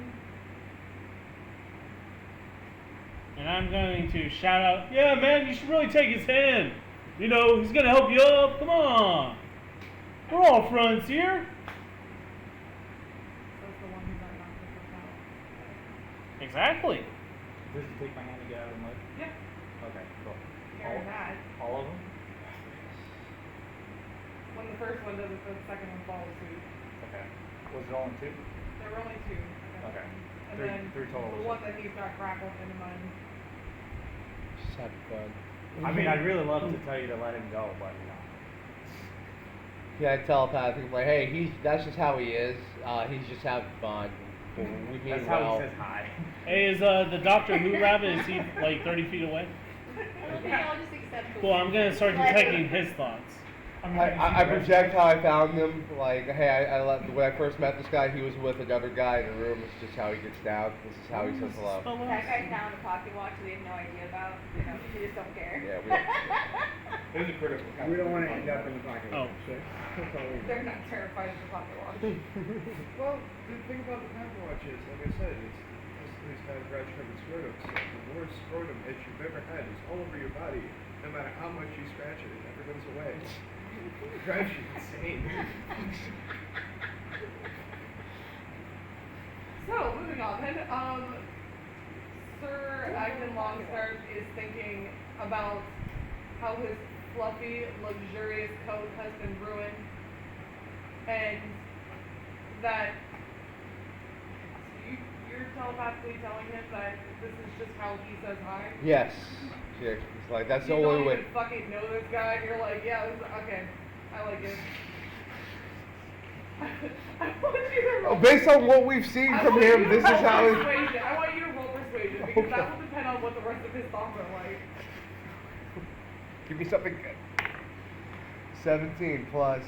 [SPEAKER 6] And I'm going to shout out, yeah, man, you should really take his hand. You know, he's going to help you up. Come on. We're all friends here.
[SPEAKER 5] So it's the one who's not knocking himself out.
[SPEAKER 6] Exactly.
[SPEAKER 2] Does he take my hand to get out of the mud?
[SPEAKER 5] Yeah,
[SPEAKER 2] Okay, cool.
[SPEAKER 5] hearing that.
[SPEAKER 2] All of them?
[SPEAKER 5] When the first one does it, the second one follows suit.
[SPEAKER 2] Okay. Was it only two?
[SPEAKER 5] There were only two.
[SPEAKER 2] Okay.
[SPEAKER 5] And
[SPEAKER 2] Three-
[SPEAKER 5] then
[SPEAKER 2] three total,
[SPEAKER 5] the
[SPEAKER 2] is
[SPEAKER 5] one
[SPEAKER 2] it?
[SPEAKER 5] that he's got crackled in the mud.
[SPEAKER 10] Just have fun.
[SPEAKER 2] I mean, I'd really love to tell you to let him go, but you know.
[SPEAKER 10] Yeah, telepathic. Like, hey, that's just how he is. He's just having fun. We mean
[SPEAKER 2] That's how
[SPEAKER 10] well.
[SPEAKER 2] he says hi.
[SPEAKER 6] Hey, is the Doctor Who rabbit, is he like 30 feet away?
[SPEAKER 8] I don't think I'll just accept.
[SPEAKER 6] Cool, I'm going to start detecting his thoughts.
[SPEAKER 10] I project how I found him. Like, hey, when I first met this guy, he was with another guy in the room. This is just how he gets down. This is how he says hello.
[SPEAKER 8] That guy's down a pocket watch we have no idea about. You know, we just don't care.
[SPEAKER 10] Yeah, we don't.
[SPEAKER 2] It was a critical.
[SPEAKER 4] We don't want to end up in the pocket.
[SPEAKER 6] Oh.
[SPEAKER 4] watch, so that's all we do.
[SPEAKER 5] They're not terrified of the pocket watch.
[SPEAKER 9] Well, the thing about the pocket watch is, like I said, it's these kind of garage covered scrotum. So the worst scrotum itch you've ever had is all over your body. No matter how much you scratch it, it never goes away. It drives you insane.
[SPEAKER 5] So, moving on then, Sir Agnes Longstart is thinking about how his fluffy, luxurious coat has been ruined, and that you're telepathically telling him that this is just how he says hi?
[SPEAKER 10] Yes. Yeah, it's like, that's the
[SPEAKER 5] You
[SPEAKER 10] only
[SPEAKER 5] don't
[SPEAKER 10] way.
[SPEAKER 5] even fucking know this guy, and you're like, yeah, this is, okay, I like it. I want you to roll.
[SPEAKER 10] Based on what we've seen from him, this is how it.
[SPEAKER 5] Persuasion. I want you to roll persuasion because that will depend on what the rest of his thoughts are like.
[SPEAKER 10] Give me something good. 17 plus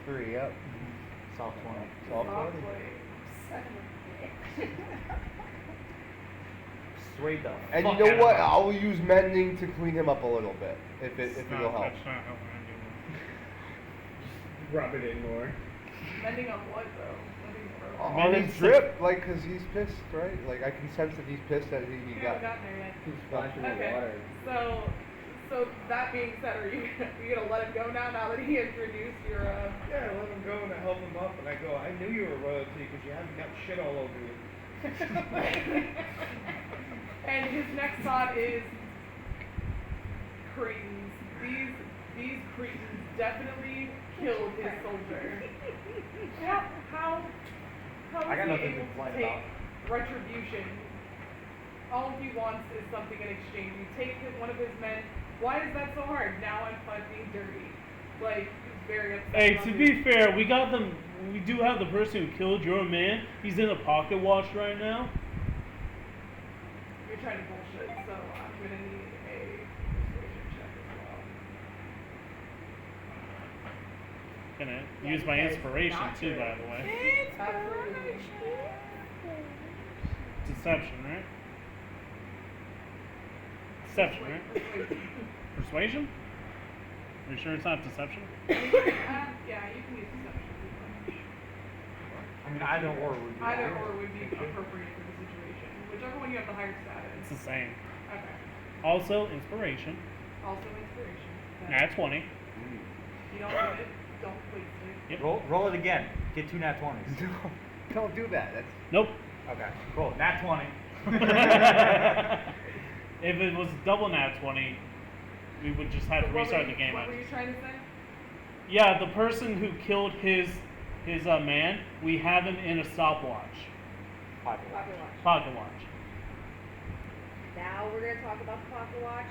[SPEAKER 10] 3, yep.
[SPEAKER 2] Soft 20.
[SPEAKER 10] Soft
[SPEAKER 5] Soft
[SPEAKER 10] 20.
[SPEAKER 5] play.
[SPEAKER 2] Sway the
[SPEAKER 10] And
[SPEAKER 2] fuck
[SPEAKER 10] you know
[SPEAKER 2] out
[SPEAKER 10] what?
[SPEAKER 2] of him.
[SPEAKER 10] I'll use mending to clean him up a little bit, if
[SPEAKER 6] That's
[SPEAKER 10] it'll
[SPEAKER 6] not-
[SPEAKER 10] help.
[SPEAKER 6] That's not helping anymore.
[SPEAKER 4] Rub it in more.
[SPEAKER 5] Depending on what though. Depending on
[SPEAKER 10] On
[SPEAKER 6] Mending's
[SPEAKER 10] his drip, like, cause he's pissed, right? Like, I can sense that he's pissed that he
[SPEAKER 5] we
[SPEAKER 10] got.
[SPEAKER 5] haven't gotten there yet.
[SPEAKER 4] Keep splashing the
[SPEAKER 5] Okay.
[SPEAKER 4] water.
[SPEAKER 5] So that being said, are you gonna let him go now that he introduced your
[SPEAKER 9] Yeah, I let him go and I help him up and I go, I knew you were royalty because you haven't got shit all over you.
[SPEAKER 5] and his next thought is cretins. These cretins definitely killed his soldier. How
[SPEAKER 2] I
[SPEAKER 5] is
[SPEAKER 2] got
[SPEAKER 5] he
[SPEAKER 2] nothing to
[SPEAKER 5] able to
[SPEAKER 2] complain
[SPEAKER 5] take
[SPEAKER 2] about.
[SPEAKER 5] retribution? All he wants is something in exchange. You take one of his men. Why is that so hard? Now I'm fucking dirty. Like, he's very upset.
[SPEAKER 6] Hey,
[SPEAKER 5] about
[SPEAKER 6] to
[SPEAKER 5] this.
[SPEAKER 6] be fair, we got them. We do have the person who killed your man. He's in a pocket watch right now.
[SPEAKER 5] You're trying to bullshit, so I'm gonna need a persuasion check as well.
[SPEAKER 6] Gonna use my inspiration too, by the way.
[SPEAKER 5] Absolutely.
[SPEAKER 6] Deception, right? Deception, right? Persuasion? Are you sure it's not deception?
[SPEAKER 5] Yeah, you can use deception.
[SPEAKER 2] I mean, either or would be.
[SPEAKER 5] Either or would be appropriate for the situation. Whichever one you have the higher
[SPEAKER 6] It's
[SPEAKER 5] status.
[SPEAKER 6] the same.
[SPEAKER 5] Okay.
[SPEAKER 6] Also, inspiration.
[SPEAKER 5] Also inspiration.
[SPEAKER 6] Nat 20.
[SPEAKER 5] You don't get it, don't waste it.
[SPEAKER 6] Yep.
[SPEAKER 2] Roll it again. Get 2 nat 20s.
[SPEAKER 10] No, don't do that. That's.
[SPEAKER 6] Nope.
[SPEAKER 2] Okay, cool. Nat 20.
[SPEAKER 6] If it was double nat 20, we would just have to
[SPEAKER 5] But what
[SPEAKER 6] restart
[SPEAKER 5] were
[SPEAKER 6] the game.
[SPEAKER 5] What were you trying to say?
[SPEAKER 6] Yeah, the person who killed his man, we have him in a stopwatch.
[SPEAKER 2] Pocket watch.
[SPEAKER 8] Pocket watch.
[SPEAKER 6] Pocket watch.
[SPEAKER 8] Now we're gonna talk about the pocket watch.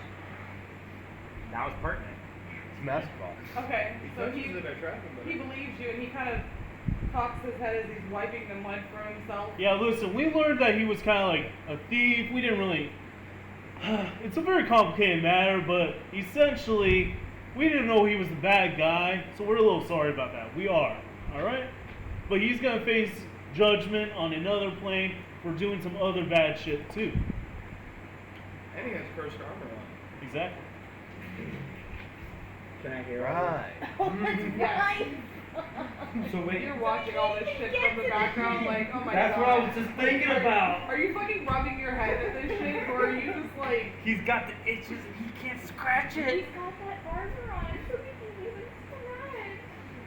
[SPEAKER 2] Now it's pertinent.
[SPEAKER 10] It's basketball.
[SPEAKER 5] Okay,
[SPEAKER 9] He
[SPEAKER 5] so
[SPEAKER 9] touches it, I trap him. But
[SPEAKER 5] he believes you and he kind of cocks his head as he's wiping the mud from himself.
[SPEAKER 6] Yeah, listen, we learned that he was kind of like a thief. We didn't really. It's a very complicated matter, but essentially, we didn't know he was the bad guy, so we're a little sorry about that. We are, alright? But he's gonna face judgment on another plane for doing some other bad shit too.
[SPEAKER 9] and he has cursed armor on.
[SPEAKER 6] Exactly.
[SPEAKER 4] Can I hear
[SPEAKER 10] Right.
[SPEAKER 8] Oh, that's
[SPEAKER 5] Yes.
[SPEAKER 8] right.
[SPEAKER 2] So wait.
[SPEAKER 5] You're watching all this shit from the background, like, oh my
[SPEAKER 2] That's
[SPEAKER 5] god.
[SPEAKER 2] what I was just thinking about.
[SPEAKER 5] Are you fucking rubbing your head at this shit, or are you just like?
[SPEAKER 2] He's got the itches and he can't scratch
[SPEAKER 8] He's
[SPEAKER 2] it.
[SPEAKER 8] got that armor on, so he can even scratch.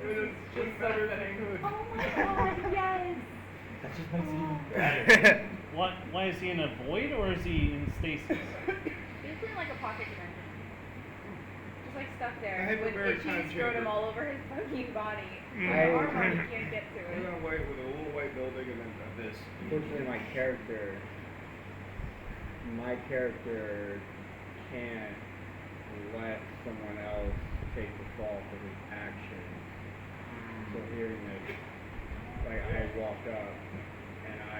[SPEAKER 5] It's just so fitting.
[SPEAKER 8] Oh my god, yes.
[SPEAKER 2] That just makes it even better.
[SPEAKER 6] Why is he in a void or is he in stasis?
[SPEAKER 8] He's in like a pocket dimension. Just like stuck
[SPEAKER 9] I
[SPEAKER 8] there
[SPEAKER 9] have a
[SPEAKER 8] with
[SPEAKER 9] very
[SPEAKER 8] itchy
[SPEAKER 9] time
[SPEAKER 8] scrotum
[SPEAKER 9] chamber.
[SPEAKER 8] all over his fucking body.
[SPEAKER 4] I-
[SPEAKER 8] Armor, he can't get to
[SPEAKER 9] We're
[SPEAKER 8] it.
[SPEAKER 9] gonna wait with a little white building and then this.
[SPEAKER 4] Unfortunately, my character can't let someone else take the fall for his actions. So hearing this, like I walk up and I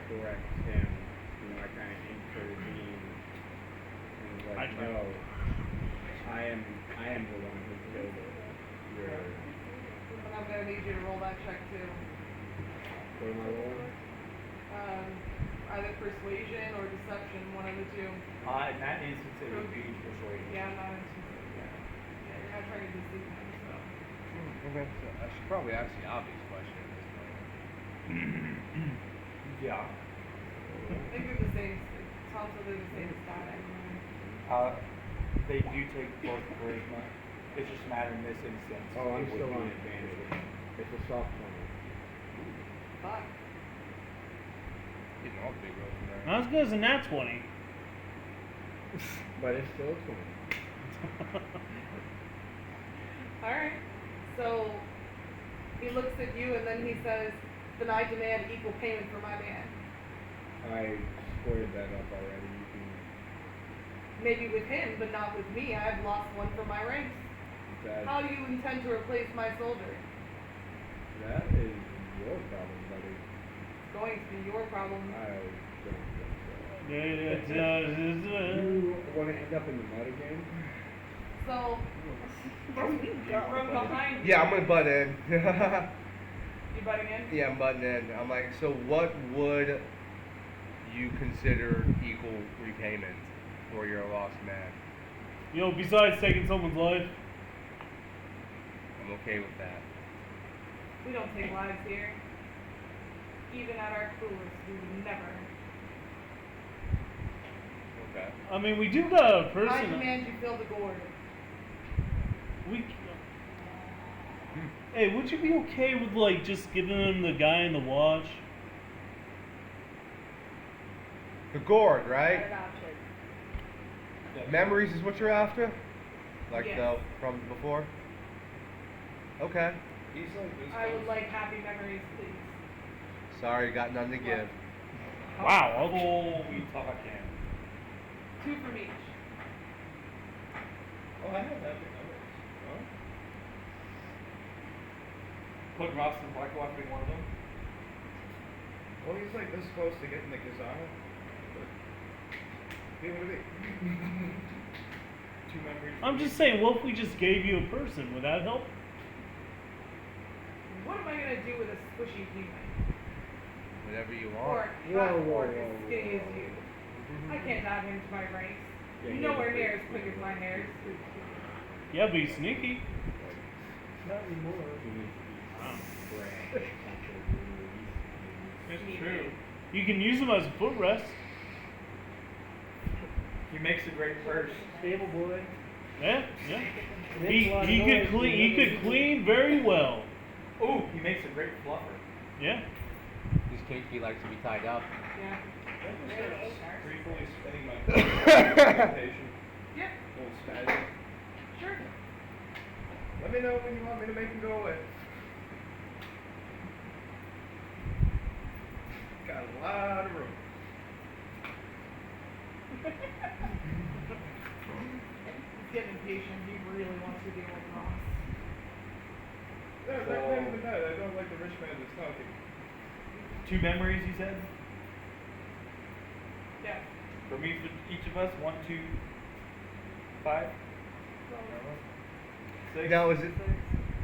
[SPEAKER 4] correct him. You know, I kind of intervene and
[SPEAKER 6] I
[SPEAKER 4] like,
[SPEAKER 6] try.
[SPEAKER 4] no, I am the one who killed it. You're.
[SPEAKER 5] And I'm gonna need you to roll that check too.
[SPEAKER 4] What am I rolling?
[SPEAKER 5] Either persuasion or deception, one of the two.
[SPEAKER 2] In that instance, it would be persuasion.
[SPEAKER 5] Yeah, not interested. Yeah, you're not trying to deceive him, so.
[SPEAKER 10] Okay, so I should probably ask the obvious question at this point.
[SPEAKER 2] Yeah.
[SPEAKER 5] I think they're the same. Tom said they're the same stat anyway.
[SPEAKER 2] They do take both charisma. It's just a matter in this instance.
[SPEAKER 4] Oh, I'm
[SPEAKER 2] it would
[SPEAKER 4] still
[SPEAKER 2] be
[SPEAKER 4] on advantage. It's a soft one.
[SPEAKER 5] Fuck.
[SPEAKER 10] Getting all the big rolls from there.
[SPEAKER 6] Not as good as a nat 20.
[SPEAKER 4] But it's still 20.
[SPEAKER 5] Alright. So he looks at you and then he says, then I demand equal payment for my man.
[SPEAKER 4] I squared that up already. You can.
[SPEAKER 5] Maybe with him, but not with me. I've lost one for my ranks. How do you intend to replace my soldier?
[SPEAKER 4] That is your problem, buddy.
[SPEAKER 5] It's going to be your problem.
[SPEAKER 4] I don't think so. You want to end up in the mud again?
[SPEAKER 5] So, from behind you.
[SPEAKER 10] Yeah, I'm gonna butt in.
[SPEAKER 5] You butting in?
[SPEAKER 10] Yeah, I'm butting in. I'm like, so what would you consider equal repayment for your lost man?
[SPEAKER 6] You know, besides taking someone's life.
[SPEAKER 10] I'm okay with that.
[SPEAKER 5] We don't take lives here. Even at our coolest, we would never.
[SPEAKER 10] Okay.
[SPEAKER 6] I mean, we do got a
[SPEAKER 5] I
[SPEAKER 6] person.
[SPEAKER 5] demand you fill the gourd.
[SPEAKER 6] We. Hey, would you be okay with like just giving him the guy in the watch?
[SPEAKER 10] The gourd, right?
[SPEAKER 8] Third option.
[SPEAKER 10] Memories is what you're after? Like
[SPEAKER 5] Yes.
[SPEAKER 10] the from before? Okay.
[SPEAKER 9] He's like this.
[SPEAKER 5] I would like happy memories, please.
[SPEAKER 10] Sorry, got none to give.
[SPEAKER 6] Wow.
[SPEAKER 2] We talking.
[SPEAKER 5] 2 from each.
[SPEAKER 9] Oh, I have that. Huh?
[SPEAKER 2] Put Ross and Blackwatch being one of them.
[SPEAKER 9] Well, he's like this close to getting the Kazana. But, what do you
[SPEAKER 2] Two memories.
[SPEAKER 6] I'm just saying, what if we just gave you a person? Would that help?
[SPEAKER 5] What am I gonna do with a squishy human?
[SPEAKER 10] Whatever you
[SPEAKER 5] Or
[SPEAKER 10] want.
[SPEAKER 5] a fat orc as skinny as you? I can't dive into my ranks.
[SPEAKER 4] Yeah,
[SPEAKER 5] You're nowhere near as quick as my hairs.
[SPEAKER 6] Yeah, be sneaky.
[SPEAKER 7] Not anymore.
[SPEAKER 2] It's true.
[SPEAKER 6] You can use him as a footrest.
[SPEAKER 2] He makes a great purse.
[SPEAKER 7] Stable boy.
[SPEAKER 6] Yeah, yeah.
[SPEAKER 7] Makes
[SPEAKER 6] He
[SPEAKER 7] a lot of
[SPEAKER 6] he
[SPEAKER 7] noise
[SPEAKER 6] could
[SPEAKER 7] when
[SPEAKER 6] clean. He
[SPEAKER 7] goes
[SPEAKER 6] could
[SPEAKER 7] to-
[SPEAKER 6] clean very well.
[SPEAKER 2] Ooh, he makes a great fluffer.
[SPEAKER 6] Yeah.
[SPEAKER 10] This kinky likes to be tied up.
[SPEAKER 5] Yeah.
[SPEAKER 9] briefly spinning my presentation?
[SPEAKER 5] Yep.
[SPEAKER 9] Little spazzy.
[SPEAKER 5] Sure.
[SPEAKER 9] Let me know when you want me to make him go away. Got a lot of room.
[SPEAKER 5] He's getting impatient. He really wants to deal with Ross.
[SPEAKER 9] Not even that. I don't like the rich man that's talking.
[SPEAKER 2] 2 memories, you said?
[SPEAKER 5] Yeah.
[SPEAKER 2] For me, for each of us, 1, 2, 5, 6.
[SPEAKER 10] Now, is it?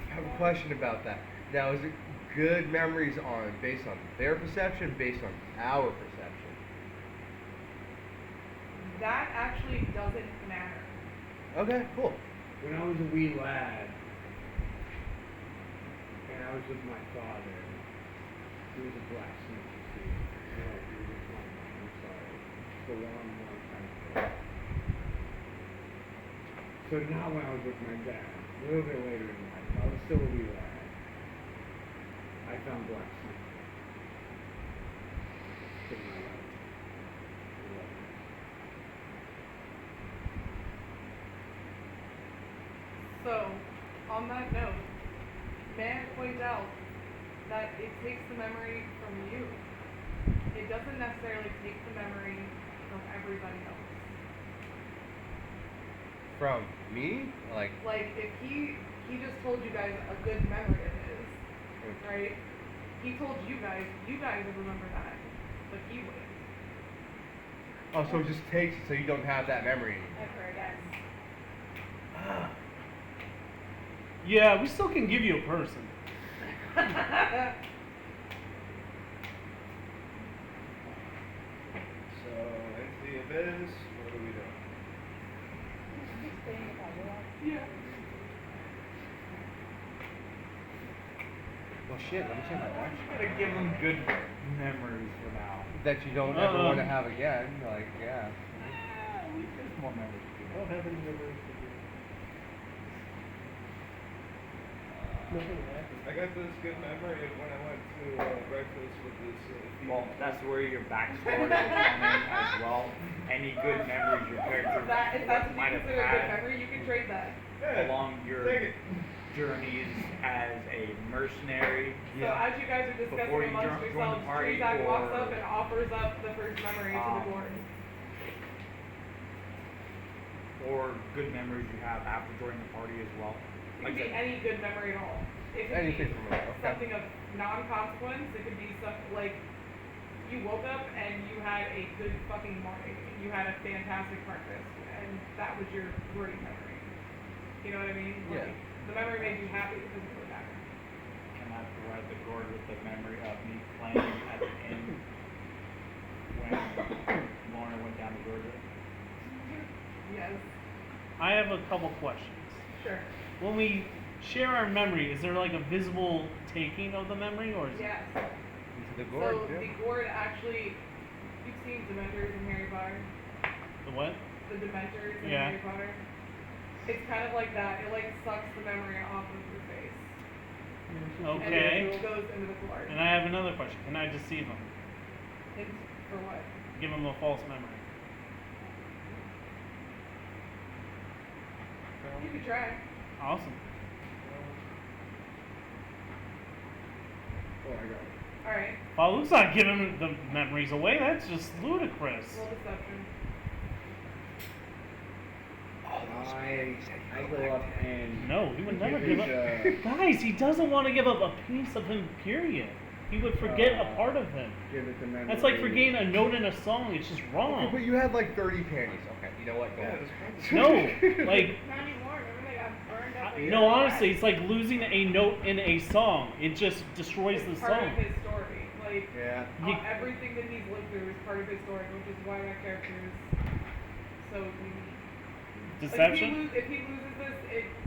[SPEAKER 10] I have a question about that. Now, is it good memories based on their perception, based on our perception?
[SPEAKER 5] That actually doesn't matter.
[SPEAKER 10] Okay, cool.
[SPEAKER 4] When I was a wee lad, and I was with my father, he was a blacksmith, you see. No, he was a farmer, I'm sorry. It's a long, long time ago. So now when I was with my dad, a little bit later in life, I was still a wee lad. I found blacksmith. In my life.
[SPEAKER 5] So, on that note, may I point out that it takes the memory from you. It doesn't necessarily take the memory from everybody else.
[SPEAKER 10] From me? Like,
[SPEAKER 5] If he just told you guys a good memory of his, right? He told you guys would remember that, but he wouldn't.
[SPEAKER 10] oh, so it just takes it so you don't have that memory anymore.
[SPEAKER 8] I've heard, yes.
[SPEAKER 6] Yeah, we still can give you a person.
[SPEAKER 9] So, into the abyss, what are we doing?
[SPEAKER 5] Yeah.
[SPEAKER 10] Well, shit, let me check my watch.
[SPEAKER 2] Gotta give them good memories for now.
[SPEAKER 10] That you don't ever want to have again. Like, yeah.
[SPEAKER 2] There's more memories.
[SPEAKER 7] I don't have any memories to do. Nothing happened.
[SPEAKER 9] I got this good memory of when I went to breakfast with this.
[SPEAKER 2] Well, that's where your backstory will come in as well. Any good memories your character
[SPEAKER 5] If that's what
[SPEAKER 2] might
[SPEAKER 5] you
[SPEAKER 2] have
[SPEAKER 5] consider a good
[SPEAKER 2] had
[SPEAKER 5] memory, you can trade that.
[SPEAKER 9] Yeah,
[SPEAKER 2] along your
[SPEAKER 9] take it.
[SPEAKER 2] journeys as a mercenary.
[SPEAKER 5] So as you guys are discussing
[SPEAKER 2] Before you
[SPEAKER 5] amongst
[SPEAKER 2] join the
[SPEAKER 5] yourselves,
[SPEAKER 2] party,
[SPEAKER 5] Trizak walks
[SPEAKER 2] or-
[SPEAKER 5] up and offers up the first memory to the board.
[SPEAKER 2] Or good memories you have after joining the party as well.
[SPEAKER 5] It could be any good memory at all. It could
[SPEAKER 10] Anything
[SPEAKER 5] be
[SPEAKER 10] from it, okay.
[SPEAKER 5] something of non-consequence. It could be something like you woke up and you had a good fucking morning. You had a fantastic breakfast, and that was your great memory. You know what I mean?
[SPEAKER 10] Yeah.
[SPEAKER 5] Like, the memory made you happy. It doesn't really matter.
[SPEAKER 2] Can I provide the gourd with the memory of me playing at the inn when Lorna went down to Georgia?
[SPEAKER 5] Yes.
[SPEAKER 6] I have a couple questions.
[SPEAKER 5] Sure.
[SPEAKER 6] When we share our memory, is there like a visible taking of the memory, or is
[SPEAKER 5] Yes.
[SPEAKER 10] Into the gourd,
[SPEAKER 5] So the gourd actually, you've seen Dementors in Harry Potter.
[SPEAKER 6] the what?
[SPEAKER 5] The Dementors in
[SPEAKER 6] Yeah.
[SPEAKER 5] Harry Potter. It's kind of like that. It like sucks the memory off of your face.
[SPEAKER 6] Okay.
[SPEAKER 5] And it goes into the gourd.
[SPEAKER 6] And I have another question. Can I deceive him?
[SPEAKER 5] It's for what?
[SPEAKER 6] Give him a false memory.
[SPEAKER 5] You could try.
[SPEAKER 6] Awesome.
[SPEAKER 4] Oh, I got it.
[SPEAKER 5] Alright.
[SPEAKER 6] Well, Luke's not giving the memories away. That's just ludicrous.
[SPEAKER 5] Roll deception.
[SPEAKER 4] I go up and
[SPEAKER 6] No, he would never
[SPEAKER 4] give
[SPEAKER 6] give up.
[SPEAKER 4] it,
[SPEAKER 6] Guys, he doesn't want to give up a piece of him, period. He would forget a part of him.
[SPEAKER 4] give it the memory.
[SPEAKER 6] That's like forgetting a note in a song. It's just
[SPEAKER 10] Okay,
[SPEAKER 6] wrong.
[SPEAKER 10] but you had like 30 panties. Okay, you know what? Go
[SPEAKER 9] Yeah,
[SPEAKER 10] on.
[SPEAKER 9] it's
[SPEAKER 6] No, like,
[SPEAKER 8] Not anymore. Remember they got burned up. like
[SPEAKER 6] no,
[SPEAKER 8] that?
[SPEAKER 6] honestly, it's like losing a note in a song. It just destroys
[SPEAKER 5] It's
[SPEAKER 6] the
[SPEAKER 5] part
[SPEAKER 6] song.
[SPEAKER 5] of his story. Like,
[SPEAKER 10] Yeah.
[SPEAKER 6] You-
[SPEAKER 5] everything that he's lived through is part of his story, which is why my character is so unique.
[SPEAKER 6] Deception?
[SPEAKER 5] Like if he loses this,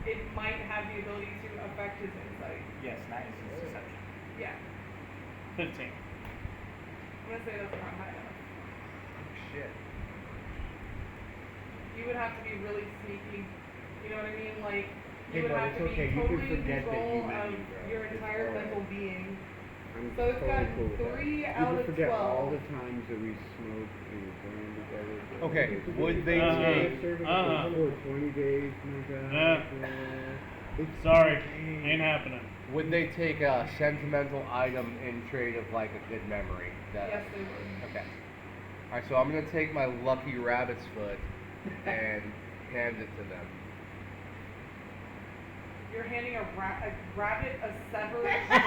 [SPEAKER 5] it might have the ability to affect his insight.
[SPEAKER 2] Yes, that is his deception.
[SPEAKER 5] Yeah.
[SPEAKER 6] 15.
[SPEAKER 5] I'm gonna say that's not high enough.
[SPEAKER 10] Shit.
[SPEAKER 5] You would have to be really sneaky. You know what I mean? Like
[SPEAKER 4] Hey,
[SPEAKER 5] you would
[SPEAKER 4] but
[SPEAKER 5] have
[SPEAKER 4] it's
[SPEAKER 5] to be
[SPEAKER 4] okay. You can
[SPEAKER 5] totally in
[SPEAKER 4] forget that you
[SPEAKER 5] control
[SPEAKER 4] met
[SPEAKER 5] of
[SPEAKER 4] me, bro.
[SPEAKER 5] your
[SPEAKER 4] It's
[SPEAKER 5] entire
[SPEAKER 4] alright.
[SPEAKER 5] mental being.
[SPEAKER 4] I'm
[SPEAKER 5] So it's
[SPEAKER 4] totally
[SPEAKER 5] got
[SPEAKER 4] cool with that.
[SPEAKER 5] 3
[SPEAKER 4] You
[SPEAKER 5] out
[SPEAKER 4] can
[SPEAKER 5] of
[SPEAKER 4] forget
[SPEAKER 5] 12.
[SPEAKER 4] all the times that we smoked and burned together.
[SPEAKER 10] Okay, would they take?
[SPEAKER 4] For 20 days, my God. It's
[SPEAKER 6] Sorry,
[SPEAKER 4] okay.
[SPEAKER 6] ain't happening.
[SPEAKER 10] Would they take a sentimental item in trade of like a good memory?
[SPEAKER 5] Yes, they would.
[SPEAKER 10] Okay. All right, so I'm gonna take my lucky rabbit's foot and hand it to them.
[SPEAKER 5] You're handing a rabbit a severed rabbit.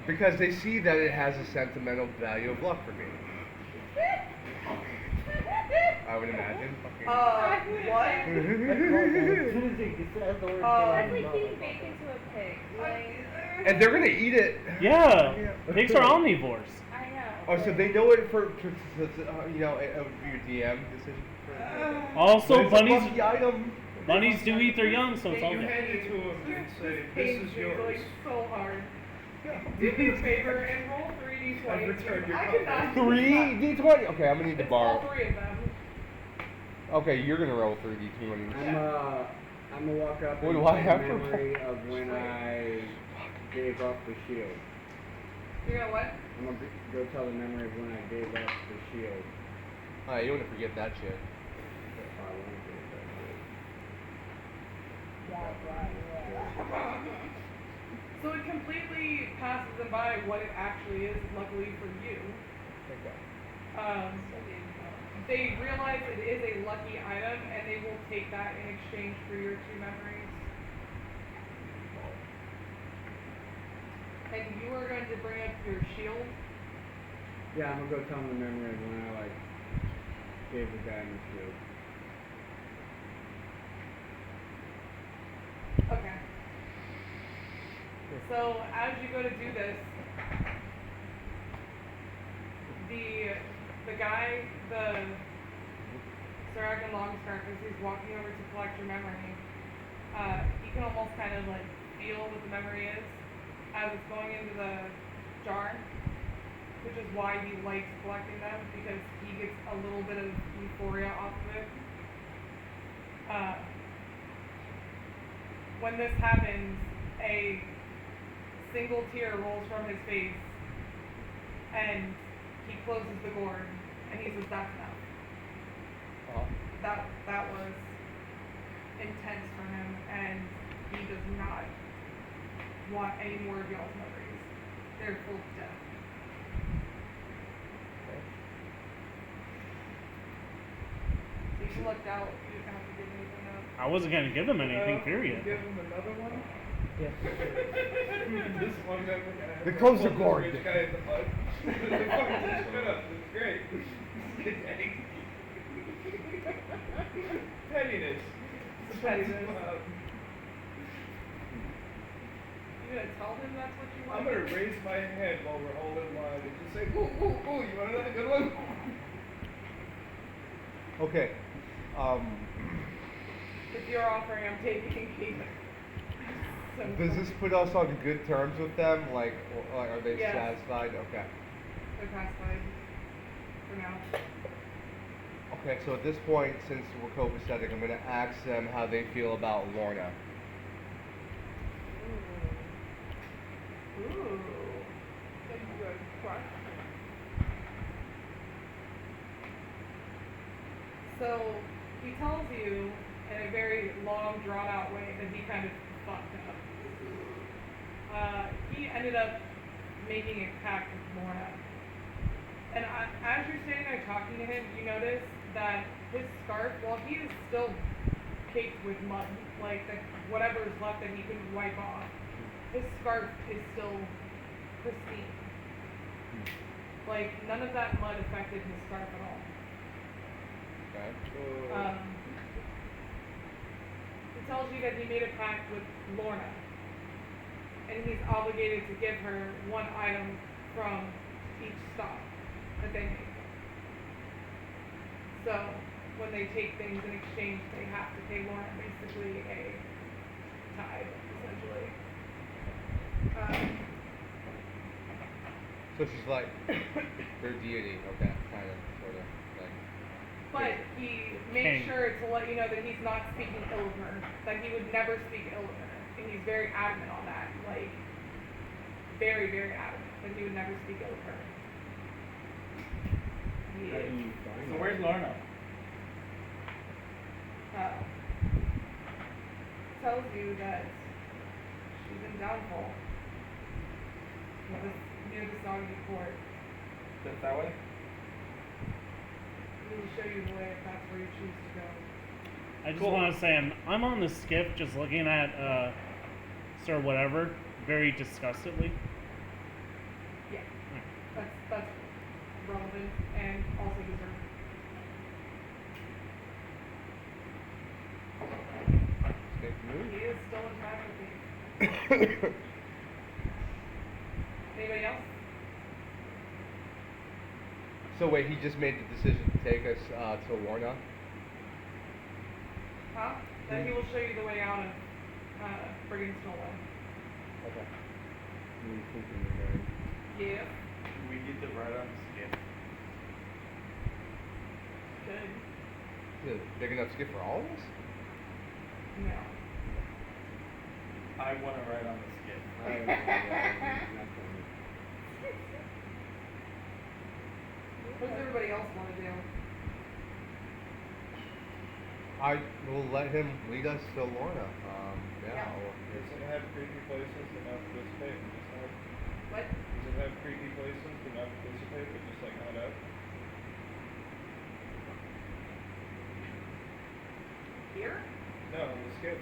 [SPEAKER 10] Because they see that it has a sentimental value of luck for me. I would imagine.
[SPEAKER 5] What?
[SPEAKER 7] As soon as he says the word
[SPEAKER 8] That's like being baked into a pig. Like,
[SPEAKER 10] And they're gonna eat it.
[SPEAKER 6] Yeah, pigs are omnivores.
[SPEAKER 8] I know.
[SPEAKER 10] Oh, so they know it for you know, it would be your DM decision.
[SPEAKER 6] Also,
[SPEAKER 10] But it's a
[SPEAKER 6] bunnies
[SPEAKER 10] lucky item.
[SPEAKER 6] bunnies do eat their young, so it's all
[SPEAKER 9] You
[SPEAKER 6] good.
[SPEAKER 9] hand it to him and say, this
[SPEAKER 5] Pains
[SPEAKER 9] is
[SPEAKER 5] me,
[SPEAKER 9] yours.
[SPEAKER 5] like, so hard. Do me a favor and roll 3d20.
[SPEAKER 9] I've returned your
[SPEAKER 5] I
[SPEAKER 9] call.
[SPEAKER 5] could not do
[SPEAKER 10] 3
[SPEAKER 5] that.
[SPEAKER 10] d20. Okay, I'm gonna need to
[SPEAKER 5] It's all
[SPEAKER 10] borrow.
[SPEAKER 5] 3 of them.
[SPEAKER 10] Okay, you're gonna roll 3 d20.
[SPEAKER 4] I'm gonna walk up
[SPEAKER 10] What
[SPEAKER 4] and
[SPEAKER 10] do I
[SPEAKER 4] take
[SPEAKER 10] have
[SPEAKER 4] a
[SPEAKER 10] for-
[SPEAKER 4] memory of when I gave up the shield.
[SPEAKER 5] You're gonna what?
[SPEAKER 4] I'm gonna go tell the memory of when I gave up the shield.
[SPEAKER 10] Alright, you wanna forget that shit.
[SPEAKER 4] If I want to give that shield.
[SPEAKER 5] So it completely passes them by what it actually is, luckily for you.
[SPEAKER 10] Okay.
[SPEAKER 5] They realize it is a lucky item, and they will take that in exchange for your 2 memories. And you are going to bring up your shield.
[SPEAKER 4] Yeah, I'm gonna go tell him the memory of when I like gave the guy the shield.
[SPEAKER 5] Okay. So as you go to do this, the guy, the Saragan Longscarf, as he's walking over to collect your memory, he can almost kind of like feel what the memory is as it's going into the jar, which is why he likes collecting them, because he gets a little bit of euphoria off of it. When this happens, a single tear rolls from his face, and he closes the gourd, and he says, "That's enough." That was intense for him, and he does not want any more of y'all's memories. They're full of death. So you looked out. You didn't have to give anything up.
[SPEAKER 6] I wasn't gonna give them anything, period.
[SPEAKER 9] Give him another one?
[SPEAKER 7] Yeah.
[SPEAKER 9] This one that we're gonna have
[SPEAKER 1] Here comes the
[SPEAKER 9] this
[SPEAKER 1] gourd.
[SPEAKER 9] rich guy in the mud. Shut up, this is great. Good day. Pettiness.
[SPEAKER 5] Pettiness.
[SPEAKER 9] Wow.
[SPEAKER 5] You gonna tell him that's what you want?
[SPEAKER 9] I'm gonna raise my hand while we're holding line and just say, ooh, ooh, ooh, you want another good one?
[SPEAKER 1] Okay.
[SPEAKER 5] If you're offering, I'm taking. So
[SPEAKER 1] Does this put us on good terms with them? Like, are they
[SPEAKER 5] Yes.
[SPEAKER 1] satisfied? Okay.
[SPEAKER 5] They're pacified for now.
[SPEAKER 1] Okay, so at this point, since we're copacetic, I'm going to ask them how they feel about Lorna.
[SPEAKER 5] Ooh. That's a good question. So he tells you in a very long, drawn-out way that he kind of fucked up. He ended up making a pact with Lorna. And as you're sitting there talking to him, you notice that his scarf, while he is still caked with mud, like whatever is left that he couldn't wipe off, his scarf is still pristine. Like, none of that mud affected his scarf at all.
[SPEAKER 1] Okay.
[SPEAKER 5] He tells you that he made a pact with Lorna, and he's obligated to give her one item from each stop that they make. So when they take things in exchange, they have to pay Lorna basically a tithe, essentially.
[SPEAKER 1] So she's like their deity, okay, kind of, sort of, like.
[SPEAKER 5] But he makes sure to let you know that he's not speaking ill of her, that he would never speak ill of her, and he's very adamant on that, like, very, very adamant that he would never speak ill of her. He is.
[SPEAKER 2] So where's Lorna?
[SPEAKER 5] Tells you that she's in downfall. Near the Saudi port.
[SPEAKER 2] Just that way?
[SPEAKER 5] He will show you the way if that's where you choose to go.
[SPEAKER 6] I just want to say I'm on the skiff just looking at Sir Whatever very disgustedly.
[SPEAKER 5] Yeah. That's relevant and also deserved. He is still in touch with me. Anybody else?
[SPEAKER 1] So wait, he just made the decision to take us to Lorna?
[SPEAKER 5] Huh? That he will show you the way out of Brigand Stolen.
[SPEAKER 1] Okay.
[SPEAKER 5] Yeah.
[SPEAKER 2] Do we get to ride on the skip?
[SPEAKER 5] Good.
[SPEAKER 1] Is it big enough skip for all of us?
[SPEAKER 5] No.
[SPEAKER 2] I want to ride on the skip.
[SPEAKER 5] What does everybody else want to do?
[SPEAKER 1] I will let him lead us to Lorna.
[SPEAKER 5] Yeah.
[SPEAKER 9] Does it have creepy places to not participate and just not?
[SPEAKER 5] What?
[SPEAKER 9] Does it have creepy places to not participate but just like not out?
[SPEAKER 5] Here?
[SPEAKER 9] No, on the skip.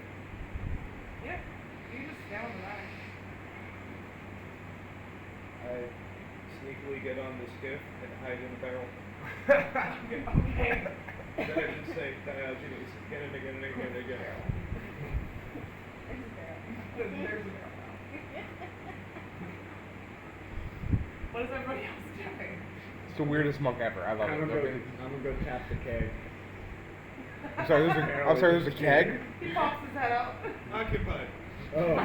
[SPEAKER 5] Yeah. You just stand on the line.
[SPEAKER 9] I sneakily get on the skiff and hide in the barrel.
[SPEAKER 5] Okay.
[SPEAKER 9] Then I just say Diogenes again and again and again and again.
[SPEAKER 5] That's fair. There's a barrel now. What is everybody else doing?
[SPEAKER 10] It's the weirdest monk ever. I love
[SPEAKER 4] I'm
[SPEAKER 10] it.
[SPEAKER 4] gonna go tap the keg.
[SPEAKER 10] I'm sorry, there's a keg?
[SPEAKER 5] He pops his head out.
[SPEAKER 9] Occupied.
[SPEAKER 4] Oh. I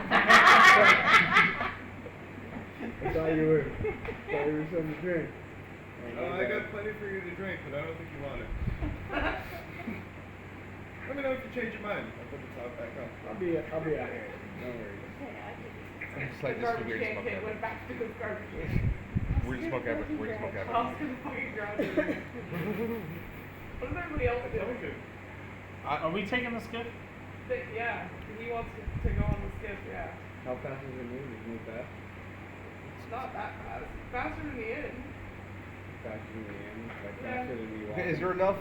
[SPEAKER 4] thought you were something to drink.
[SPEAKER 9] I got plenty for you to drink, but I don't think you want it. Let me know if you change your mind. I'll put the top back on.
[SPEAKER 4] I'll be out here. Don't worry.
[SPEAKER 10] I'm just like,
[SPEAKER 5] The
[SPEAKER 10] this is the
[SPEAKER 5] garbage
[SPEAKER 10] weirdest
[SPEAKER 5] can
[SPEAKER 10] monk
[SPEAKER 5] kid
[SPEAKER 10] ever.
[SPEAKER 5] went back to his garbage can.
[SPEAKER 10] Weirdest monk ever. Weirdest monk
[SPEAKER 5] I
[SPEAKER 10] ever.
[SPEAKER 5] was gonna fucking drown you. What does everybody else do?
[SPEAKER 6] Are we taking the skip?
[SPEAKER 5] Yeah, he wants to go on the skip, yeah.
[SPEAKER 4] How fast is it move? Is it move fast?
[SPEAKER 5] It's not that fast. Faster than the end.
[SPEAKER 4] Faster than the end? Like
[SPEAKER 5] Yeah.
[SPEAKER 4] faster than you walk?
[SPEAKER 10] Okay, is there enough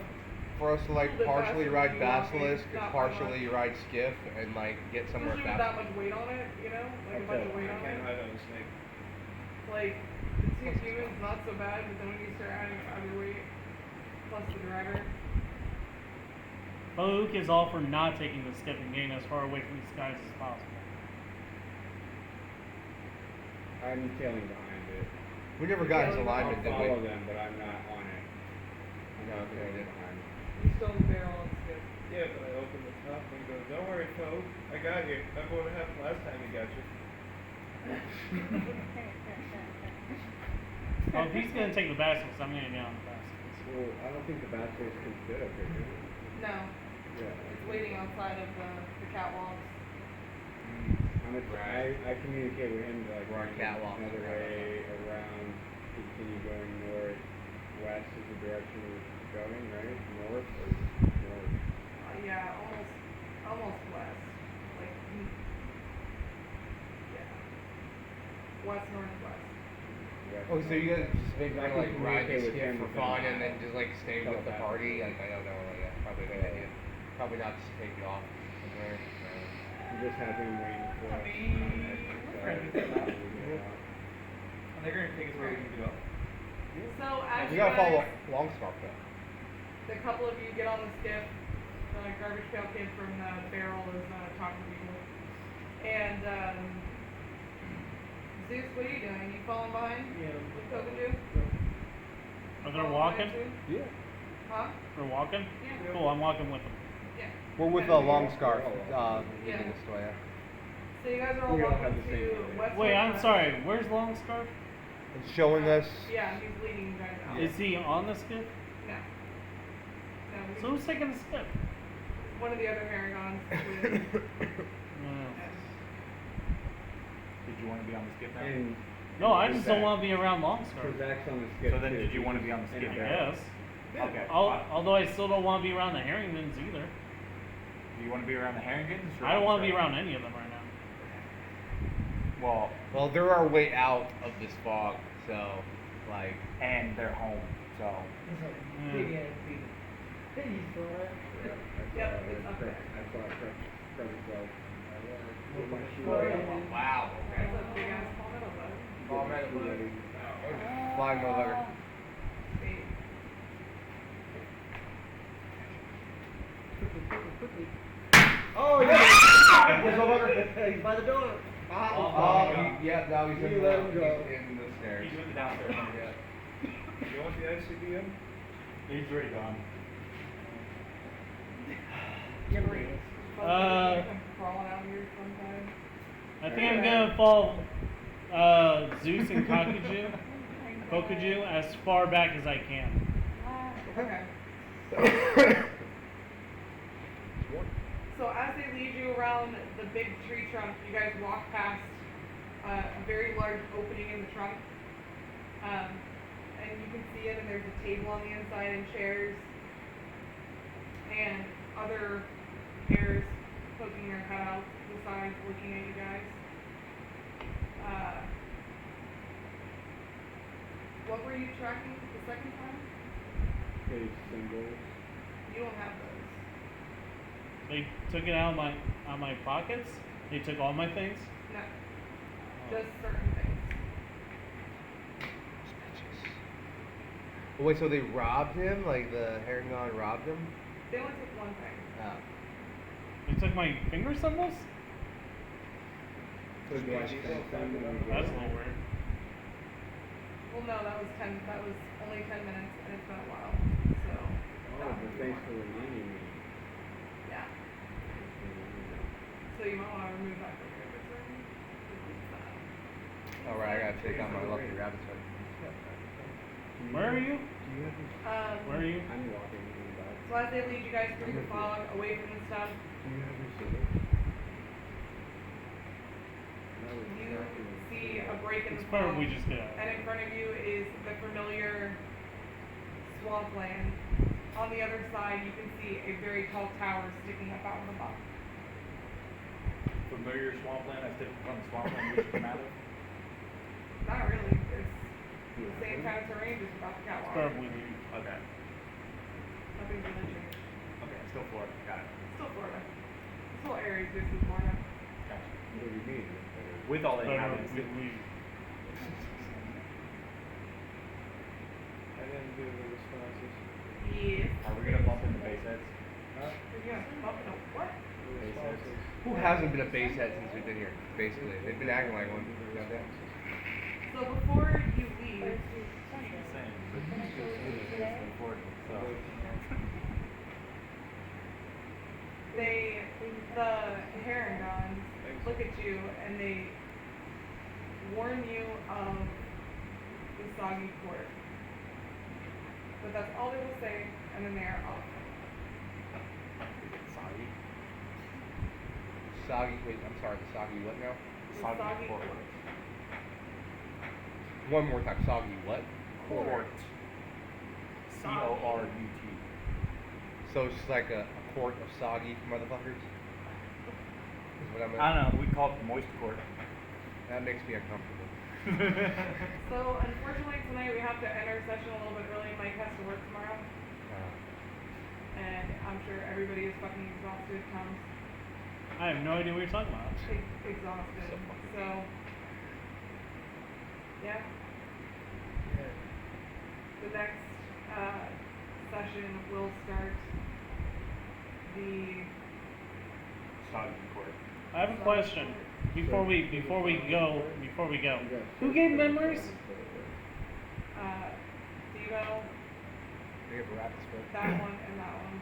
[SPEAKER 10] for us to like
[SPEAKER 5] Little bit
[SPEAKER 10] partially
[SPEAKER 5] faster
[SPEAKER 10] ride
[SPEAKER 5] than you walking,
[SPEAKER 10] Basilisk,
[SPEAKER 5] not by
[SPEAKER 10] partially ride Skiff, and like get somewhere
[SPEAKER 5] Especially with that
[SPEAKER 10] fast?
[SPEAKER 5] much weight on it, you know? Like a bunch of weight
[SPEAKER 9] I
[SPEAKER 5] on
[SPEAKER 9] can't
[SPEAKER 5] it.
[SPEAKER 9] hide on a snake.
[SPEAKER 5] Like, the two humans, not so bad, but then when you start adding other weight, plus the driver.
[SPEAKER 6] Luke is all for not taking the skip and getting as far away from these guys as possible.
[SPEAKER 4] I'm tailing behind it.
[SPEAKER 10] We never got his
[SPEAKER 5] Yeah,
[SPEAKER 10] alignment,
[SPEAKER 4] I'll
[SPEAKER 10] did
[SPEAKER 4] follow
[SPEAKER 10] we?
[SPEAKER 4] them, but I'm not on it.
[SPEAKER 10] No, okay, we did.
[SPEAKER 4] Behind it.
[SPEAKER 5] You still in the barrel on the skip.
[SPEAKER 9] Yeah, but I opened the top and go, don't worry, Toad. I got you. Remember what happened last time he got you?
[SPEAKER 6] Oh, if he's gonna take the baskets, I'm gonna get on the baskets.
[SPEAKER 4] Well, I don't think the Basilisk can fit up here, do it?
[SPEAKER 5] No,
[SPEAKER 4] Yeah.
[SPEAKER 5] it's waiting outside of the catwalks.
[SPEAKER 4] I communicate with him to like
[SPEAKER 10] We're on
[SPEAKER 4] find
[SPEAKER 10] catwalk.
[SPEAKER 4] another way around, continue going northwest is the direction we're going, right? North or north?
[SPEAKER 5] Yeah, almost west. Like, yeah. West, northwest.
[SPEAKER 4] West,
[SPEAKER 10] Oh, so you guys just maybe
[SPEAKER 4] I
[SPEAKER 10] wanna,
[SPEAKER 4] can
[SPEAKER 10] like ride
[SPEAKER 4] communicate
[SPEAKER 10] the
[SPEAKER 4] with
[SPEAKER 10] Skiff
[SPEAKER 4] him
[SPEAKER 10] for
[SPEAKER 4] within
[SPEAKER 10] fun
[SPEAKER 4] an
[SPEAKER 10] and then
[SPEAKER 4] hour.
[SPEAKER 10] just like stay with the party? Like, I don't know, like that's probably a good idea. Probably not just take you off somewhere.
[SPEAKER 4] Just have him waiting for us.
[SPEAKER 2] And they're gonna take us where we need to go.
[SPEAKER 5] So as
[SPEAKER 10] We
[SPEAKER 5] you
[SPEAKER 10] gotta follow
[SPEAKER 5] guys,
[SPEAKER 10] Longscarf though.
[SPEAKER 5] the couple of you get on the skiff, the garbage pail kid from the barrel is talking to people. And Zeus, what are you doing? You falling behind?
[SPEAKER 7] Yeah.
[SPEAKER 5] With Kokaju?
[SPEAKER 6] Are they walking?
[SPEAKER 10] Yeah.
[SPEAKER 5] Huh?
[SPEAKER 6] They're walking?
[SPEAKER 5] Yeah.
[SPEAKER 6] Cool, I'm walking with them.
[SPEAKER 5] Yeah.
[SPEAKER 10] We're with Longscarf, leading us the way.
[SPEAKER 5] So you guys are all
[SPEAKER 4] We all have
[SPEAKER 5] walking
[SPEAKER 4] the same
[SPEAKER 5] to
[SPEAKER 4] name.
[SPEAKER 5] west.
[SPEAKER 6] Wait, I'm
[SPEAKER 5] northwest.
[SPEAKER 6] sorry, where's Longscarf?
[SPEAKER 10] It's showing us.
[SPEAKER 5] Yeah, he's leading you guys out.
[SPEAKER 6] Is he on the skip?
[SPEAKER 5] No. No,
[SPEAKER 6] So who's taking the skip?
[SPEAKER 5] one of the other Haragons. with-
[SPEAKER 2] Did you want to be on the skip now?
[SPEAKER 4] And
[SPEAKER 6] No, I just don't
[SPEAKER 4] Zach.
[SPEAKER 6] want to be around Longscarf.
[SPEAKER 4] So Zach's on the skip
[SPEAKER 2] So then
[SPEAKER 4] too.
[SPEAKER 2] did you want to be on the skip?
[SPEAKER 4] And
[SPEAKER 6] Yes.
[SPEAKER 2] Okay.
[SPEAKER 6] Although I still don't want to be around the Harringtons either.
[SPEAKER 2] Do you want to be around the Harringtons? or
[SPEAKER 6] I don't want to be
[SPEAKER 2] Longscarf?
[SPEAKER 6] around any of them right now.
[SPEAKER 2] Well,
[SPEAKER 10] Well, they're our way out of this fog, so like.
[SPEAKER 2] and they're home, so.
[SPEAKER 6] Mm.
[SPEAKER 4] Yeah,
[SPEAKER 5] Yep, it's up there.
[SPEAKER 4] I saw it from himself. Put my shoe
[SPEAKER 10] Wow.
[SPEAKER 5] That's a big ass palmetto bud.
[SPEAKER 10] Flying motherfucker.
[SPEAKER 5] Sweet.
[SPEAKER 7] Oh, yeah! He's by the door.
[SPEAKER 10] Yeah, now he's
[SPEAKER 7] You let him go.
[SPEAKER 10] he's in the stairs.
[SPEAKER 2] He's with the downstairs.
[SPEAKER 10] Yeah.
[SPEAKER 9] You want the ICBM?
[SPEAKER 2] He's already gone.
[SPEAKER 5] Crawling out here sometime.
[SPEAKER 6] I think I'm gonna follow Zeus and Kokaju as far back as I can.
[SPEAKER 5] Okay. So as they lead you around the big tree trunk, you guys walk past a very large opening in the trunk. And you can see it, and there's a table on the inside and chairs. And other hairs poking their head out to the sides, looking at you guys. What were you tracking the second time?
[SPEAKER 4] Page symbols.
[SPEAKER 5] You don't have those.
[SPEAKER 6] They took it out of my pockets. They took all my things.
[SPEAKER 5] No. Just certain things.
[SPEAKER 10] Oh, wait, so they robbed him? Like the Haragon robbed him?
[SPEAKER 5] They only took one thing.
[SPEAKER 10] Oh.
[SPEAKER 6] They took my finger symbols.
[SPEAKER 4] So do I spend time when we
[SPEAKER 6] That's a
[SPEAKER 4] get
[SPEAKER 6] little weird.
[SPEAKER 5] Well, no, that was only 10 minutes, and it's been a while, so.
[SPEAKER 4] Oh, but thanks for reminding me.
[SPEAKER 5] Yeah. So you might want to remove that from your inventory.
[SPEAKER 10] Alright, I gotta take out my lucky rabbit's head.
[SPEAKER 6] Where are you?
[SPEAKER 4] Do you have this?
[SPEAKER 6] Where are you?
[SPEAKER 4] I'm walking in the back.
[SPEAKER 5] So as they lead you guys through the fog, away from the stuff,
[SPEAKER 4] Do you have your soda? That was
[SPEAKER 5] you
[SPEAKER 4] exactly what-
[SPEAKER 5] see a break in
[SPEAKER 6] It's
[SPEAKER 5] the
[SPEAKER 6] part
[SPEAKER 5] fog,
[SPEAKER 6] we just did.
[SPEAKER 5] and in front of you is the familiar swampland. On the other side, you can see a very tall tower sticking up out of the muck.
[SPEAKER 2] Familiar swampland that's different from the swampland we just come out of.
[SPEAKER 5] Not really. It's the same kind of terrain, just without the
[SPEAKER 6] It's
[SPEAKER 5] catwalk.
[SPEAKER 6] part we do.
[SPEAKER 2] Okay.
[SPEAKER 5] Nothing's really changed.
[SPEAKER 2] Okay, still Florida. Got it.
[SPEAKER 5] Still Florida. This whole area is basically Florida.
[SPEAKER 2] Gotcha.
[SPEAKER 4] What do you mean?
[SPEAKER 2] With all the
[SPEAKER 6] Part
[SPEAKER 2] inhabitants.
[SPEAKER 6] we leave.
[SPEAKER 9] I didn't do the responses.
[SPEAKER 5] Yes.
[SPEAKER 2] Are we gonna bump into base heads?
[SPEAKER 9] Huh?
[SPEAKER 5] You're gonna bump into what?
[SPEAKER 9] The
[SPEAKER 2] Base heads.
[SPEAKER 9] responses.
[SPEAKER 10] Who hasn't been a base head since we've been here? Basically, they've been acting like one. Goddamn.
[SPEAKER 5] So before you leave,
[SPEAKER 2] She's saying, but she's saying it's important, so.
[SPEAKER 5] the Herringons look at you and they warn you of the soggy court. But that's all they will say, and then they are off.
[SPEAKER 2] Soggy.
[SPEAKER 10] Soggy, wait, I'm sorry, the soggy what now?
[SPEAKER 5] The
[SPEAKER 2] Soggy
[SPEAKER 5] soggy
[SPEAKER 2] court.
[SPEAKER 5] court.
[SPEAKER 10] One more time, soggy what?
[SPEAKER 2] Court. C-O-R-U-T.
[SPEAKER 10] So it's just like a court of soggy motherfuckers? Is what I'm
[SPEAKER 2] I don't know, we call it moist court.
[SPEAKER 10] That makes me uncomfortable.
[SPEAKER 5] So unfortunately tonight we have to end our session a little bit early. Mike has to work tomorrow, and I'm sure everybody is fucking exhausted. Comes
[SPEAKER 6] I have no idea what you're talking about.
[SPEAKER 5] exhausted. So yeah. The next session will start the
[SPEAKER 2] Soggy court.
[SPEAKER 6] I have a question. Before we go. Who gave memories?
[SPEAKER 5] Devo,
[SPEAKER 10] They have a rabbit's foot.
[SPEAKER 5] that one, and that one.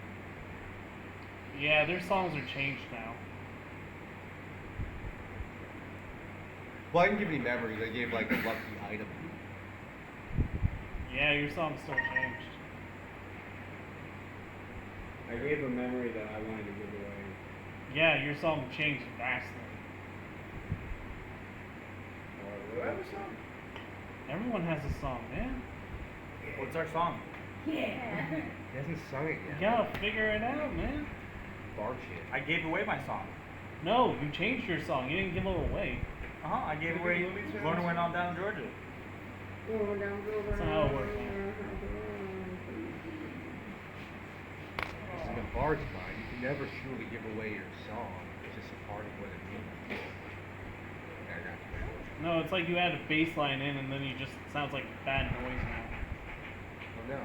[SPEAKER 6] Yeah, their songs are changed now.
[SPEAKER 10] Well, I didn't give any memories. I gave like a lucky item.
[SPEAKER 6] Yeah, your song's still changed.
[SPEAKER 4] I gave a memory that I wanted to give away.
[SPEAKER 6] Yeah, your song changed vastly.
[SPEAKER 9] Do I have a song?
[SPEAKER 6] Everyone has a song, man.
[SPEAKER 2] What's our song?
[SPEAKER 10] He hasn't sung it
[SPEAKER 6] You
[SPEAKER 10] yet.
[SPEAKER 6] gotta figure it out, man.
[SPEAKER 10] Bar shit.
[SPEAKER 2] I gave away my song.
[SPEAKER 6] No, you changed your song. You didn't give it away.
[SPEAKER 2] I gave away Lorna Went On Down Georgia.
[SPEAKER 6] That's not how it works.
[SPEAKER 10] In the bar's mind, you can never truly give away your song. It's just a part of what it means. I got you.
[SPEAKER 6] No, it's like you add a bass line in and then you just, it sounds like bad noise now.
[SPEAKER 10] Oh no.